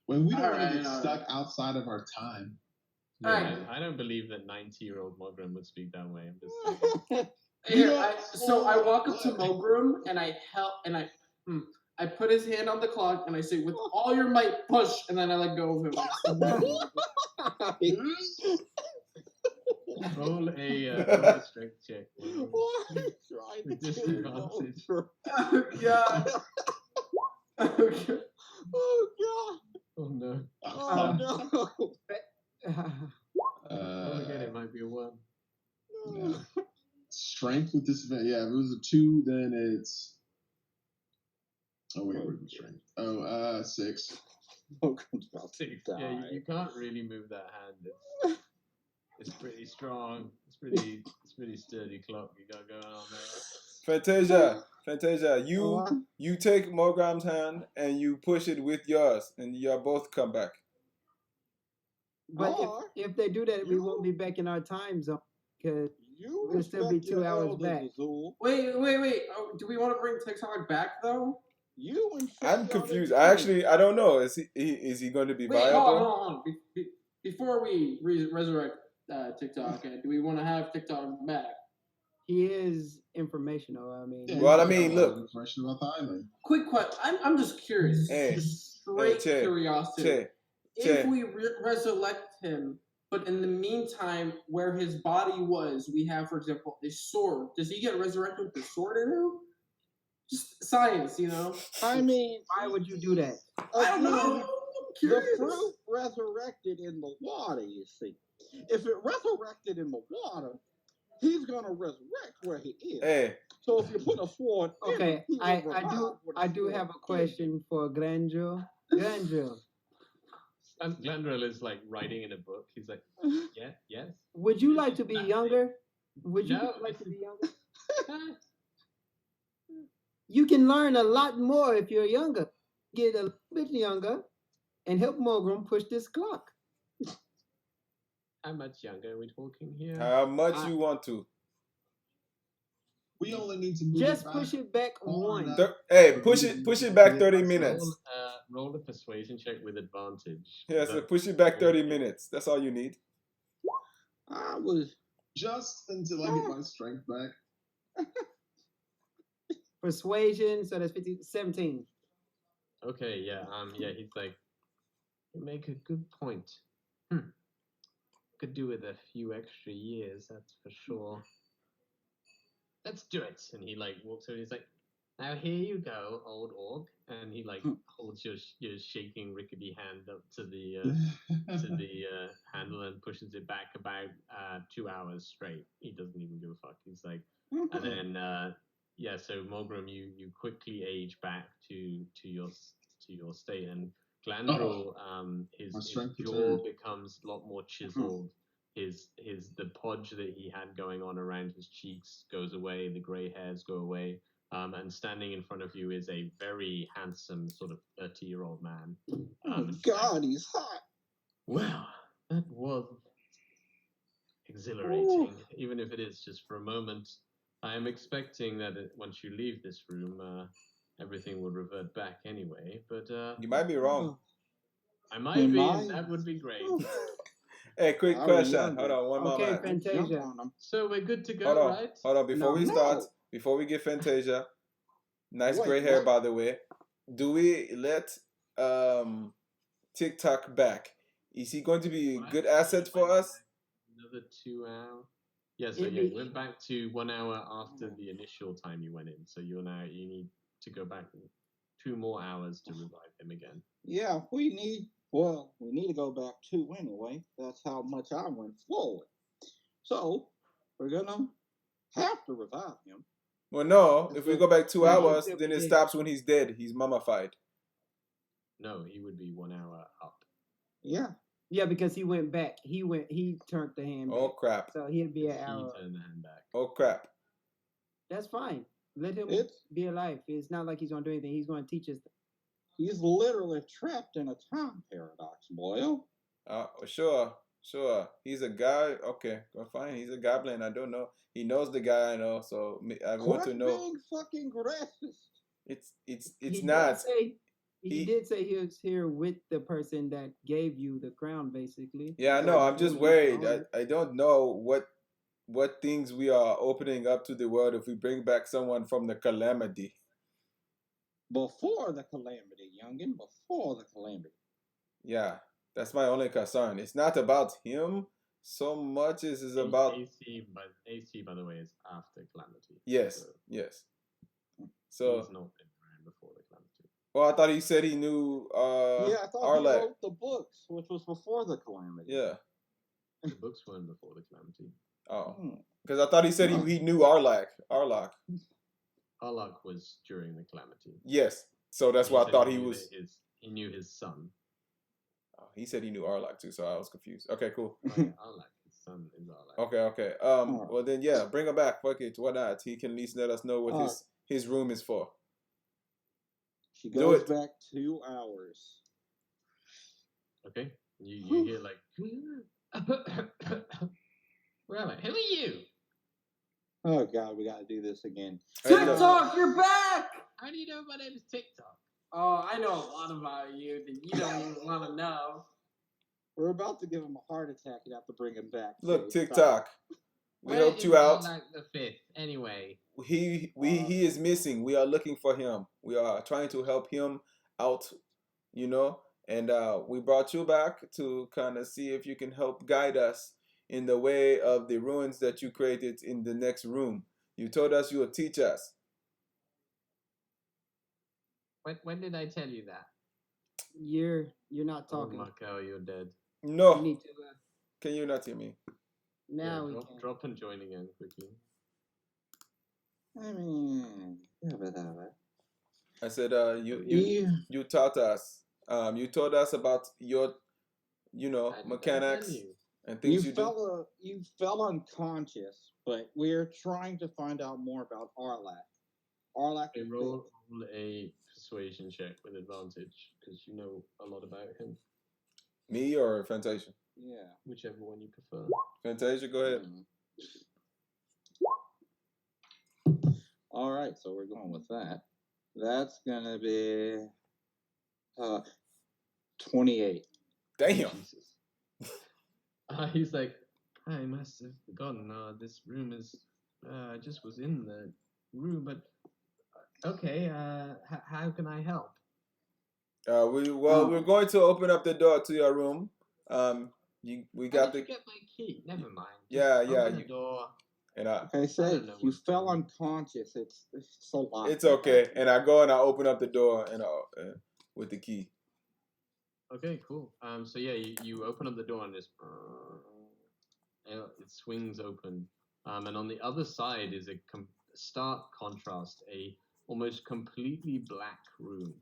When we don't want Alright, to get alright. stuck outside of our time. Yeah, Alright. I don't believe that 90-year-old Mogrim would speak that way. I'm just saying. Here, so I walk up to Mogrim and I put his hand on the clock and I say, with all your might, push, and then I let go of him. Roll a strength check. Why are you trying to Disadvantage. kill Oh god. Oh god. Oh god! Oh no. Oh no! Oh, again, it might be a 1. Yeah. Strength with disadvantage. Yeah, if it was a 2, then it's. Oh wait, where's the strength? Oh, 6. Logan's about to die. Yeah, you can't really move that hand. It's pretty strong. It's pretty sturdy clock you got going on there. Fantasia, you take Mogram's hand and you push it with yours, and y'all both come back. But Or if they do that, we won't be back in our time zone. Cause we'll still be 2 hours back. Wait. Oh, do we want to bring TikTok back though? You and I'm confused. I don't know. Is he going to be Wait, viable? hold on. Before we resurrect TikTok, do we want to have TikTok back? He is informational. I mean, Well, I mean, look. Information about the island. Quick question. I'm just curious. Hey, Just straight Che, curiosity. Che. If we resurrect him, but in the meantime, where his body was, we have, for example, a sword. Does he get resurrected with the sword in him? Just science, you know? I mean, why would you do that? I don't know. again, I'm the curious. fruit resurrected in the water, you see. If it resurrected in the water, he's gonna resurrect where he is. Hey, So if you put a sword in Okay, him, he will I revive with a do sword have a in him. question for Grandeur. Grandeur, Glandrel is like writing in a book. He's like, yeah, yes. Would you like to be younger? Would you No. like to be younger? You can learn a lot more if you're younger. Get a little bit younger and help Morgrim push this clock. How much younger are we talking here? How much you want to? We only need to move Just it back push it back far one. enough. Hey, push it back 30 Roll, minutes. roll a persuasion check with advantage. Yeah, so That- push it back 30 minutes. That's all you need. I was Just until I get my strength back. Persuasion, so that's 17. Okay, yeah, he's like, you make a good point. Could do with a few extra years, that's for sure. Let's do it. And he like walks over. He's like, now here you go, old orc. And he like holds your shaking rickety hand up to the handle and pushes it back about 2 hours straight. He doesn't even give a fuck. He's like, and then yeah. So Morgrim, you quickly age back to your state, and Glandrel, his strength jaw returned. becomes a lot more chiseled. The podge that he had going on around his cheeks goes away, the grey hairs go away, and standing in front of you is a very handsome sort of 30-year-old man. oh It's God, like, he's hot. well, that was exhilarating, even if it is just for a moment. I am expecting that once you leave this room, everything will revert back anyway. But You might be wrong. I might Am be, I? and that would be great. Hey, quick I question. remember. Hold on, one more Okay, man. Fantasia. Jump on him. So we're good to go, Hold on, right? hold on. Before we start, No. before we get Fantasia, nice Wait, gray hair, what? by the way. Do we let TikTok back? Is he going to be a good asset for us? Another 2 hours. Yeah, so It'd yeah, be- you went back to 1 hour after the initial time you went in. So you need to go back 2 more hours to revive him again. Yeah, we need to go back 2 anyway. That's how much I went forward. So we're gonna have to revive him. Well, no. If we go back 2 Yeah, hours, yeah, then it yeah. stops when he's dead. He's mummified. No, he would be 1 hour up. Yeah. Yeah, because he went back. He turned the hand Oh back. crap! So he'd be He an hour. turned the hand back. Oh crap! That's fine. Let him It's be alive. It's not like he's gonna do anything. He's gonna teach us. he's literally trapped in a time paradox, boyo. Sure. He's a guy. Okay, well, fine. He's a goblin. I don't know. He knows the guy I know, so I want to Quit know. being fucking racist. It's He not. Did say, he He- did say he was here with the person that gave you the crown, basically. Yeah, I know. I'm just He was worried. the owner. I don't know what things we are opening up to the world if we bring back someone from the calamity. Before the calamity, youngin. Before the calamity. Yeah, that's my only concern. It's not about him so much as it's about AC, by the way, is after Calamity. yes. So, he's not been around before the Calamity. well, I thought he said he knew Yeah, I thought he Arlek. wrote the books, which was before the calamity. Yeah. The books weren't before the Calamity. Oh, Hmm. because I thought he said he knew Arlak. Arlok was during the Calamity. Yes. So that's why I said thought he knew was. He knew his son. Oh, he said he knew Arlak too, so I was confused. Okay, cool. Arlok, his son is Arlok. Okay. Well then, yeah, bring him back. Fuck it. Why not? He can at least let us know what his room is for. She Do goes it. back 2 hours. Okay, you hear like, where am I? Who are you? Oh God, we gotta do this again. Hey, look. TikTok, you're back. How do you know my name is TikTok? Oh, I know a lot about you that you don't even want to know. We're about to give him a heart attack. You have to bring him back. Look, So stop. TikTok. We Where helped is you out. Arlok the Fifth, anyway. He is missing. We are looking for him. We are trying to help him out, and we brought you back to kind of see if you can help guide us in the way of the ruins that you created in the next room. You told us you would teach us. When did I tell you that? You're not Oh, talking. Markel, you're dead. You No, need to. can you not hear me? Now we drop, can. drop and join again quickly. I mean, yeah, but, I said, you taught us. You told us about your you know, I don't mechanics tell you. and things you do? You fell unconscious, but we're trying to find out more about Arlak. Arlak Okay, is roll a persuasion check with advantage because you know a lot about him. Me or Fantasia? yeah. Whichever one you prefer. Fantasia, go ahead. All right, so we're going with that. That's gonna be 28. Damn. Jesus. He's like, I must have forgotten. This room is. I just was in the room, but okay. How can I help? We're going to open up the door to your room. We How got did the you get my key? Never mind. Yeah, Just yeah, Open the you- door. and I. Like I said, don't know you what's fell going on. unconscious. It's a lot. It's okay, and I go and I open up the door and with the key. Okay, cool. So yeah, you open up the door and just it swings open. And on the other side is a stark contrast, a almost completely black room.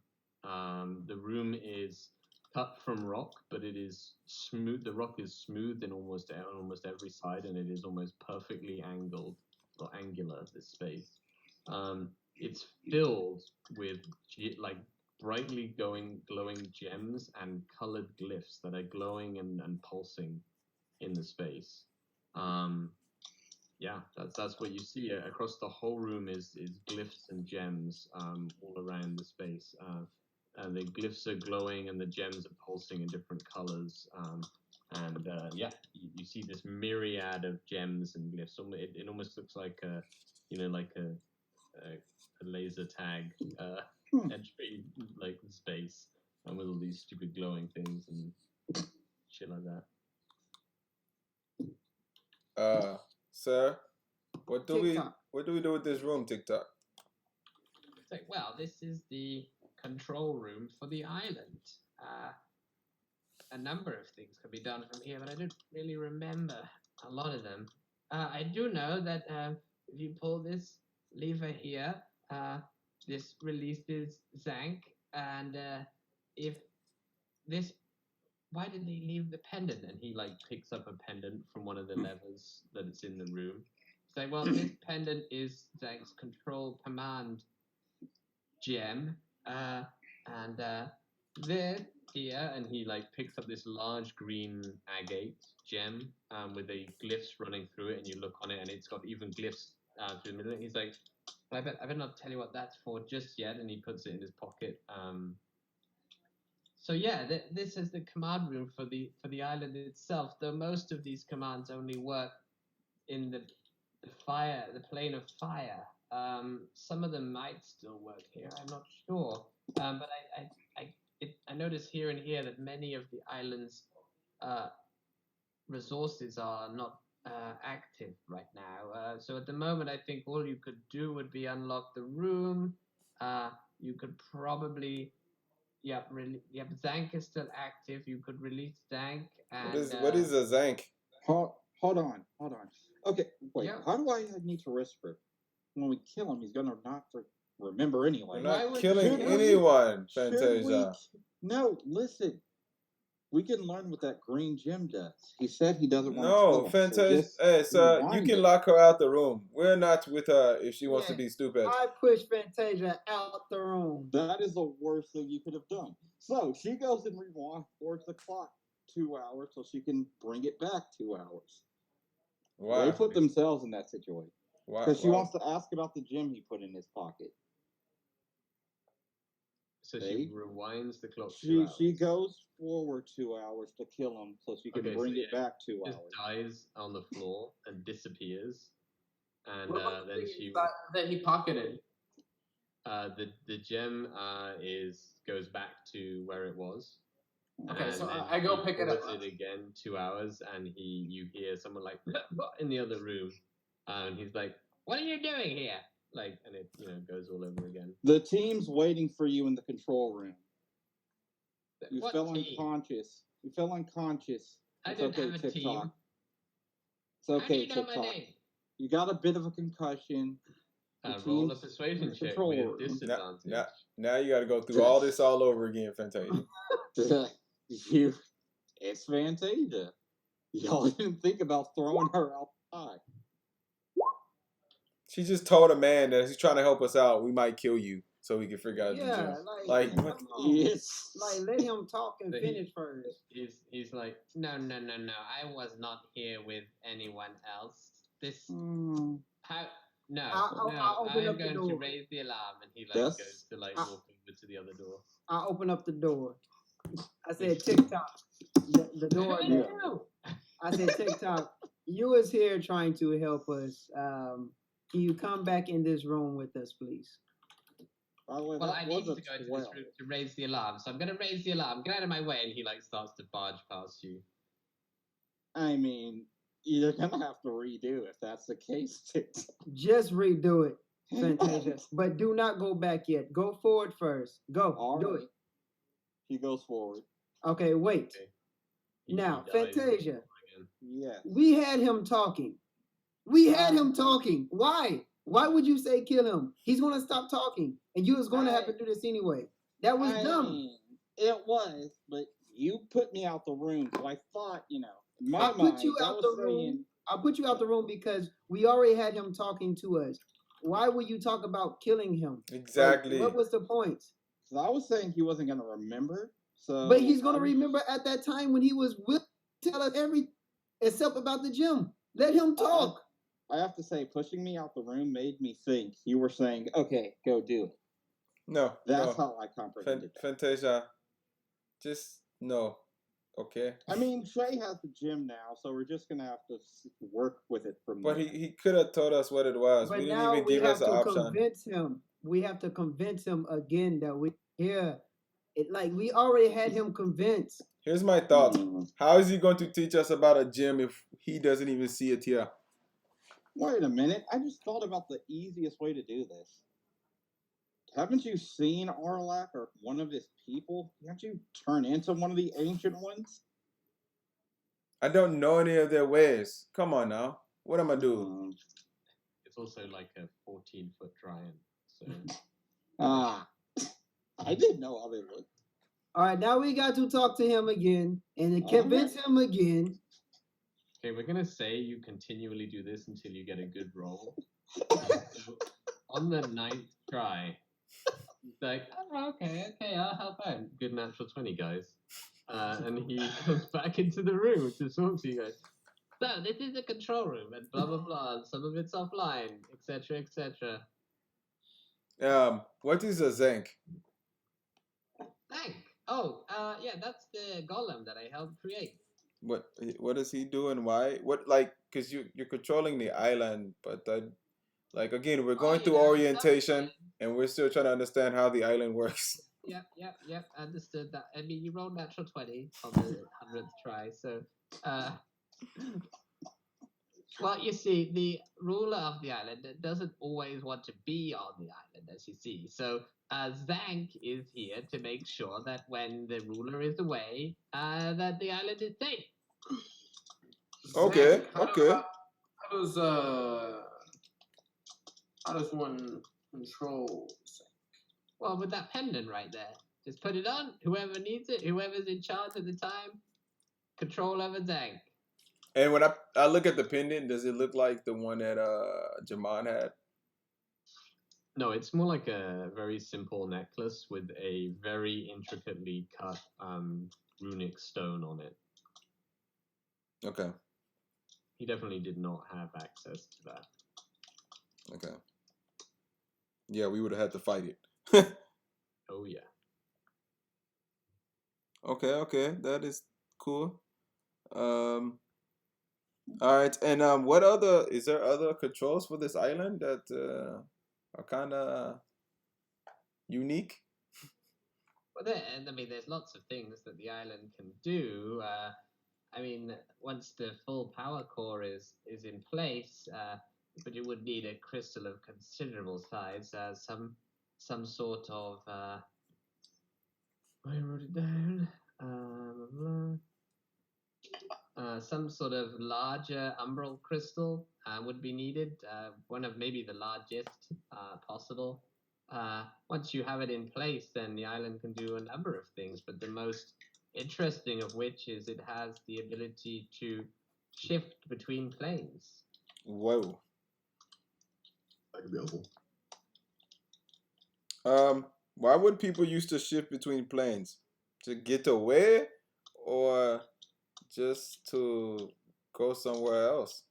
The room is cut from rock, but it is smooth. The rock is smooth in almost every side, and it is almost perfectly angled or angular. This space. It's filled with like brightly glowing gems and colored glyphs that are glowing and pulsing in the space. Yeah, that's what you see across the whole room is glyphs and gems all around the space. The glyphs are glowing and the gems are pulsing in different colors. Yeah, you see this myriad of gems and glyphs. It almost looks like a laser tag entry like space, and with all these stupid glowing things and shit like that. Sir, what do TikTok. we do with this room, TikTok? It's like, well, this is the control room for the island. A number of things can be done from here, but I don't really remember a lot of them. I do know that if you pull this lever here, this releases Zank, and if this, why did they leave the pendant? And he like picks up a pendant from one of the levers that it's in the room. It's like, well, this pendant is Zank's control command gem, and this here, and he like picks up this large green agate gem with the glyphs running through it, and you look on it, and it's got even glyphs through the middle. And he's like, I better not tell you what that's for just yet, and he puts it in his pocket. So yeah, this is the command room for the island itself. Though most of these commands only work in the plane of fire. Some of them might still work here. I'm not sure. But I notice here and here that many of the island's resources are not active right now. So at the moment, I think all you could do would be unlock the room. You could probably, Zank is still active. You could release Zank. And, What is a Zank? Hold on. Okay, wait. Yeah. How do I need to whisper? When we kill him, he's gonna not remember anyway. We're Why not would- killing should we- anyone, Should we? Fantasia. No, listen. We can learn what that green gem does. He said he doesn't want to No, kill us. So Fantasia. just Hey, sir, you rewind can it. lock her out the room. We're not with her if she wants to Yeah. be stupid. I push Fantasia out the room. That is the worst thing you could have done. So she goes and rewinds the clock 2 hours so she can bring it back 2 hours. Why? They put themselves in that situation. Why? Because she why- wants to ask about the gem he put in his pocket. So See? she rewinds the clock. 2 hours. She goes forward 2 hours to kill him so she can Okay, so bring it yeah, back 2 just hours. dies on the floor and disappears, and What about the then thing she that he pocketed? the gem goes back to where it was. Okay, and so then I go he pick it up. pulls it again 2 hours, and you hear someone like in the other room, and he's like, "What are you doing here?" Like, and it goes all over again. The team's waiting for you in the control room. You What fell team? unconscious. You fell unconscious. I It's don't okay, have a TikTok. team. It's okay, How do you know my TikTok. name? You got a bit of a concussion. The Roll a team's persuasion in the check control with room. disadvantage. Now you got to go through all this all over again, Fantasia. you It's Fantasia. Y'all didn't think about throwing her outside. She just told a man that he's trying to help us out. We might kill you so we can figure out the Yeah, gym. like, Like, what? come on. Yes. Like, let him talk and But he- finish first. He's like, no. I was not here with anyone else. This how no I'll open I'm up the going to door. raise the alarm, and he like Yes. goes to like I- walk over to the other door. I open up the door. I said, TikTok. The door. Yeah. I said, TikTok, you was here trying to help us. Can you come back in this room with us, please? By the way, Well, that I need was to a go to 12. this room to raise the alarm, so I'm gonna raise the alarm. Get out of my way, and he like starts to barge past you. I mean, you're gonna have to redo if that's the case. Just redo it, Fantasia. But do not go back yet. Go forward first. Go. All do right. it. He goes forward. Okay, wait. Okay. He Now, dies Fantasia, again. Yes. we had him talking. We had him talking. Why? Why would you say kill him? He's gonna stop talking, and you was gonna have to do this anyway. That was I dumb. mean, it was, but you put me out the room, so I thought, in my I'll mind, put you that out was the room. saying, I'll put you out the room because we already had him talking to us. Why would you talk about killing him? Like, Exactly. what was the point? so I was saying he wasn't gonna remember. So, But he's gonna I'm- remember at that time when he was willing to tell us everything except about the gym. Let him talk. I have to say, pushing me out the room made me think you were saying, "Okay, go do it." No, That's no. how I comprehended that. Fantasia, just no. Okay. I mean, Shay has the gym now, so we're just gonna have to work with it from But there. he could have told us what it was. But We didn't now even we give have us an to option. convince him. We have to convince him again that we here. It like we already had him convinced. Here's my thought. Mm. How is he going to teach us about a gym if he doesn't even see it here? Wait a minute. I just thought about the easiest way to do this. Haven't you seen Arlak or one of his people? Can't you turn into one of the ancient ones? I don't know any of their ways. Come on now. What am I doing? Mm. It's also like a 14-foot giant. So I didn't know how they looked. All right, now we got to talk to him again and to convince him again. okay, we're gonna say you continually do this until you get a good roll. So, on the 9th try, he's like, oh, okay, I'll help out. Good natural 20, guys. And he comes back into the room to talk to you guys. So this is a control room, and blah blah blah. Some of it's offline, etc., etc. What is a Zank? Thank. Oh, yeah, that's the golem that I helped create. What is he doing? Why? What, like, because you're controlling the island, but like, again, we're going through orientation and we're still trying to understand how the island works. Yep. Understood that. I mean, you rolled natural 20 on the 100th try, so well, you see, the ruler of the island doesn't always want to be on the island, as you see. So Zank is here to make sure that when the ruler is away, that the island is safe. Okay, Zach, okay. How does one control? Well, with that pendant right there, just put it on. Whoever needs it, whoever's in charge at the time, control over Zank. And when I look at the pendant, does it look like the one that Jaman had? No, it's more like a very simple necklace with a very intricately cut runic stone on it. Okay. He definitely did not have access to that. Okay. Yeah, we would have had to fight it. Oh yeah. Okay, that is cool. All right, and what other is there other controls for this island that are kind of unique? Well, there's lots of things that the island can do. I mean, once the full power core is in place, but you would need a crystal of considerable size, some sort of. I wrote it down. Some sort of larger umbral crystal would be needed. One of maybe the largest possible. Once you have it in place, then the island can do a number of things. But the most interesting of which is it has the ability to shift between planes. Whoa. That could be helpful. Why would people used to shift between planes? To get away, or just to go somewhere else?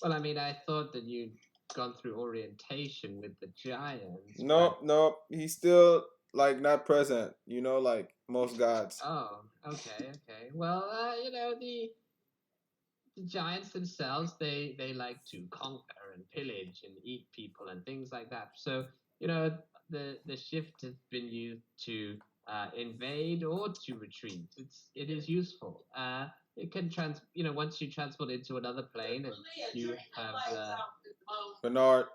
Well, I mean, I thought that you'd gone through orientation with the giants. No, no, he's still like not present. You know, like most gods. Oh, okay. Well, the giants themselves, they like to conquer and pillage and eat people and things like that. So, the shift has been used to invade or to retreat. It is useful. It can once you transport into another plane and you have Bernard,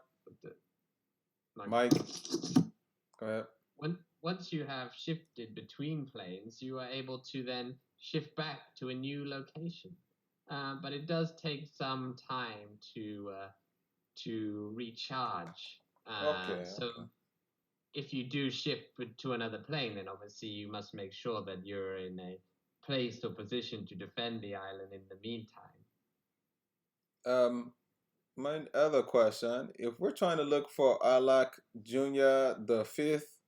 like, Mike, go ahead. once you have shifted between planes, you are able to then shift back to a new location. But it does take some time to recharge. Okay. If you do shift to another plane, then obviously you must make sure that you're in a place or position to defend the island in the meantime. My other question: if we're trying to look for Alak Jr. the Fifth,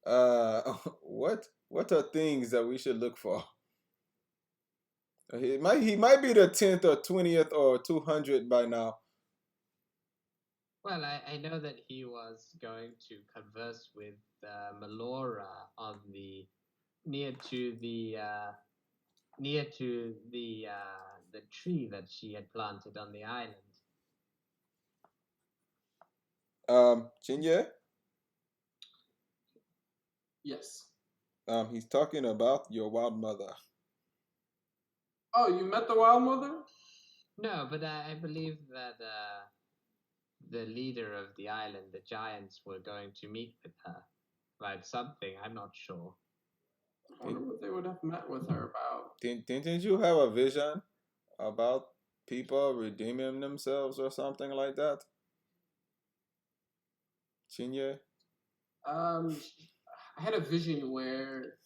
what are things that we should look for? He might be the 10th or 20th or 200 by now. Well, I know that he was going to converse with Melora on near to the tree that she had planted on the island. Chinye? Yes. He's talking about your wild mother. Oh, you met the Wild Mother? No, but I believe that the leader of the island, the giants, were going to meet with her about something. I'm not sure. I wonder what they would have met with her about. Didn't you have a vision about people redeeming themselves or something like that? Chinye? I had a vision where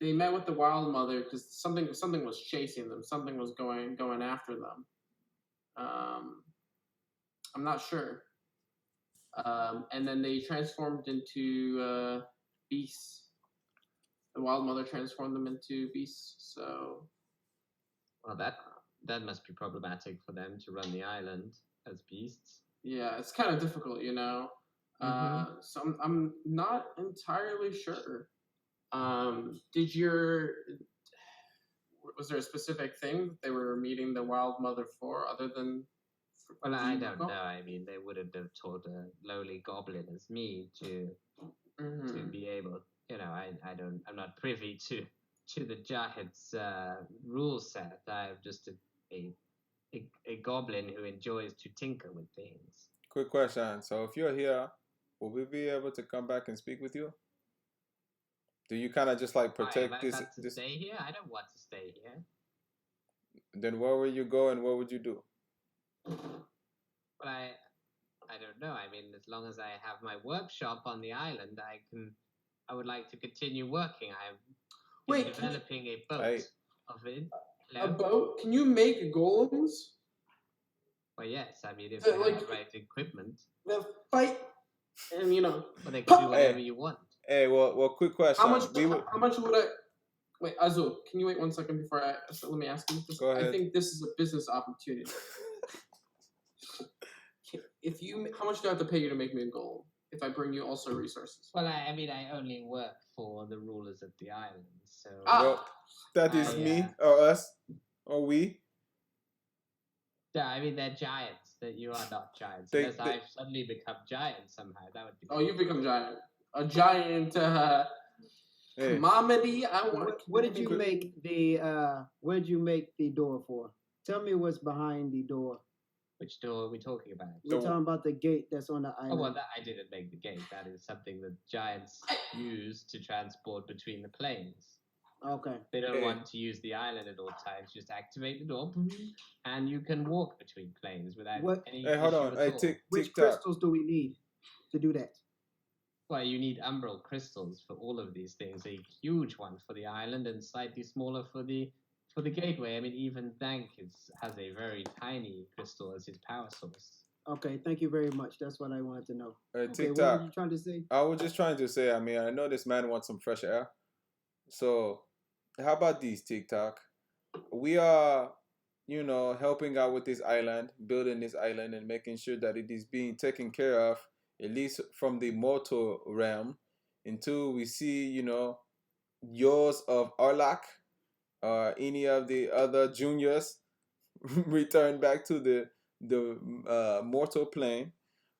they met with the Wild Mother because something was chasing them. Something was going after them. I'm not sure. And then they transformed into beasts. The Wild Mother transformed them into beasts. So, well, that must be problematic for them to run the island as beasts. Yeah, it's kind of difficult, So I'm not entirely sure. Was there a specific thing that they were meeting the Wild Mother for, other than? Well, I don't know. I mean, they wouldn't have taught a lowly goblin as me to be able. I'm not privy to the giants' rule set. I'm just a goblin who enjoys to tinker with things. Quick question. So if you're here, will we be able to come back and speak with you? Do you kind of just like protect Am I about to stay here? I don't want to stay here. Then where will you go and what would you do? Well, I don't know. I mean, as long as I have my workshop on the island, I would like to continue working. I'm developing a boat of it. Hello? A boat? Can you make golems? Well, yes. I mean, if you have the right equipment. They'll fight, and Well, they can do whatever you want. Hey, well, quick question. How much would I? Wait, Azul, can you wait 1 second before let me ask you this? Go ahead. I think this is a business opportunity. How much do I have to pay you to make me a golem if I bring you also resources? Well, I mean, I only work for the rulers of the island, so. Well, that is me or us or we. Yeah, I mean, they're giants. That you are not giants. Unless I've suddenly become giant somehow, that would be. Oh, you become giant. A giant commodity. What did you make the door for? Tell me what's behind the door. Which door are we talking about? We're talking about the gate that's on the island. Oh, well, I didn't make the gate. That is something that giants use to transport between the planes. Okay. They don't want to use the island at all times. Just activate the door, and you can walk between planes without any issue hold on. at all. Which crystals do we need to do that? Well, you need umbral crystals for all of these things. A huge one for the island and slightly smaller for the gateway. I mean, even Dank has a very tiny crystal as his power source. Okay, thank you very much. That's what I wanted to know. Okay, what TikTok. were you trying to say? I was just trying to say, I mean, I know this man wants some fresh air. So, how about these, TikTok? We are, helping out with this island, building this island, and making sure that it is being taken care of, at least from the mortal realm, until we see, yours of Arlak or any of the other juniors return back to the mortal plane.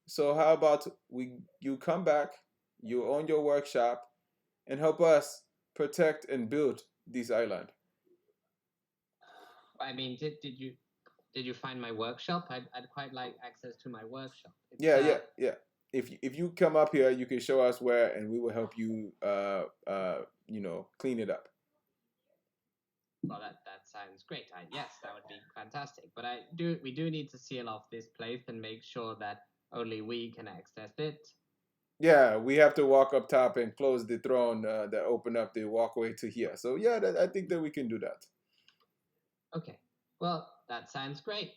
So how about you come back, you own your workshop, and help us protect and build this island? I mean, did you find my workshop? I'd quite like access to my workshop. It's, Yeah. If you come up here, you can show us where, and we will help you, clean it up. Well, that sounds great. Yes, that would be fantastic. But we do need to seal off this place and make sure that only we can access it. Yeah, we have to walk up top and close the throne that open up the walkway to here. So yeah, I think that we can do that. Okay. Well, that sounds great.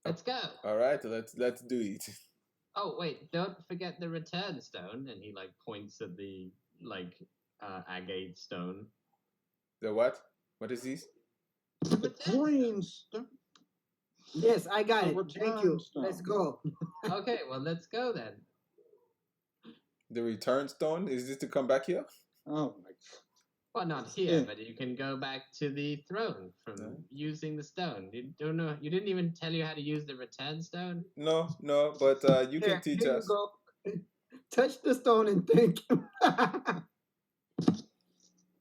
Let's go. All right, let's do it. Oh wait, don't forget the return stone. And he points at the agate stone. The what? What is this? The green stuff. Yes, I got The it. Thank return you. stone. Let's go. Okay, well let's go then. The return stone? Is this to come back here? Oh my! Well, not here, Yeah. but you can go back to the throne from using the stone. You don't know. You didn't even tell you how to use the return stone. No, but you can teach here us. You go. Touch the stone and thank him.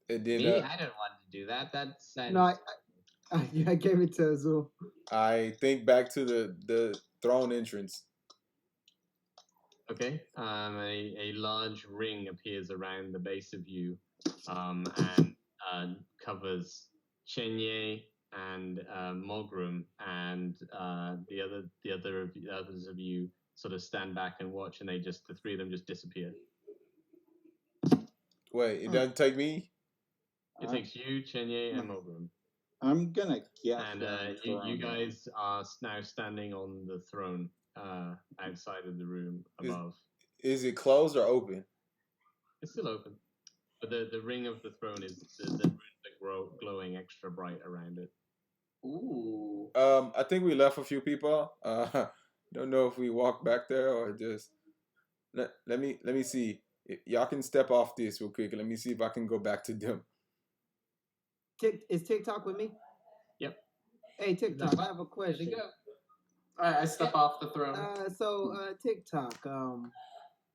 And then, Me, I don't want to do that. That sounds. No, I gave it to Azul. I think back to the throne entrance. Okay. A large ring appears around the base of you, and covers Chenye and Mogram, and the others of you sort of stand back and watch, and the three of them just disappear. Wait, it doesn't take me? It takes you, Chenye, and Mogram. I'm gonna guess. And you guys are now standing on the throne outside of the room above. Is it closed or open? It's still open, but the ring of the throne is the runes are glowing extra bright around it. Ooh. I think we left a few people. Don't know if we walk back there or just let me see. Y'all can step off this real quick. Let me see if I can go back to them. Is TikTok with me? Yep. Hey, TikTok, I have a question. Go. All right, I step off the throne. TikTok,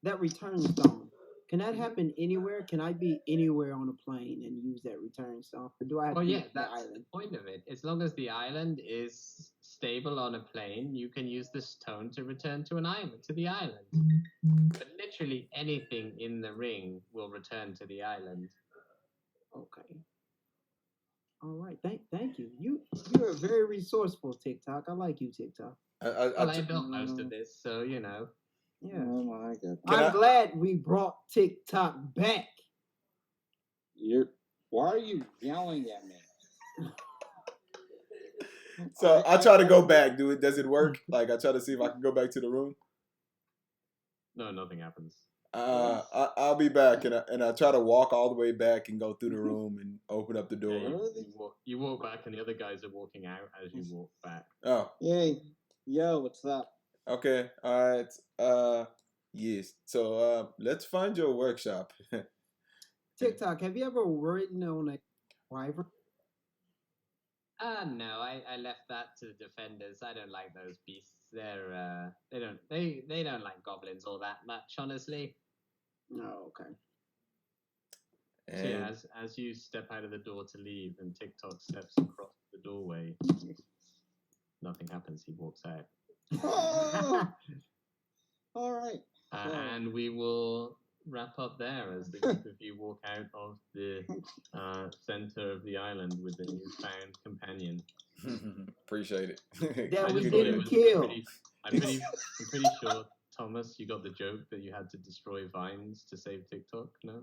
that return stone, can that happen anywhere? Can I be anywhere on a plane and use that return stone? Or do I have to be on the that's island? the point of it. As long as the island is stable on a plane, you can use the stone to return to the island. But literally anything in the ring will return to the island. Okay. All right. Thank you. You're very resourceful, TikTok. I like you, TikTok. I built most of this, so you know. Yeah. Oh my god! I'm glad we brought TikTok back. Why are you yelling at me? So I try to go back. Does it work? I try to see if I can go back to the room. No, nothing happens. I'll be back, and I try to walk all the way back and go through the room and open up the door. Yeah, you walk back, and the other guys are walking out as you walk back. Oh, Yay! Yo, what's up? okay, all right. Yes. So let's find your workshop. TikTok, have you ever ridden on a wyvern? No, I left that to the defenders. I don't like those beasts. They don't like goblins all that much, honestly. Oh, okay. So yeah, as you step out of the door to leave, and TikTok steps across the doorway, nothing happens. He walks out. Oh! All right. And we will wrap up there as the group of you walk out of the center of the island with a newfound companion. Appreciate it. That I we just thought it didn't was kill. I'm pretty sure Thomas, you got the joke that you had to destroy vines to save TikTok? No?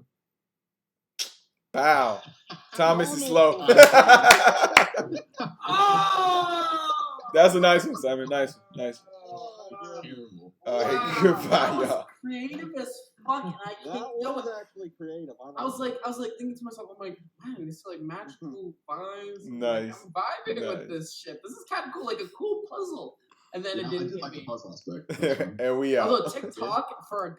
Pow. Thomas is Almost slow. Oh! That's a nice one, Simon. Nice one. Nice Terrible. one. Hey, Wow, goodbye, that was y'all. creative as fuck, and I That can't know was it. actually creative. I was like thinking to myself, I'm like, man, it's like magical vines. Nice. I'm vibing Nice. with this shit. This is kind of cool, like a cool puzzle. And then Yeah, it I didn't did hit like the me. puzzle aspect. That was fun. And we out. Although TikTok for a